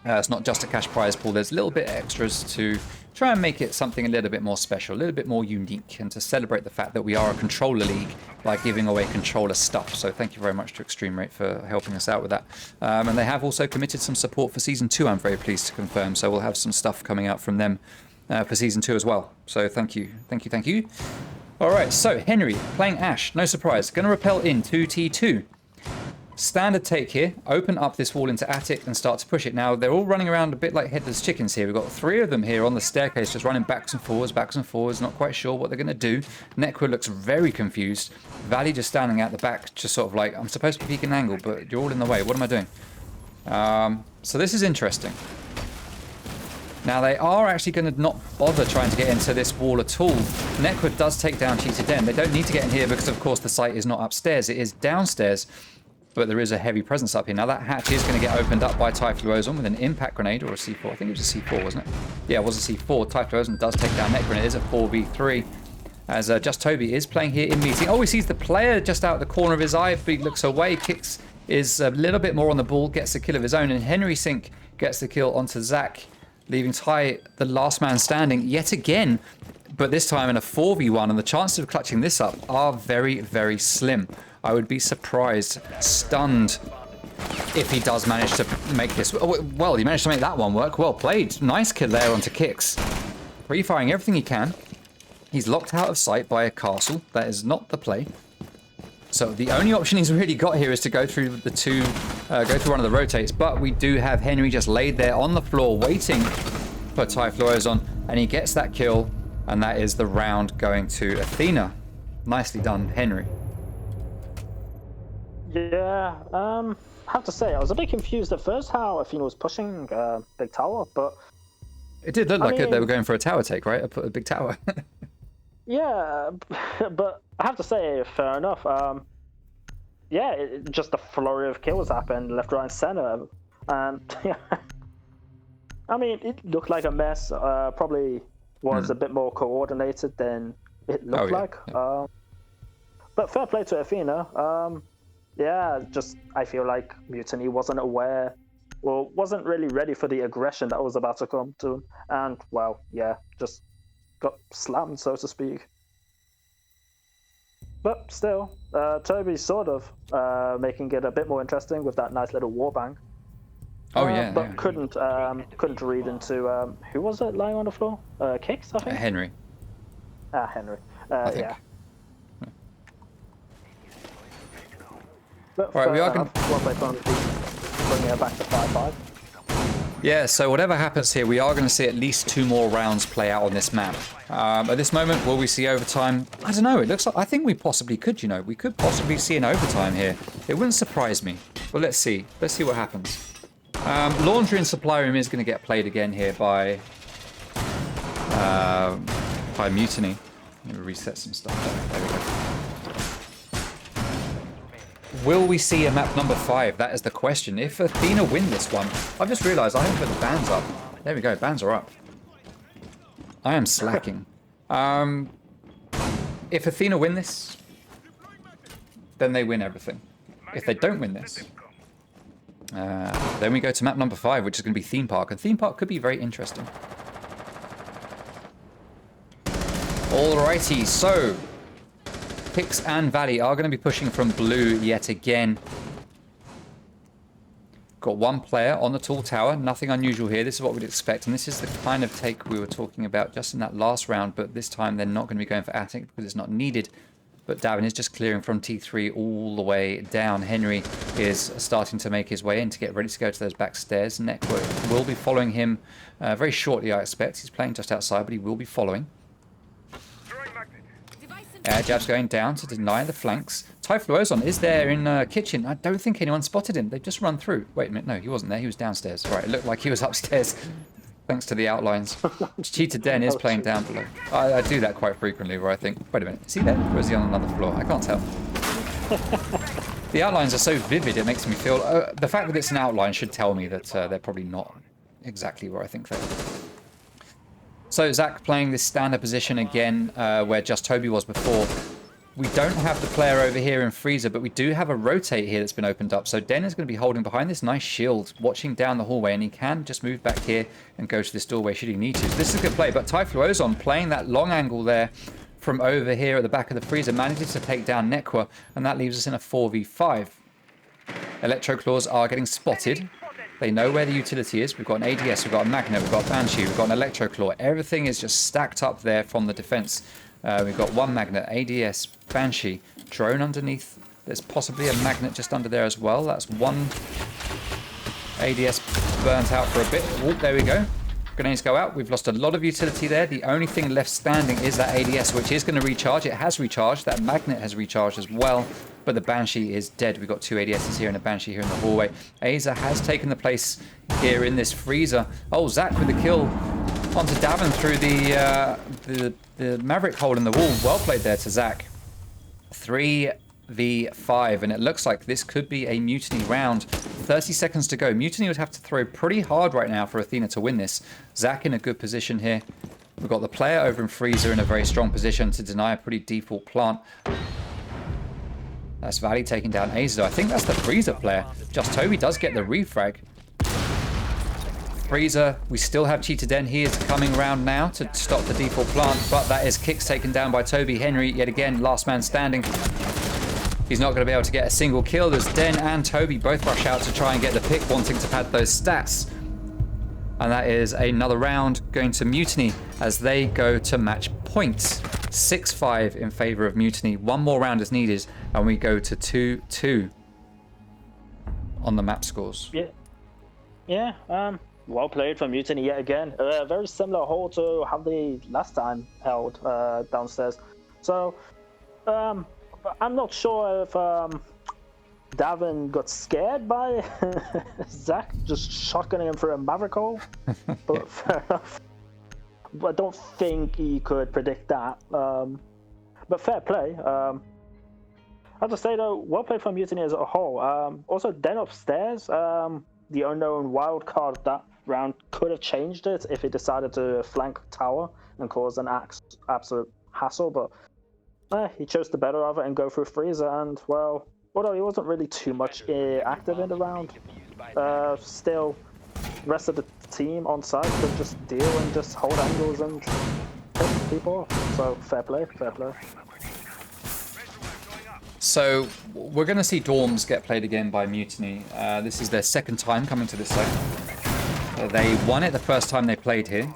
It's not just a cash prize pool. There's a little bit extras to try and make it something a little bit more special, a little bit more unique, and to celebrate the fact that we are a controller league by giving away controller stuff. So thank you very much to Extreme Rate for helping us out with that. And they have also committed some support for Season 2, I'm very pleased to confirm. So we'll have some stuff coming out from them for Season 2 as well. So thank you, thank you, thank you. All right, so Henry playing Ash, no surprise. Going to repel in 2T2. Standard take here, open up this wall into attic and start to push it. Now, they're all running around a bit like headless chickens here. We've got 3 of them here on the staircase, just running backwards and forwards, not quite sure what they're going to do. Nekwa looks very confused. Valley just standing out the back, just sort of like, I'm supposed to be peeking an angle, but you're all in the way. What am I doing? So this is interesting. Now, they are actually going to not bother trying to get into this wall at all. Nekwa does take down Cheetah Den. They don't need to get in here because, of course, the site is not upstairs. It is downstairs. But there is a heavy presence up here. Now that hatch is going to get opened up by Typhlosion with an impact grenade or a C4. I think it was a C4, wasn't it? Yeah, it was a C4. Typhlosion does take down Nekra, and it is a 4v3. As Just Toby is playing here in meeting. Oh, he sees the player just out the corner of his eye. He looks away. Kicks is a little bit more on the ball. Gets the kill of his own. And Henry Sink gets the kill onto Zach, leaving Ty the last man standing yet again. But this time in a 4v1. And the chances of clutching this up are very, very slim. I would be surprised, stunned, if he does manage to make this. Well, he managed to make that one work. Well played. Nice kill there onto Kicks. Pre-firing everything he can. He's locked out of sight by a castle. That is not the play. So the only option he's really got here is to go through the go through one of the rotates. But we do have Henry just laid there on the floor waiting for Typhlosion. And he gets that kill. And that is the round going to Athena. Nicely done, Henry. Yeah, I have to say, I was a bit confused at first how Athena was pushing Big Tower, but... It did look like they were going for a tower take, right? A big tower. Yeah, but I have to say, fair enough. Yeah, just a flurry of kills happened left, right, and center. And, yeah, I mean, it looked like a mess. Probably was a bit more coordinated than it looked like. Yeah. But fair play to Athena. Yeah, just I feel like Mutiny wasn't aware or wasn't really ready for the aggression that was about to come to him. And, well, yeah, just got slammed, so to speak. But still, Toby's sort of making it a bit more interesting with that nice little warbang. Oh, yeah. But yeah. couldn't read into, who was it lying on the floor? Kicks, I think? Henry. Henry. I think. Yeah. But right, we are going to bring it back to 5-5. Yeah, so whatever happens here, we are going to see at least 2 more rounds play out on this map. At this moment, will we see overtime? I don't know. It looks like I think we possibly could. You know, we could possibly see an overtime here. It wouldn't surprise me. But let's see. Let's see what happens. Laundry and supply room is going to get played again here by Mutiny. Let me reset some stuff. There we go. Will we see a map number 5? That is the question. If Athena win this one, I've just realised I haven't put the bans up. There we go, bans are up. I am slacking. If Athena win this, then they win everything. If they don't win this, then we go to map number 5, which is going to be Theme Park. And Theme Park could be very interesting. Alrighty, so Pix and Valley are going to be pushing from blue yet again. Got 1 player on the tall tower. Nothing unusual here. This is what we'd expect. And this is the kind of take we were talking about just in that last round. But this time they're not going to be going for attic because it's not needed. But Davin is just clearing from T3 all the way down. Henry is starting to make his way in to get ready to go to those back stairs. Network will be following him very shortly, I expect. He's playing just outside, but he will be following. Air jab's going down to deny the flanks. Typhlosion is there in kitchen. I don't think anyone spotted him. They've just run through. Wait a minute. No, he wasn't there. He was downstairs. Right, it looked like he was upstairs. Thanks to the outlines. Cheetah Den is playing down below. I do that quite frequently where I think, wait a minute, is he there? Or is he on another floor? I can't tell. The outlines are so vivid, it makes me feel... the fact that it's an outline should tell me that they're probably not exactly where I think they are. So Zach playing this standard position again, where just Toby was before. we don't have the player over here in freezer, but we do have a rotate here that's been opened up. So Den is going to be holding behind this nice shield, watching down the hallway, and he can just move back here and go to this doorway should he need to. So this is a good play, but Typhlo Ozon playing that long angle there from over here at the back of the freezer, manages to take down Nekwa, and that leaves us in a 4v5. Electro Claws are getting spotted. They know where the utility is. We've got an ADS, we've got a Magnet, we've got a Banshee, we've got an Electro Claw. Everything is just stacked up there from the defense. We've got one Magnet, ADS, Banshee, drone underneath. There's possibly a Magnet just under there as well. That's one ADS burnt out for a bit. Oh, there we go. Grenades go out. We've lost a lot of utility there. The only thing left standing is that ADS, which is going to recharge. It has recharged. That Magnet has recharged as well. But the Banshee is dead. We've got two ADSs here and a Banshee here in the hallway. Aza has taken the place here in this freezer. Oh, Zach with the kill onto Davin through the Maverick hole in the wall. Well played there to Zach. 3v5, and it looks like this could be a Mutiny round. 30 seconds to go. Mutiny would have to throw pretty hard right now for Athena to win this. Zach in a good position here. We've got the player over in freezer in a very strong position to deny a pretty default plant. That's Valley taking down Aza. I think that's the freezer player. Just Toby does get the refrag. Freezer, we still have Cheetah Den. He is coming around now to stop the default plant, but that is Kicks taken down by Toby. Henry, yet again, last man standing. He's not going to be able to get a single kill. There's Den and Toby both rush out to try and get the pick, wanting to pad those stats. And that is another round going to Mutiny as they go to match point. 6-5 in favor of Mutiny. One more round is needed, and we go to 2-2 on the map scores. Yeah. Well played from Mutiny yet again. Very similar hole to how they last time held downstairs. So, I'm not sure if Davin got scared by Zach just shotgunning him through a Maverick hole, but fair enough. But I don't think he could predict that. But fair play. I have to say though, well played from Mutiny as a whole. Also, Den upstairs, the unknown wild card of that round could have changed it if he decided to flank tower and cause an absolute hassle, but he chose the better of it and go through freezer, and well, although he wasn't really too much active in the round, still rest of the team on site could just deal and just hold angles and hit people off. So fair play. So we're going to see Dorms get played again by Mutiny. This is their second time coming to this site. They won it the first time they played here.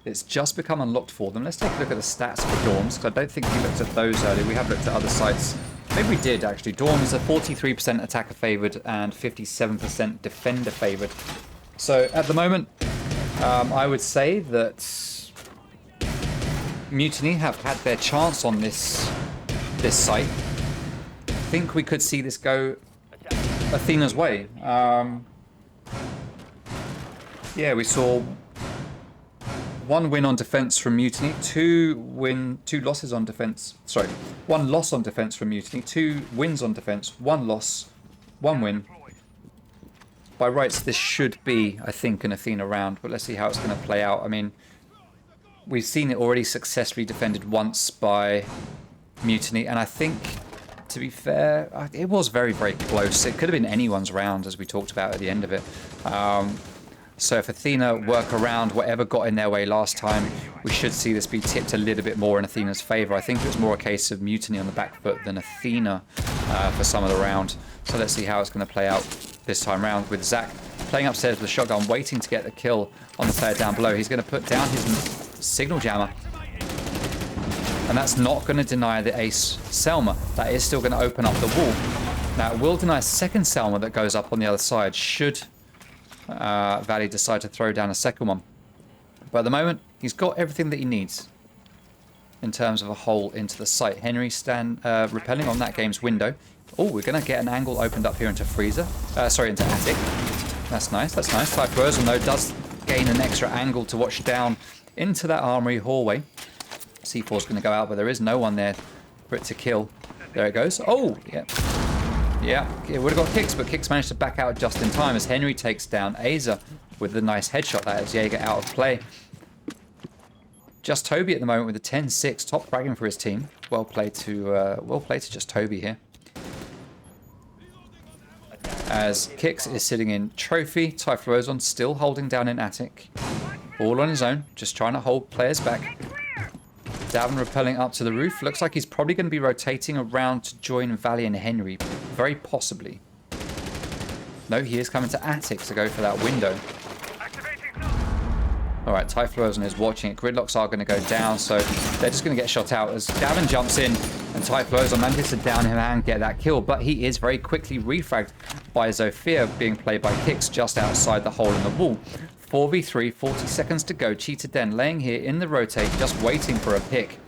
It's just become unlocked for them. Let's take a look at the stats for Dorms, because I don't think we looked at those earlier. We have looked at other sites. Maybe we did, actually. Dorms are 43% attacker favored and 57% defender favored. So at the moment, I would say that Mutiny have had their chance on this site. I think we could see this go Athena's way. Yeah, we saw one win on defense from Mutiny, one loss on defense from Mutiny, 2 wins on defense, 1 loss, 1 win. By rights, this should be, I think, an Athena round, but let's see how it's going to play out. I mean, we've seen it already successfully defended once by Mutiny, and I think, to be fair, it was very, very close. It could have been anyone's round, as we talked about at the end of it. So if Athena work around whatever got in their way last time, we should see this be tipped a little bit more in Athena's favour. I think it was more a case of Mutiny on the back foot than Athena for some of the round. So let's see how it's going to play out this time round, with Zach playing upstairs with a shotgun, waiting to get the kill on the player down below. He's going to put down his signal jammer. And that's not going to deny the ace Selma. That is still going to open up the wall. Now, it will deny a second Selma that goes up on the other side, should Valley decide to throw down a second one. But at the moment, he's got everything that he needs in terms of a hole into the site. Henry repelling on that game's window. Oh, we're going to get an angle opened up here into freezer. Into attic. That's nice. Typhlo Ozon, though, does gain an extra angle to watch down into that armory hallway. C4's going to go out, but there is no one there for it to kill. There it goes. Oh, yeah. Yeah, it would have got Kicks, but Kicks managed to back out just in time as Henry takes down Aza with the nice headshot. That is Jaeger out of play. Just Toby at the moment with a 10-6, top fragging for his team. Well played to Just Toby here. As Kix is sitting in trophy, Typhlosion still holding down in attic. All on his own, just trying to hold players back. Davin rappelling up to the roof. Looks like he's probably going to be rotating around to join Valley and Henry, very possibly. No, he is coming to attic to go for that window. Alright, Typhlosion is watching it. Gridlocks are going to go down, so they're just going to get shot out as Davin jumps in and Typhlosion manages to down him and get that kill. But he is very quickly refragged by Zofia, being played by Kix just outside the hole in the wall. 4v3, 40 seconds to go. Cheetah Den laying here in the rotate, just waiting for a pick,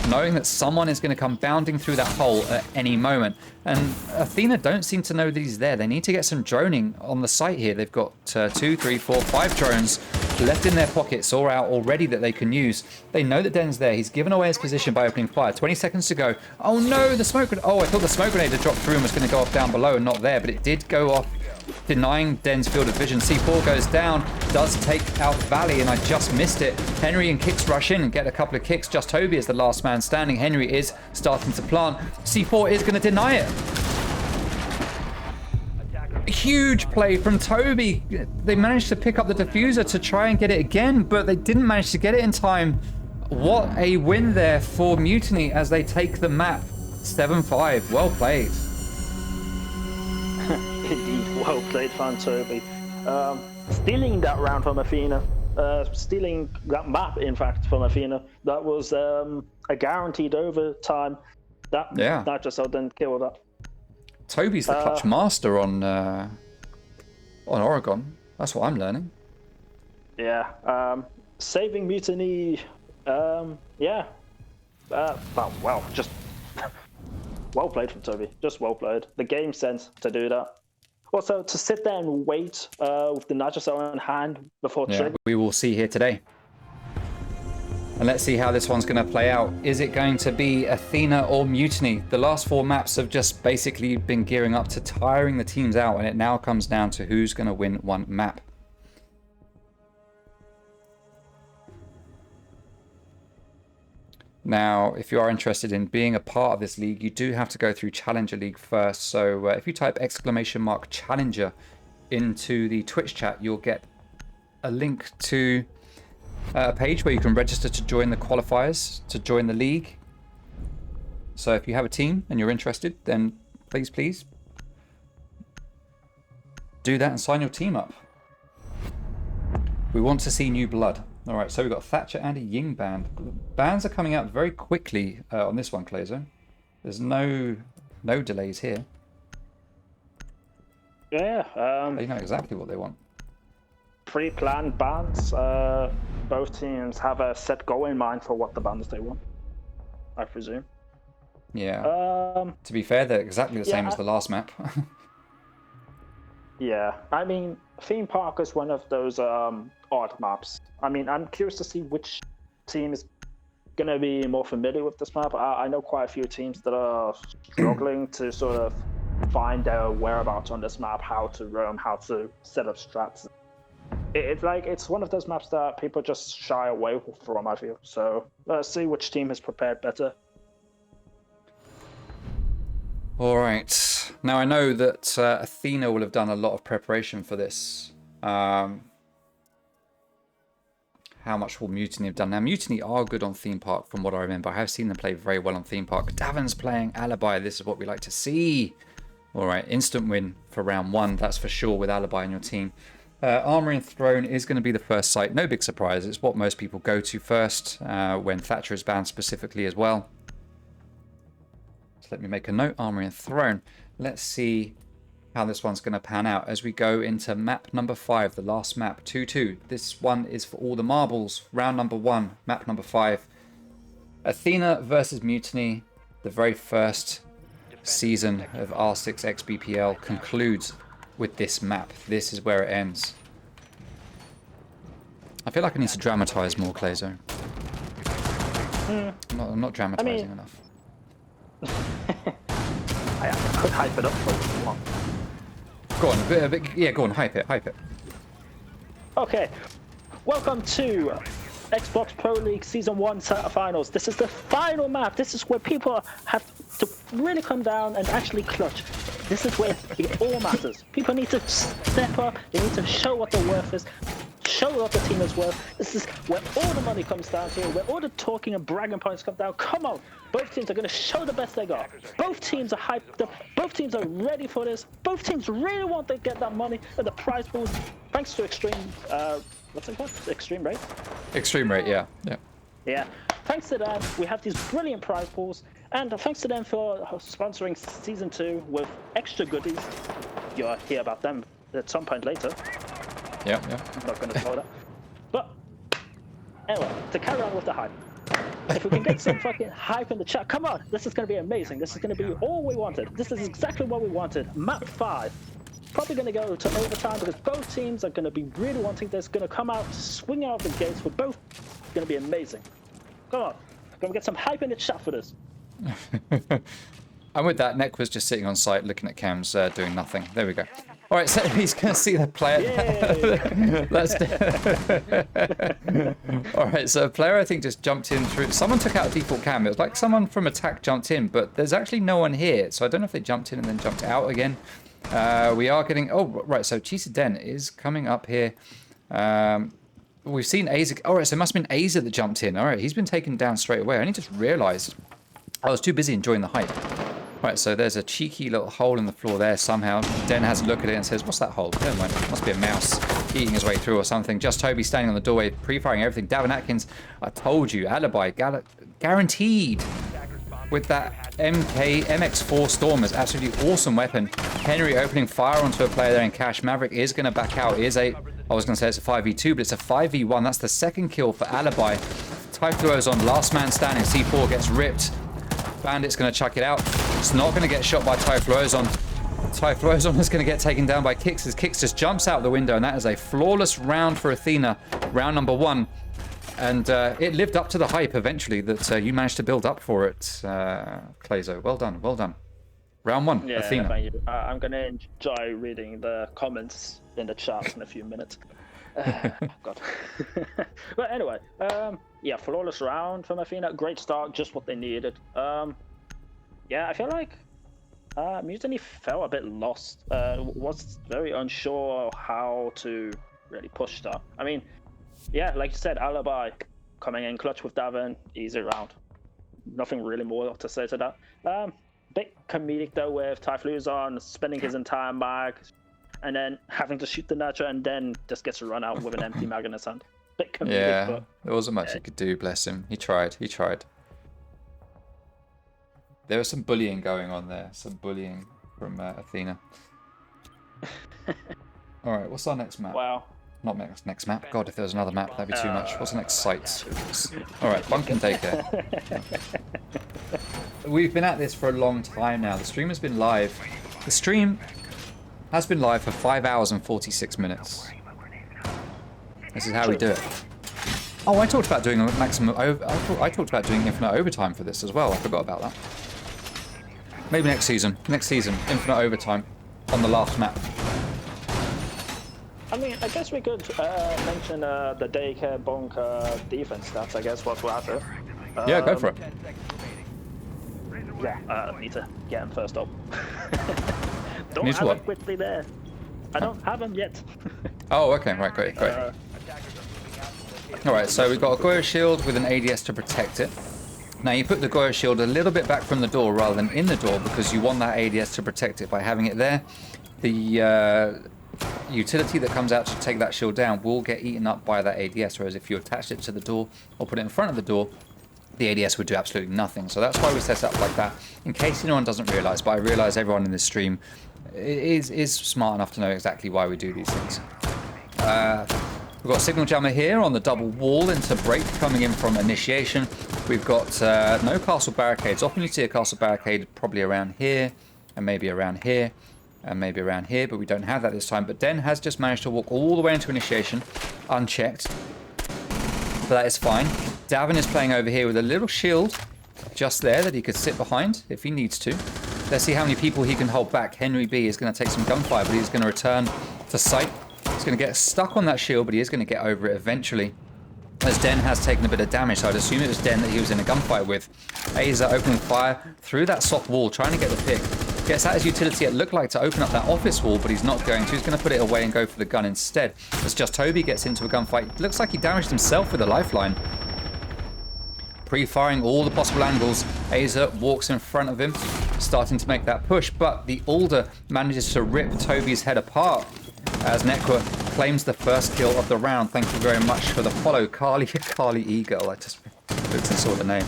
knowing that someone is going to come bounding through that hole at any moment. And Athena don't seem to know that he's there. They need to get some droning on the site here. They've got 2, 3, 4, 5 drones left in their pockets or out already that they can use. They know that Den's there. He's given away his position by opening fire. 20 seconds to go. Oh no, the smoke grenade. Oh, I thought the smoke grenade had dropped through and was going to go off down below and not there, but it did go off, denying Den's field of vision. C4 goes down, does take out Valley, and I just missed it. Henry and Kix rush in and get a couple of kicks. Just Toby is the last man standing. Henry is starting to plant. C4 is going to deny it. A huge play from Toby. They managed to pick up the diffuser to try and get it again, but they didn't manage to get it in time. What a win there for Mutiny as they take the map. 7-5. Well played. Indeed, well played, Fan Toby. Stealing that round from Athena. Stealing that map, in fact, from Athena. That was a guaranteed overtime. That just didn't kill that. Toby's the clutch master on Oregon. That's what I'm learning. Yeah. Saving Mutiny. Yeah. Well, just well played from Toby. Just well played. The game sense to do that. Also, to sit there and wait with the Nitrocell in hand before trigger. We will see here today. And let's see how this one's going to play out. Is it going to be Athena or Mutiny? The last 4 maps have just basically been gearing up to tiring the teams out, and it now comes down to who's going to win one map. Now, if you are interested in being a part of this league, you do have to go through Challenger League first. So if you type !Challenger into the Twitch chat, you'll get a link to a page where you can register to join the qualifiers, to join the league. So if you have a team and you're interested, then please do that and sign your team up. We want to see new blood. All right, so we've got Thatcher and a Ying band. Bands are coming out very quickly on this one, Clazo. There's no delays here. Yeah. They know exactly what they want. Pre-planned bands. Both teams have a set goal in mind for what the bands they want, I presume. Yeah. To be fair, they're exactly the same as the last map. Yeah, I mean, Theme Park is one of those odd maps. I mean, I'm curious to see which team is going to be more familiar with this map. I know quite a few teams that are struggling to sort of find their whereabouts on this map, how to roam, how to set up strats. It's one of those maps that people just shy away from, I feel. So let's see which team is prepared better. All right. Now, I know that Athena will have done a lot of preparation for this. How much will Mutiny have done? Now, Mutiny are good on Theme Park, from what I remember. I have seen them play very well on Theme Park. Davin's playing Alibi. This is what we like to see. All right, instant win for round 1. That's for sure with Alibi on your team. Armory and Throne is going to be the first site. No big surprise. It's what most people go to first when Thatcher is banned specifically as well. So let me make a note. Armory and Throne. Let's see how this one's going to pan out as we go into map number 5, the last map, 2-2. This one is for all the marbles. Round number 1, map number 5. Athena versus Mutiny. The very first season of R6XBPL concludes with this map. This is where it ends. I feel like I need to dramatize more, Clazo. I'm not dramatizing enough. I could hype it up for you want. Go on, yeah, go on, hype it. Okay, welcome to Xbox Pro League Season 1 finals. This is the final map. This is where people have to really come down and actually clutch. This is where it all matters. People need to step up. They need to show what their worth is. Show what the team is worth. This is where all the money comes down to, where all the talking and bragging points come down. Come on. Both teams are going to show the best they got. Both teams are hyped up. Both teams are ready for this. Both teams really want to get that money and the prize pools. Thanks to Extreme, what's it called? Extreme Rate? Extreme Rate, yeah. Yeah. Thanks to them, we have these brilliant prize pools. And thanks to them for sponsoring Season 2 with extra goodies. You'll hear about them at some point later. Yeah. I'm not going to spoil that. But anyway, to carry on with the hype. If we can get some fucking hype in the chat, come on, this is going to be amazing. This is going to be all we wanted. This is exactly what we wanted. Map 5. Probably going to go to overtime because both teams are going to be really wanting this. Going to come out, swing out the gates for both. It's going to be amazing. Come on, going to get some hype in the chat for this. And with that, Neck was just sitting on site looking at cams, doing nothing. There we go. All right, so he's going to see the player. All right, so a player I think just jumped in through. Someone took out a default cam. It was like someone from attack jumped in, but there's actually no one here. So I don't know if they jumped in and then jumped out again. We are getting. Oh, right. So Cheetah Den is coming up here. We've seen Aza. All right, so it must have been Aza that jumped in. All right, he's been taken down straight away. I only just realised I was too busy enjoying the hype. Right, so there's a cheeky little hole in the floor there somehow. Den has a look at it and says, what's that hole? Never mind, it must be a mouse eating his way through or something. Just Toby standing on the doorway, pre-firing everything. Davin Atkins, I told you, alibi, guaranteed. With that MX4 Storm is absolutely awesome weapon. Henry opening fire onto a player there in cash. Maverick is going to back out. I was going to say it's a 5v2, but it's a 5v1. That's the second kill for Alibi. Typho's on last man standing. C4 gets ripped. Bandit's going to chuck it out. It's not going to get shot by Typhloazon. Typhloazon is going to get taken down by Kix as Kix just jumps out the window, and that is a flawless round for Athena. Round number 1. And it lived up to the hype eventually that you managed to build up for it, Clazo. Well done, well done. Round 1, yeah, Athena. Thank you. I'm going to enjoy reading the comments in the chat in a few minutes. God. But anyway, yeah, flawless round from Athena. Great start, just what they needed. Yeah, I feel like Mutiny felt a bit lost. Was very unsure how to really push that. I mean, yeah, like you said, Alibi coming in clutch with Davin, easy round. Nothing really more to say to that. Bit comedic though with Typhloazon spending his entire mag and then having to shoot the Nitro and then just gets run out with an empty mag in his hand. Bit comedic, Yeah, but there wasn't much he could do, bless him. He tried. There was some bullying going on there. Some bullying from Athena. Alright, what's our next map? wow. Not next map. God, if there was another map, that'd be too much. What's the next site? Alright, Bunk and Daycare. We've been at this for a long time now. The stream has been live. The stream has been live for 5 hours and 46 minutes. This is how we do it. Oh, I talked about doing a maximum. I talked about doing infinite overtime for this as well. I forgot about that. Maybe next season. Next season, infinite overtime on the last map. I mean, I guess we could mention the Daycare Bonk defense stats, I guess, whilst we're at it. Yeah, go for it. Yeah, need to get him first up. Don't Need have what? him quickly there. I don't have him yet. Oh, okay, right, great. Alright, so we've got a Goya shield with an ADS to protect it. Now you put the Goya shield a little bit back from the door rather than in the door because you want that ADS to protect it by having it there. The utility that comes out to take that shield down will get eaten up by that ADS, whereas if you attached it to the door or put it in front of the door, the ADS would do absolutely nothing. So that's why we set it up like that, in case anyone doesn't realise, but I realise everyone in this stream is smart enough to know exactly why we do these things. We've got a signal jammer here on the double wall into break coming in from initiation. We've got no castle barricades. Often you see a castle barricade probably around here, and maybe around here, and maybe around here, but we don't have that this time. But Den has just managed to walk all the way into initiation, unchecked. But that is fine. Davin is playing over here with a little shield just there that he could sit behind if he needs to. Let's see how many people he can hold back. Henry B is going to take some gunfire, but he's going to return to sight. He's going to get stuck on that shield, but he is going to get over it eventually. as Den has taken a bit of damage, so I'd assume it was Den that he was in a gunfight with. Aza opening fire through that soft wall, trying to get the pick. Gets out his utility, it looked like, to open up that office wall, but he's not going to. He's going to put it away and go for the gun instead. As Just Toby gets into a gunfight, looks like he damaged himself with a lifeline. Pre-firing all the possible angles, Aza walks in front of him, starting to make that push, but the Alder manages to rip Toby's head apart as Nekwa claims the first kill of the round. Thank you very much for the follow, Carly Eagle. I just looked and saw the name.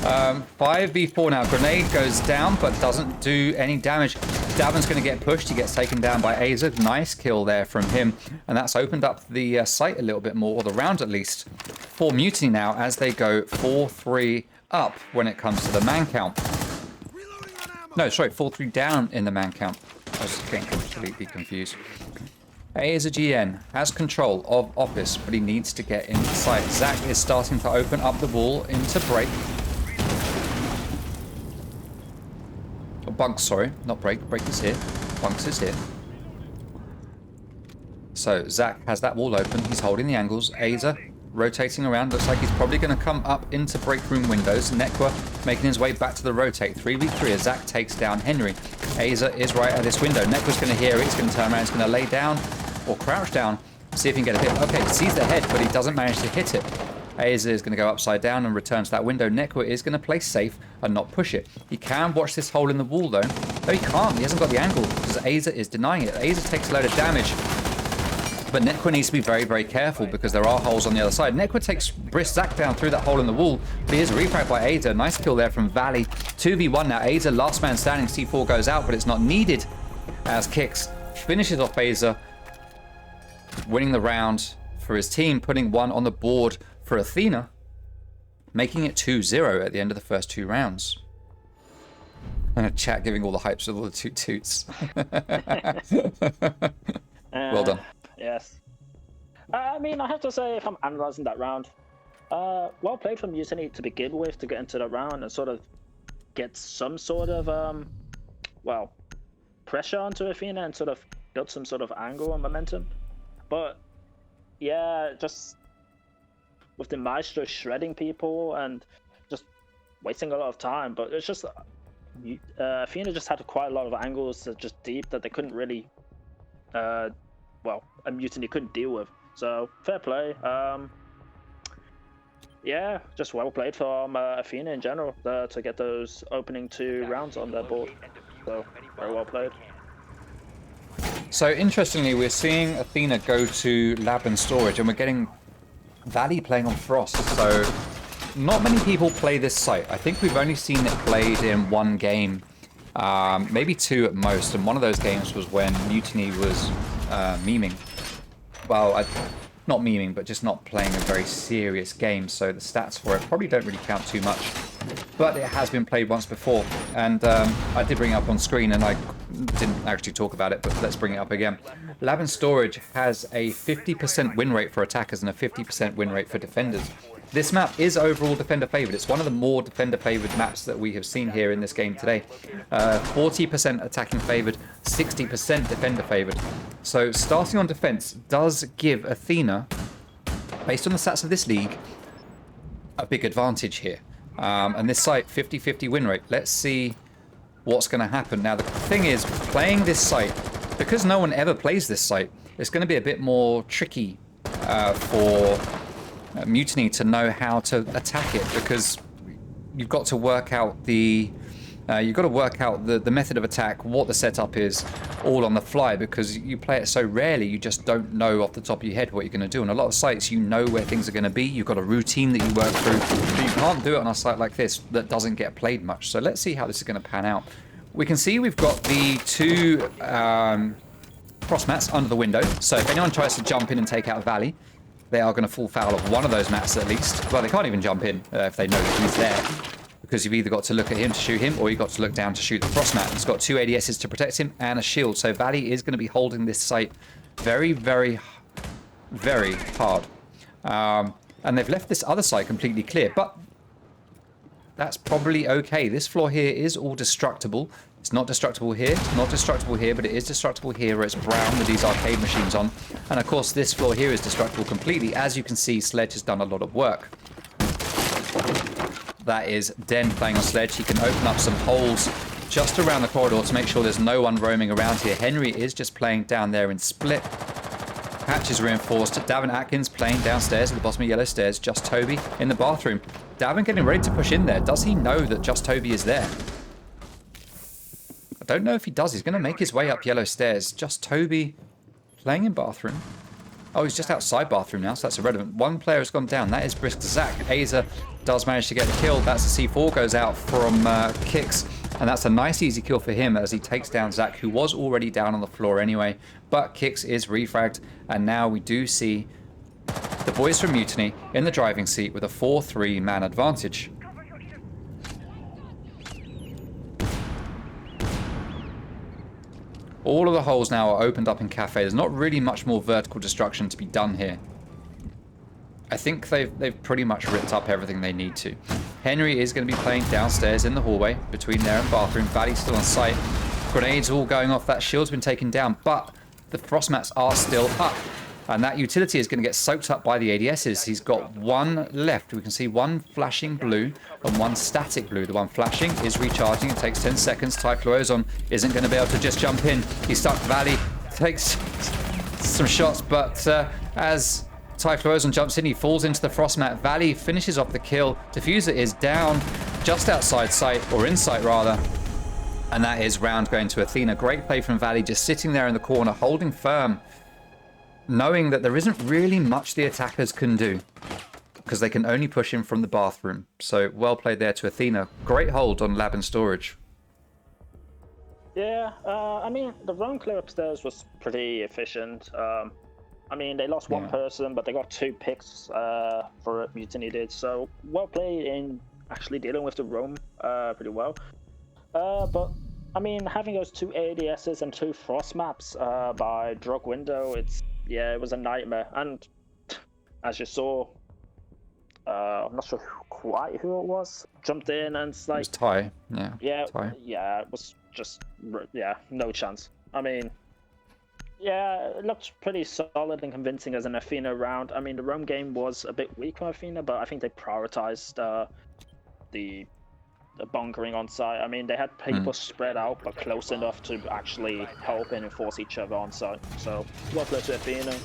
5v4 now. Grenade goes down, but doesn't do any damage. Davin's going to get pushed. He gets taken down by Aza. Nice kill there from him. And that's opened up the site a little bit more, or the round at least, for Mutiny now as they go 4-3 up when it comes to the man count. No, sorry, 4-3 down in the man count. I was getting completely confused. Aza GN has control of office, but he needs to get into sight. Zach is starting to open up the wall into break. Bunks, sorry, not break. Break is here. Bunks is here. So Zach has that wall open. He's holding the angles. Aza rotating around. Looks like he's probably going to come up into break room windows. Nekwa making his way back to the rotate. 3v3 as Zach takes down Henry. Aza is right at this window. Nekwa's going to hear it. He's going to turn around. He's going to lay down or crouch down. See if he can get a hit. Okay, he sees the head, but he doesn't manage to hit it. Aza is going to go upside down and return to that window. Nekwa is going to play safe and not push it. He can watch this hole in the wall, though. No, he can't. He hasn't got the angle because Aza is denying it. Aza takes a load of damage. But Nekwa needs to be very, very careful because there are holes on the other side. Nekwa takes Brisk Zach down through that hole in the wall. But he is refragged by Aza. Nice kill there from Valley. 2v1 now. Aza, last man standing. C4 goes out, but it's not needed as Kicks finishes off Aza, winning the round for his team, putting one on the board for Athena, making it 2-0 at the end of the first 2 rounds. And a chat giving all the hypes with all the toot toots. Well done. Yes. I mean, I have to say, if I'm analysing that round, well played from Mutiny to begin with to get into the round and sort of get some sort of, well, pressure onto Athena and sort of build some sort of angle and momentum. But, yeah, just with the Maestro shredding people and just wasting a lot of time. But it's just, Athena just had quite a lot of angles that just deep that they couldn't really, well, a Mutiny couldn't deal with. So fair play. Yeah, just well played from Athena in general to get those opening 2 rounds on their board. So very well played. So interestingly, we're seeing Athena go to Lab and Storage, and we're getting Valley playing on Frost. So not many people play this site. I think we've only seen it played in 1 game, maybe 2 at most. And one of those games was when Mutiny was memeing. Well, not memeing, but just not playing a very serious game. So the stats for it probably don't really count too much. But it has been played once before. And I did bring it up on screen, and I didn't actually talk about it, but let's bring it up again. Lab and Storage has a 50% win rate for attackers and a 50% win rate for defenders. This map is overall defender favored. It's one of the more defender favored maps that we have seen here in this game today. 40% attacking favored, 60% defender favored. So starting on defense does give Athena, based on the stats of this league, a big advantage here. And this site, 50-50 win rate. Let's see what's going to happen. Now, the thing is, playing this site, because no one ever plays this site, it's going to be a bit more tricky for Mutiny to know how to attack it, because you've got to work out the method of attack, what the setup is, all on the fly, because you play it so rarely, you just don't know off the top of your head what you're going to do. On a lot of sites, you know where things are going to be, you've got a routine that you work through, but you can't do it on a site like this that doesn't get played much. So let's see how this is going to pan out. We can see we've got the 2 cross mats under the window, so if anyone tries to jump in and take out Valley, they are going to fall foul of one of those mats at least. Well, they can't even jump in if they know that he's there, because you've either got to look at him to shoot him, or you've got to look down to shoot the frost mat. It's got 2 ADSs to protect him and a shield, so Valley is going to be holding this site very, very, very hard. And they've left this other side completely clear, but that's probably okay. This floor here is all destructible. It's not destructible here, not destructible here, but it is destructible here where it's brown with these arcade machines on. And of course, this floor here is destructible completely. As you can see, Sledge has done a lot of work. That is Den playing on Sledge. He can open up some holes just around the corridor to make sure there's no one roaming around here. Henry is just playing down there in split. Hatch is reinforced. Davin Atkins playing downstairs at the bottom of yellow stairs. Just Toby in the bathroom. Davin getting ready to push in there. Does he know that Just Toby is there? I don't know if he does. He's going to make his way up yellow stairs. Just Toby playing in bathroom. Oh, he's just outside bathroom now, so that's irrelevant. One player has gone down. That is Brisk Zach. Aza does manage to get the kill. That's the C4 goes out from Kicks. And that's a nice easy kill for him as he takes down Zach, who was already down on the floor anyway. But Kicks is refragged. And now we do see the boys from Mutiny in the driving seat with a 4-3 man advantage. All of the holes now are opened up in Cafe. There's not really much more vertical destruction to be done here. I think they've pretty much ripped up everything they need to. Henry is going to be playing downstairs in the hallway between there and bathroom. Valley's still on site. Grenades all going off. That shield's been taken down, but the frost mats are still up. And that utility is going to get soaked up by the ADSs. He's got one left. We can see one flashing blue and one static blue. The one flashing is recharging. It takes 10 seconds. Typhlosion isn't going to be able to just jump in. He's stuck. Valley takes some shots, but as Typhlosion jumps in, he falls into the frost mat. Valley finishes off the kill. Diffuser is down just outside sight, or in sight rather. And that is round going to Athena. Great play from Valley, just sitting there in the corner, holding firm, knowing that there isn't really much the attackers can do because they can only push him from the bathroom. So well played there to Athena. Great hold on lab and storage. Yeah, I mean, the roam clear upstairs was pretty efficient. I mean, they lost one person, but they got 2 picks for it, Mutiny did. So well played in actually dealing with the roam pretty well. But I mean, having those 2 ADSs and 2 frost maps by Drug Window, it was a nightmare. And as you saw, I'm not sure quite who it was, jumped in and it's like... It was Ty, Ty. Yeah, it was just, no chance. I mean, yeah, it looked pretty solid and convincing as an Athena round. I mean, the roam game was a bit weak on Athena, but I think they prioritized the bunkering on site. I mean, they had people spread out, but close enough to actually help and enforce each other on site. So, well played to Athena.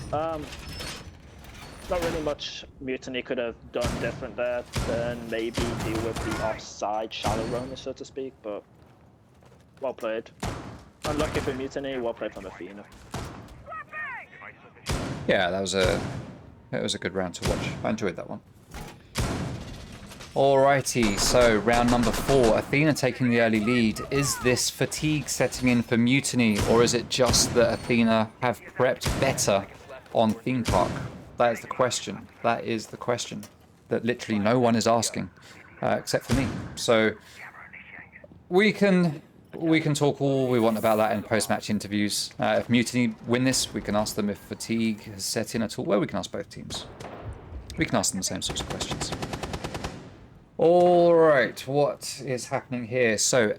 Not really much Mutiny could have done different there than maybe deal with the offside shallow roamers, so to speak, but well played. Unlucky for Mutiny, well played from Athena. Yeah, that was a good round to watch. I enjoyed that one. Alrighty, so round number 4, Athena taking the early lead. Is this fatigue setting in for Mutiny, or is it just that Athena have prepped better on Theme Park? That is the question. That is the question that literally no one is asking, except for me. So we can talk all we want about that in post-match interviews. If Mutiny win this, we can ask them if fatigue has set in at all. Well, we can ask both teams. We can ask them the same sorts of questions. All right, what is happening here? So,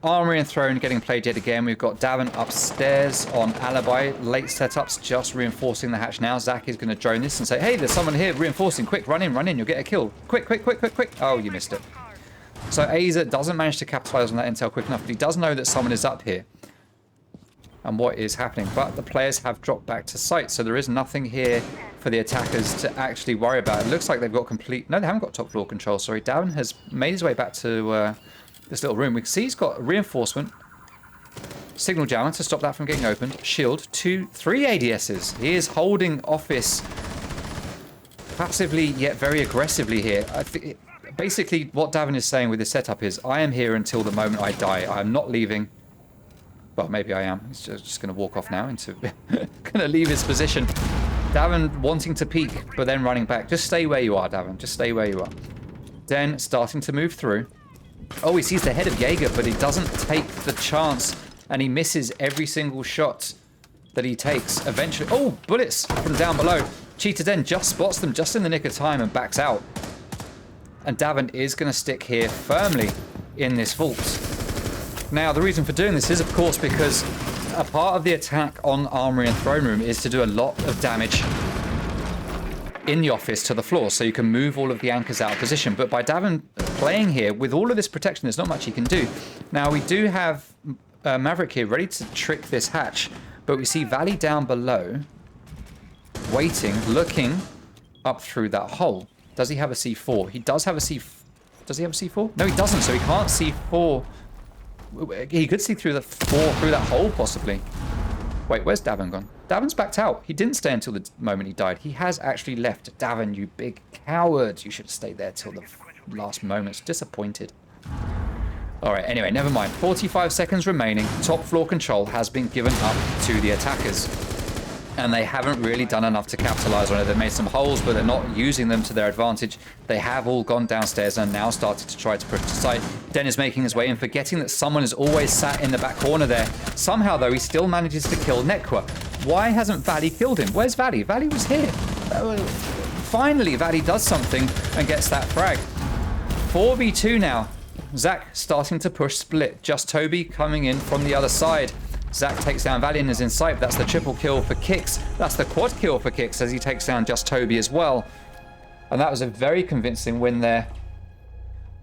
Armory and Throne getting played yet again. We've got Davin upstairs on Alibi. Late setups, just reinforcing the hatch now. Zach is going to drone this and say, hey, there's someone here reinforcing. Quick, run in, you'll get a kill. Quick. Oh, you missed it. So Aza doesn't manage to capitalize on that intel quick enough, but he does know that someone is up here and what is happening. But the players have dropped back to site, so there is nothing here for the attackers to actually worry about. It looks like they've got complete... No, they haven't got top floor control, sorry. Davin has made his way back to this little room. We can see he's got reinforcement, signal jammer to stop that from getting opened, shield, 2, 3 ADSs. He is holding office passively yet very aggressively here. I think... Basically, what Davin is saying with this setup is, I am here until the moment I die. I am not leaving. Well, maybe I am. He's just going to walk off now into... going to leave his position. Davin wanting to peek, but then running back. Just stay where you are, Davin. Just stay where you are. Den starting to move through. Oh, he sees the head of Jaeger, but he doesn't take the chance. And he misses every single shot that he takes. Eventually... Oh, bullets from down below. Cheetah Den just spots them just in the nick of time and backs out. And Davin is going to stick here firmly in this vault. Now, the reason for doing this is, of course, because a part of the attack on Armory and Throne Room is to do a lot of damage in the office to the floor, so you can move all of the anchors out of position. But by Davin playing here, with all of this protection, there's not much he can do. Now, we do have Maverick here ready to trick this hatch, but we see Valley down below, waiting, looking up through that hole. Does he have a C4? He does have a C4. Does he have a C4? No, he doesn't, so he can't C4. He could see through the through that hole, possibly. Wait, where's Davin gone? Davin's backed out. He didn't stay until the moment he died. He has actually left. Davin, you big coward. You should have stayed there till the last moments. Disappointed. Alright, anyway, never mind. 45 seconds remaining. Top floor control has been given up to the attackers. And they haven't really done enough to capitalize on it. They've made some holes, but they're not using them to their advantage. They have all gone downstairs and now started to try to push the site. Den is making his way in, forgetting that someone is always sat in the back corner there. Somehow, though, he still manages to kill Nekwa. Why hasn't Valley killed him? Where's Valley? Valley was here. Finally, Valley does something and gets that frag. 4v2 now. Zach starting to push split. Just Toby coming in from the other side. Zach takes down Valley and is in sight. That's the triple kill for Kicks. That's the quad kill for Kicks as he takes down Just Toby as well. And that was a very convincing win there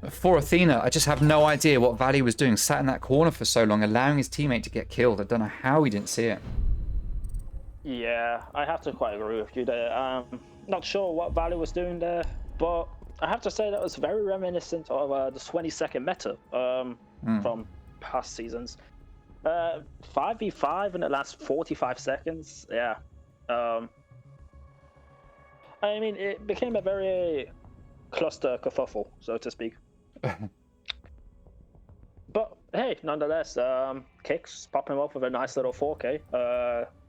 for Athena. I just have no idea what Valley was doing. Sat in that corner for so long, allowing his teammate to get killed. I don't know how he didn't see it. Yeah, I have to quite agree with you there. Not sure what Valley was doing there, but I have to say that was very reminiscent of the 20-second meta from past seasons. 5v5 in the last 45 seconds. Yeah. I mean, it became a very cluster kerfuffle, so to speak. But hey, nonetheless, Kicks popping up with a nice little 4K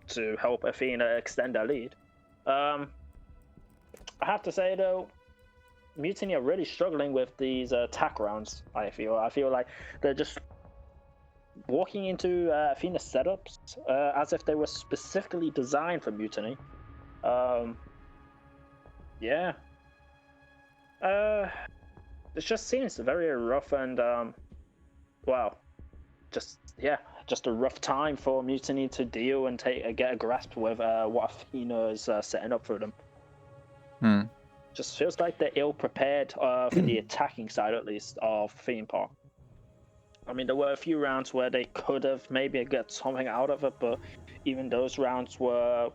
to help Athena extend their lead. I have to say though, Mutiny are really struggling with these attack rounds. I feel like they're just walking into Athena setups as if they were specifically designed for Mutiny. Yeah. It just seems very rough and well, just a rough time for Mutiny to deal and get a grasp with what Athena is setting up for them. Just feels like they're ill prepared for the attacking side, at least, of Theme Park. I mean, there were a few rounds where they could have maybe got something out of it, but even those rounds were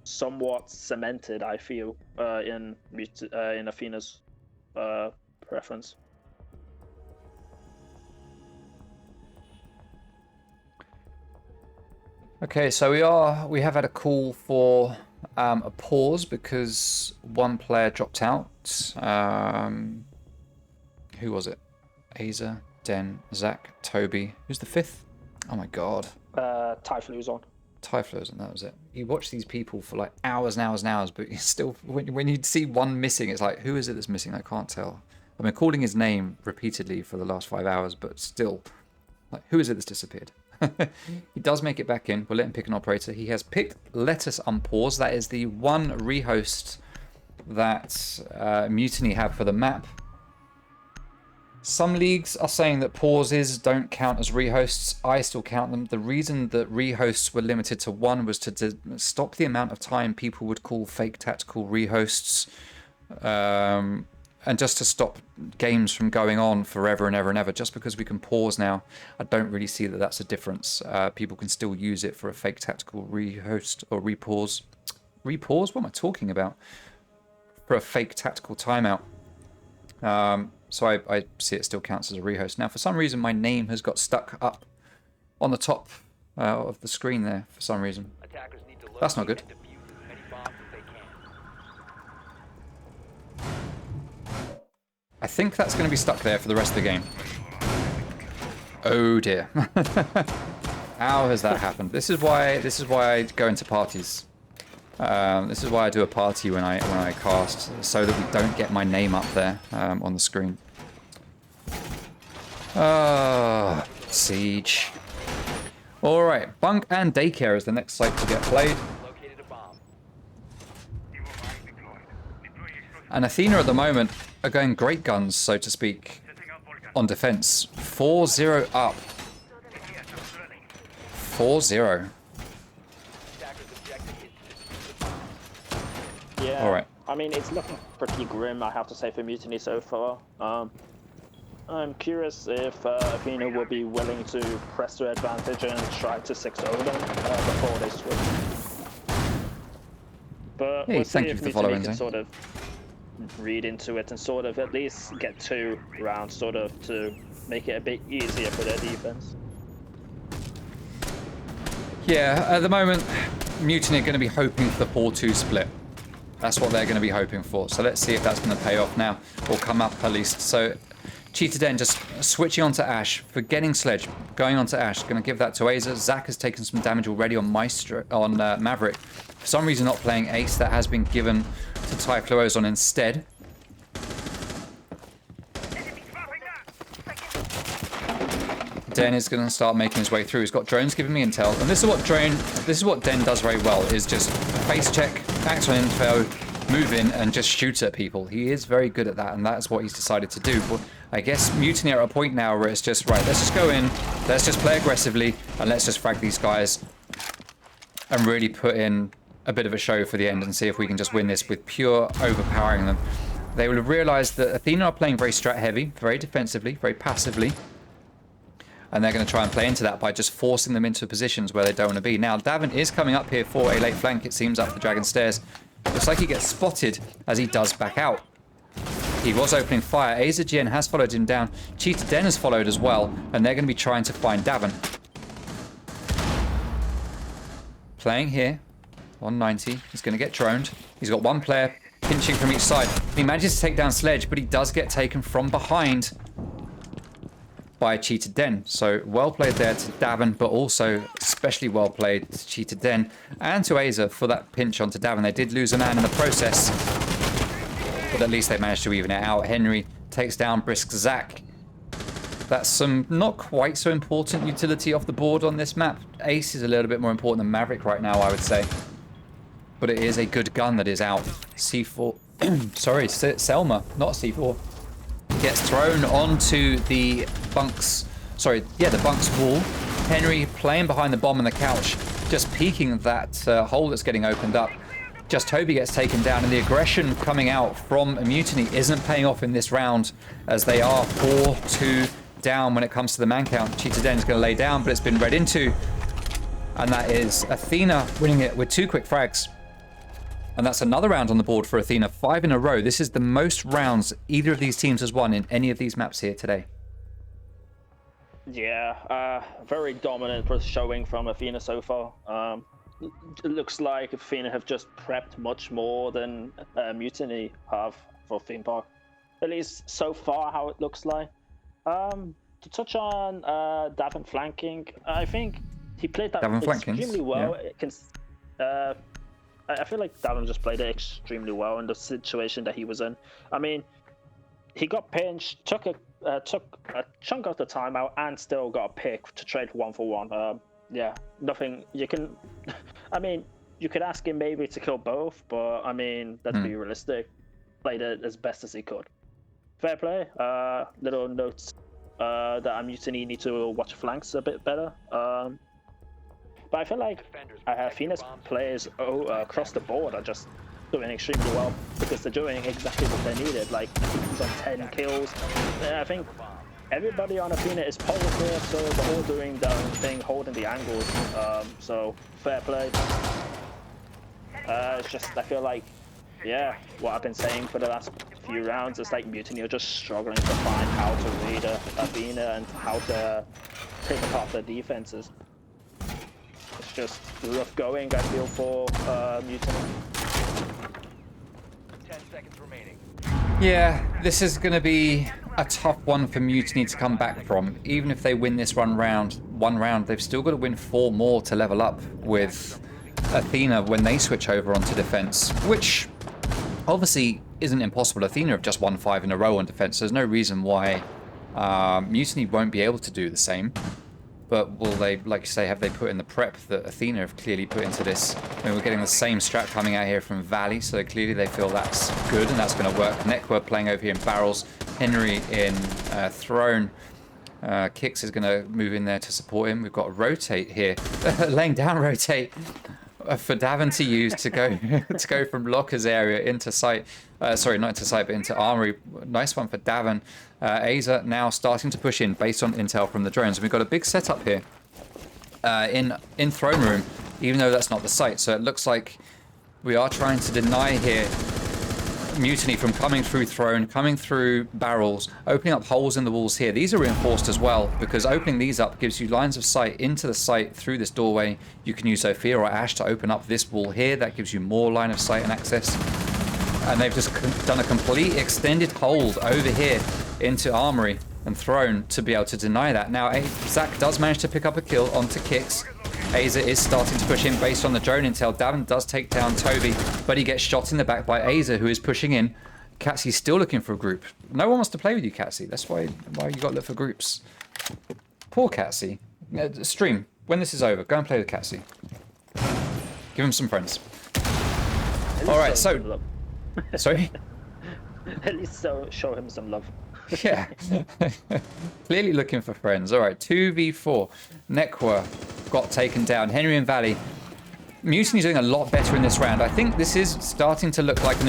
somewhat cemented, I feel, in Athena's preference. Okay, so we have had a call for a pause because one player dropped out. Who was it? Aza, Den, Zach, Toby. Who's the fifth? Oh my god. Typhlo's on. Typhlo's on, that was it. You watch these people for like hours and hours and hours, but you still, when you see one missing, it's like, who is it that's missing? I can't tell. I've been calling his name repeatedly for the last 5 hours, but still, like, who is it that's disappeared? He does make it back in. We'll let him pick an operator. He has picked Let Us Unpause. That is the one rehost that Mutiny have for the map. Some leagues are saying that pauses don't count as rehosts. I still count them. The reason that rehosts were limited to one was to stop the amount of time people would call fake tactical rehosts. And just to stop games from going on forever and ever and ever. Just because we can pause now, I don't really see that that's a difference. People can still use it for a fake tactical rehost or repause. Repause? What am I talking about? For a fake tactical timeout. So I see it still counts as a rehost. Now, for some reason, my name has got stuck up on the top of the screen there for some reason. That's not good. I think that's going to be stuck there for the rest of the game. Oh dear. How has that happened? This is why I go into parties. This is why I do a party when I cast, so that we don't get my name up there on the screen. Siege. Alright, Bunk and Daycare is the next site to get played. And Athena at the moment are going great guns, so to speak, on defense. 4-0 up. 4-0. Attacker's objective is to defuse the bomb. Yeah. All right. I mean, it's looking pretty grim, I have to say, for Mutiny so far. I'm curious if Athena will be willing to press their advantage and try to 6-0 them before they switch. But Hey, we'll see thank you if for the Mutiny follow-in, can Zane. sort of read into it and sort of at least get 2 rounds sort of to make it a bit easier for their defense. Yeah, at the moment, Mutiny are going to be hoping for the 4-2 split. That's what they're going to be hoping for. So let's see if that's going to pay off now, or come up at least. So Cheetah Den just switching onto Ash, forgetting Sledge, going onto Ash, going to give that to Aza. Zach has taken some damage already on Maverick. For some reason not playing Ace, that has been given to Typhlosion instead. Den is going to start making his way through. He's got drones giving me intel, and this is what Den does very well, is just face check, act on info, move in, and just shoot at people. He is very good at that, and that's what he's decided to do. But I guess Mutiny are at a point now where it's just, right, let's just go in, let's just play aggressively, and let's just frag these guys and really put in a bit of a show for the end and see if we can just win this with pure overpowering them. They will have realized that Athena are playing very strat heavy, very defensively, very passively. And they're going to try and play into that by just forcing them into positions where they don't want to be. Now, Davin is coming up here for a late flank, it seems, up the Dragon Stairs. Looks like he gets spotted as he does back out. He was opening fire. Azagien has followed him down. Cheetah Den has followed as well, and they're going to be trying to find Davin. Playing here, 190. He's going to get droned. He's got one player pinching from each side. He manages to take down Sledge, but he does get taken from behind by Cheetah Den. So well played there to Davin, but also especially well played to Cheetah Den and to Aza for that pinch onto Davin. They did lose a man in the process, but at least they managed to even it out. Henry takes down Brisk Zach. That's some not quite so important utility off the board on this map. Ace is a little bit more important than Maverick right now, I would say. But it is a good gun that is out. C4, sorry, Selma, not C4. Gets thrown onto the bunks, the bunks wall. Henry playing behind the bomb on the couch, just peeking that hole that's getting opened up. Just Toby gets taken down, and the aggression coming out from Mutiny isn't paying off in this round, as they are 4-2 down when it comes to the man count. Cheetah Den is going to lay down, but it's been read into, and that is Athena winning it with 2 quick frags. And that's another round on the board for Athena, 5 in a row. This is the most rounds either of these teams has won in any of these maps here today. Yeah, very dominant showing from Athena so far. It looks like Athena have just prepped much more than Mutiny have for theme park. At least so far, how it looks like. To touch on Davin flanking, I think he played that extremely well. Yeah. I feel like Davin just played it extremely well in the situation that he was in. I mean, he got pinched, took a chunk of the timeout, and still got a pick to trade 1-for-1. Yeah, nothing you can. I mean, you could ask him maybe to kill both, but I mean, let's be realistic. Played it as best as he could. Fair play. Little notes that Mutiny need to watch flanks a bit better. But I feel like Athena's players across the board are just doing extremely well because they're doing exactly what they needed, like some 10 kills. I think everybody on Athena is positive, so they're all doing their own thing, holding the angles. So fair play. It's just, I feel like, yeah, what I've been saying for the last few rounds is like Mutiny are just struggling to find how to read Athena and how to take apart their defenses. It's just rough going, I feel, for Mutiny. 10 seconds remaining. Yeah, this is going to be a tough one for Mutiny to come back from. Even if they win this one round, they've still got to win 4 more to level up with Athena when they switch over onto defense, which obviously isn't impossible. Athena have just won 5 in a row on defense. There's no reason why Mutiny won't be able to do the same. But will they, like you say, have they put in the prep that Athena have clearly put into this? I mean, we're getting the same strat coming out here from Valley, so clearly they feel that's good and that's going to work. Neckwork playing over here in barrels, Henry in Throne. Kix is going to move in there to support him. We've got a rotate here, laying down rotate for Davin to use to go to go from Locker's area into site. Sorry, not into site, but into armory. Nice one for Davin. Aza now starting to push in based on intel from the drones. And we've got a big setup here in throne room, even though that's not the site. So it looks like we are trying to deny here Mutiny from coming through throne, coming through barrels, opening up holes in the walls here. These are reinforced as well, because opening these up gives you lines of sight into the site through this doorway. You can use Sophia or Ash to open up this wall here. That gives you more line of sight and access. And they've just done a complete extended hold over here into armory and throne to be able to deny that. Now, Zach does manage to pick up a kill onto Kix. Aza is starting to push in based on the drone intel. Davin does take down Toby, but he gets shot in the back by Aza, who is pushing in. Catsy's still looking for a group. No one wants to play with you, Catsy. That's why you got to look for groups. Poor Catsy. Stream, when this is over, go and play with Catsy. Give him some friends. All right, so... Sorry? At least show him some love. Yeah. Clearly looking for friends. All right, 2v4. Nekwa got taken down. Henry and Valley. Mutiny's doing a lot better in this round. I think this is starting to look like a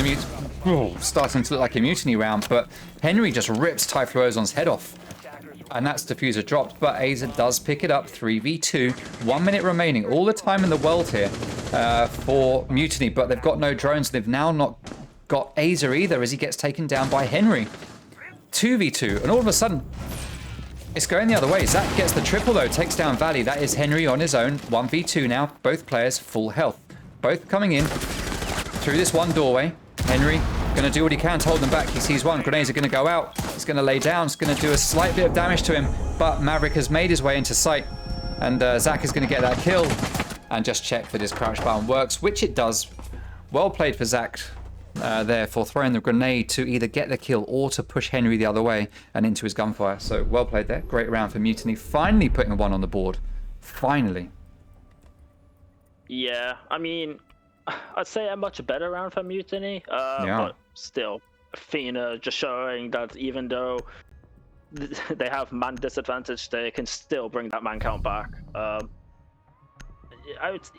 Mutiny round, but Henry just rips Typhlosion's head off. And that's diffuser dropped, but Aza does pick it up. 3v2. 1 minute remaining. All the time in the world here for Mutiny, but they've got no drones. They've now not got Aza either as he gets taken down by Henry. 2v2, and all of a sudden it's going the other way. Zach gets the triple though, takes down Valley. That is Henry on his own. 1v2 now, both players full health, both coming in through this one doorway. Henry gonna do what he can to hold them back. He sees one, grenades are gonna go out, he's gonna lay down, it's gonna do a slight bit of damage to him, but Maverick has made his way into sight, and Zach is gonna get that kill. And just check that his crouch button works, which it does. Well played for Zach there for throwing the grenade to either get the kill or to push Henry the other way and into his gunfire. So well played there. Great round for Mutiny. Finally putting one on the board. Finally. Yeah, I mean, I'd say a much better round for Mutiny. Yeah. But still, Athena just showing that even though they have man disadvantage, they can still bring that man count back.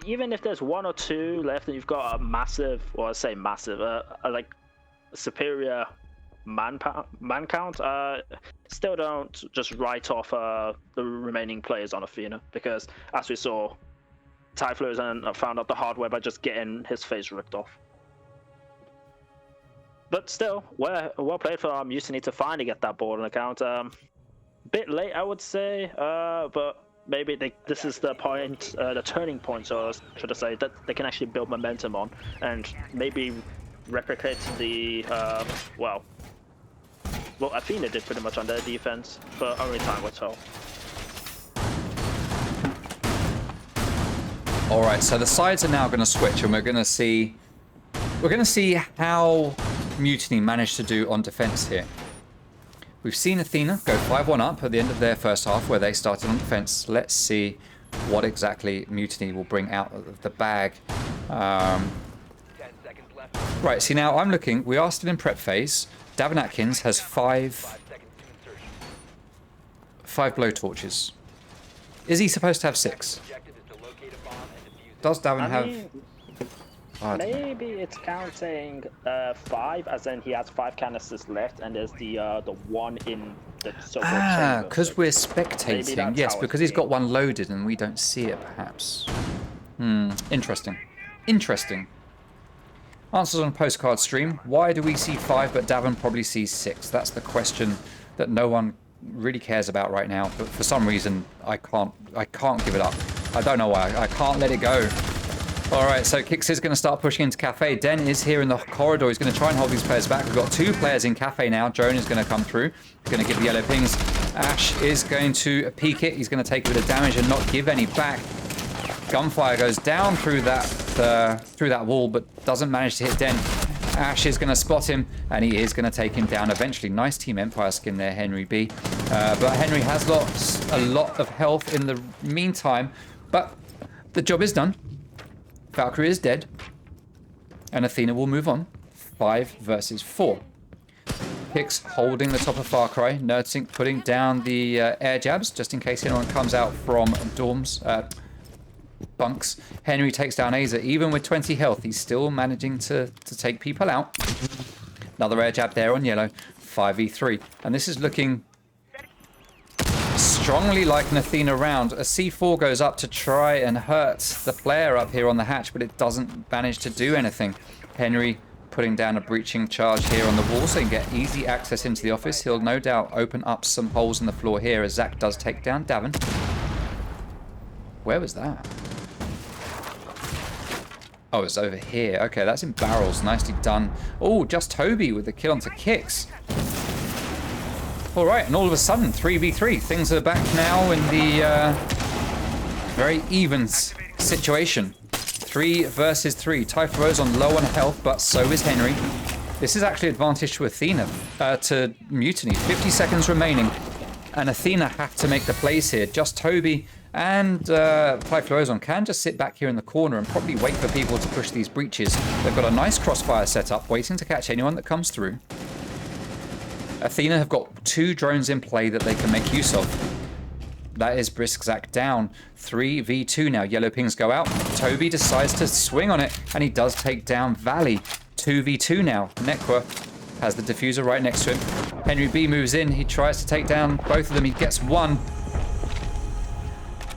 Even if there's one or two left and you've got a massive, or I say massive, like superior man count, still don't just write off the remaining players on Athena, because as we saw, Typhlosion found out the hard way by just getting his face ripped off. But still, well played for Mutiny to finally get that board on account. Bit late, I would say, but maybe this is the point, the turning point, or should I say, that they can actually build momentum on, and maybe replicate the, well, Athena did pretty much on their defense, but only time will tell. All right, so the sides are now going to switch, and we're going to see how Mutiny managed to do on defense here. We've seen Athena go 5-1 up at the end of their first half, where they started on defense. Let's see what exactly Mutiny will bring out of the bag. 10 seconds left. Right, see now I'm looking, we are still in prep phase. Davin Atkins has 5 5 seconds to insertion. blowtorches. Is he supposed to have 6? Objective is to locate a bomb and defuse it. Does Davin I have... mean, Oh, maybe it's counting 5, as in he has 5 canisters left, and there's the one in the so-called chamber. because we're Maybe spectating. that's Yes, how it's because he's got being. one loaded and we don't see it, perhaps. Interesting. Interesting. Answers on postcard stream. Why do we see 5 but Davin probably sees 6? That's the question that no one really cares about right now. But for some reason, I can't give it up. I don't know why. I can't let it go. All right, so Kix is going to start pushing into Cafe. Den is here in the corridor. He's going to try and hold these players back. We've got 2 players in Cafe now. Drone is going to come through. He's going to give the yellow pings. Ash is going to peek it. He's going to take a bit of damage and not give any back. Gunfire goes down through that wall, but doesn't manage to hit Den. Ash is going to spot him, and he is going to take him down eventually. Nice Team Empire skin there, Henry B. But Henry has lost a lot of health in the meantime, but the job is done. Valkyrie is dead, and Athena will move on. 5 versus 4. Kix Kicks holding the top of Far Cry, Nerdsync putting down the air jabs just in case anyone comes out from dorms, bunks. Henry takes down Aza. Even with 20 health, he's still managing to take people out. Another air jab there on yellow. 5v3. And this is looking strongly like an Athena round. A C4 goes up to try and hurt the player up here on the hatch, but it doesn't manage to do anything. Henry putting down a breaching charge here on the wall so he can get easy access into the office. He'll no doubt open up some holes in the floor here as Zach does take down Davin. Where was that? Oh, it's over here. Okay, that's in barrels. Nicely done. Oh, just Toby with the kill onto Kicks. All right, and all of a sudden, 3v3. Things are back now in the very even situation. 3 versus 3. Typho's on low on health, but so is Henry. This is actually advantage to Athena, to Mutiny. 50 seconds remaining, and Athena have to make the plays here. Just Toby and Typhlosion can just sit back here in the corner and probably wait for people to push these breaches. They've got a nice crossfire set up, waiting to catch anyone that comes through. Athena have got 2 drones in play that they can make use of. That is Brisk Zach down. 3v2 now. Yellow pings go out. Toby decides to swing on it, and he does take down Valley. 2v2 now. Nekwa has the diffuser right next to him. Henry B moves in. He tries to take down both of them. He gets one.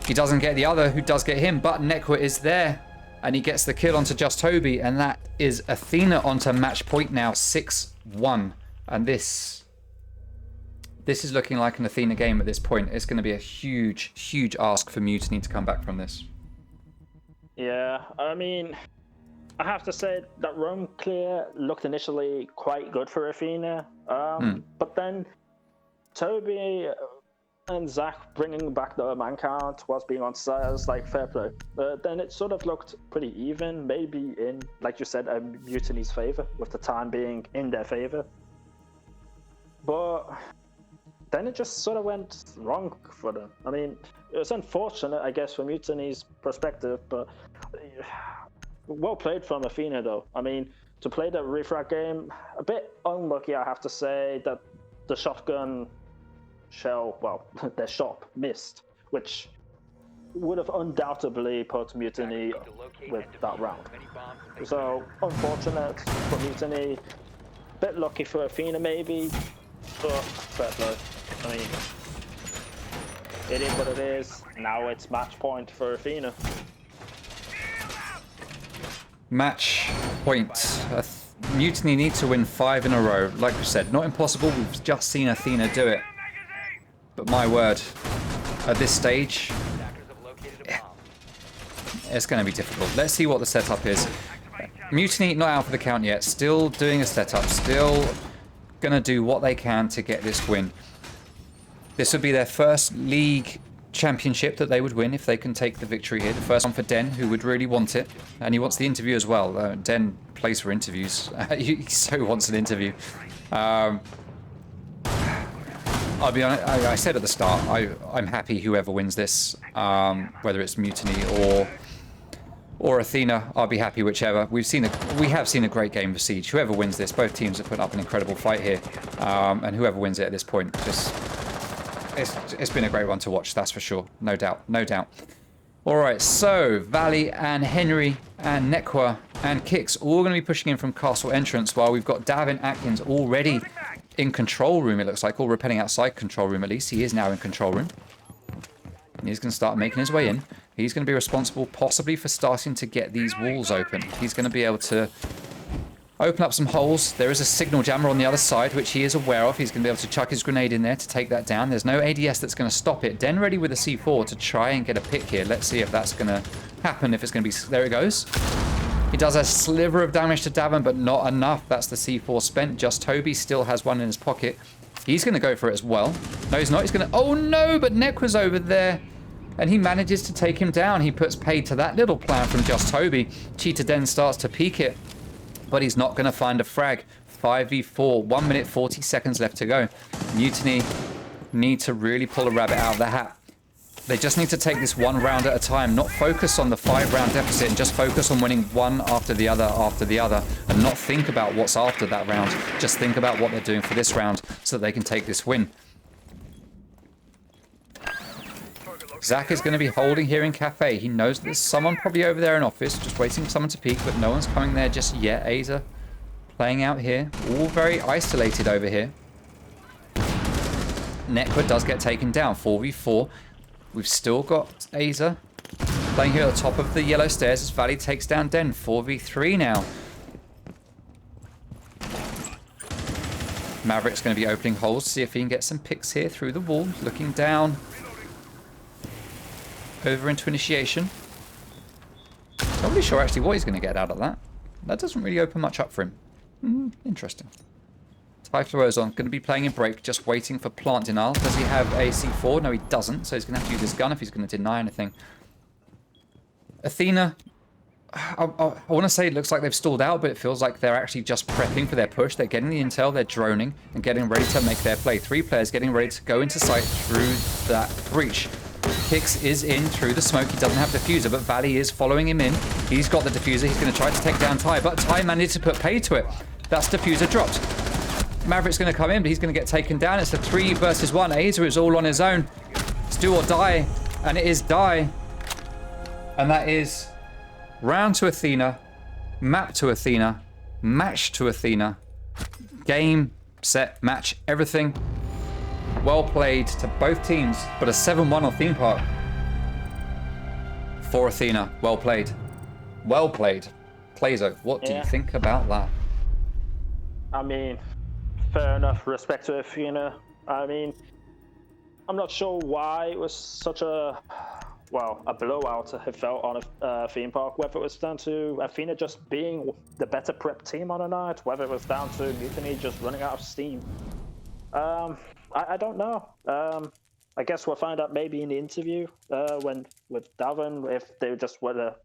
He doesn't get the other, who does get him, but Nekwa is there. And he gets the kill onto Just Toby, and that is Athena onto match point now, 6-1. And this is looking like an Athena game at this point. It's going to be a huge, huge ask for Mutiny to come back from this. Yeah, I mean, I have to say that roam clear looked initially quite good for Athena. But then Toby and Zach bringing back the man count whilst being on site, I was like, fair play. Then it sort of looked pretty even, maybe in, like you said, Mutiny's favor, with the time being in their favor. But then it just sort of went wrong for them. I mean, it was unfortunate, I guess, from Mutiny's perspective, but well played from Athena, though. I mean, to play the refrag game, a bit unlucky, I have to say, that the shotgun shell, well, their shop missed, which would have undoubtedly put Mutiny with that round. So, unfortunate for Mutiny, bit lucky for Athena maybe, but fair play. I mean, it is what it is. Now it's match point for Athena. Match point. Mutiny need to win 5 in a row. Like we said, not impossible. We've just seen Athena do it. But my word, at this stage, it's going to be difficult. Let's see what the setup is. Mutiny not out for the count yet. Still doing a setup. Still going to do what they can to get this win. This would be their first league championship that they would win if they can take the victory here. The first one for Den, who would really want it. And he wants the interview as well. Den plays for interviews. He so wants an interview. I'll be honest, I said at the start, I'm happy whoever wins this, whether it's Mutiny or Athena. I'll be happy whichever. We have seen a great game of Siege. Whoever wins this, both teams have put up an incredible fight here, and whoever wins it at this point, it's been a great one to watch. That's for sure, no doubt, no doubt. All right, so Valley and Henry and Nekwa and Kicks all going to be pushing in from castle entrance, while we've got Davin Atkins already in control room, it looks like, or repelling outside control room at least. He is now in control room. And he's going to start making his way in. He's going to be responsible possibly for starting to get these walls open. He's going to be able to open up some holes. There is a signal jammer on the other side, which he is aware of. He's going to be able to chuck his grenade in there to take that down. There's no ADS that's going to stop it. Den ready with a C4 to try and get a pick here. Let's see if that's going to happen, if it's going to be... There it goes. He does a sliver of damage to Davin, but not enough. That's the C4 spent. Just Toby still has one in his pocket. He's going to go for it as well. No, he's not. He's going to... Oh, no, but Nekwa's over there. And he manages to take him down. He puts paid to that little plan from Just Toby. Cheetah Den starts to peek it, but he's not going to find a frag. 5v4, 1 minute 40 seconds left to go. Mutiny need to really pull a rabbit out of the hat. They just need to take this one round at a time, not focus on the 5-round deficit and just focus on winning one after the other, and not think about what's after that round. Just think about what they're doing for this round so that they can take this win. Zach is going to be holding here in Cafe. He knows there's someone probably over there in office, just waiting for someone to peek, but no one's coming there just yet. Aza playing out here, all very isolated over here. Nekwa does get taken down, 4v4. We've still got Aza playing here at the top of the yellow stairs as Valley takes down Den. 4v3 now. Maverick's going to be opening holes, see if he can get some picks here through the wall. Looking down. Over into initiation. Not really sure actually what he's going to get out of that. That doesn't really open much up for him. Interesting. Typhlo's on, going to be playing in break, just waiting for plant denial. Does he have a C4? No, he doesn't, so he's going to have to use his gun if he's going to deny anything. Athena, I want to say it looks like they've stalled out, but it feels like they're actually just prepping for their push. They're getting the intel, they're droning, and getting ready to make their play. 3 players getting ready to go into sight through that breach. Hicks is in through the smoke. He doesn't have diffuser, but Valley is following him in. He's got the diffuser. He's going to try to take down Ty, but Ty managed to put pay to it. That's diffuser dropped. Maverick's going to come in, but he's going to get taken down. It's a 3 versus 1. Aza is all on his own. It's do or die, and it is die. And that is round to Athena, map to Athena, match to Athena, game, set, match, everything. Well played to both teams, but a 7-1 on Theme Park for Athena. Well played. Well played. Plazo, what do you think about that? I mean, fair enough. Respect to Athena. I mean, I'm not sure why it was such a blowout it felt on a theme park. Whether it was down to Athena just being the better prep team on a night, whether it was down to Mutiny just running out of steam. I don't know. I guess we'll find out maybe in the interview with Davin if they just were